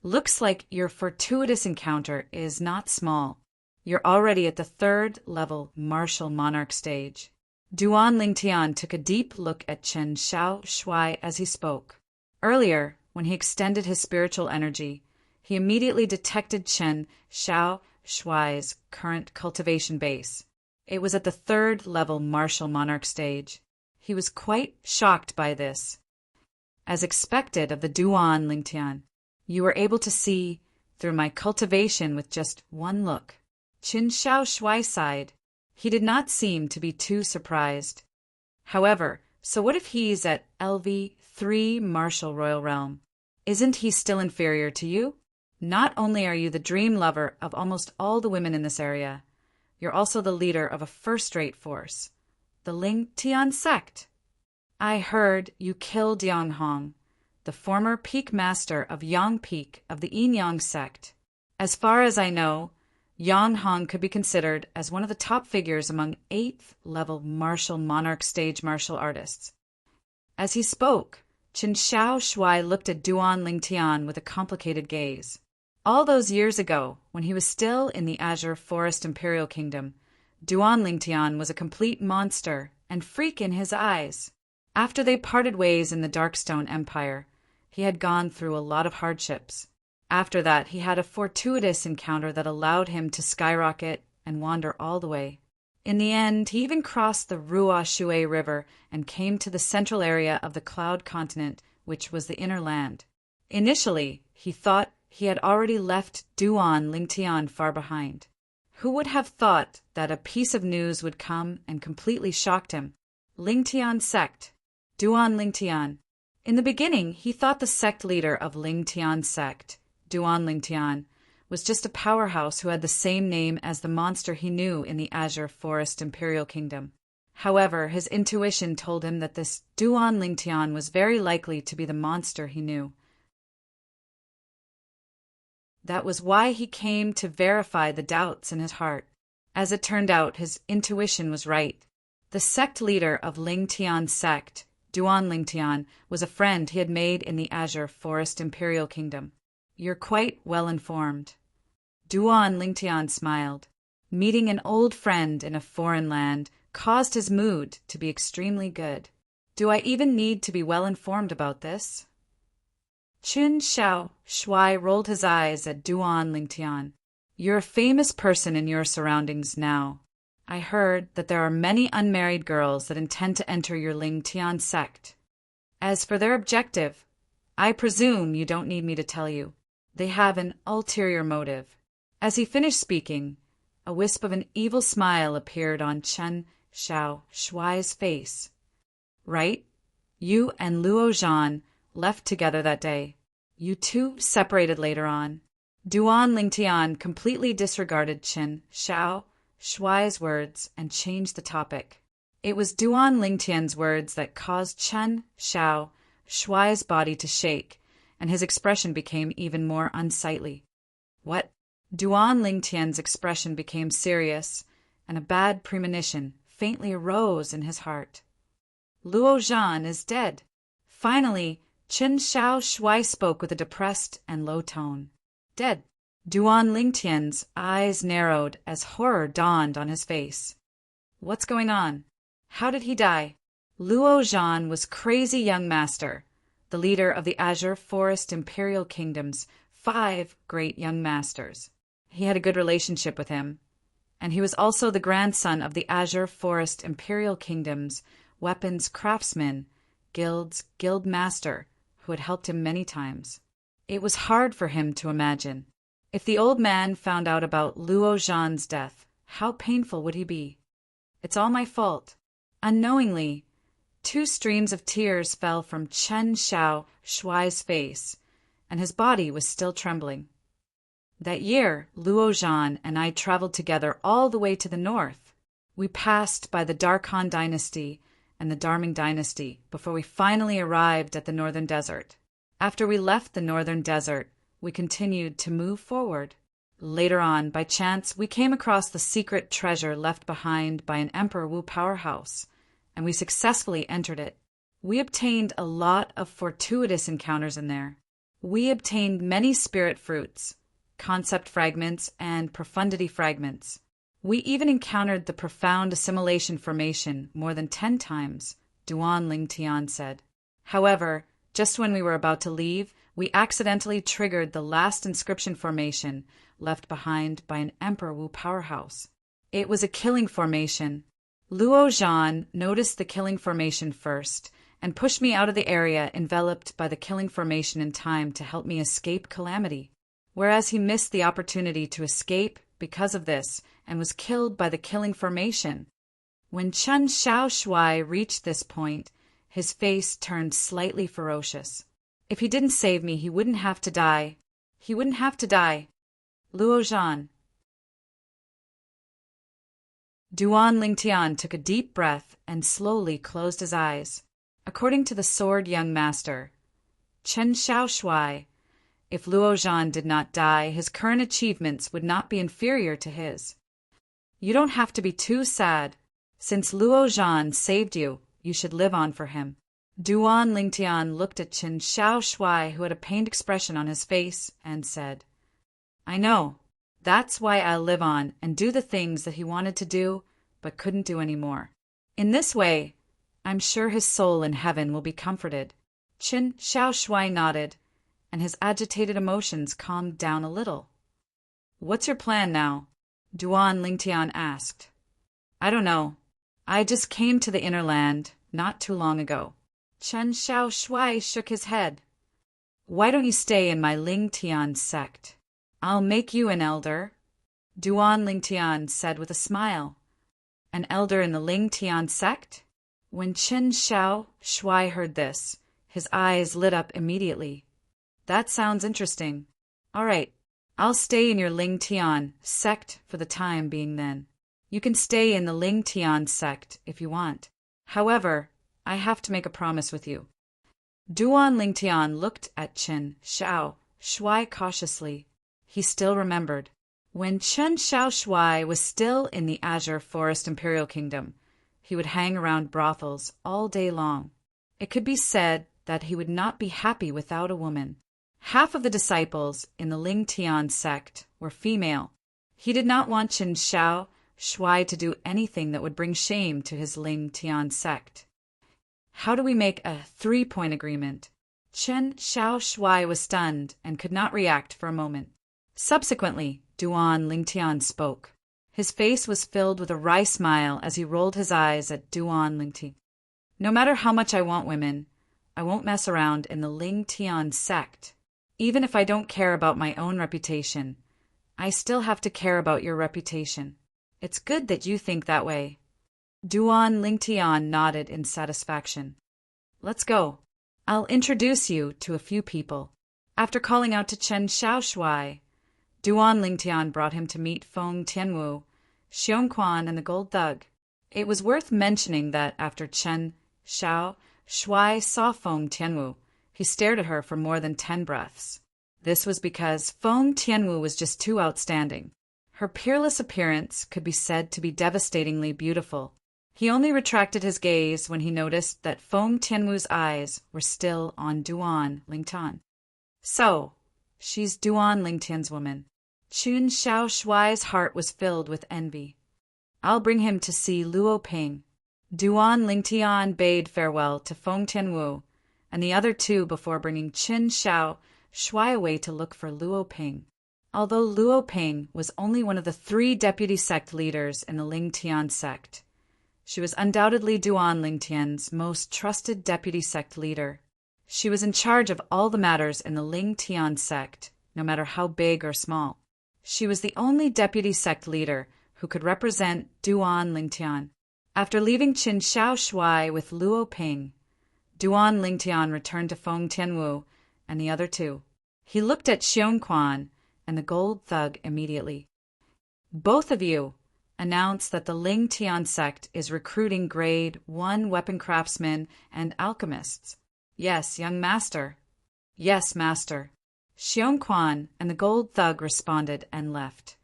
Looks like your fortuitous encounter is not small. You're already at the 3rd level martial monarch stage. Duan Lingtian took a deep look at Qin Shao Shuai as he spoke. Earlier, when he extended his spiritual energy, he immediately detected Qin Shao Shuai's current cultivation base. It was at the 3rd level martial monarch stage. He was quite shocked by this. As expected of the Duan Lingtian, you were able to see through my cultivation with just one look. Qin Shao Shuai sighed. He did not seem to be too surprised. However, so what if he's at LV3 Martial Royal Realm? Isn't he still inferior to you? Not only are you the dream lover of almost all the women in this area, you're also the leader of a first-rate force, the Ling Tian sect. I heard you killed Yang Hong, the former peak master of Yang Peak of the Yin Yang sect. As far as I know, Yang Hong could be considered as one of the top figures among 8th-level martial monarch stage martial artists. As he spoke, Qin Shao Shuai looked at Duan Lingtian with a complicated gaze. All those years ago, when he was still in the Azure Forest Imperial Kingdom, Duan Lingtian was a complete monster and freak in his eyes. After they parted ways in the Darkstone Empire, he had gone through a lot of hardships. After that, he had a fortuitous encounter that allowed him to skyrocket and wander all the way. In the end, he even crossed the Ruo Shui River and came to the central area of the Cloud Continent, which was the Inner Land. Initially, he thought he had already left Duan Lingtian far behind. Who would have thought that a piece of news would come and completely shocked him? Lingtian sect. Duan Lingtian. In the beginning, he thought the sect leader of Lingtian sect, Duan Lingtian, was just a powerhouse who had the same name as the monster he knew in the Azure Forest Imperial Kingdom. However, his intuition told him that this Duan Lingtian was very likely to be the monster he knew. That was why he came to verify the doubts in his heart. As it turned out, his intuition was right. The sect leader of Lingtian sect, Duan Lingtian, was a friend he had made in the Azure Forest Imperial Kingdom. You're quite well informed. Duan Lingtian smiled. Meeting an old friend in a foreign land caused his mood to be extremely good. Do I even need to be well informed about this? Qin Shao Shuai rolled his eyes at Duan Lingtian. You're a famous person in your surroundings now. I heard that there are many unmarried girls that intend to enter your Lingtian sect. As for their objective, I presume you don't need me to tell you. They have an ulterior motive. As he finished speaking, a wisp of an evil smile appeared on Qin Shao Shuai's face. Right? You and Luo Zhan left together that day. You two separated later on. Duan Lingtian completely disregarded Qin Shao Shuai's words and changed the topic. It was Duan Lingtian's words that caused Qin Shao Shuai's body to shake, and his expression became even more unsightly. What? Duan Lingtian's expression became serious, and a bad premonition faintly arose in his heart. Luo Zhan is dead. Finally, Qin Shao Shuai spoke with a depressed and low tone. Dead. Duan Lingtian's eyes narrowed as horror dawned on his face. What's going on? How did he die? Luo Zhan was crazy young master, the leader of the Azure Forest Imperial Kingdom's 5 great young masters. He had a good relationship with him, and he was also the grandson of the Azure Forest Imperial Kingdom's weapons craftsman, guild master, who had helped him many times. It was hard for him to imagine. If the old man found out about Luo Zhan's death, how painful would he be? It's all my fault. Unknowingly, 2 streams of tears fell from Chen Xiao Shuai's face, and his body was still trembling. That year, Luo Zhan and I traveled together all the way to the north. We passed by the Darkhan dynasty and the Darming dynasty before we finally arrived at the northern desert. After we left the northern desert, we continued to move forward. Later on, by chance, we came across the secret treasure left behind by an Emperor Wu powerhouse, and we successfully entered it. We obtained a lot of fortuitous encounters in there. We obtained many spirit fruits, concept fragments, and profundity fragments. We even encountered the profound assimilation formation more than 10 times, Duan Lingtian said. However, just when we were about to leave, we accidentally triggered the last inscription formation left behind by an Emperor Wu powerhouse. It was a killing formation. Luo Zhan noticed the killing formation first and pushed me out of the area enveloped by the killing formation in time to help me escape calamity, whereas he missed the opportunity to escape because of this and was killed by the killing formation. When Chen Xiao Shuai reached this point, his face turned slightly ferocious. If he didn't save me, he wouldn't have to die. He wouldn't have to die. Luo Zhan. Duan Lingtian took a deep breath and slowly closed his eyes. According to the sword young master, Chen Xiao Shuai, if Luo Zhan did not die, his current achievements would not be inferior to his. You don't have to be too sad. Since Luo Zhan saved you, you should live on for him. Duan Lingtian looked at Chen Xiao Shuai, who had a pained expression on his face, and said, I know. That's why I'll live on and do the things that he wanted to do, but couldn't do anymore. In this way, I'm sure his soul in heaven will be comforted. Chen Xiao Shuai nodded, and his agitated emotions calmed down a little. What's your plan now? Duan Lingtian asked. I don't know. I just came to the inner land not too long ago. Chen Xiao Shuai shook his head. Why don't you stay in my Lingtian sect? I'll make you an elder, Duan Lingtian said with a smile. An elder in the Lingtian sect? When Chen Xiao Shuai heard this, his eyes lit up immediately. That sounds interesting. All right, I'll stay in your Lingtian sect for the time being then. You can stay in the Lingtian sect if you want. However, I have to make a promise with you. Duan Lingtian looked at Chen Xiao Shuai cautiously. He still remembered. When Chen Xiao Shuai was still in the Azure Forest Imperial Kingdom, he would hang around brothels all day long. It could be said that he would not be happy without a woman. Half of the disciples in the Lingtian sect were female. He did not want Chen Xiao Shuai to do anything that would bring shame to his Lingtian sect. How do we make a 3-point agreement? Chen Xiao Shuai was stunned and could not react for a moment. Subsequently, Duan Lingtian spoke. His face was filled with a wry smile as he rolled his eyes at Duan Lingtian. No matter how much I want women, I won't mess around in the Lingtian sect. Even if I don't care about my own reputation, I still have to care about your reputation. It's good that you think that way. Duan Lingtian nodded in satisfaction. Let's go. I'll introduce you to a few people. After calling out to Chen Xiao Shuai, Duan Lingtian brought him to meet Feng Tianwu, Xiong Quan, and the Gold Thug. It was worth mentioning that after Chen Xiao Shuai saw Feng Tianwu, he stared at her for more than 10 breaths. This was because Feng Tianwu was just too outstanding. Her peerless appearance could be said to be devastatingly beautiful. He only retracted his gaze when he noticed that Feng Tianwu's eyes were still on Duan Lingtian. So, she's Duan Lingtian's woman. Chen Xiao Shuai's heart was filled with envy. I'll bring him to see Luo Ping. Duan Lingtian bade farewell to Feng Tianwu and the other two before bringing Qin Shao Shuai away to look for Luo Ping. Although Luo Ping was only one of the 3 deputy sect leaders in the Lingtian sect, she was undoubtedly Duan Lingtian's most trusted deputy sect leader. She was in charge of all the matters in the Lingtian sect, no matter how big or small. She was the only deputy sect leader who could represent Duan Lingtian. After leaving Qin Shao Shuai with Luo Ping, Duan Lingtian returned to Feng Tianwu and the other two. He looked at Xiong Quan and the gold thug immediately. Both of you announced that the Lingtian sect is recruiting grade 1 weapon craftsmen and alchemists. Yes, young master. Yes, master. Xiong Quan and the gold thug responded and left.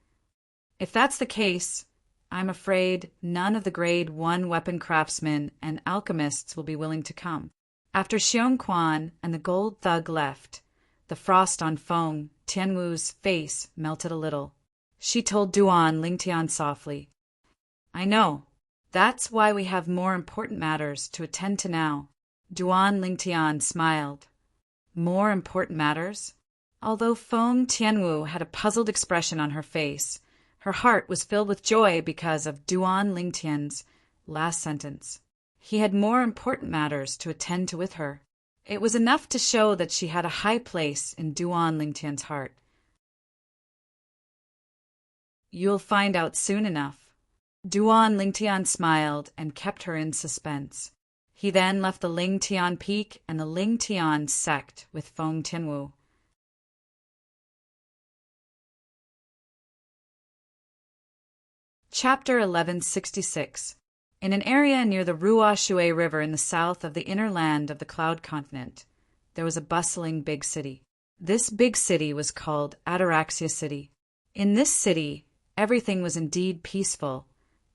If that's the case, I'm afraid none of the grade 1 weapon craftsmen and alchemists will be willing to come. After Xiong Quan and the gold thug left, the frost on Feng Tianwu's face melted a little. She told Duan Lingtian softly, I know. That's why we have more important matters to attend to now. Duan Lingtian smiled. More important matters? Although Feng Tianwu had a puzzled expression on her face, her heart was filled with joy because of Duan Lingtian's last sentence. He had more important matters to attend to with her. It was enough to show that she had a high place in Duan Lingtian's heart. You'll find out soon enough. Duan Lingtian smiled and kept her in suspense. He then left the Lingtian Peak and the Lingtian sect with Feng Tianwu. Chapter 1166. In an area near the Ruo Shui River in the south of the inner land of the Cloud Continent, there was a bustling big city. This big city was called Ataraxia City. In this city, everything was indeed peaceful,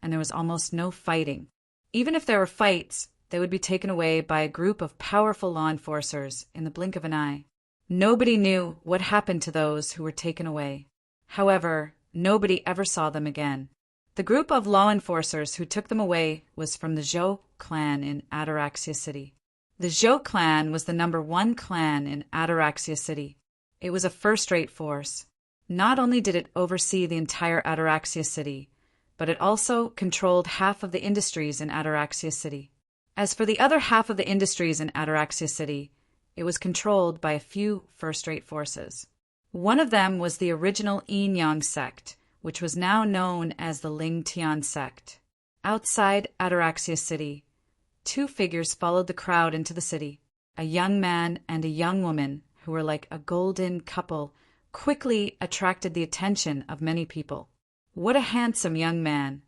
and there was almost no fighting. Even if there were fights, they would be taken away by a group of powerful law enforcers in the blink of an eye. Nobody knew what happened to those who were taken away. However, nobody ever saw them again. The group of law enforcers who took them away was from the Zhou clan in Ataraxia City. The Zhou clan was the number 1 clan in Ataraxia City. It was a first-rate force. Not only did it oversee the entire Ataraxia City, but it also controlled half of the industries in Ataraxia City. As for the other half of the industries in Ataraxia City, it was controlled by a few first-rate forces. One of them was the original Yin-Yang sect, which was now known as the Lingtian sect. Outside Ataraxia City, 2 figures followed the crowd into the city. A young man and a young woman, who were like a golden couple, quickly attracted the attention of many people. What a handsome young man!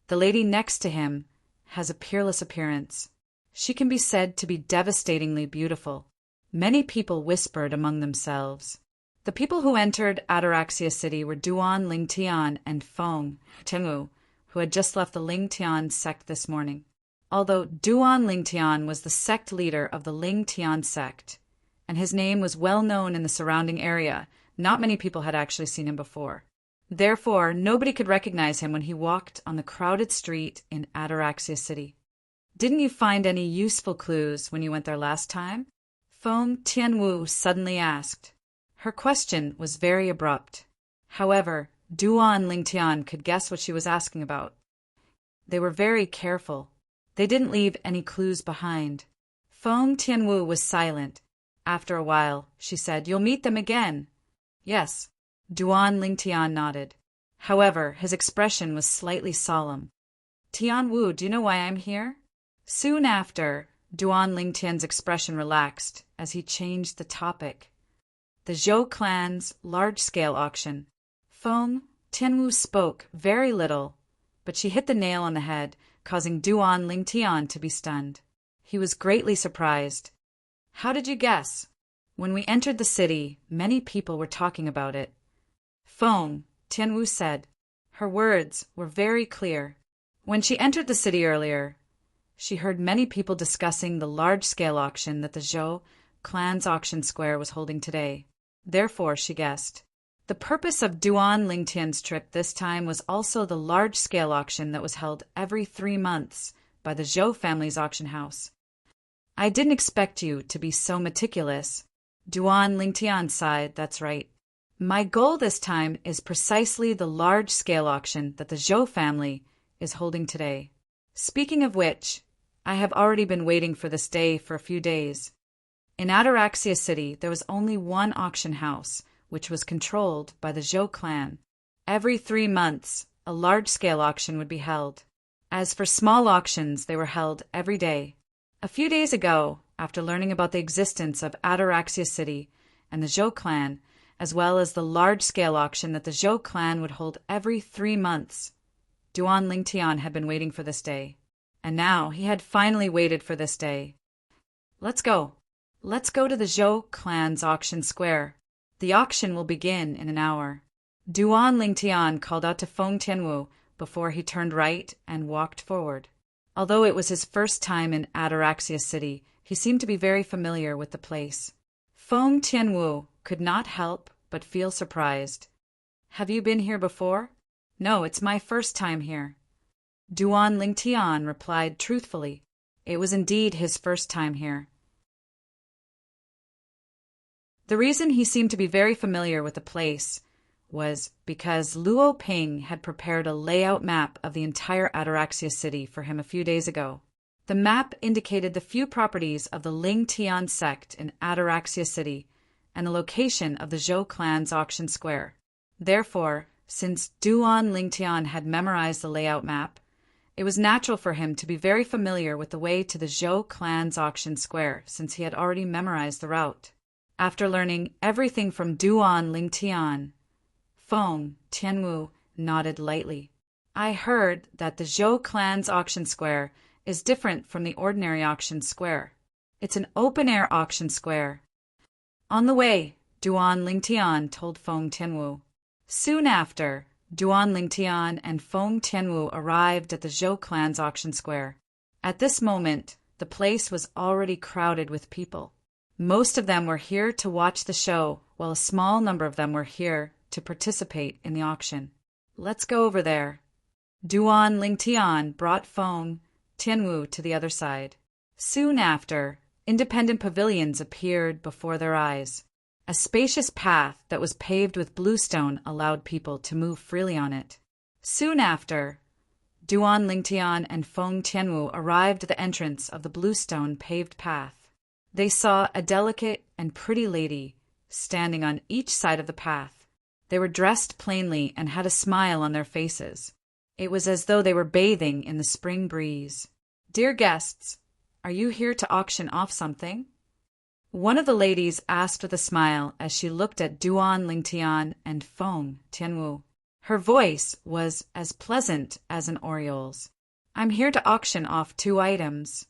The lady next to him has a peerless appearance. She can be said to be devastatingly beautiful. Many people whispered among themselves. The people who entered Ataraxia City were Duan Lingtian and Feng Tianwu, who had just left the Lingtian sect this morning. Although Duan Lingtian was the sect leader of the Lingtian sect, and his name was well known in the surrounding area, not many people had actually seen him before. Therefore, nobody could recognize him when he walked on the crowded street in Ataraxia City. Didn't you find any useful clues when you went there last time? Feng Tianwu suddenly asked. Her question was very abrupt. However, Duan Lingtian could guess what she was asking about. They were very careful. They didn't leave any clues behind. Feng Tianwu was silent. After a while, she said, You'll meet them again. Yes. Duan Lingtian nodded. However, his expression was slightly solemn. Tianwu, do you know why I'm here? Soon after, Duan Lingtian's expression relaxed as he changed the topic. The Zhou clan's large-scale auction. Feng Tianwu spoke very little, but she hit the nail on the head, causing Duan Lingtian to be stunned. He was greatly surprised. How did you guess? When we entered the city, many people were talking about it. Feng Tianwu said. Her words were very clear. When she entered the city earlier, she heard many people discussing the large-scale auction that the Zhou clan's auction square was holding today. Therefore, she guessed. The purpose of Duan Lingtian's trip this time was also the large-scale auction that was held every 3 months by the Zhou family's auction house. I didn't expect you to be so meticulous. Duan Lingtian sighed. That's right. My goal this time is precisely the large-scale auction that the Zhou family is holding today. Speaking of which, I have already been waiting for this day for a few days. In Ataraxia City, there was only one auction house, which was controlled by the Zhou clan. Every 3 months, a large-scale auction would be held. As for small auctions, they were held every day. A few days ago, after learning about the existence of Ataraxia City and the Zhou clan, as well as the large-scale auction that the Zhou clan would hold every 3 months, Duan Lingtian had been waiting for this day. And now he had finally waited for this day. Let's go. Let's go to the Zhou clan's auction square. The auction will begin in an hour. Duan Lingtian called out to Feng Tianwu before he turned right and walked forward. Although it was his first time in Ataraxia City, he seemed to be very familiar with the place. Feng Tianwu could not help but feel surprised. Have you been here before? No, it's my first time here. Duan Lingtian replied truthfully. It was indeed his first time here. The reason he seemed to be very familiar with the place was because Luo Ping had prepared a layout map of the entire Ataraxia City for him a few days ago. The map indicated the few properties of the Lingtian sect in Ataraxia City and the location of the Zhou clan's auction square. Therefore, since Duan Lingtian had memorized the layout map, it was natural for him to be very familiar with the way to the Zhou clan's auction square since he had already memorized the route. After learning everything from Duan Lingtian, Feng Tianwu nodded lightly. I heard that the Zhou clan's auction square is different from the ordinary auction square. It's an open-air auction square. On the way, Duan Lingtian told Feng Tianwu. Soon after, Duan Lingtian and Feng Tianwu arrived at the Zhou clan's auction square. At this moment, the place was already crowded with people. Most of them were here to watch the show, while a small number of them were here to participate in the auction. Let's go over there. Duan Lingtian brought Feng Tianwu to the other side. Soon after, independent pavilions appeared before their eyes. A spacious path that was paved with bluestone allowed people to move freely on it. Soon after, Duan Lingtian and Feng Tianwu arrived at the entrance of the bluestone paved path. They saw a delicate and pretty lady standing on each side of the path. They were dressed plainly and had a smile on their faces. It was as though they were bathing in the spring breeze. Dear guests, are you here to auction off something? One of the ladies asked with a smile as she looked at Duan Lingtian and Feng Tianwu. Her voice was as pleasant as an oriole's. I'm here to auction off 2 items.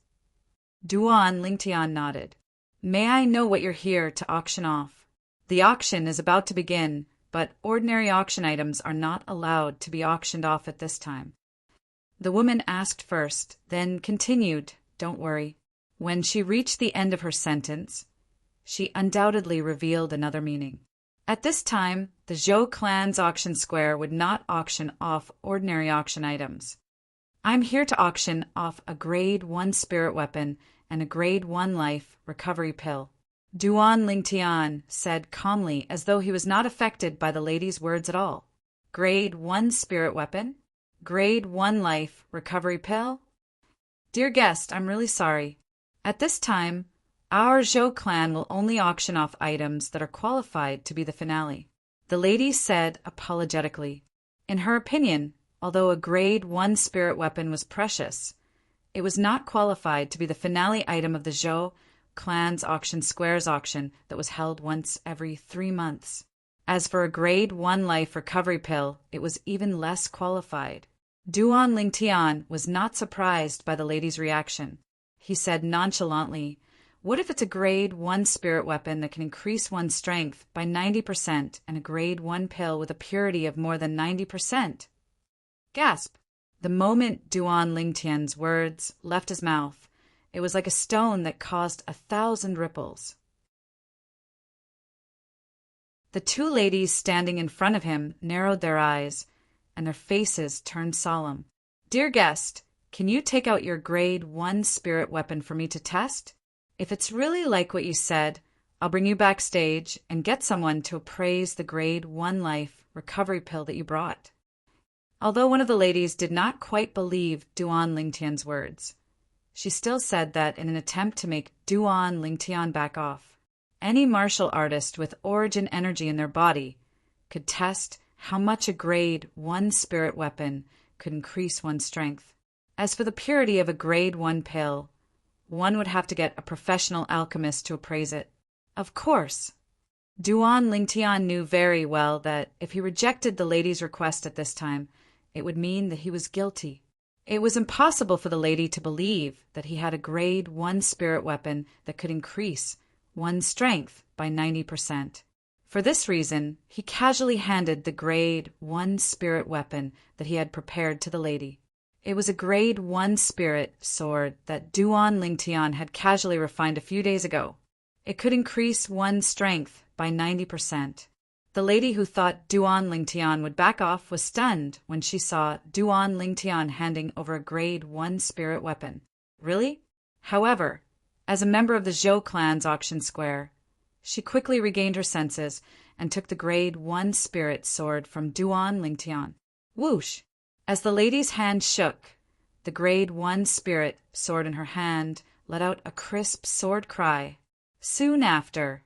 Duan Lingtian nodded. May I know what you're here to auction off? The auction is about to begin, but ordinary auction items are not allowed to be auctioned off at this time. The woman asked first, then continued, don't worry. When she reached the end of her sentence, she undoubtedly revealed another meaning. At this time, the Zhou clan's auction square would not auction off ordinary auction items. I'm here to auction off a grade 1 spirit weapon and a grade 1 life recovery pill. Duan Lingtian said calmly as though he was not affected by the lady's words at all. Grade 1 spirit weapon? Grade 1 life recovery pill? Dear guest, I'm really sorry. At this time, our Zhou clan will only auction off items that are qualified to be the finale. The lady said apologetically. In her opinion, although a grade 1 spirit weapon was precious, it was not qualified to be the finale item of the Zhou clan's auction squares auction that was held once every 3 months. As for a grade 1 life recovery pill, it was even less qualified. Duan Lingtian was not surprised by the lady's reaction. He said nonchalantly, what if it's a grade 1 spirit weapon that can increase one's strength by 90% and a grade 1 pill with a purity of more than 90%? Gasp! The moment Duan Lingtian's words left his mouth, it was like a stone that caused 1,000 ripples. The 2 ladies standing in front of him narrowed their eyes, and their faces turned solemn. Dear guest, Can you take out your grade 1 spirit weapon for me to test? If it's really like what you said, I'll bring you backstage and get someone to appraise the grade 1 life recovery pill that you brought." Although one of the ladies did not quite believe Duan Lingtian's words, she still said that in an attempt to make Duan Lingtian back off, any martial artist with origin energy in their body could test how much a grade 1 spirit weapon could increase one's strength. As for the purity of a grade 1 pill, one would have to get a professional alchemist to appraise it. Of course, Duan Lingtian knew very well that if he rejected the lady's request at this time, it would mean that he was guilty. It was impossible for the lady to believe that he had a grade 1 spirit weapon that could increase one's strength by 90%. For this reason, he casually handed the grade 1 spirit weapon that he had prepared to the lady. It was a grade 1 spirit sword that Duan Lingtian had casually refined a few days ago. It could increase one's strength by 90%. The lady who thought Duan Lingtian would back off was stunned when she saw Duan Lingtian handing over a grade 1 spirit weapon. Really? However, as a member of the Zhou clan's auction square, she quickly regained her senses and took the grade 1 spirit sword from Duan Lingtian. Whoosh! As the lady's hand shook, the grade 1 spirit sword in her hand let out a crisp sword cry. Soon after,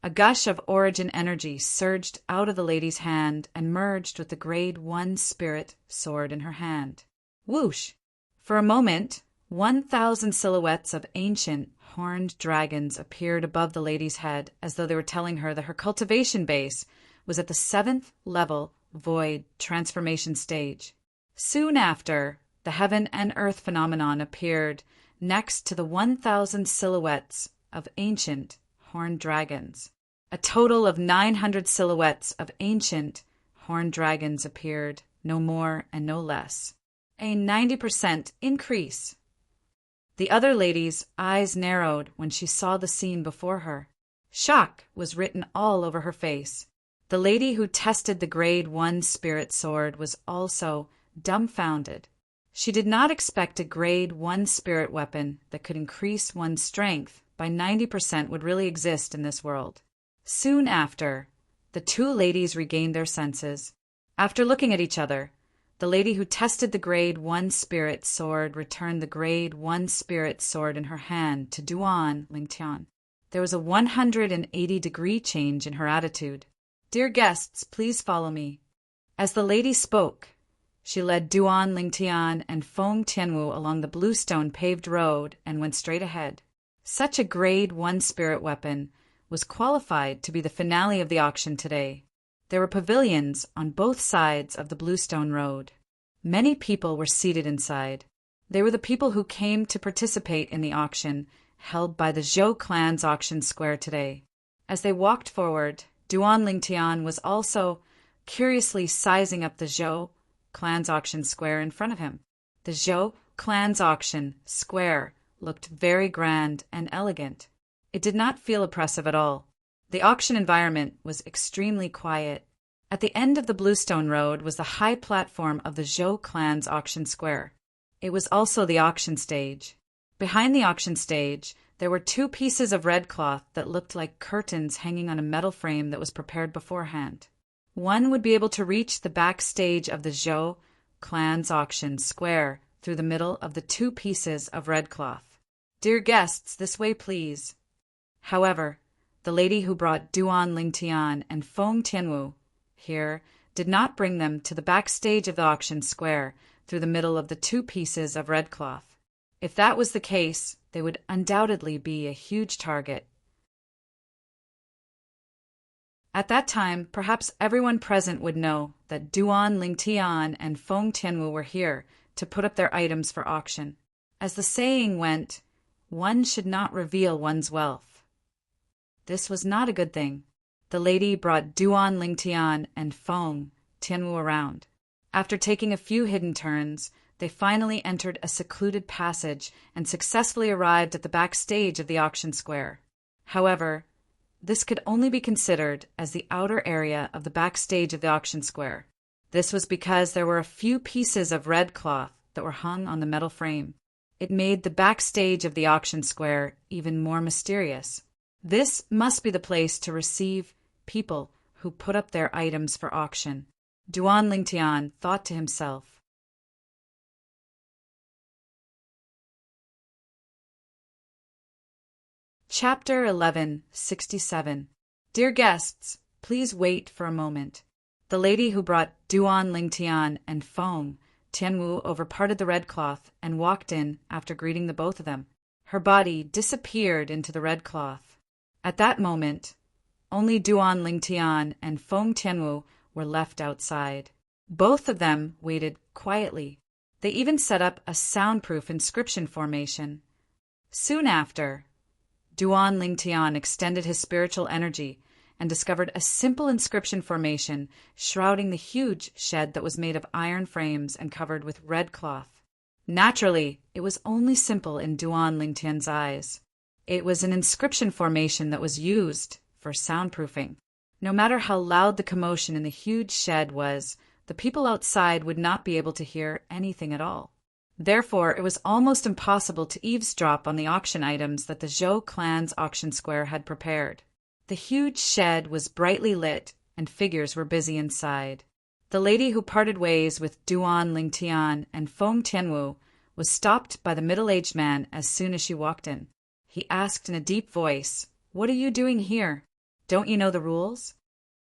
a gush of origin energy surged out of the lady's hand and merged with the grade 1 spirit sword in her hand. Whoosh! For a moment, 1,000 silhouettes of ancient, horned dragons appeared above the lady's head as though they were telling her that her cultivation base was at the 7th level void transformation stage. Soon after, the heaven and earth phenomenon appeared next to the 1,000 silhouettes of ancient, horned dragons. A total of 900 silhouettes of ancient, horned dragons appeared, no more and no less. A 90% increase. The other lady's eyes narrowed when she saw the scene before her. Shock was written all over her face. The lady who tested the grade 1 spirit sword was also dumbfounded. She did not expect a grade 1 spirit weapon that could increase one's strength by 90% would really exist in this world. Soon after, the two ladies regained their senses. After looking at each other, the lady who tested the grade 1 spirit sword returned the grade 1 spirit sword in her hand to Duan Lingtian. There was a 180-degree change in her attitude. "Dear guests, please follow me." As the lady spoke, she led Duan Lingtian and Feng Tianwu along the bluestone paved road and went straight ahead. Such a grade 1 spirit weapon was qualified to be the finale of the auction today. There were pavilions on both sides of the bluestone road. Many people were seated inside. They were the people who came to participate in the auction held by the Zhou clan's auction square today. As they walked forward, Duan Lingtian was also curiously sizing up the Zhou clan's auction square in front of him. The Zhou clan's auction square looked very grand and elegant. It did not feel oppressive at all. The auction environment was extremely quiet. At the end of the bluestone road was the high platform of the Zhou clan's auction square. It was also the auction stage. Behind the auction stage, there were 2 pieces of red cloth that looked like curtains hanging on a metal frame that was prepared beforehand. One would be able to reach the backstage of the Zhou clan's auction square through the middle of the 2 pieces of red cloth. "Dear guests, this way please." However, the lady who brought Duan Lingtian and Feng Tianwu here did not bring them to the backstage of the auction square through the middle of the 2 pieces of red cloth. If that was the case, they would undoubtedly be a huge target. At that time, perhaps everyone present would know that Duan Lingtian and Feng Tianwu were here to put up their items for auction. As the saying went, one should not reveal one's wealth. This was not a good thing. The lady brought Duan Lingtian and Feng Tianwu around. After taking a few hidden turns, they finally entered a secluded passage and successfully arrived at the backstage of the auction square. However, this could only be considered as the outer area of the backstage of the auction square. This was because there were a few pieces of red cloth that were hung on the metal frame. It made the backstage of the auction square even more mysterious. This must be the place to receive people who put up their items for auction, Duan Lingtian thought to himself. Chapter 1167. Dear guests, please wait for a moment. The lady who brought Duan Lingtian and Feng Tianwu overparted the red cloth and walked in after greeting the both of them. Her body disappeared into the red cloth. At that moment, only Duan Lingtian and Feng Tianwu were left outside. Both of them waited quietly. They even set up a soundproof inscription formation. Soon after, Duan Lingtian extended his spiritual energy and discovered a simple inscription formation shrouding the huge shed that was made of iron frames and covered with red cloth. Naturally, it was only simple in Duan Lingtian's eyes. It was an inscription formation that was used for soundproofing. No matter how loud the commotion in the huge shed was, the people outside would not be able to hear anything at all. Therefore, it was almost impossible to eavesdrop on the auction items that the Zhou clan's auction square had prepared. The huge shed was brightly lit, and figures were busy inside. The lady who parted ways with Duan Lingtian and Feng Tianwu was stopped by the middle-aged man as soon as she walked in. He asked in a deep voice, "What are you doing here? Don't you know the rules?"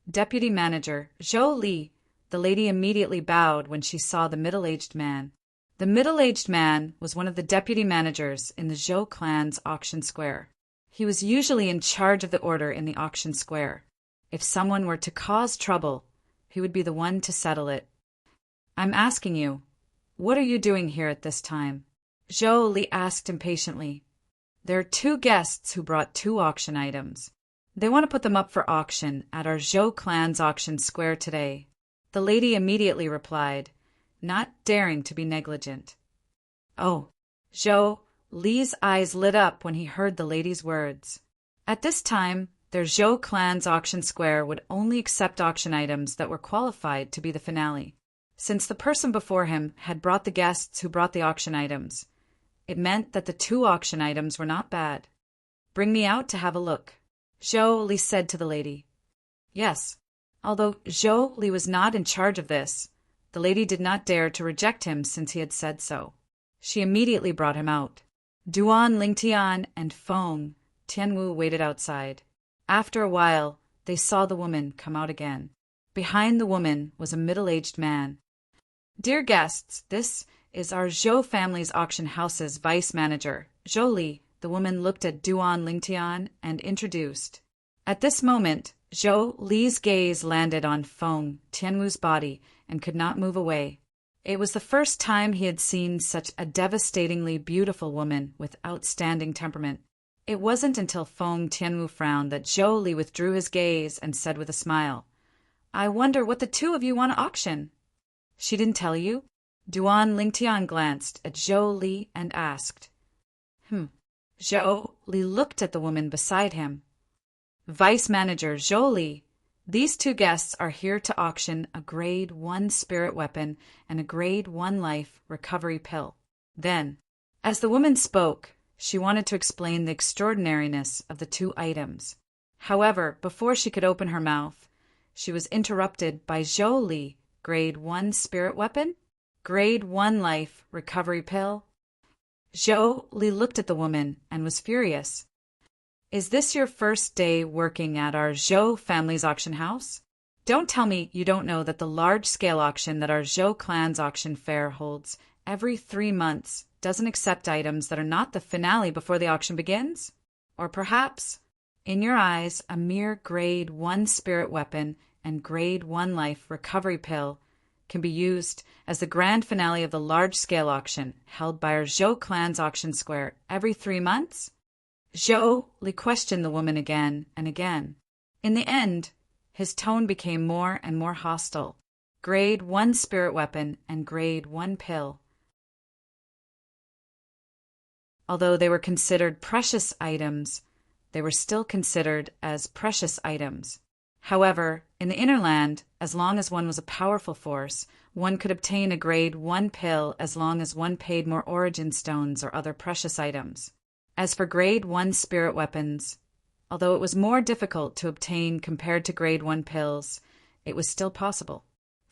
Deputy Manager Zhou Li. The lady immediately bowed when she saw the middle-aged man. The middle-aged man was one of the deputy managers in the Zhou clan's auction square. He was usually in charge of the order in the auction square. If someone were to cause trouble, he would be the one to settle it. "I'm asking you, what are you doing here at this time?" Zhou Li asked impatiently. "There are 2 guests who brought 2 auction items. They want to put them up for auction at our Zhou clan's auction square today." The lady immediately replied, not daring to be negligent. "Oh." Zhou Li's eyes lit up when he heard the lady's words. At this time, their Zhou clan's auction square would only accept auction items that were qualified to be the finale. Since the person before him had brought the guests who brought the auction items, it meant that the 2 auction items were not bad. "Bring me out to have a look," Zhou Li said to the lady. Yes, although Zhou Li was not in charge of this, the lady did not dare to reject him since he had said so. She immediately brought him out. Duan Lingtian and Feng Tianwu waited outside. After a while, they saw the woman come out again. Behind the woman was a middle-aged man. "Dear guests, this is our Zhou family's auction house's vice manager, Zhou Li." The woman looked at Duan Lingtian and introduced. At this moment, Zhou Li's gaze landed on Feng Tianwu's body and could not move away. It was the first time he had seen such a devastatingly beautiful woman with outstanding temperament. It wasn't until Feng Tianwu frowned that Zhou Li withdrew his gaze and said with a smile, "I wonder what the 2 of you want to auction." "She didn't tell you?" Duan Lingtian glanced at Zhou Li and asked. Zhou Li looked at the woman beside him. "Vice Manager Zhou Li, these 2 guests are here to auction a Grade 1 spirit weapon and a Grade 1 life recovery pill." Then, as the woman spoke, she wanted to explain the extraordinariness of the 2 items. However, before she could open her mouth, she was interrupted by Zhou Li. "Grade 1 spirit weapon? Grade 1 life recovery pill?" Zhou Li looked at the woman and was furious. "Is this your first day working at our Zhou family's auction house? Don't tell me you don't know that the large-scale auction that our Zhou clan's auction fair holds every 3 months doesn't accept items that are not the finale before the auction begins? Or perhaps, in your eyes, a mere Grade 1 spirit weapon and Grade 1 life recovery pill can be used as the grand finale of the large-scale auction held by our Zhou clan's auction square every 3 months? Zhou Li questioned the woman again and again. In the end, his tone became more and more hostile. Grade 1 spirit weapon and Grade 1 pill. Although they were considered precious items, they were still considered as precious items. However, in the inner land, as long as one was a powerful force, one could obtain a grade 1 pill as long as one paid more origin stones or other precious items. As for grade 1 spirit weapons, although it was more difficult to obtain compared to grade 1 pills, it was still possible.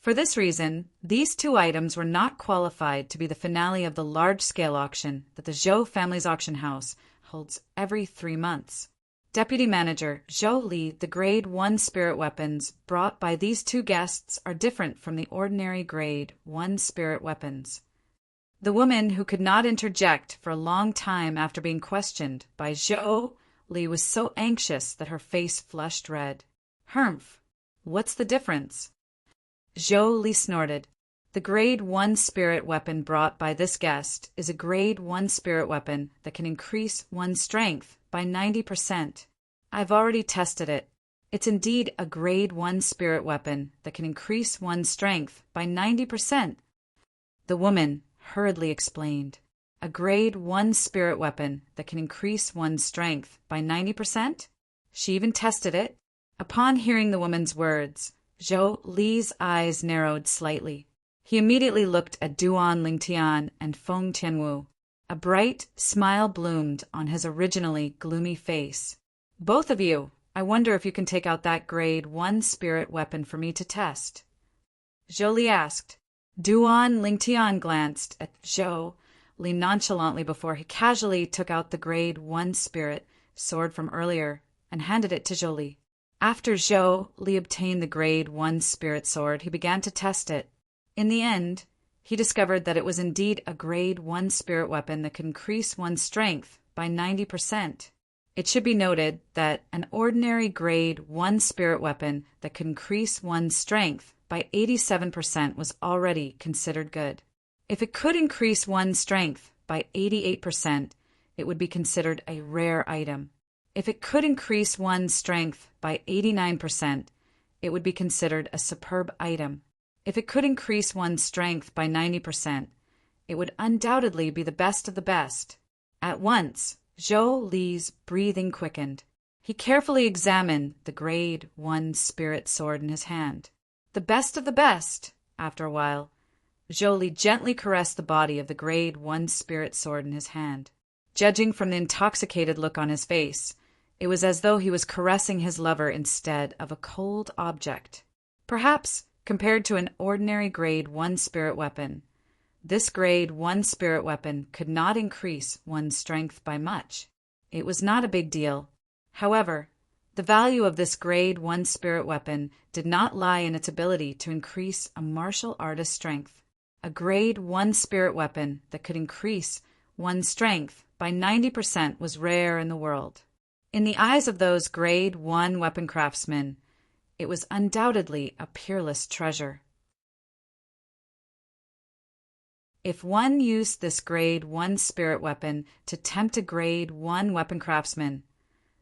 For this reason, these two items were not qualified to be the finale of the large-scale auction that the Zhou family's auction house holds every 3 months. Deputy Manager Zhou Li, the grade 1 spirit weapons brought by these two guests are different from the ordinary grade 1 spirit weapons. The woman, who could not interject for a long time after being questioned by Zhou Li, was so anxious that her face flushed red. "Humph, what's the difference?" Zhou Li snorted. "The grade 1 spirit weapon brought by this guest is a grade 1 spirit weapon that can increase one's strength by 90%. I've already tested it. It's indeed a grade 1 spirit weapon that can increase one's strength by 90%. The woman hurriedly explained. "A grade 1 spirit weapon that can increase one's strength by 90%? She even tested it?" Upon hearing the woman's words, Zhou Li's eyes narrowed slightly. He immediately looked at Duan Lingtian and Feng Tianwu. A bright smile bloomed on his originally gloomy face. "Both of you, I wonder if you can take out that grade 1 spirit weapon for me to test?" Zhou Li asked. Duan Lingtian glanced at Zhou Li nonchalantly before he casually took out the grade 1 spirit sword from earlier and handed it to Zhou Li. After Zhou Li obtained the grade 1 spirit sword, he began to test it. In the end, he discovered that it was indeed a grade 1 spirit weapon that could increase one's strength by 90%. It should be noted that an ordinary grade 1 spirit weapon that could increase one's strength by 87% was already considered good. If it could increase one's strength by 88%, it would be considered a rare item. If it could increase one's strength by 89%, it would be considered a superb item. If it could increase one's strength by 90%, it would undoubtedly be the best of the best. At once, Zhou Li's breathing quickened. He carefully examined the grade 1 spirit sword in his hand. The best of the best. After a while, Zhou Li gently caressed the body of the grade 1 spirit sword in his hand. Judging from the intoxicated look on his face, it was as though he was caressing his lover instead of a cold object. Perhaps, compared to an ordinary grade 1 spirit weapon, this grade 1 spirit weapon could not increase one's strength by much. It was not a big deal. However, the value of this grade 1 spirit weapon did not lie in its ability to increase a martial artist's strength. A grade 1 spirit weapon that could increase one's strength by 90% was rare in the world. In the eyes of those grade 1 weapon craftsmen, it was undoubtedly a peerless treasure. If one used this grade 1 spirit weapon to tempt a grade 1 weapon craftsman,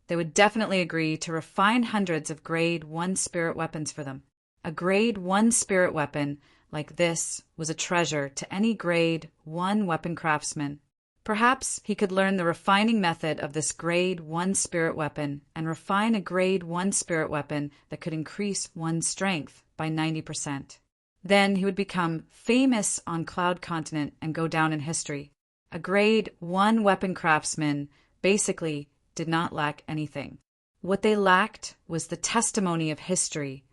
they would definitely agree to refine hundreds of grade 1 spirit weapons for them. A grade 1 spirit weapon like this was a treasure to any grade 1 weapon craftsman. Perhaps he could learn the refining method of this grade 1 spirit weapon and refine a grade 1 spirit weapon that could increase one's strength by 90%. Then he would become famous on Cloud Continent and go down in history. A grade 1 weapon craftsman basically did not lack anything. What they lacked was the testimony of history,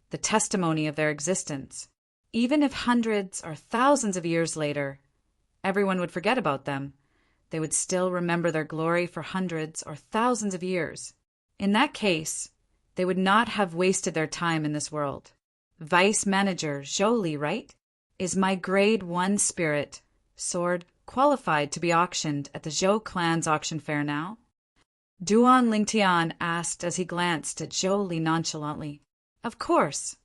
the testimony of their existence. Even if hundreds or thousands of years later, everyone would forget about them, they would still remember their glory for hundreds or thousands of years. In that case, they would not have wasted their time in this world. Vice Manager Zhou Li, right? Is my grade 1 spirit sword qualified to be auctioned at the Zhou clan's auction fair now? Duan Lingtian asked as he glanced at Zhou Li nonchalantly. Of course.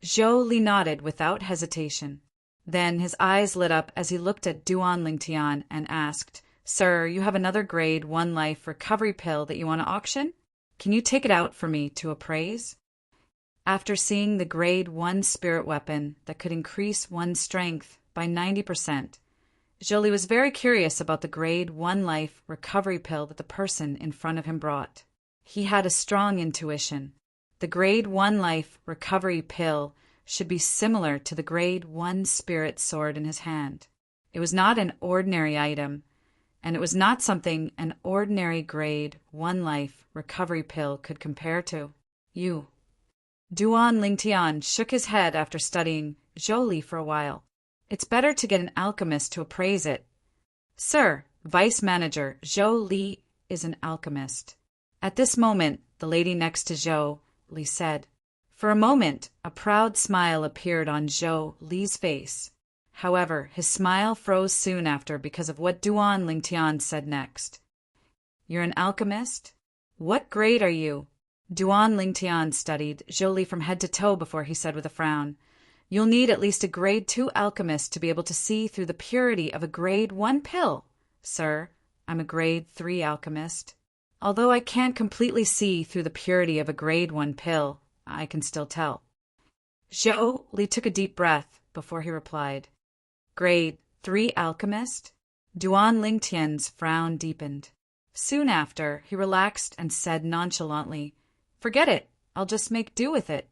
Zhou Li nodded without hesitation. Then his eyes lit up as he looked at Duan Lingtian and asked, Sir, you have another grade 1 life recovery pill that you want to auction? Can you take it out for me to appraise? After seeing the grade 1 spirit weapon that could increase one's strength by 90%, Zhou Li was very curious about the grade 1 life recovery pill that the person in front of him brought. He had a strong intuition. The Grade 1 Life Recovery Pill should be similar to the Grade 1 Spirit Sword in his hand. It was not an ordinary item, and it was not something an ordinary Grade 1 Life Recovery Pill could compare to. You. Duan Lingtian shook his head after studying Zhou Li for a while. It's better to get an alchemist to appraise it. Sir, Vice Manager, Zhou Li is an alchemist. At this moment, the lady next to Zhou Li said. For a moment, a proud smile appeared on Zhou Li's face. However, his smile froze soon after because of what Duan Lingtian said next. You're an alchemist? What grade are you? Duan Lingtian studied Zhou Li from head to toe before he said with a frown, You'll need at least a Grade 2 alchemist to be able to see through the purity of a Grade 1 pill. Sir, I'm a Grade 3 alchemist. Although I can't completely see through the purity of a Grade 1 pill, I can still tell. Zhou Li took a deep breath before he replied. Grade 3 alchemist? Duan Lingtian's frown deepened. Soon after, he relaxed and said nonchalantly, Forget it. I'll just make do with it.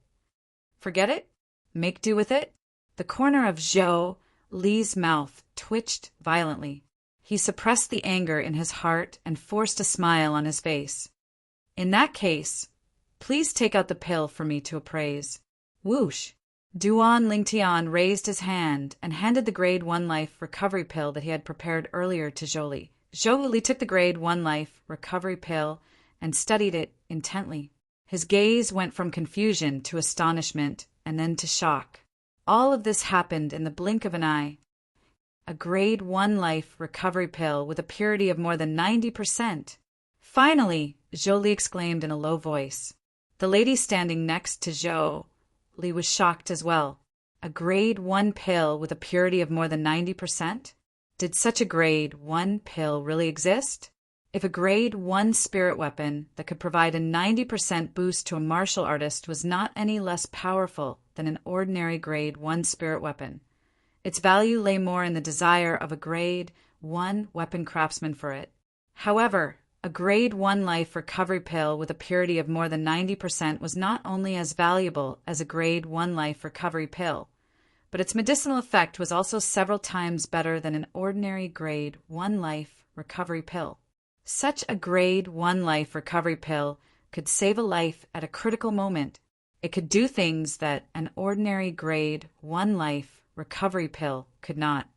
Forget it? Make do with it? The corner of Zhou Li's mouth twitched violently. He suppressed the anger in his heart and forced a smile on his face. In that case, please take out the pill for me to appraise. Whoosh! Duan Lingtian raised his hand and handed the Grade 1 Life Recovery Pill that he had prepared earlier to Zhou Li. Zhou Li took the Grade 1 Life Recovery Pill and studied it intently. His gaze went from confusion to astonishment and then to shock. All of this happened in the blink of an eye. A Grade 1 Life Recovery Pill with a purity of more than 90%. Finally, Zhou Li exclaimed in a low voice. The lady standing next to Zhou Li was shocked as well. A Grade 1 pill with a purity of more than 90%? Did such a Grade 1 pill really exist? If a Grade 1 spirit weapon that could provide a 90% boost to a martial artist was not any less powerful than an ordinary Grade 1 spirit weapon, its value lay more in the desire of a Grade 1 weapon craftsman for it. However, a Grade 1 Life Recovery Pill with a purity of more than 90% was not only as valuable as a Grade 1 Life Recovery Pill, but its medicinal effect was also several times better than an ordinary Grade 1 Life Recovery Pill. Such a Grade 1 Life Recovery Pill could save a life at a critical moment. It could do things that an ordinary Grade 1 Life Recovery Pill could not.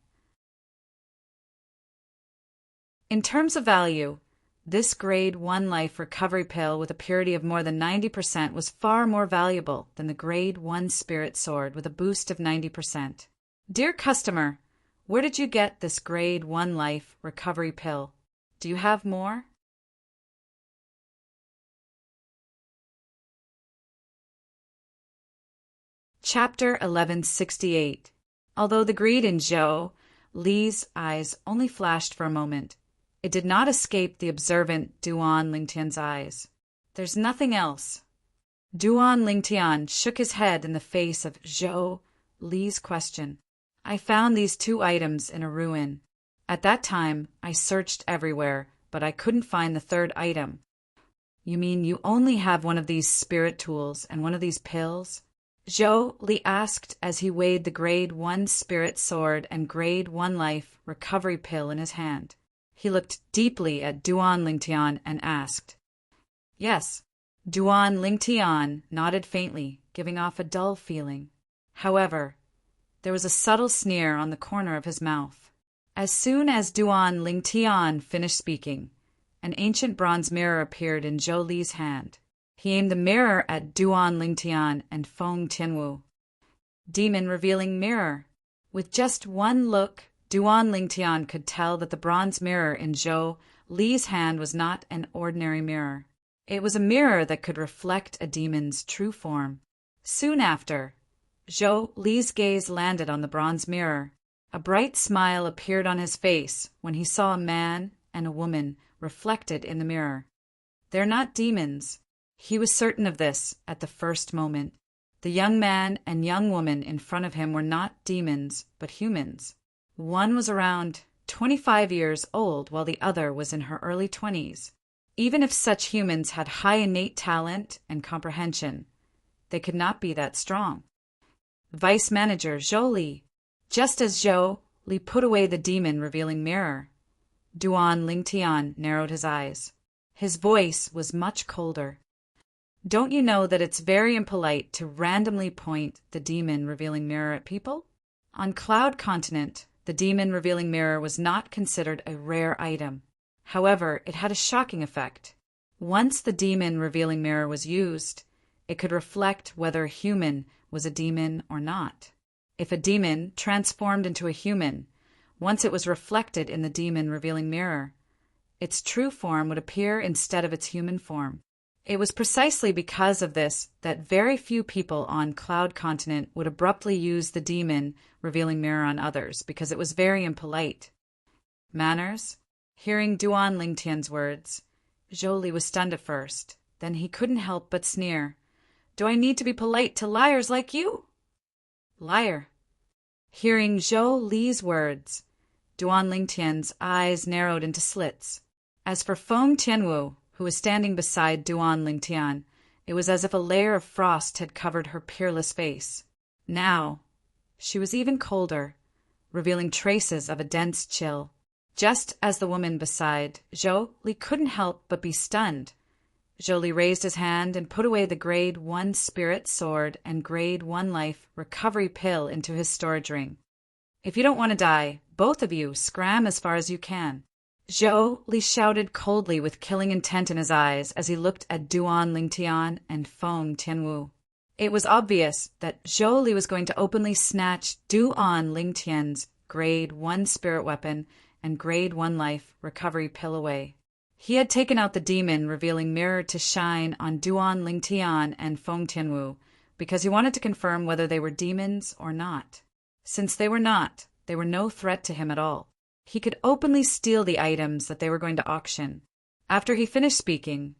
In terms of value, this Grade 1 Life Recovery Pill with a purity of more than 90% was far more valuable than the Grade 1 Spirit Sword with a boost of 90%. Dear customer, where did you get this Grade 1 Life Recovery Pill? Do you have more? Chapter 1168. Although the greed in Zhou Li's eyes only flashed for a moment, it did not escape the observant Duan Lingtian's eyes. There's nothing else. Duan Lingtian shook his head in the face of Zhou Li's question. I found these 2 items in a ruin. At that time, I searched everywhere, but I couldn't find the 3rd item. You mean you only have one of these spirit tools and one of these pills? Zhou Li asked as he weighed the Grade 1 Spirit Sword and Grade 1 Life Recovery Pill in his hand. He looked deeply at Duan Lingtian and asked. Yes. Duan Lingtian nodded faintly, giving off a dull feeling. However, there was a subtle sneer on the corner of his mouth. As soon as Duan Lingtian finished speaking, an ancient bronze mirror appeared in Zhou Li's hand. He aimed the mirror at Duan Lingtian and Feng Tianwu. Demon revealing mirror. With just one look, Duan Lingtian could tell that the bronze mirror in Zhou Li's hand was not an ordinary mirror. It was a mirror that could reflect a demon's true form. Soon after, Zhou Li's gaze landed on the bronze mirror. A bright smile appeared on his face when he saw a man and a woman reflected in the mirror. They're not demons. He was certain of this at the first moment. The young man and young woman in front of him were not demons, but humans. One was around 25 years old, while the other was in her early 20s. Even if such humans had high innate talent and comprehension, They could not be that strong. Vice Manager Zhou Li. Just as Zhou Li put away the demon-revealing mirror, Duan Lingtian narrowed his eyes. His voice was much colder. Don't you know that it's very impolite to randomly point the demon-revealing mirror at people? On Cloud Continent, the demon-revealing mirror was not considered a rare item. However, it had a shocking effect. Once the demon-revealing mirror was used, it could reflect whether a human was a demon or not. If a demon transformed into a human, once it was reflected in the demon-revealing mirror, its true form would appear instead of its human form. It was precisely because of this that very few people on Cloud Continent would abruptly use the demon-revealing mirror on others, because it was very impolite. Manners? Hearing Duan Lingtian's words, Zhou Li was stunned at first. Then he couldn't help but sneer. Do I need to be polite to liars like you? Liar. Hearing Zhou Li's words, Duan Lingtian's eyes narrowed into slits. As for Feng Tianwu, who was standing beside Duan Lingtian, it was as if a layer of frost had covered her peerless face. Now, she was even colder, revealing traces of a dense chill. Just as the woman beside Zhou Li couldn't help but be stunned, Zhou Li raised his hand and put away the Grade 1 Spirit Sword and Grade 1 Life Recovery Pill into his storage ring. If you don't want to die, both of you scram as far as you can. Zhou Li shouted coldly with killing intent in his eyes as he looked at Duan Lingtian and Feng Tianwu. It was obvious that Zhou Li was going to openly snatch Duan Lingtian's Grade 1 Spirit Weapon and Grade 1 Life Recovery Pill away. He had taken out the demon-revealing mirror to shine on Duan Lingtian and Feng Tianwu because he wanted to confirm whether they were demons or not. Since they were not, they were no threat to him at all. He could openly steal the items that they were going to auction. After he finished speaking,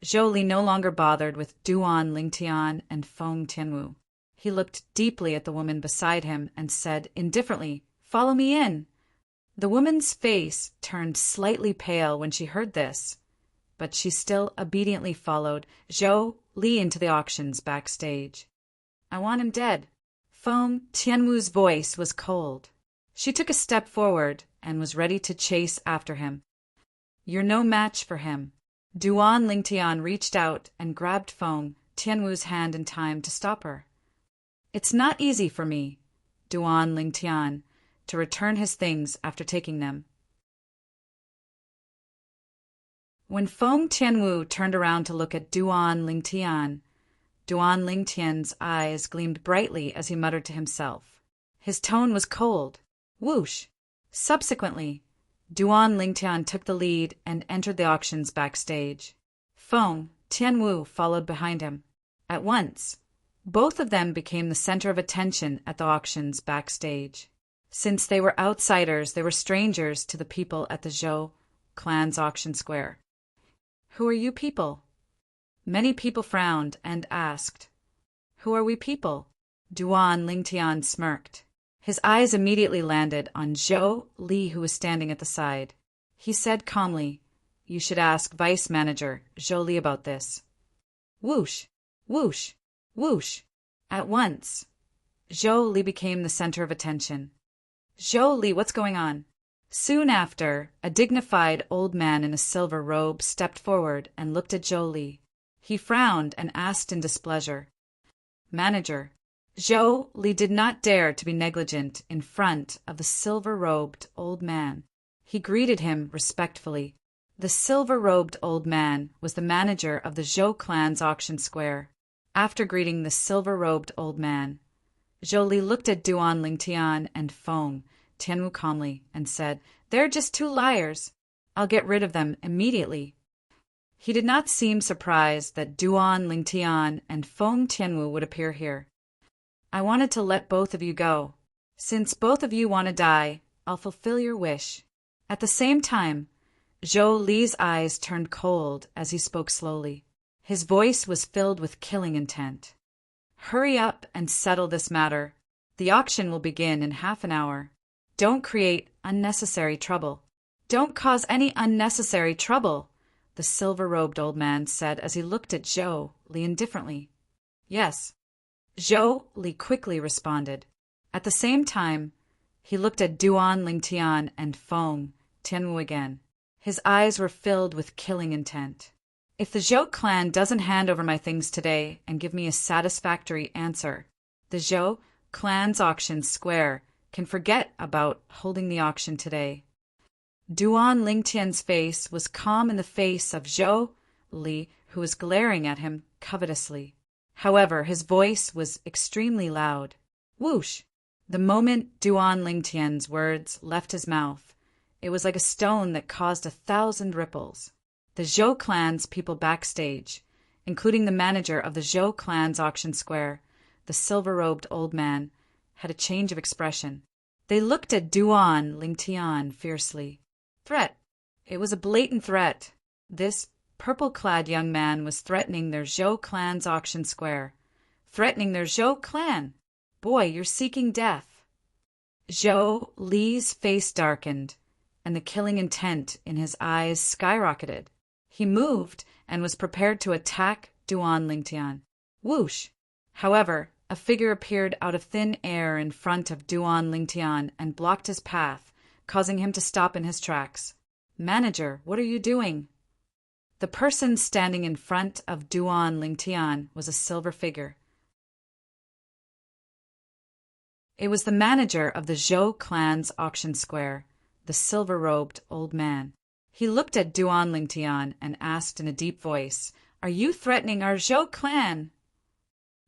Zhou Li no longer bothered with Duan Lingtian and Feng Tianwu. He looked deeply at the woman beside him and said indifferently, "Follow me in." The woman's face turned slightly pale when she heard this, but she still obediently followed Zhou Li into the auctions backstage. "I want him dead." Feng Tianwu's voice was cold. She took a step forward and was ready to chase after him. "You're no match for him." Duan Lingtian reached out and grabbed Feng Tianwu's hand in time to stop her. "It's not easy for me, Duan Lingtian, to return his things after taking them." When Feng Tianwu turned around to look at Duan Lingtian's eyes gleamed brightly as he muttered to himself. His tone was cold. Whoosh! Subsequently, Duan Lingtian took the lead and entered the auctions backstage. Feng Tianwu followed behind him. At once, both of them became the center of attention at the auctions backstage. Since they were outsiders, they were strangers to the people at the Zhou clan's auction square. "Who are you people?" Many people frowned and asked. "Who are we people?" Duan Lingtian smirked. His eyes immediately landed on Zhou Li, who was standing at the side. He said calmly, "You should ask Vice Manager Zhou Li about this." Whoosh! Whoosh! Whoosh! At once, Zhou Li became the center of attention. "Zhou Li, what's going on?" Soon after, a dignified old man in a silver robe stepped forward and looked at Zhou Li. He frowned and asked in displeasure, "Manager." Zhou Li did not dare to be negligent in front of the silver-robed old man. He greeted him respectfully. The silver-robed old man was the manager of the Zhou clan's auction square. After greeting the silver-robed old man, Zhou Li looked at Duan Lingtian and Feng Tianwu calmly and said, "They're just two liars. I'll get rid of them immediately." He did not seem surprised that Duan Lingtian and Feng Tianwu would appear here. "I wanted to let both of you go. Since both of you want to die, I'll fulfill your wish." At the same time, Zhou Li's eyes turned cold as he spoke slowly. His voice was filled with killing intent. "Hurry up and settle this matter. The auction will begin in half an hour. Don't create unnecessary trouble." "Don't cause any unnecessary trouble," the silver-robed old man said as he looked at Zhou Li indifferently. Yes, Zhou Li quickly responded. At the same time, he looked at Duan Lingtian and Feng Tianwu again. His eyes were filled with killing intent. If the Zhou clan doesn't hand over my things today and give me a satisfactory answer, the Zhou clan's auction square can forget about holding the auction today. Duan Lingtian's face was calm in the face of Zhou Li, who was glaring at him covetously. However, his voice was extremely loud. Whoosh! The moment Duan Lingtian's words left his mouth, it was like a stone that caused 1,000 ripples. The Zhou clan's people backstage, including the manager of the Zhou clan's auction square, the silver-robed old man, had a change of expression. They looked at Duan Lingtian fiercely. Threat. It was a blatant threat. This purple-clad young man was threatening their Zhou clan's auction square. Threatening their Zhou clan. Boy, you're seeking death. Zhou Li's face darkened, and the killing intent in his eyes skyrocketed. He moved and was prepared to attack Duan Lingtian. Whoosh! However, a figure appeared out of thin air in front of Duan Lingtian and blocked his path, causing him to stop in his tracks. Manager, what are you doing? The person standing in front of Duan Lingtian was a silver figure. It was the manager of the Zhou clan's auction square, the silver-robed old man. He looked at Duan Lingtian and asked in a deep voice, "Are you threatening our Zhou clan?"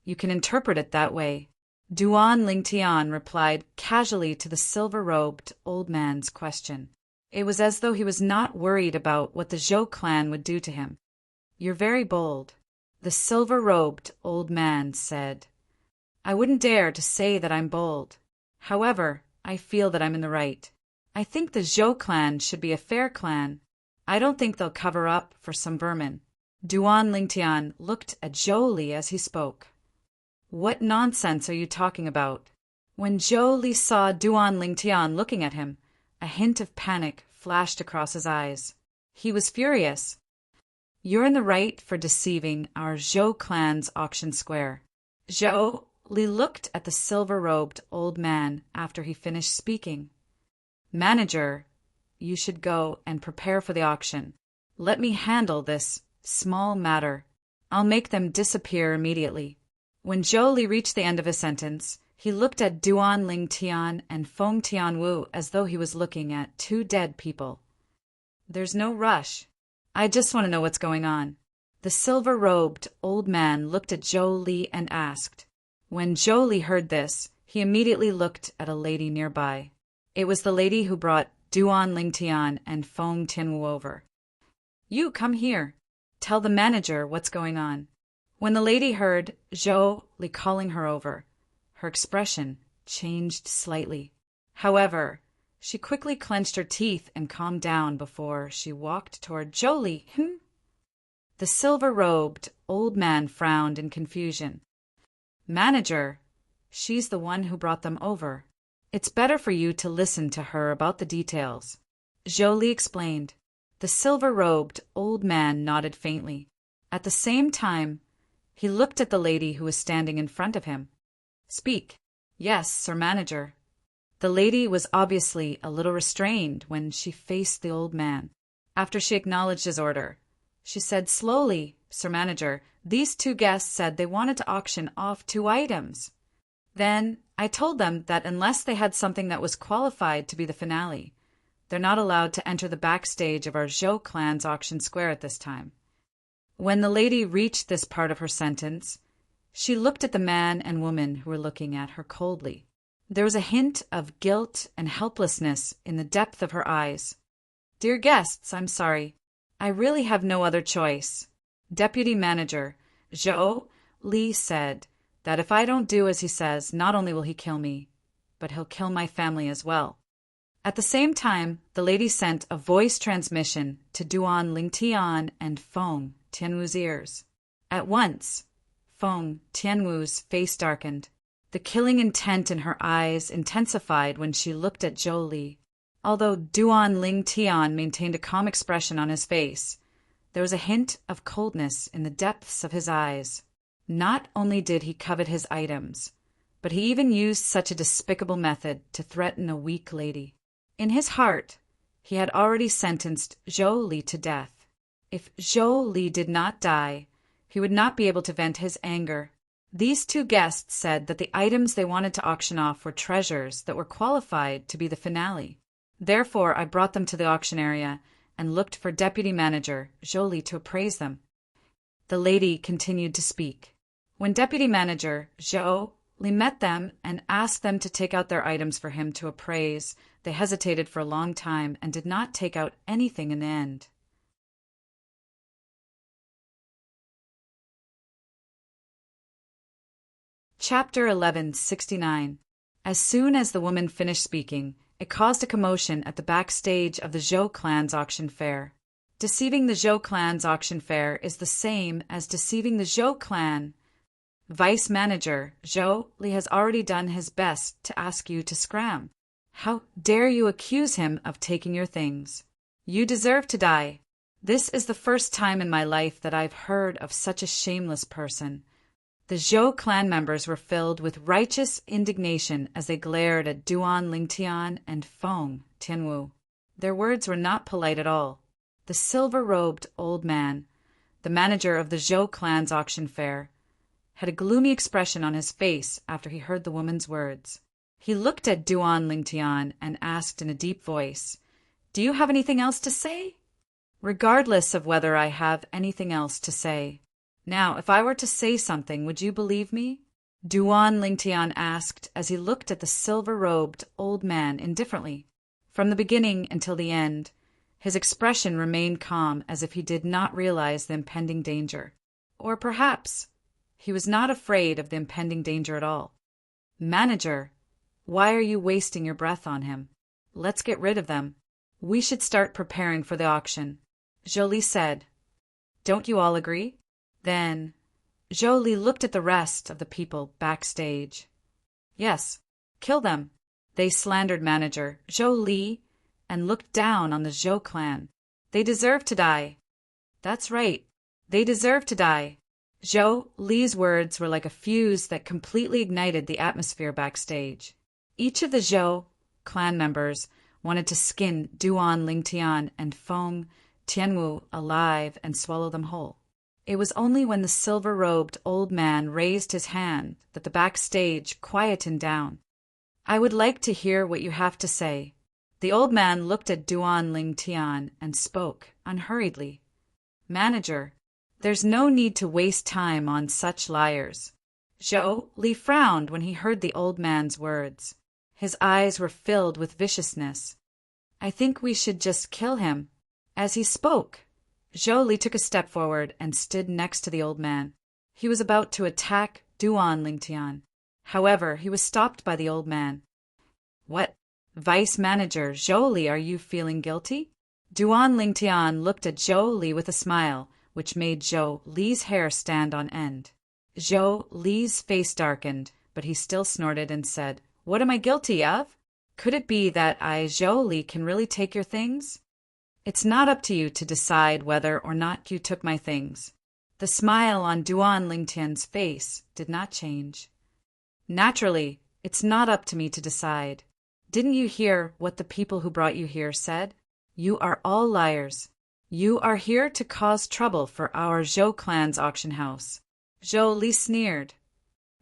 You can interpret it that way. Duan Lingtian replied casually to the silver-robed old man's question. It was as though he was not worried about what the Zhou clan would do to him. "You're very bold," the silver-robed old man said. "I wouldn't dare to say that I'm bold. However, I feel that I'm in the right. I think the Zhou clan should be a fair clan. I don't think they'll cover up for some vermin." Duan Lingtian looked at Zhou Li as he spoke. "What nonsense are you talking about?" When Zhou Li saw Duan Lingtian looking at him, a hint of panic flashed across his eyes. He was furious. "You're in the right for deceiving our Zhou clan's auction square." Zhou Li looked at the silver-robed old man after he finished speaking. "Manager, you should go and prepare for the auction. Let me handle this small matter. I'll make them disappear immediately." When Zhou Li reached the end of his sentence, he looked at Duan Lingtian and Feng Tianwu as though he was looking at two dead people. "There's no rush. I just want to know what's going on." The silver-robed old man looked at Zhou Li and asked. When Zhou Li heard this, he immediately looked at a lady nearby. It was the lady who brought Duan Lingtian and Feng Tianwu over. "You come here. Tell the manager what's going on." When the lady heard Zhou Li calling her over, her expression changed slightly. However, she quickly clenched her teeth and calmed down before she walked toward Zhou Li. The silver-robed old man frowned in confusion. "Manager, she's the one who brought them over. It's better for you to listen to her about the details," Zhou Li explained. The silver-robed old man nodded faintly. At the same time, he looked at the lady who was standing in front of him. "Speak." "Yes, Sir Manager." The lady was obviously a little restrained when she faced the old man. After she acknowledged his order, she said slowly, "Sir Manager, these two guests said they wanted to auction off 2 items. Then I told them that unless they had something that was qualified to be the finale, they're not allowed to enter the backstage of our Zhou clan's auction square at this time." When the lady reached this part of her sentence, she looked at the man and woman who were looking at her coldly. There was a hint of guilt and helplessness in the depth of her eyes. "Dear guests, I'm sorry. I really have no other choice. Deputy Manager Zhou Li said that if I don't do as he says, not only will he kill me, but he'll kill my family as well." At the same time, the lady sent a voice transmission to Duan Lingtian and Feng Tianwu's ears. At once, Feng Tianwu's face darkened. The killing intent in her eyes intensified when she looked at Zhou Li. Although Duan Lingtian maintained a calm expression on his face, there was a hint of coldness in the depths of his eyes. Not only did he covet his items, but he even used such a despicable method to threaten a weak lady. In his heart, he had already sentenced Zhou Li to death. If Zhou Li did not die, he would not be able to vent his anger. These two guests said that the items they wanted to auction off were treasures that were qualified to be the finale. Therefore, I brought them to the auction area and looked for Deputy Manager Zhou Li to appraise them. The lady continued to speak. When Deputy Manager Zhou Li met them and asked them to take out their items for him to appraise, they hesitated for a long time and did not take out anything in the end. Chapter 1169. As soon as the woman finished speaking, it caused a commotion at the backstage of the Zhou clan's auction fair. Deceiving the Zhou clan's auction fair is the same as deceiving the Zhou clan. Vice Manager Zhou Li has already done his best to ask you to scram. How dare you accuse him of taking your things? You deserve to die. This is the first time in my life that I've heard of such a shameless person. The Zhou clan members were filled with righteous indignation as they glared at Duan Lingtian and Feng Tianwu. Their words were not polite at all. The silver-robed old man, the manager of the Zhou clan's auction fair, had a gloomy expression on his face after he heard the woman's words. He looked at Duan Lingtian and asked in a deep voice, "Do you have anything else to say?" "Regardless of whether I have anything else to say. Now, if I were to say something, would you believe me?" Duan Lingtian asked as he looked at the silver-robed old man indifferently. From the beginning until the end, his expression remained calm as if he did not realize the impending danger. Or perhaps he was not afraid of the impending danger at all. "Manager, why are you wasting your breath on him? Let's get rid of them. We should start preparing for the auction," Zhou Li said. "Don't you all agree?" Then Zhou Li looked at the rest of the people backstage. "Yes, kill them. They slandered Manager Zhou Li and looked down on the Zhou clan. They deserve to die." "That's right. They deserve to die." Zhou Li's words were like a fuse that completely ignited the atmosphere backstage. Each of the Zhou clan members wanted to skin Duan Lingtian and Feng Tianwu alive and swallow them whole. It was only when the silver-robed old man raised his hand that the backstage quietened down. "I would like to hear what you have to say." The old man looked at Duan Lingtian and spoke unhurriedly. "Manager, there's no need to waste time on such liars." Zhou Li frowned when he heard the old man's words. His eyes were filled with viciousness. "I think we should just kill him." As he spoke, Zhou Li took a step forward and stood next to the old man. He was about to attack Duan Lingtian. However, he was stopped by the old man. "What, Vice Manager Zhou Li, are you feeling guilty?" Duan Lingtian looked at Zhou Li with a smile, which made Zhou Li's hair stand on end. Zhou Li's face darkened, but he still snorted and said, "What am I guilty of? Could it be that I, Zhou Li, can really take your things? It's not up to you to decide whether or not you took my things." The smile on Duan Lingtian's face did not change. "Naturally, it's not up to me to decide. Didn't you hear what the people who brought you here said? You are all liars. You are here to cause trouble for our Zhou clan's auction house." Zhou Li sneered.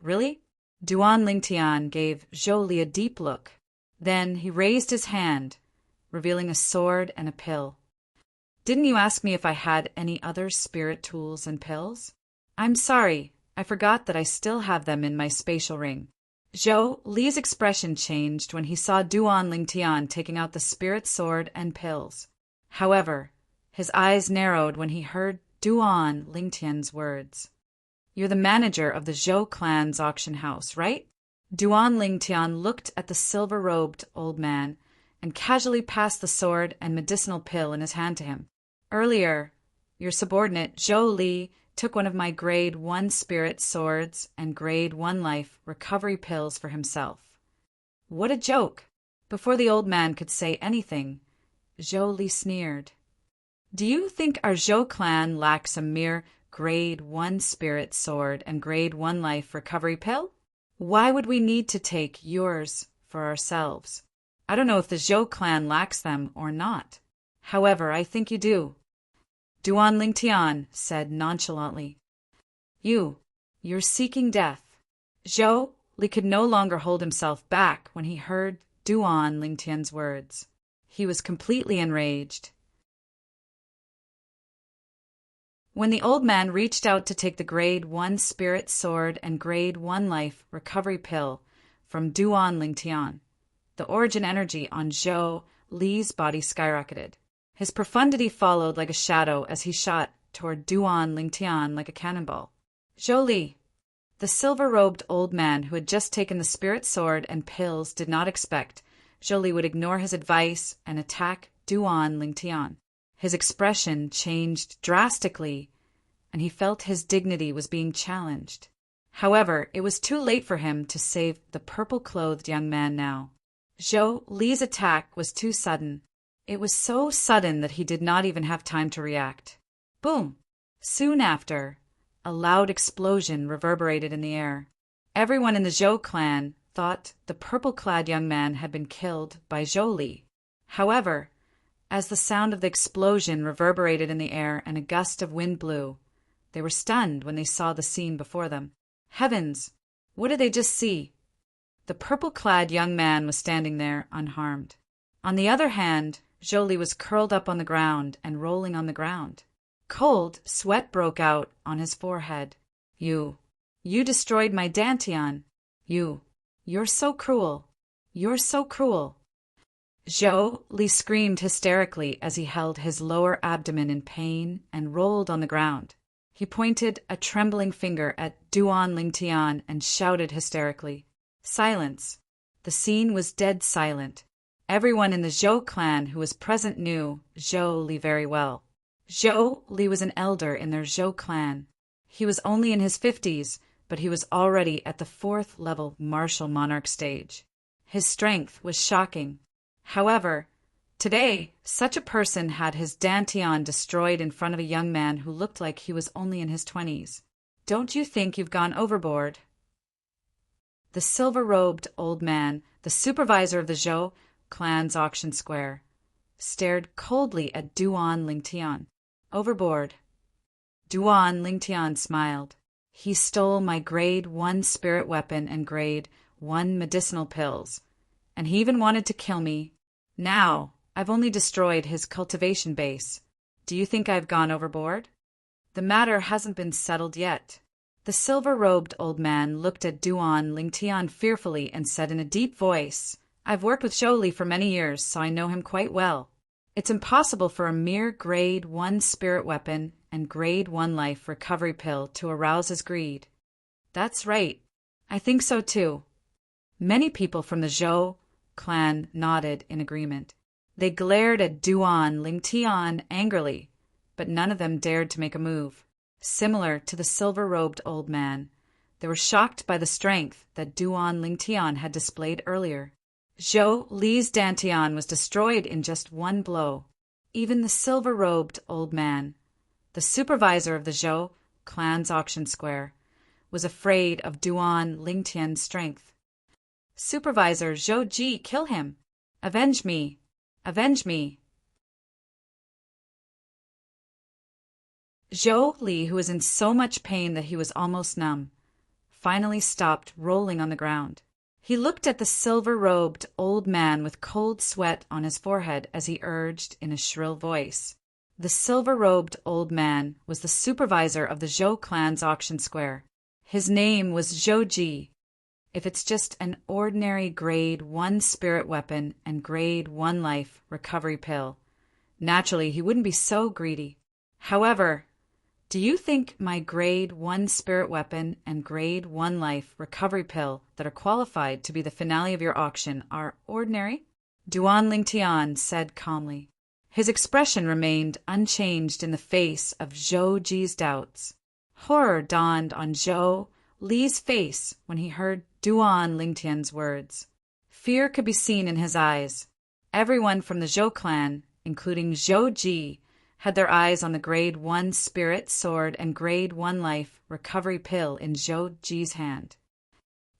"Really?" Duan Lingtian gave Zhou Li a deep look. Then he raised his hand, revealing a sword and a pill. "Didn't you ask me if I had any other spirit tools and pills?" "I'm sorry, I forgot that I still have them in my spatial ring." Zhou Li's expression changed when he saw Duan Lingtian taking out the spirit sword and pills. However, his eyes narrowed when he heard Duan Lingtian's words. "You're the manager of the Zhou clan's auction house, right?" Duan Lingtian looked at the silver-robed old man and casually passed the sword and medicinal pill in his hand to him. "Earlier, your subordinate Zhou Li took one of my grade 1 spirit swords and grade 1 life recovery pills for himself." "What a joke!" Before the old man could say anything, Zhou Li sneered. "Do you think our Zhou clan lacks a mere Grade 1 Spirit Sword and Grade 1 Life Recovery Pill? Why would we need to take yours for ourselves? I don't know if the Zhou clan lacks them or not. However, I think you do. Duan Lingtian said nonchalantly. You're seeking death. Zhou Li could no longer hold himself back when he heard Duan Lingtian's words. He was completely enraged. When the old man reached out to take the Grade 1 Spirit Sword and Grade 1 Life Recovery Pill from Duan Lingtian, the origin energy on Zhou Li's body skyrocketed. His profundity followed like a shadow as he shot toward Duan Lingtian like a cannonball. Zhou Li, the silver-robed old man who had just taken the spirit sword and pills, did not expect Zhou Li would ignore his advice and attack Duan Lingtian. His expression changed drastically, and he felt his dignity was being challenged. However, it was too late for him to save the purple-clothed young man now. Zhou Li's attack was too sudden. It was so sudden that he did not even have time to react. Boom! Soon after, a loud explosion reverberated in the air. Everyone in the Zhou clan thought the purple-clad young man had been killed by Zhou Li. However, as the sound of the explosion reverberated in the air and a gust of wind blew, they were stunned when they saw the scene before them. Heavens! What did they just see? The purple-clad young man was standing there unharmed. On the other hand, Zhou Li was curled up on the ground and rolling on the ground. Cold sweat broke out on his forehead. You destroyed my Dantian. You're so cruel. You're so cruel. Zhou Li screamed hysterically as he held his lower abdomen in pain and rolled on the ground. He pointed a trembling finger at Duan Lingtian and shouted hysterically. Silence. The scene was dead silent. Everyone in the Zhou clan who was present knew Zhou Li very well. Zhou Li was an elder in their Zhou clan. He was only in his 50s, but he was already at the 4th level martial monarch stage. His strength was shocking. However, today, such a person had his Dantian destroyed in front of a young man who looked like he was only in his 20s. Don't you think you've gone overboard? The silver-robed old man, the supervisor of the Zhou clan's auction square, stared coldly at Duan Lingtian. Overboard. Duan Lingtian smiled. He stole my Grade 1 spirit weapon and Grade 1 medicinal pills, and he even wanted to kill me. Now, I've only destroyed his cultivation base. Do you think I've gone overboard? The matter hasn't been settled yet. The silver-robed old man looked at Duan Lingtian fearfully and said in a deep voice, I've worked with Zhou Li for many years, so I know him quite well. It's impossible for a mere Grade 1 spirit weapon and Grade 1 life recovery pill to arouse his greed. That's right. I think so too. Many people from the Zhou clan nodded in agreement. They glared at Duan Lingtian angrily, but none of them dared to make a move. Similar to the silver-robed old man, they were shocked by the strength that Duan Lingtian had displayed earlier. Zhou Li's Dantian was destroyed in just one blow. Even the silver-robed old man, the supervisor of the Zhou clan's auction square, was afraid of Duan Lingtian's strength. Supervisor Zhou Ji, kill him! Avenge me! Avenge me! Zhou Li, who was in so much pain that he was almost numb, finally stopped rolling on the ground. He looked at the silver-robed old man with cold sweat on his forehead as he urged in a shrill voice. The silver-robed old man was the supervisor of the Zhou clan's auction square. His name was Zhou Ji. If it's just an ordinary Grade 1 spirit weapon and Grade 1 life recovery pill, naturally he wouldn't be so greedy. However, do you think my Grade 1 spirit weapon and Grade 1 life recovery pill that are qualified to be the finale of your auction are ordinary? Duan Lingtian said calmly. His expression remained unchanged in the face of Zhou Ji's doubts. Horror dawned on Zhou Li's face when he heard Duan Lingtian's words. Fear could be seen in his eyes. Everyone from the Zhou clan, including Zhou Ji, had their eyes on the Grade 1 Spirit Sword and Grade 1 Life Recovery Pill in Zhou Ji's hand.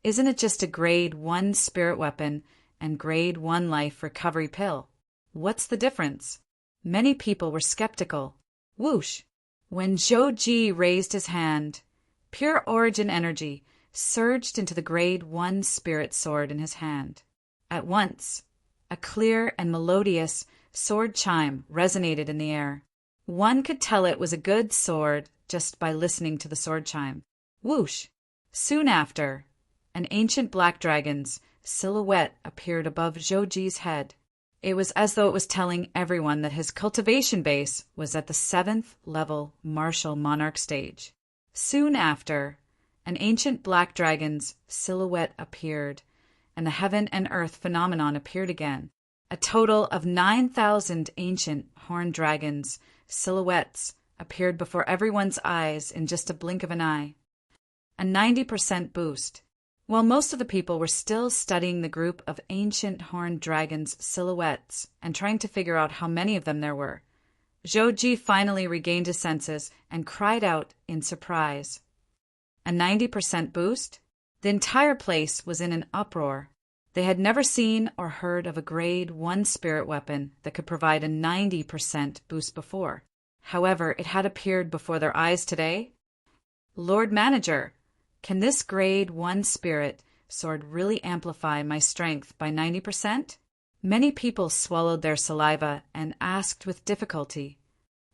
Isn't it just a Grade 1 Spirit Weapon and Grade 1 Life Recovery Pill? What's the difference? Many people were skeptical. Whoosh! When Zhou Ji raised his hand, pure origin energy surged into the Grade 1 Spirit Sword in his hand. At once, a clear and melodious sword chime resonated in the air. One could tell it was a good sword just by listening to the sword chime. Whoosh! Soon after, an ancient black dragon's silhouette appeared above Zhou Ji's head. It was as though it was telling everyone that his cultivation base was at the 7th level martial monarch stage. Soon after, an ancient black dragon's silhouette appeared, and the heaven and earth phenomenon appeared again. A total of 9,000 ancient horned dragons' silhouettes appeared before everyone's eyes in just a blink of an eye. A 90% boost. While most of the people were still studying the group of ancient horned dragons' silhouettes and trying to figure out how many of them there were, Zhou Ji finally regained his senses and cried out in surprise. A 90% boost? The entire place was in an uproar. They had never seen or heard of a Grade 1 spirit weapon that could provide a 90% boost before. However, it had appeared before their eyes today. Lord Manager, can this Grade 1 spirit sword really amplify my strength by 90%? Many people swallowed their saliva and asked with difficulty,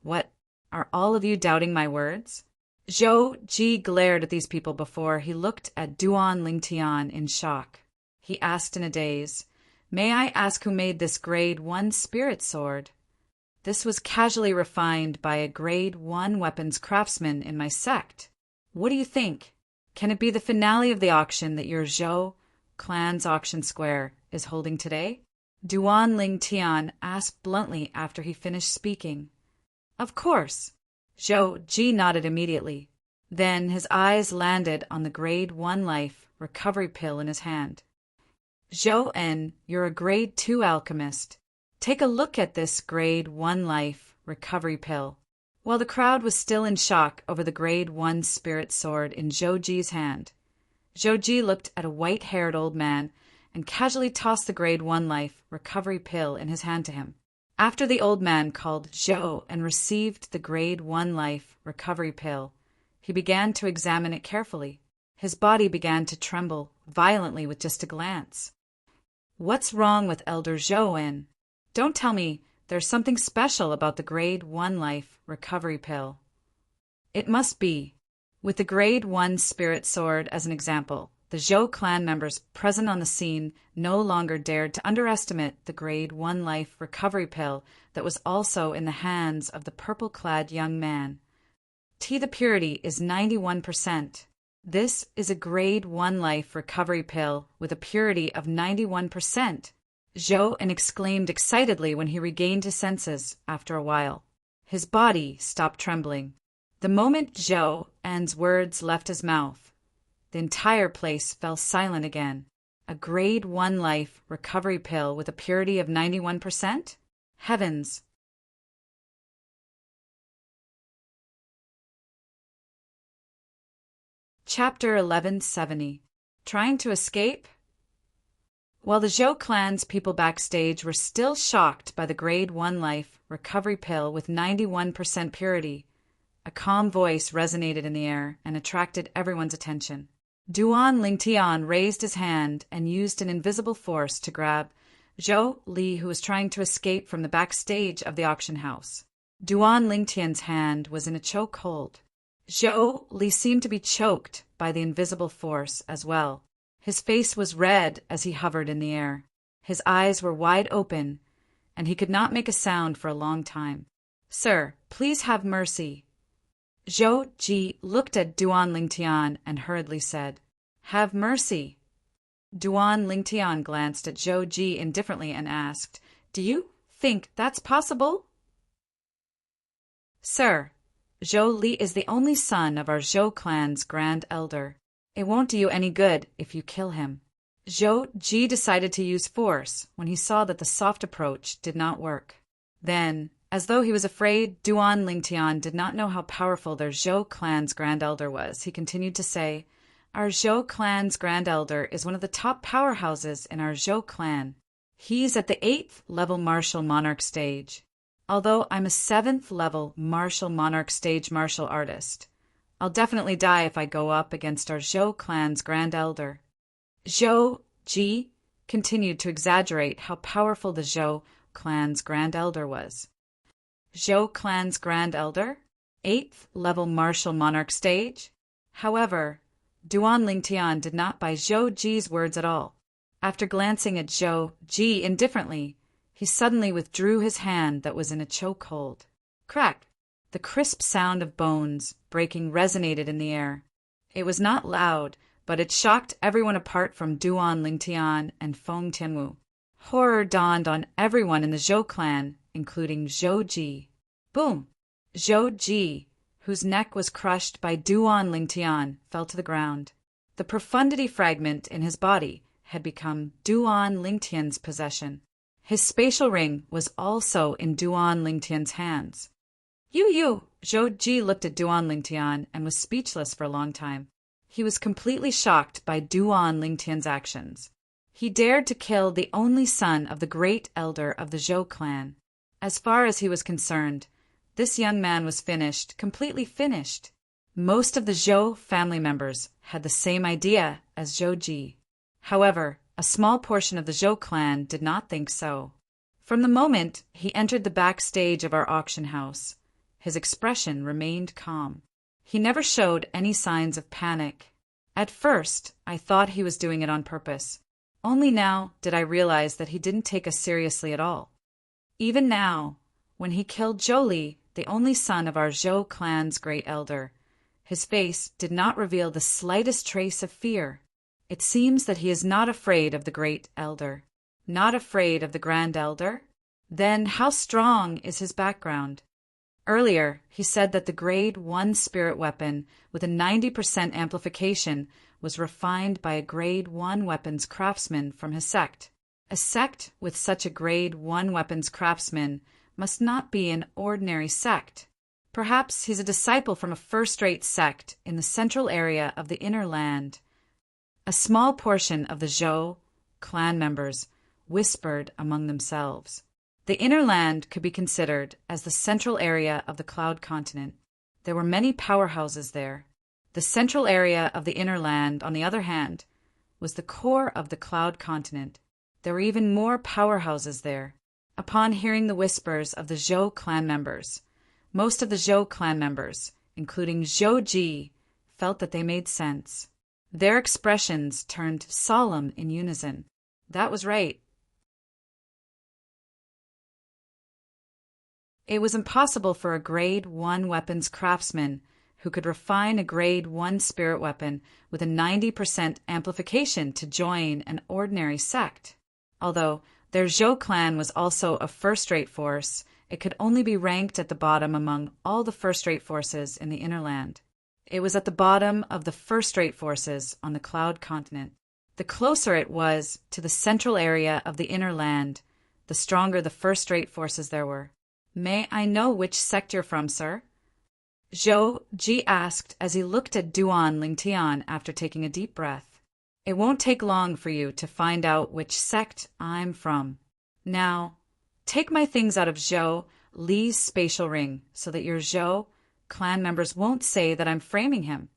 "What, are all of you doubting my words?" Zhou Ji glared at these people before he looked at Duan Lingtian in shock. He asked in a daze, "May I ask who made this Grade 1 spirit sword?" "This was casually refined by a Grade 1 weapons craftsman in my sect. What do you think? Can it be the finale of the auction that your Zhou clan's auction square is holding today?" Duan Lingtian asked bluntly after he finished speaking. "Of course." Zhou Ji nodded immediately. Then his eyes landed on the Grade 1 Life Recovery Pill in his hand. "Zhou En, you're a Grade 2 alchemist. Take a look at this Grade 1 Life Recovery Pill." While the crowd was still in shock over the Grade 1 spirit sword in Zhou Ji's hand, Zhou Ji looked at a white-haired old man and casually tossed the Grade 1 Life Recovery Pill in his hand to him. After the old man called Zhou and received the Grade 1 Life Recovery Pill, he began to examine it carefully. His body began to tremble violently with just a glance. "What's wrong with Elder Zhou En? Don't tell me there's something special about the Grade 1 Life Recovery Pill." It must be. With the Grade 1 Spirit Sword as an example, the Zhou clan members present on the scene no longer dared to underestimate the Grade 1 Life Recovery Pill that was also in the hands of the purple-clad young man. The purity is 91%. This is a Grade 1 Life Recovery Pill with a purity of 91%. Zhou En exclaimed excitedly when he regained his senses after a while. His body stopped trembling. The moment Zhou En's words left his mouth, the entire place fell silent again. A Grade 1 Life Recovery Pill with a purity of 91%? Heavens! Chapter 1170. Trying to escape? While the Zhou clan's people backstage were still shocked by the Grade 1 Life Recovery Pill with 91% purity, a calm voice resonated in the air and attracted everyone's attention. Duan Lingtian raised his hand and used an invisible force to grab Zhou Li, who was trying to escape from the backstage of the auction house. Duan Lingtian's hand was in a choke hold. Zhou Li seemed to be choked by the invisible force as well. His face was red as he hovered in the air. His eyes were wide open, and he could not make a sound for a long time. "Sir, please have mercy." Zhou Ji looked at Duan Lingtian and hurriedly said, "Have mercy." Duan Lingtian glanced at Zhou Ji indifferently and asked, "Do you think that's possible?" "Sir, Zhou Li is the only son of our Zhou clan's grand elder. It won't do you any good if you kill him." Zhou Ji decided to use force when he saw that the soft approach did not work. Then, As though he was afraid Duan Lingtian did not know how powerful their Zhou clan's grand elder was, he continued to say, "Our Zhou clan's grand elder is one of the top powerhouses in our Zhou clan. He's at the 8th level martial monarch stage. Although I'm a 7th level martial monarch stage martial artist, I'll definitely die if I go up against our Zhou clan's grand elder." Zhou Ji continued to exaggerate how powerful the Zhou clan's grand elder was. Zhou clan's grand elder? 8th level martial monarch stage? However, Duan Lingtian did not buy Zhou Ji's words at all. After glancing at Zhou Ji indifferently, he suddenly withdrew his hand that was in a chokehold. Crack! The crisp sound of bones breaking resonated in the air. It was not loud, but it shocked everyone apart from Duan Lingtian and Feng Tianwu. Horror dawned on everyone in the Zhou clan, including Zhou Ji. Boom! Zhou Ji, whose neck was crushed by Duan Lingtian, fell to the ground. The profundity fragment in his body had become Duan Lingtian's possession. His spatial ring was also in Duan Lingtian's hands. You! Zhou Ji looked at Duan Lingtian and was speechless for a long time. He was completely shocked by Duan Lingtian's actions. He dared to kill the only son of the great elder of the Zhou clan. As far as he was concerned, this young man was finished, completely finished. Most of the Zhou family members had the same idea as Zhou Ji. However, a small portion of the Zhou clan did not think so. From the moment he entered the backstage of our auction house, his expression remained calm. He never showed any signs of panic. At first, I thought he was doing it on purpose. Only now did I realize that he didn't take us seriously at all. Even now, when he killed Zhou Li, the only son of our Zhou clan's great elder, his face did not reveal the slightest trace of fear. It seems that he is not afraid of the great elder. Not afraid of the grand elder? Then how strong is his background? Earlier, he said that the Grade 1 spirit weapon with a 90% amplification was refined by a Grade 1 weapons craftsman from his sect. A sect with such a Grade 1 weapons craftsman must not be an ordinary sect. Perhaps he's a disciple from a first-rate sect in the central area of the Inner Land. A small portion of the Zhou clan members whispered among themselves. The Inner Land could be considered as the central area of the Cloud Continent. There were many powerhouses there. The central area of the Inner Land, on the other hand, was the core of the Cloud Continent. There were even more powerhouses there. Upon hearing the whispers of the Zhou clan members, most of the Zhou clan members, including Zhou Ji, felt that they made sense. Their expressions turned solemn in unison. That was right. It was impossible for a Grade 1 weapons craftsman who could refine a Grade 1 spirit weapon with a 90% amplification to join an ordinary sect. Although their Zhou clan was also a first-rate force, it could only be ranked at the bottom among all the first-rate forces in the Inner Land. It was at the bottom of the first-rate forces on the Cloud Continent. The closer it was to the central area of the Inner Land, the stronger the first-rate forces there were. "May I know which sect you're from, sir?" Zhou Ji asked as he looked at Duan Lingtian after taking a deep breath. "It won't take long for you to find out which sect I'm from. Now, take my things out of Zhou Li's spatial ring so that your Zhou clan members won't say that I'm framing him."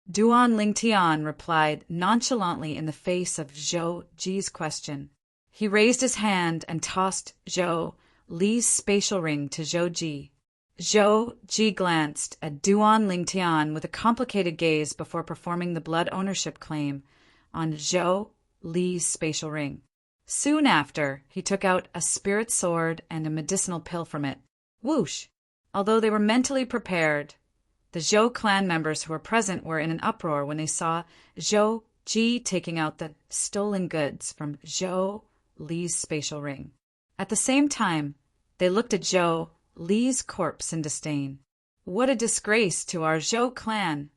Duan Lingtian replied nonchalantly in the face of Zhou Ji's question. He raised his hand and tossed Zhou Li's spatial ring to Zhou Ji. Zhou Ji glanced at Duan Lingtian with a complicated gaze before performing the blood ownership claim on Zhou Li's spatial ring. Soon after, he took out a spirit sword and a medicinal pill from it. Whoosh! Although they were mentally prepared, the Zhou clan members who were present were in an uproar when they saw Zhou Ji taking out the stolen goods from Zhou Li's spatial ring. At the same time, they looked at Zhou Li's corpse in disdain. What a disgrace to our Zhou clan!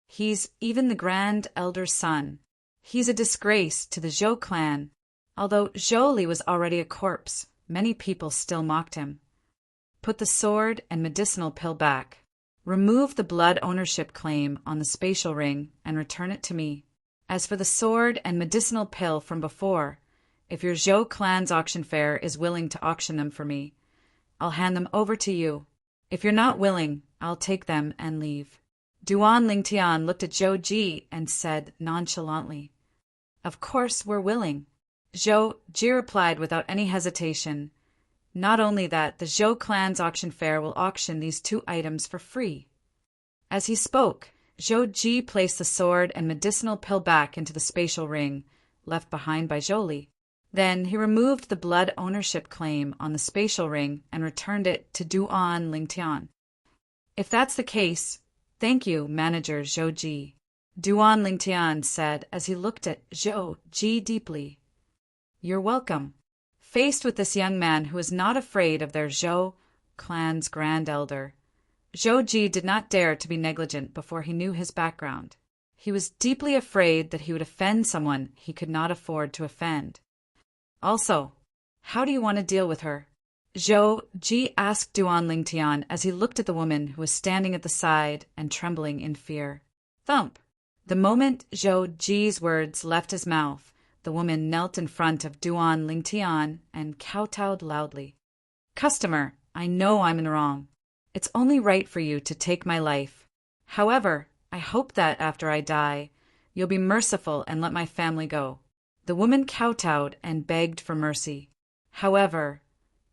He's even the Grand Elder's son. He's a disgrace to the Zhou clan. Although Zhou Li was already a corpse, many people still mocked him. Put the sword and medicinal pill back. Remove the blood ownership claim on the spatial ring and return it to me. As for the sword and medicinal pill from before, if your Zhou clan's auction fair is willing to auction them for me, I'll hand them over to you. If you're not willing, I'll take them and leave. Duan Lingtian looked at Zhou Ji and said nonchalantly, "Of course we're willing." Zhou Ji replied without any hesitation, "Not only that, the Zhou clan's auction fair will auction these 2 items for free." As he spoke, Zhou Ji placed the sword and medicinal pill back into the spatial ring left behind by Zhou Li. Then he removed the blood ownership claim on the spatial ring and returned it to Duan Lingtian. "If that's the case, thank you, Manager Zhou Ji," Duan Lingtian said as he looked at Zhou Ji deeply. "You're welcome." Faced with this young man who was not afraid of their Zhou clan's grand elder, Zhou Ji did not dare to be negligent before he knew his background. He was deeply afraid that he would offend someone he could not afford to offend. "Also, how do you want to deal with her?" Zhou Ji asked Duan Lingtian as he looked at the woman who was standing at the side and trembling in fear. Thump! The moment Zhou Ji's words left his mouth, the woman knelt in front of Duan Lingtian and kowtowed loudly. "Customer, I know I'm in the wrong. It's only right for you to take my life. However, I hope that after I die, you'll be merciful and let my family go." The woman kowtowed and begged for mercy. However,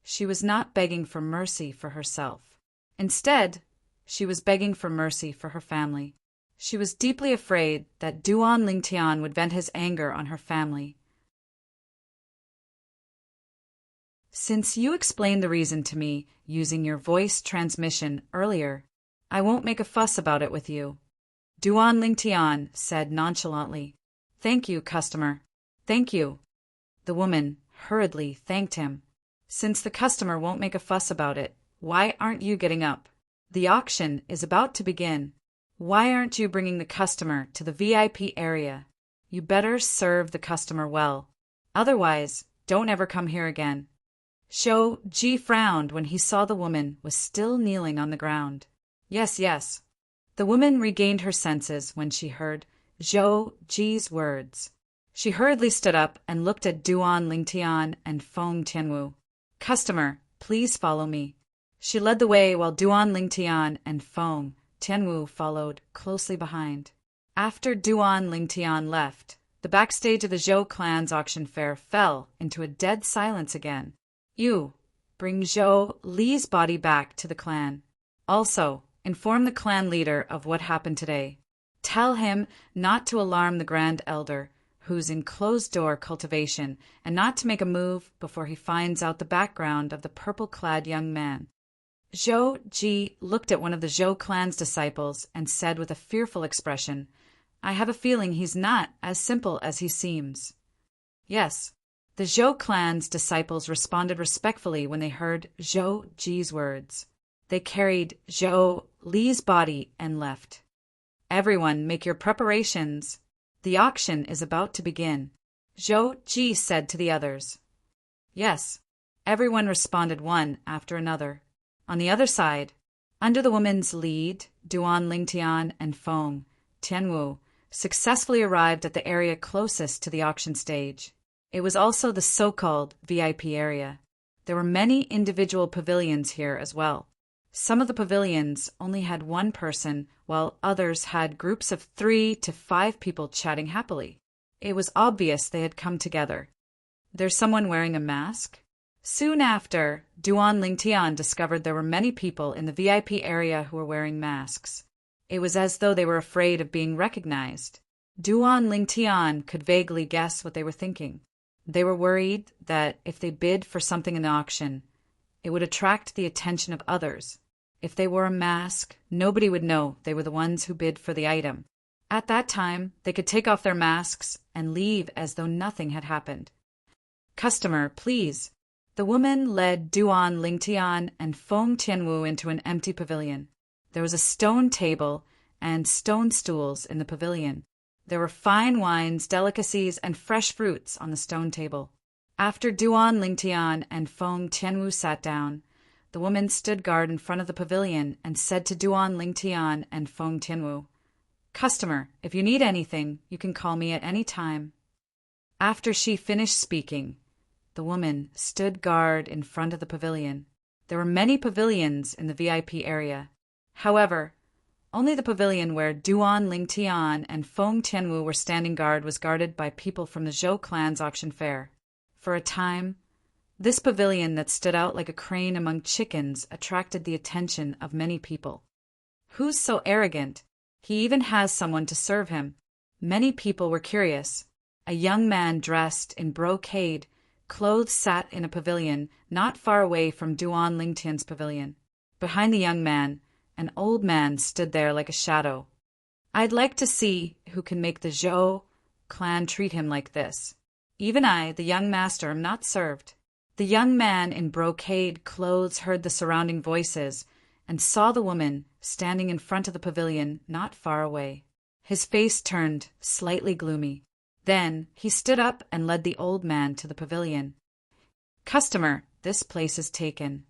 she was not begging for mercy for herself. Instead, she was begging for mercy for her family. She was deeply afraid that Duan Lingtian would vent his anger on her family. "Since you explained the reason to me using your voice transmission earlier, I won't make a fuss about it with you," Duan Lingtian said nonchalantly. "Thank you, customer. Thank you." The woman hurriedly thanked him. "Since the customer won't make a fuss about it, why aren't you getting up? The auction is about to begin. Why aren't you bringing the customer to the VIP area? You better serve the customer well. Otherwise, don't ever come here again." Zhou Ji frowned when he saw the woman was still kneeling on the ground. Yes, yes. The woman regained her senses when she heard Zhou Ji's words. She hurriedly stood up and looked at Duan Lingtian and Feng Tianwu. "Customer, please follow me." She led the way while Duan Lingtian and Feng Tianwu followed closely behind. After Duan Lingtian left, the backstage of the Zhou clan's auction fair fell into a dead silence again. "You, bring Zhou Li's body back to the clan. Also, inform the clan leader of what happened today. Tell him not to alarm the Grand Elder, who's in closed-door cultivation, and not to make a move before he finds out the background of the purple-clad young man." Zhou Ji looked at one of the Zhou clan's disciples and said with a fearful expression, "I have a feeling he's not as simple as he seems." Yes, the Zhou clan's disciples responded respectfully when they heard Zhou Ji's words. They carried Zhou Li's body and left. "Everyone, make your preparations. The auction is about to begin," Zhou Ji said to the others. Yes, everyone responded one after another. On the other side, under the woman's lead, Duan Lingtian and Feng Tianwu successfully arrived at the area closest to the auction stage. It was also the so-called VIP area. There were many individual pavilions here as well. Some of the pavilions only had one person, while others had groups of 3 to 5 people chatting happily. It was obvious they had come together. "There's someone wearing a mask?" Soon after, Duan Lingtian discovered there were many people in the VIP area who were wearing masks. It was as though they were afraid of being recognized. Duan Lingtian could vaguely guess what they were thinking. They were worried that if they bid for something in the auction, it would attract the attention of others. If they wore a mask, nobody would know they were the ones who bid for the item. At that time, they could take off their masks and leave as though nothing had happened. "Customer, please." The woman led Duan Lingtian and Feng Tianwu into an empty pavilion. There was a stone table and stone stools in the pavilion. There were fine wines, delicacies, and fresh fruits on the stone table. After Duan Lingtian and Feng Tianwu sat down, the woman stood guard in front of the pavilion and said to Duan Lingtian and Feng Tianwu, "Customer, if you need anything, you can call me at any time." After she finished speaking, the woman stood guard in front of the pavilion. There were many pavilions in the VIP area. However, only the pavilion where Duan Lingtian and Feng Tianwu were standing guard was guarded by people from the Zhou clan's auction fair. For a time, this pavilion that stood out like a crane among chickens attracted the attention of many people. Who's so arrogant? He even has someone to serve him. Many people were curious. A young man dressed in brocade clothes sat in a pavilion not far away from Duan Lingtian's pavilion. Behind the young man, an old man stood there like a shadow. "I'd like to see who can make the Zhou clan treat him like this. Even I, the young master, am not served." The young man in brocade clothes heard the surrounding voices and saw the woman standing in front of the pavilion not far away. His face turned slightly gloomy. Then he stood up and led the old man to the pavilion. "Customer, this place is taken."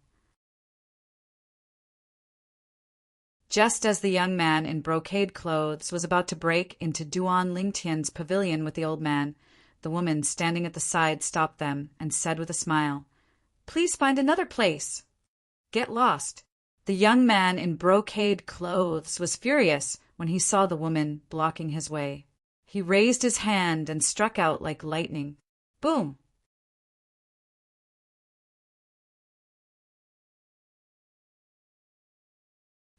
Just as the young man in brocade clothes was about to break into Duan Lingtian's pavilion with the old man, the woman standing at the side stopped them and said with a smile, "Please find another place. Get lost." The young man in brocade clothes was furious when he saw the woman blocking his way. He raised his hand and struck out like lightning. Boom!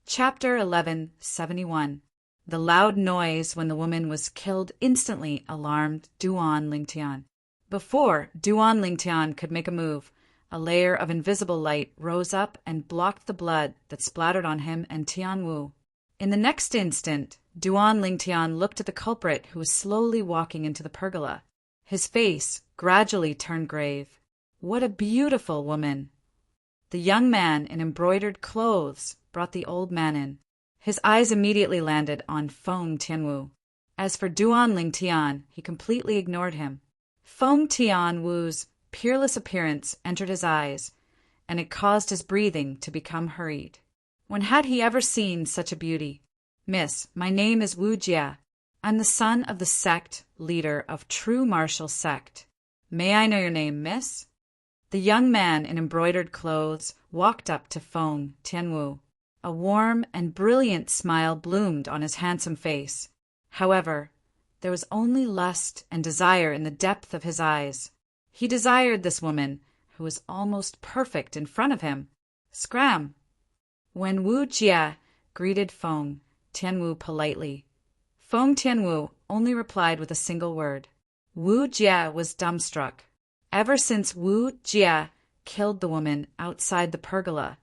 Chapter 1171. The loud noise when the woman was killed instantly alarmed Duan Lingtian. Before Duan Lingtian could make a move, a layer of invisible light rose up and blocked the blood that splattered on him and Tianwu. In the next instant, Duan Lingtian looked at the culprit who was slowly walking into the pergola. His face gradually turned grave. What a beautiful woman! The young man in embroidered clothes brought the old man in. His eyes immediately landed on Feng Tianwu. As for Duan Lingtian, he completely ignored him. Feng Tianwu's peerless appearance entered his eyes, and it caused his breathing to become hurried. When had he ever seen such a beauty? "Miss, my name is Wu Jia. I'm the son of the sect leader of True Martial Sect. May I know your name, miss?" The young man in embroidered clothes walked up to Feng Tianwu. A warm and brilliant smile bloomed on his handsome face. However, there was only lust and desire in the depth of his eyes. He desired this woman, who was almost perfect in front of him. Scram! When Wu Jia greeted Feng Tianwu politely, Feng Tianwu only replied with a single word. Wu Jia was dumbstruck. Ever since Wu Jia killed the woman outside the pergola,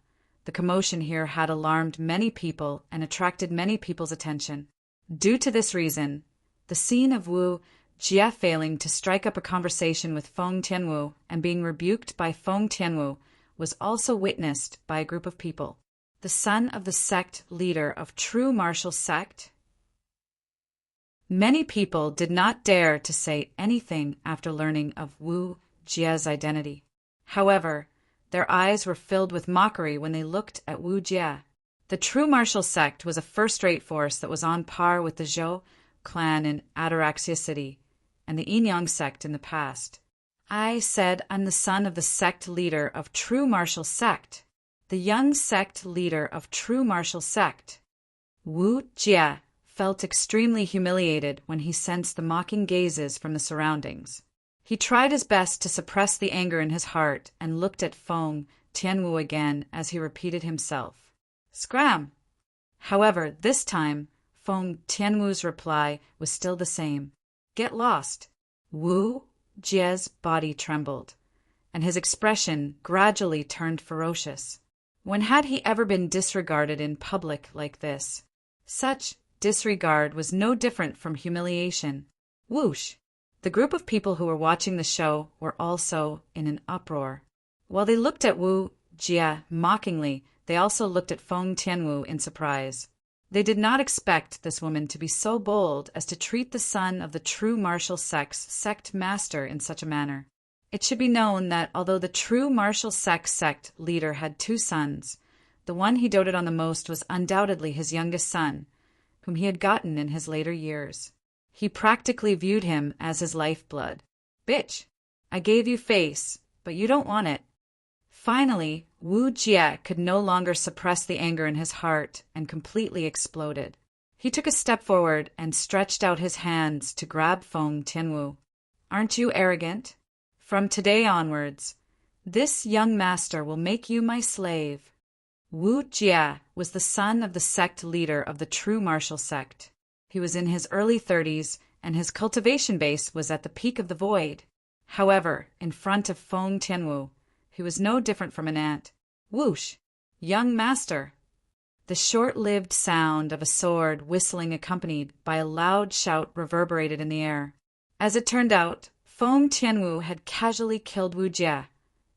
the commotion here had alarmed many people and attracted many people's attention. Due to this reason, the scene of Wu Jia failing to strike up a conversation with Feng Tianwu and being rebuked by Feng Tianwu was also witnessed by a group of people. The son of the sect leader of True Martial Sect? Many people did not dare to say anything after learning of Wu Jia's identity. However, their eyes were filled with mockery when they looked at Wu Jia. The True Martial Sect was a first-rate force that was on par with the Zhou clan in Ataraxia City and the Yinyang sect in the past. I said I'm the son of the sect leader of True Martial Sect. The young sect leader of True Martial Sect. Wu Jia felt extremely humiliated when he sensed the mocking gazes from the surroundings. He tried his best to suppress the anger in his heart and looked at Feng Tianwu again as he repeated himself. Scram! However, this time, Feng Tianwu's reply was still the same. Get lost. Wu Jia's body trembled, and his expression gradually turned ferocious. When had he ever been disregarded in public like this? Such disregard was no different from humiliation. Whoosh! The group of people who were watching the show were also in an uproar. While they looked at Wu Jia mockingly, they also looked at Feng Tianwu in surprise. They did not expect this woman to be so bold as to treat the son of the True Martial Sect's sect master in such a manner. It should be known that although the true martial sect leader had 2 sons, the one he doted on the most was undoubtedly his youngest son, whom he had gotten in his later years. He practically viewed him as his lifeblood. Bitch, I gave you face, but you don't want it. Finally, Wu Jie could no longer suppress the anger in his heart and completely exploded. He took a step forward and stretched out his hands to grab Feng Tianwu. Aren't you arrogant? From today onwards, this young master will make you my slave. Wu Jie was the son of the sect leader of the true martial sect. He was in his early 30s, and his cultivation base was at the peak of the void. However, in front of Feng Tianwu, he was no different from an ant. Whoosh! Young master! The short-lived sound of a sword whistling accompanied by a loud shout reverberated in the air. As it turned out, Feng Tianwu had casually killed Wu Jie,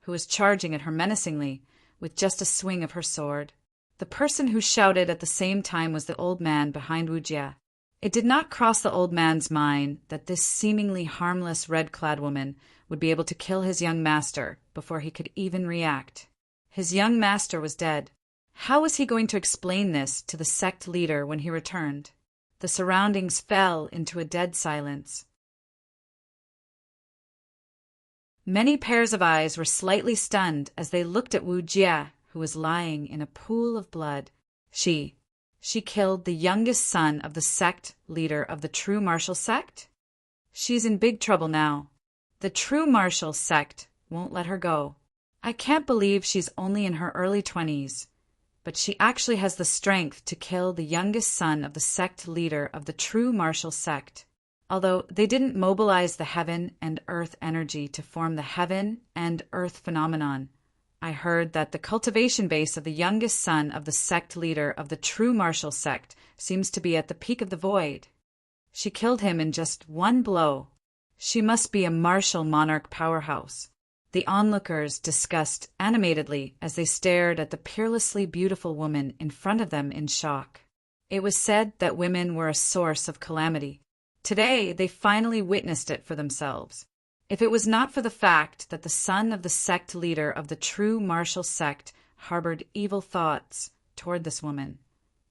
who was charging at her menacingly, with just a swing of her sword. The person who shouted at the same time was the old man behind Wu Jie. It did not cross the old man's mind that this seemingly harmless red-clad woman would be able to kill his young master before he could even react. His young master was dead. How was he going to explain this to the sect leader when he returned? The surroundings fell into a dead silence. Many pairs of eyes were slightly stunned as they looked at Wu Jie, who was lying in a pool of blood. She killed the youngest son of the sect leader of the true martial sect? She's in big trouble now. The true martial sect won't let her go. I can't believe she's only in her early 20s, but she actually has the strength to kill the youngest son of the sect leader of the true martial sect. Although they didn't mobilize the heaven and earth energy to form the heaven and earth phenomenon, I heard that the cultivation base of the youngest son of the sect leader of the true martial sect seems to be at the peak of the void. She killed him in just one blow. She must be a martial monarch powerhouse. The onlookers discussed animatedly as they stared at the peerlessly beautiful woman in front of them in shock. It was said that women were a source of calamity. Today, they finally witnessed it for themselves. If it was not for the fact that the son of the sect leader of the true martial sect harbored evil thoughts toward this woman,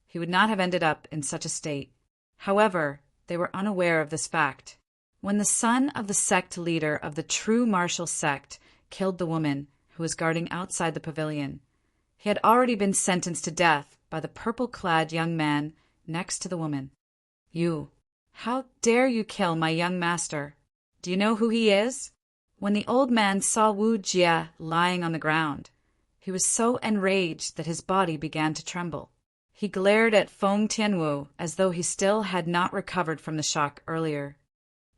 he would not have ended up in such a state. However, they were unaware of this fact. When the son of the sect leader of the true martial sect killed the woman who was guarding outside the pavilion, he had already been sentenced to death by the purple-clad young man next to the woman. You, how dare you kill my young master? Do you know who he is? When the old man saw Wu Jie lying on the ground, he was so enraged that his body began to tremble. He glared at Feng Tianwu as though he still had not recovered from the shock earlier.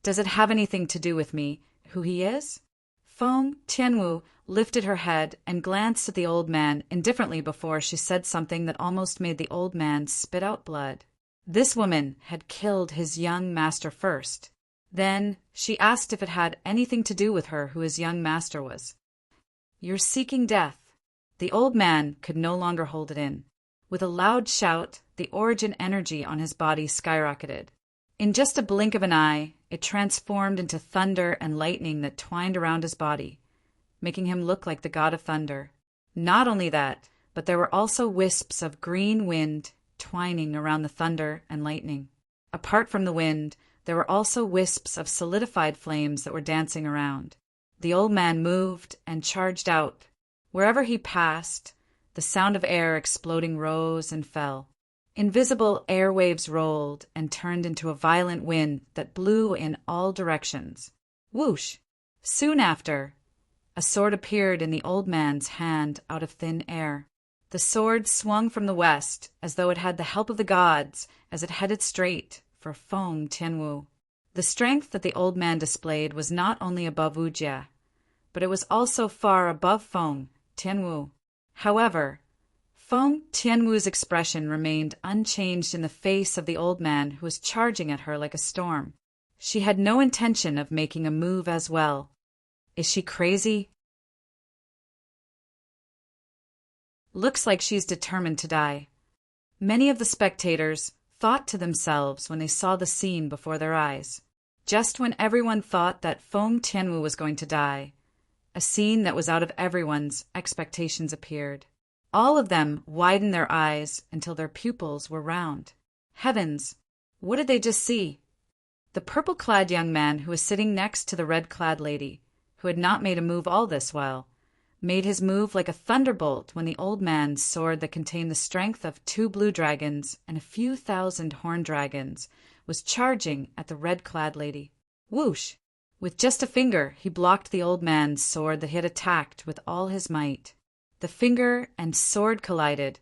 Does it have anything to do with me, who he is? Feng Tianwu lifted her head and glanced at the old man indifferently before she said something that almost made the old man spit out blood. This woman had killed his young master first. Then she asked if it had anything to do with her who his young master was. You're seeking death. The old man could no longer hold it in. With a loud shout, the origin energy on his body skyrocketed. In just a blink of an eye, it transformed into thunder and lightning that twined around his body, making him look like the god of thunder. Not only that, but there were also wisps of green wind twining around the thunder and lightning. Apart from the wind, there were also wisps of solidified flames that were dancing around. The old man moved and charged out. Wherever he passed, the sound of air exploding rose and fell. Invisible airwaves rolled and turned into a violent wind that blew in all directions. Whoosh! Soon after, a sword appeared in the old man's hand out of thin air. The sword swung from the west as though it had the help of the gods as it headed straight for Feng Tianwu. The strength that the old man displayed was not only above Wu Jie, but it was also far above Feng Tianwu. However, Feng Tianwu's expression remained unchanged in the face of the old man who was charging at her like a storm. She had no intention of making a move as well. Is she crazy? Looks like she's determined to die. Many of the spectators thought to themselves when they saw the scene before their eyes. Just when everyone thought that Feng Tianwu was going to die, A scene that was out of everyone's expectations appeared. All of them widened their eyes until their pupils were round. Heavens! What did they just see? The purple-clad young man who was sitting next to the red-clad lady, who had not made a move all this while, made his move like a thunderbolt when the old man's sword that contained the strength of 2 blue dragons and a few thousand horned dragons was charging at the red-clad lady. Whoosh! With just a finger, he blocked the old man's sword that he had attacked with all his might. The finger and sword collided,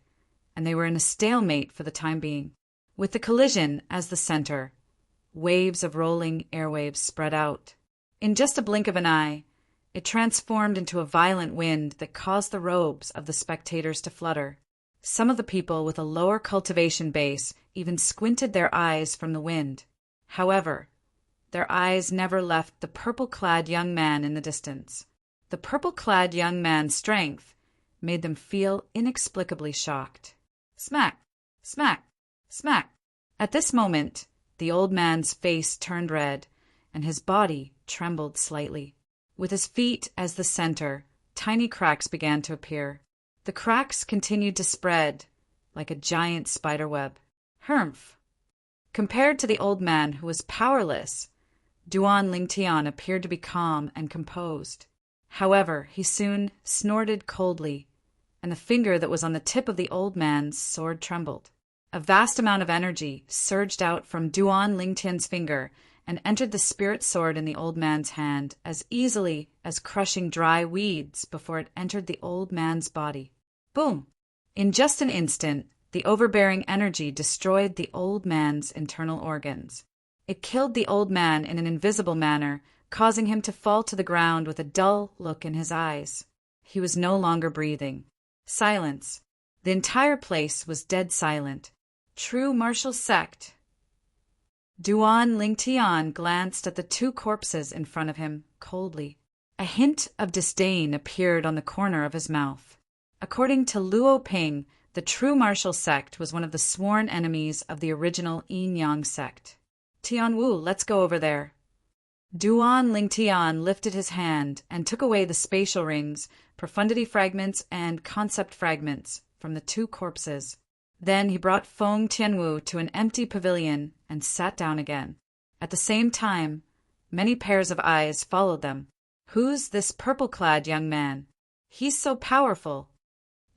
and they were in a stalemate for the time being. With the collision as the center, waves of rolling airwaves spread out. In just a blink of an eye, it transformed into a violent wind that caused the robes of the spectators to flutter. Some of the people with a lower cultivation base even squinted their eyes from the wind. However, their eyes never left the purple-clad young man in the distance. The purple-clad young man's strength made them feel inexplicably shocked. Smack! Smack! Smack! At this moment, the old man's face turned red, and his body trembled slightly. With his feet as the center, tiny cracks began to appear. The cracks continued to spread like a giant spider web. Humph! Compared to the old man who was powerless, Duan Lingtian appeared to be calm and composed. However, he soon snorted coldly, and the finger that was on the tip of the old man's sword trembled. A vast amount of energy surged out from Duan Lingtian's finger and entered the spirit sword in the old man's hand as easily as crushing dry weeds before it entered the old man's body. Boom! In just an instant, the overbearing energy destroyed the old man's internal organs. It killed the old man in an invisible manner, causing him to fall to the ground with a dull look in his eyes. He was no longer breathing. Silence. The entire place was dead silent. True martial sect. Duan Lingtian glanced at the 2 corpses in front of him coldly. A hint of disdain appeared on the corner of his mouth. According to Luo Ping, the true martial sect was one of the sworn enemies of the original Yin Yang sect. Tianwu, let's go over there. Duan Lingtian lifted his hand and took away the spatial rings, profundity fragments, and concept fragments from the 2 corpses. Then he brought Feng Tianwu to an empty pavilion and sat down again. At the same time, many pairs of eyes followed them. Who's this purple-clad young man? He's so powerful.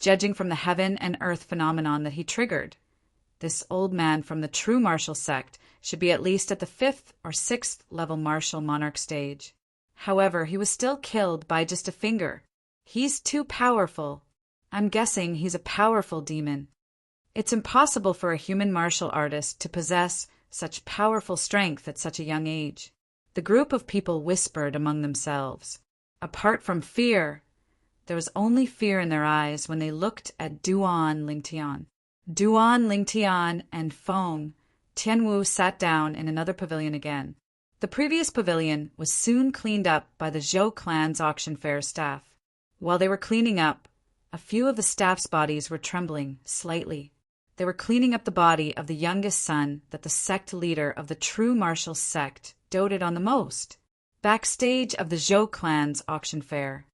Judging from the heaven and earth phenomenon that he triggered, this old man from the true martial sect should be at least at the 5th or 6th level martial monarch stage. However, he was still killed by just a finger. He's too powerful. I'm guessing he's a powerful demon. It's impossible for a human martial artist to possess such powerful strength at such a young age. The group of people whispered among themselves. Apart from fear, there was only fear in their eyes when they looked at Duan Lingtian. Duan Lingtian and Feng Tianwu sat down in another pavilion again. The previous pavilion was soon cleaned up by the Zhou clan's auction fair staff. While they were cleaning up, a few of the staff's bodies were trembling slightly. They were cleaning up the body of the youngest son that the sect leader of the true martial sect doted on the most, backstage of the Zhou clan's auction fair.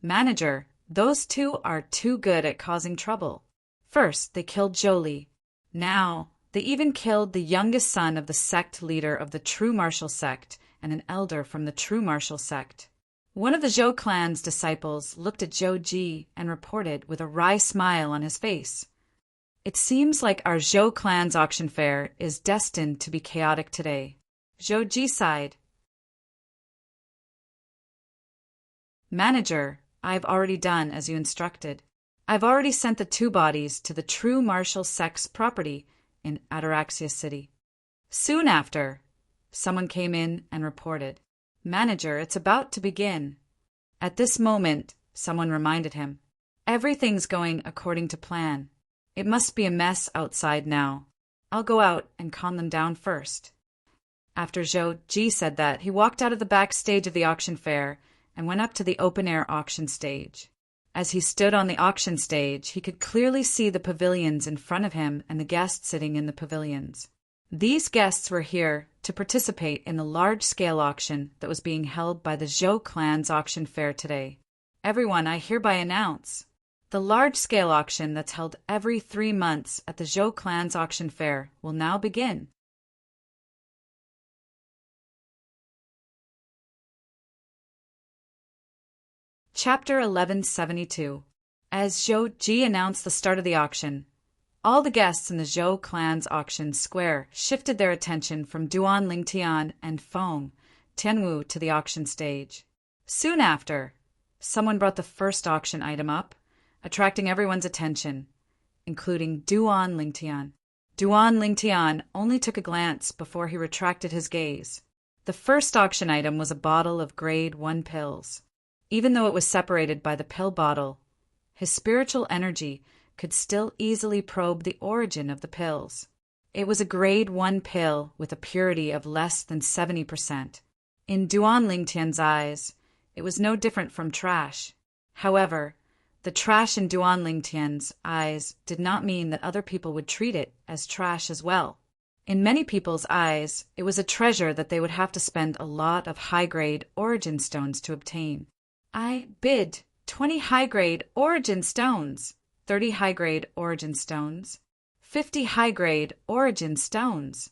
Manager, those 2 are too good at causing trouble. First, they killed Jolie. Now, they even killed the youngest son of the sect leader of the true martial sect and an elder from the true martial sect. One of the Zhou clan's disciples looked at Zhou Ji and reported with a wry smile on his face. It seems like our Zhou clan's auction fair is destined to be chaotic today. Zhou Ji sighed. Manager, I've already done as you instructed. I've already sent the 2 bodies to the true martial sect's property in Ataraxia City. Soon after, someone came in and reported, Manager, it's about to begin. At this moment, someone reminded him, everything's going according to plan. It must be a mess outside now. I'll go out and calm them down first. After Zhou Ji said that, he walked out of the back stage of the auction fair and went up to the open-air auction stage. As he stood on the auction stage, he could clearly see the pavilions in front of him and the guests sitting in the pavilions. These guests were here to participate in the large-scale auction that was being held by the Zhou clan's auction fair today. Everyone, I hereby announce the large-scale auction that's held every 3 months at the Zhou clan's auction fair will now begin. Chapter 1172. As Zhou Ji announced the start of the auction, all the guests in the Zhou clan's auction square shifted their attention from Duan Lingtian and Feng Tianwu to the auction stage. Soon after, someone brought the first auction item up, attracting everyone's attention, including Duan Lingtian. Duan Lingtian only took a glance before he retracted his gaze. The first auction item was a bottle of grade 1 pills. Even though it was separated by the pill bottle, his spiritual energy could still easily probe the origin of the pills. It was a grade 1 pill with a purity of less than 70%. In Duan Lingtian's eyes, it was no different from trash. However, the trash in Duan Lingtian's eyes did not mean that other people would treat it as trash as well. In many people's eyes, it was a treasure that they would have to spend a lot of high-grade origin stones to obtain. I bid 20 high-grade origin stones, 30 high-grade origin stones, 50 high-grade origin stones.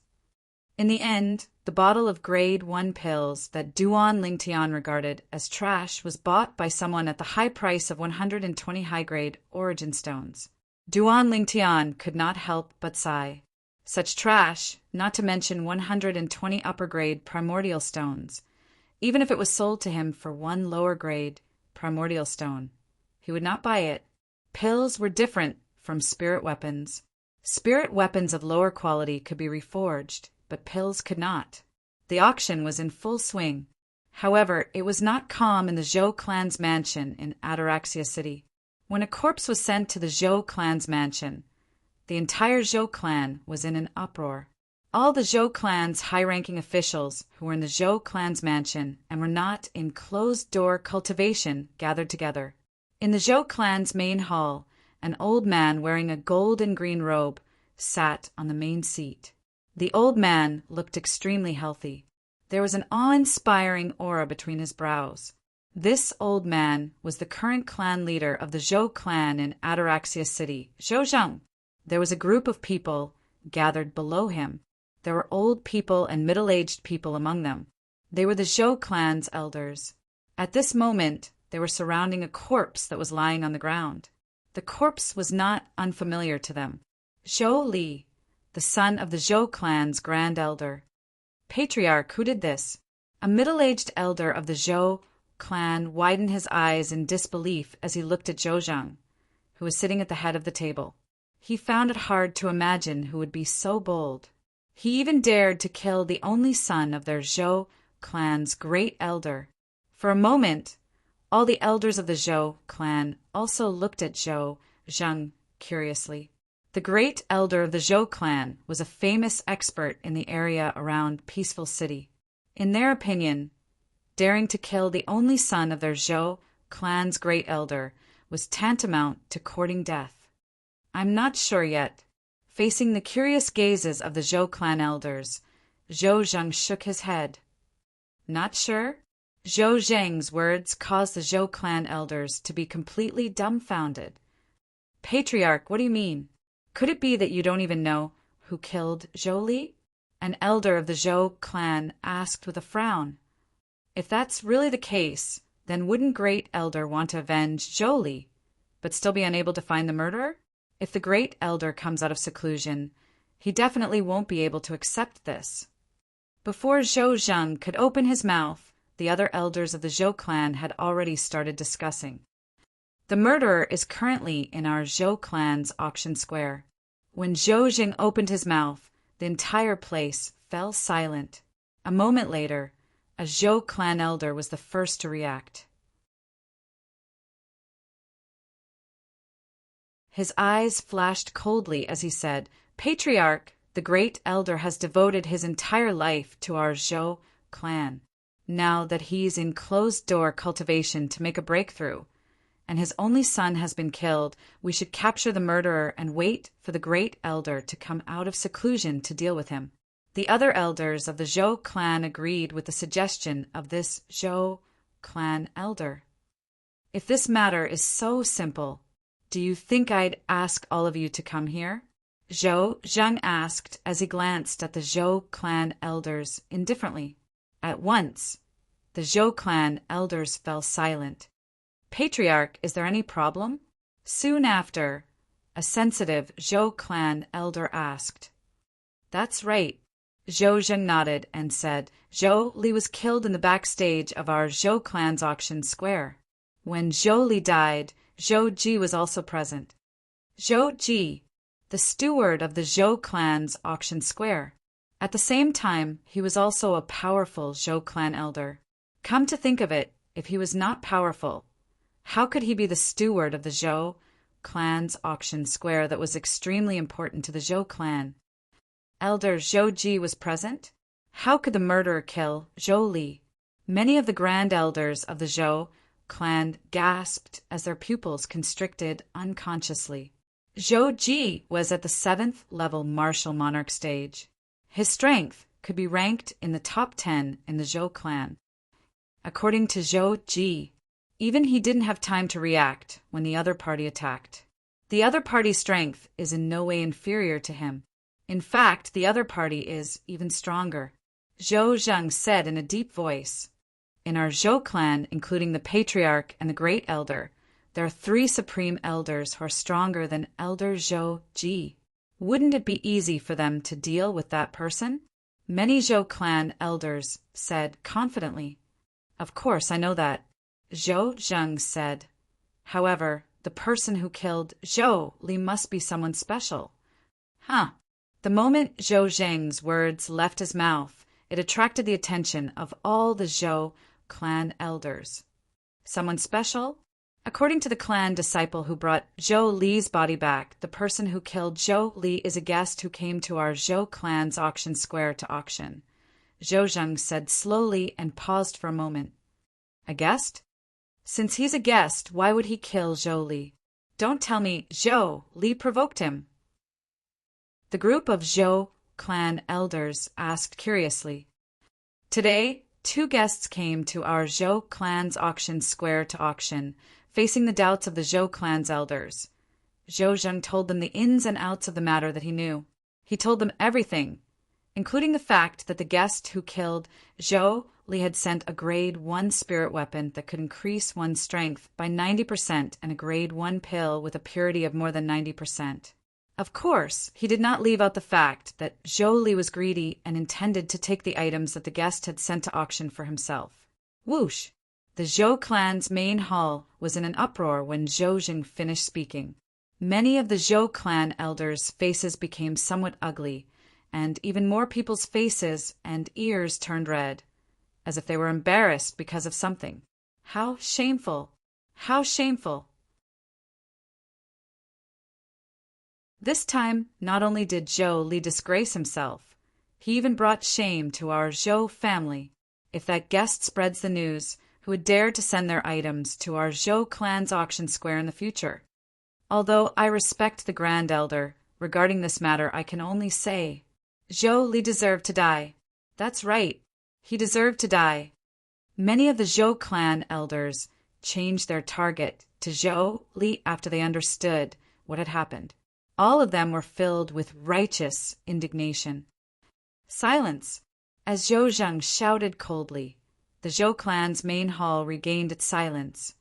In the end, the bottle of grade 1 pills that Duan Lingtian regarded as trash was bought by someone at the high price of 120 high-grade origin stones. Duan Lingtian could not help but sigh. Such trash, not to mention 120 upper-grade primordial stones, even if it was sold to him for 1 lower-grade primordial stone, he would not buy it. Pills were different from spirit weapons. Spirit weapons of lower quality could be reforged, but pills could not. The auction was in full swing. However, it was not calm in the Zhou clan's mansion in Ataraxia City. When a corpse was sent to the Zhou clan's mansion, the entire Zhou clan was in an uproar. All the Zhou clan's high-ranking officials who were in the Zhou clan's mansion and were not in closed-door cultivation gathered together. In the Zhou clan's main hall, an old man wearing a gold and green robe sat on the main seat. The old man looked extremely healthy. There was an awe-inspiring aura between his brows. This old man was the current clan leader of the Zhou clan in Ataraxia City, Zhouzheng. There was a group of people gathered below him. There were old people and middle-aged people among them. They were the Zhou clan's elders. At this moment, they were surrounding a corpse that was lying on the ground. The corpse was not unfamiliar to them. Zhou Li, the son of the Zhou clan's grand elder. Patriarch, who did this? A middle-aged elder of the Zhou clan widened his eyes in disbelief as he looked at Zhouzheng, who was sitting at the head of the table. He found it hard to imagine who would be so bold. He even dared to kill the only son of their Zhou clan's great elder. For a moment, all the elders of the Zhou clan also looked at Zheng curiously. The great elder of the Zhou clan was a famous expert in the area around Peaceful City. In their opinion, daring to kill the only son of their Zhou clan's great elder was tantamount to courting death. I'm not sure yet. Facing the curious gazes of the Zhou clan elders, Zhouzheng shook his head. Not sure? Zhouzheng's words caused the Zhou clan elders to be completely dumbfounded. Patriarch, what do you mean? Could it be that you don't even know who killed Zhou Li? An elder of the Zhou clan asked with a frown. If that's really the case, then wouldn't Great Elder want to avenge Zhou Li, but still be unable to find the murderer? If the Great Elder comes out of seclusion, he definitely won't be able to accept this. Before Zhouzheng could open his mouth, the other elders of the Zhou clan had already started discussing. The murderer is currently in our Zhou clan's auction square. When Zhouzheng opened his mouth, the entire place fell silent. A moment later, a Zhou clan elder was the first to react. His eyes flashed coldly as he said, Patriarch, the great elder has devoted his entire life to our Zhou clan. Now that he's in closed-door cultivation to make a breakthrough, and his only son has been killed, we should capture the murderer and wait for the great elder to come out of seclusion to deal with him. The other elders of the Zhou clan agreed with the suggestion of this Zhou clan elder. If this matter is so simple, do you think I'd ask all of you to come here? Zhou Zheng asked as he glanced at the Zhou clan elders indifferently. At once, the Zhou clan elders fell silent. Patriarch, is there any problem? Soon after, a sensitive Zhou clan elder asked. That's right. Zhou Zheng nodded and said, Zhou Li was killed in the backstage of our Zhou clan's auction square. When Zhou Li died, Zhou Ji was also present. Zhou Ji, the steward of the Zhou clan's auction square. At the same time, he was also a powerful Zhou clan elder. Come to think of it, if he was not powerful, how could he be the steward of the Zhou clan's auction square that was extremely important to the Zhou clan? Elder Zhou Ji was present? How could the murderer kill Zhou Li? Many of the grand elders of the Zhou clan gasped as their pupils constricted unconsciously. Zhou Ji was at the 7th level martial monarch stage. His strength could be ranked in the top 10 in the Zhou clan. According to Zhou Ji, even he didn't have time to react when the other party attacked. The other party's strength is in no way inferior to him. In fact, the other party is even stronger. Zhou Zheng said in a deep voice, in our Zhou clan, including the Patriarch and the Great Elder, there are 3 supreme elders who are stronger than Elder Zhou Ji. Wouldn't it be easy for them to deal with that person? Many Zhou clan elders said confidently. Of course, I know that. Zhou Zheng said. However, the person who killed Zhou Li must be someone special. Huh. The moment Zhou Zheng's words left his mouth, it attracted the attention of all the Zhou clan elders. Someone special? According to the clan disciple who brought Zhou Li's body back, the person who killed Zhou Li is a guest who came to our Zhou clan's auction square to auction. Zhou Zheng said slowly and paused for a moment. A guest? Since he's a guest, why would he kill Zhou Li? Don't tell me Zhou Li provoked him. The group of Zhou clan elders asked curiously. Today, 2 guests came to our Zhou clan's auction square to auction, facing the doubts of the Zhou clan's elders. Zhou Zheng told them the ins and outs of the matter that he knew. He told them everything, including the fact that the guest who killed Zhou Li had sent a grade 1 spirit weapon that could increase one's strength by 90% and a grade 1 pill with a purity of more than 90%. Of course, he did not leave out the fact that Zhou Li was greedy and intended to take the items that the guest had sent to auction for himself. Whoosh! The Zhou clan's main hall was in an uproar when Zhou Zheng finished speaking. Many of the Zhou clan elders' faces became somewhat ugly, and even more people's faces and ears turned red, as if they were embarrassed because of something. How shameful! How shameful! This time, not only did Zhou Li disgrace himself, he even brought shame to our Zhou family. If that guest spreads the news, who would dare to send their items to our Zhou clan's auction square in the future? Although I respect the Grand Elder, regarding this matter I can only say, Zhou Li deserved to die. That's right, he deserved to die. Many of the Zhou clan elders changed their target to Zhou Li after they understood what had happened. All of them were filled with righteous indignation. Silence. As Zhou Zheng shouted coldly, the Zhou clan's main hall regained its silence.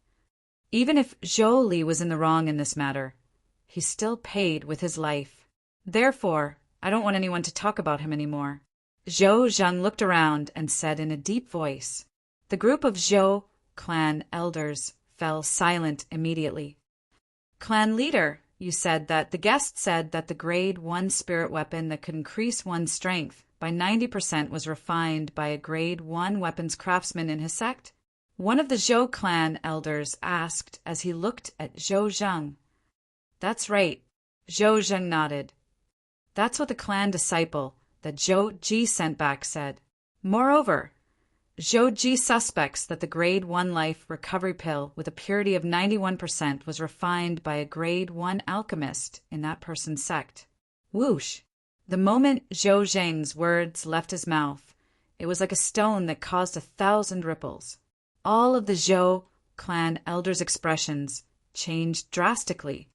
Even if Zhou Li was in the wrong in this matter, he still paid with his life. Therefore, I don't want anyone to talk about him anymore. Zhou Zheng looked around and said in a deep voice. The group of Zhou clan elders fell silent immediately. Clan leader, you said that the guest said that the grade 1 spirit weapon that could increase one's strength by 90% was refined by a grade 1 weapons craftsman in his sect? One of the Zhou clan elders asked as he looked at Zhou Zheng. That's right, Zhou Zheng nodded. That's what the clan disciple that Zhou Ji sent back said. Moreover, Zhou Ji suspects that the grade 1 life recovery pill with a purity of 91% was refined by a grade 1 alchemist in that person's sect. Whoosh! The moment Zhou Zheng's words left his mouth, it was like a stone that caused 1,000 ripples. All of the Zhou clan elders' expressions changed drastically.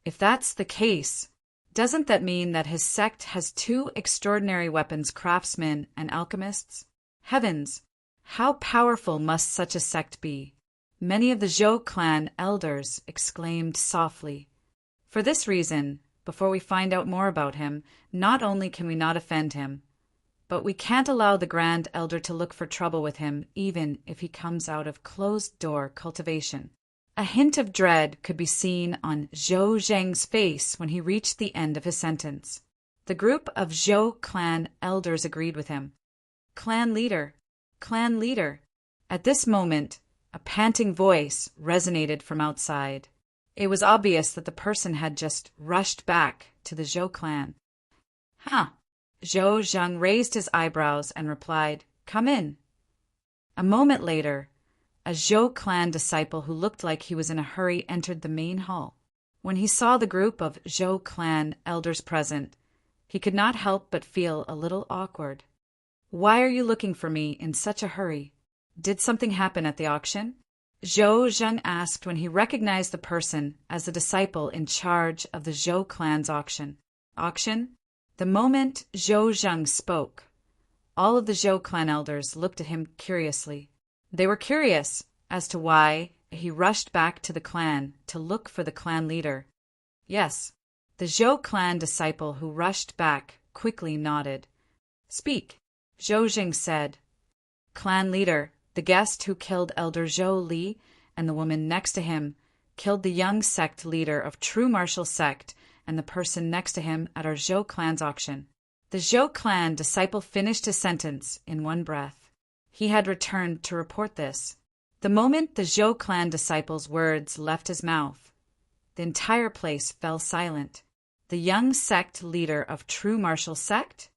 If that's the case, doesn't that mean that his sect has two extraordinary weapons craftsmen and alchemists? Heavens! How powerful must such a sect be? Many of the Zhou clan elders exclaimed softly. For this reason, before we find out more about him, not only can we not offend him, but we can't allow the Grand Elder to look for trouble with him even if he comes out of closed-door cultivation. A hint of dread could be seen on Zhou Zheng's face when he reached the end of his sentence. The group of Zhou clan elders agreed with him. Clan leader, clan leader. At this moment, a panting voice resonated from outside. It was obvious that the person had just rushed back to the Zhou clan. Huh. Zhou Zheng raised his eyebrows and replied, "Come in." A moment later, a Zhou clan disciple who looked like he was in a hurry entered the main hall. When he saw the group of Zhou clan elders present, he could not help but feel a little awkward. "Why are you looking for me in such a hurry? Did something happen at the auction?" Zhou Zheng asked when he recognized the person as the disciple in charge of the Zhou clan's auction. Auction? The moment Zhou Zheng spoke, all of the Zhou clan elders looked at him curiously. They were curious as to why he rushed back to the clan to look for the clan leader. Yes, the Zhou clan disciple who rushed back quickly nodded. "Speak," Zhou Zheng said. "Clan leader, the guest who killed Elder Zhou Li and the woman next to him killed the young sect leader of True Martial Sect and the person next to him at our Zhou clan's auction." The Zhou clan disciple finished his sentence in one breath. He had returned to report this. The moment the Zhou clan disciple's words left his mouth, the entire place fell silent. The young sect leader of True Martial Sect?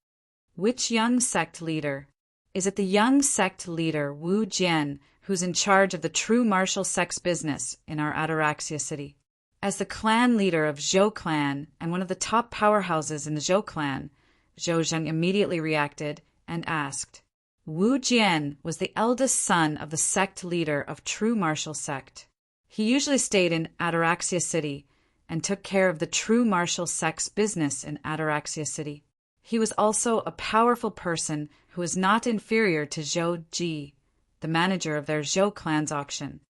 Which young sect leader? Is it the young sect leader Wu Jian, who's in charge of the True Martial Sect's business in our Ataraxia city? As the clan leader of Zhou clan and one of the top powerhouses in the Zhou clan, Zhou Zheng immediately reacted and asked. Wu Jian was the eldest son of the sect leader of True Martial Sect. He usually stayed in Ataraxia City and took care of the True Martial Sect's business in Ataraxia City. He was also a powerful person who was not inferior to Zhou Ji, the manager of their Zhou clan's auction.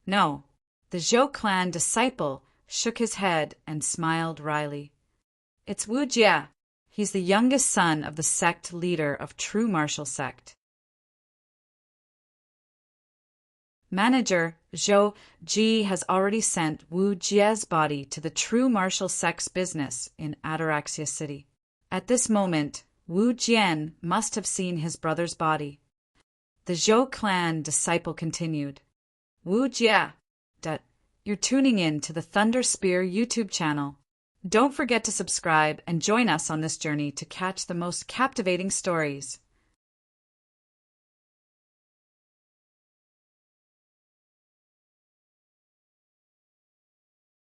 No, the Zhou clan disciple shook his head and smiled wryly. It's Wu Jia. He's the youngest son of the sect leader of True Martial Sect. Manager Zhou Ji has already sent Wu Jia's body to the True Martial Sect's business in Ataraxia City. At this moment, Wu Jian must have seen his brother's body. The Zhou clan disciple continued. Wu Jia, you're tuning in to the Thunder Spear YouTube channel. Don't forget to subscribe and join us on this journey to catch the most captivating stories.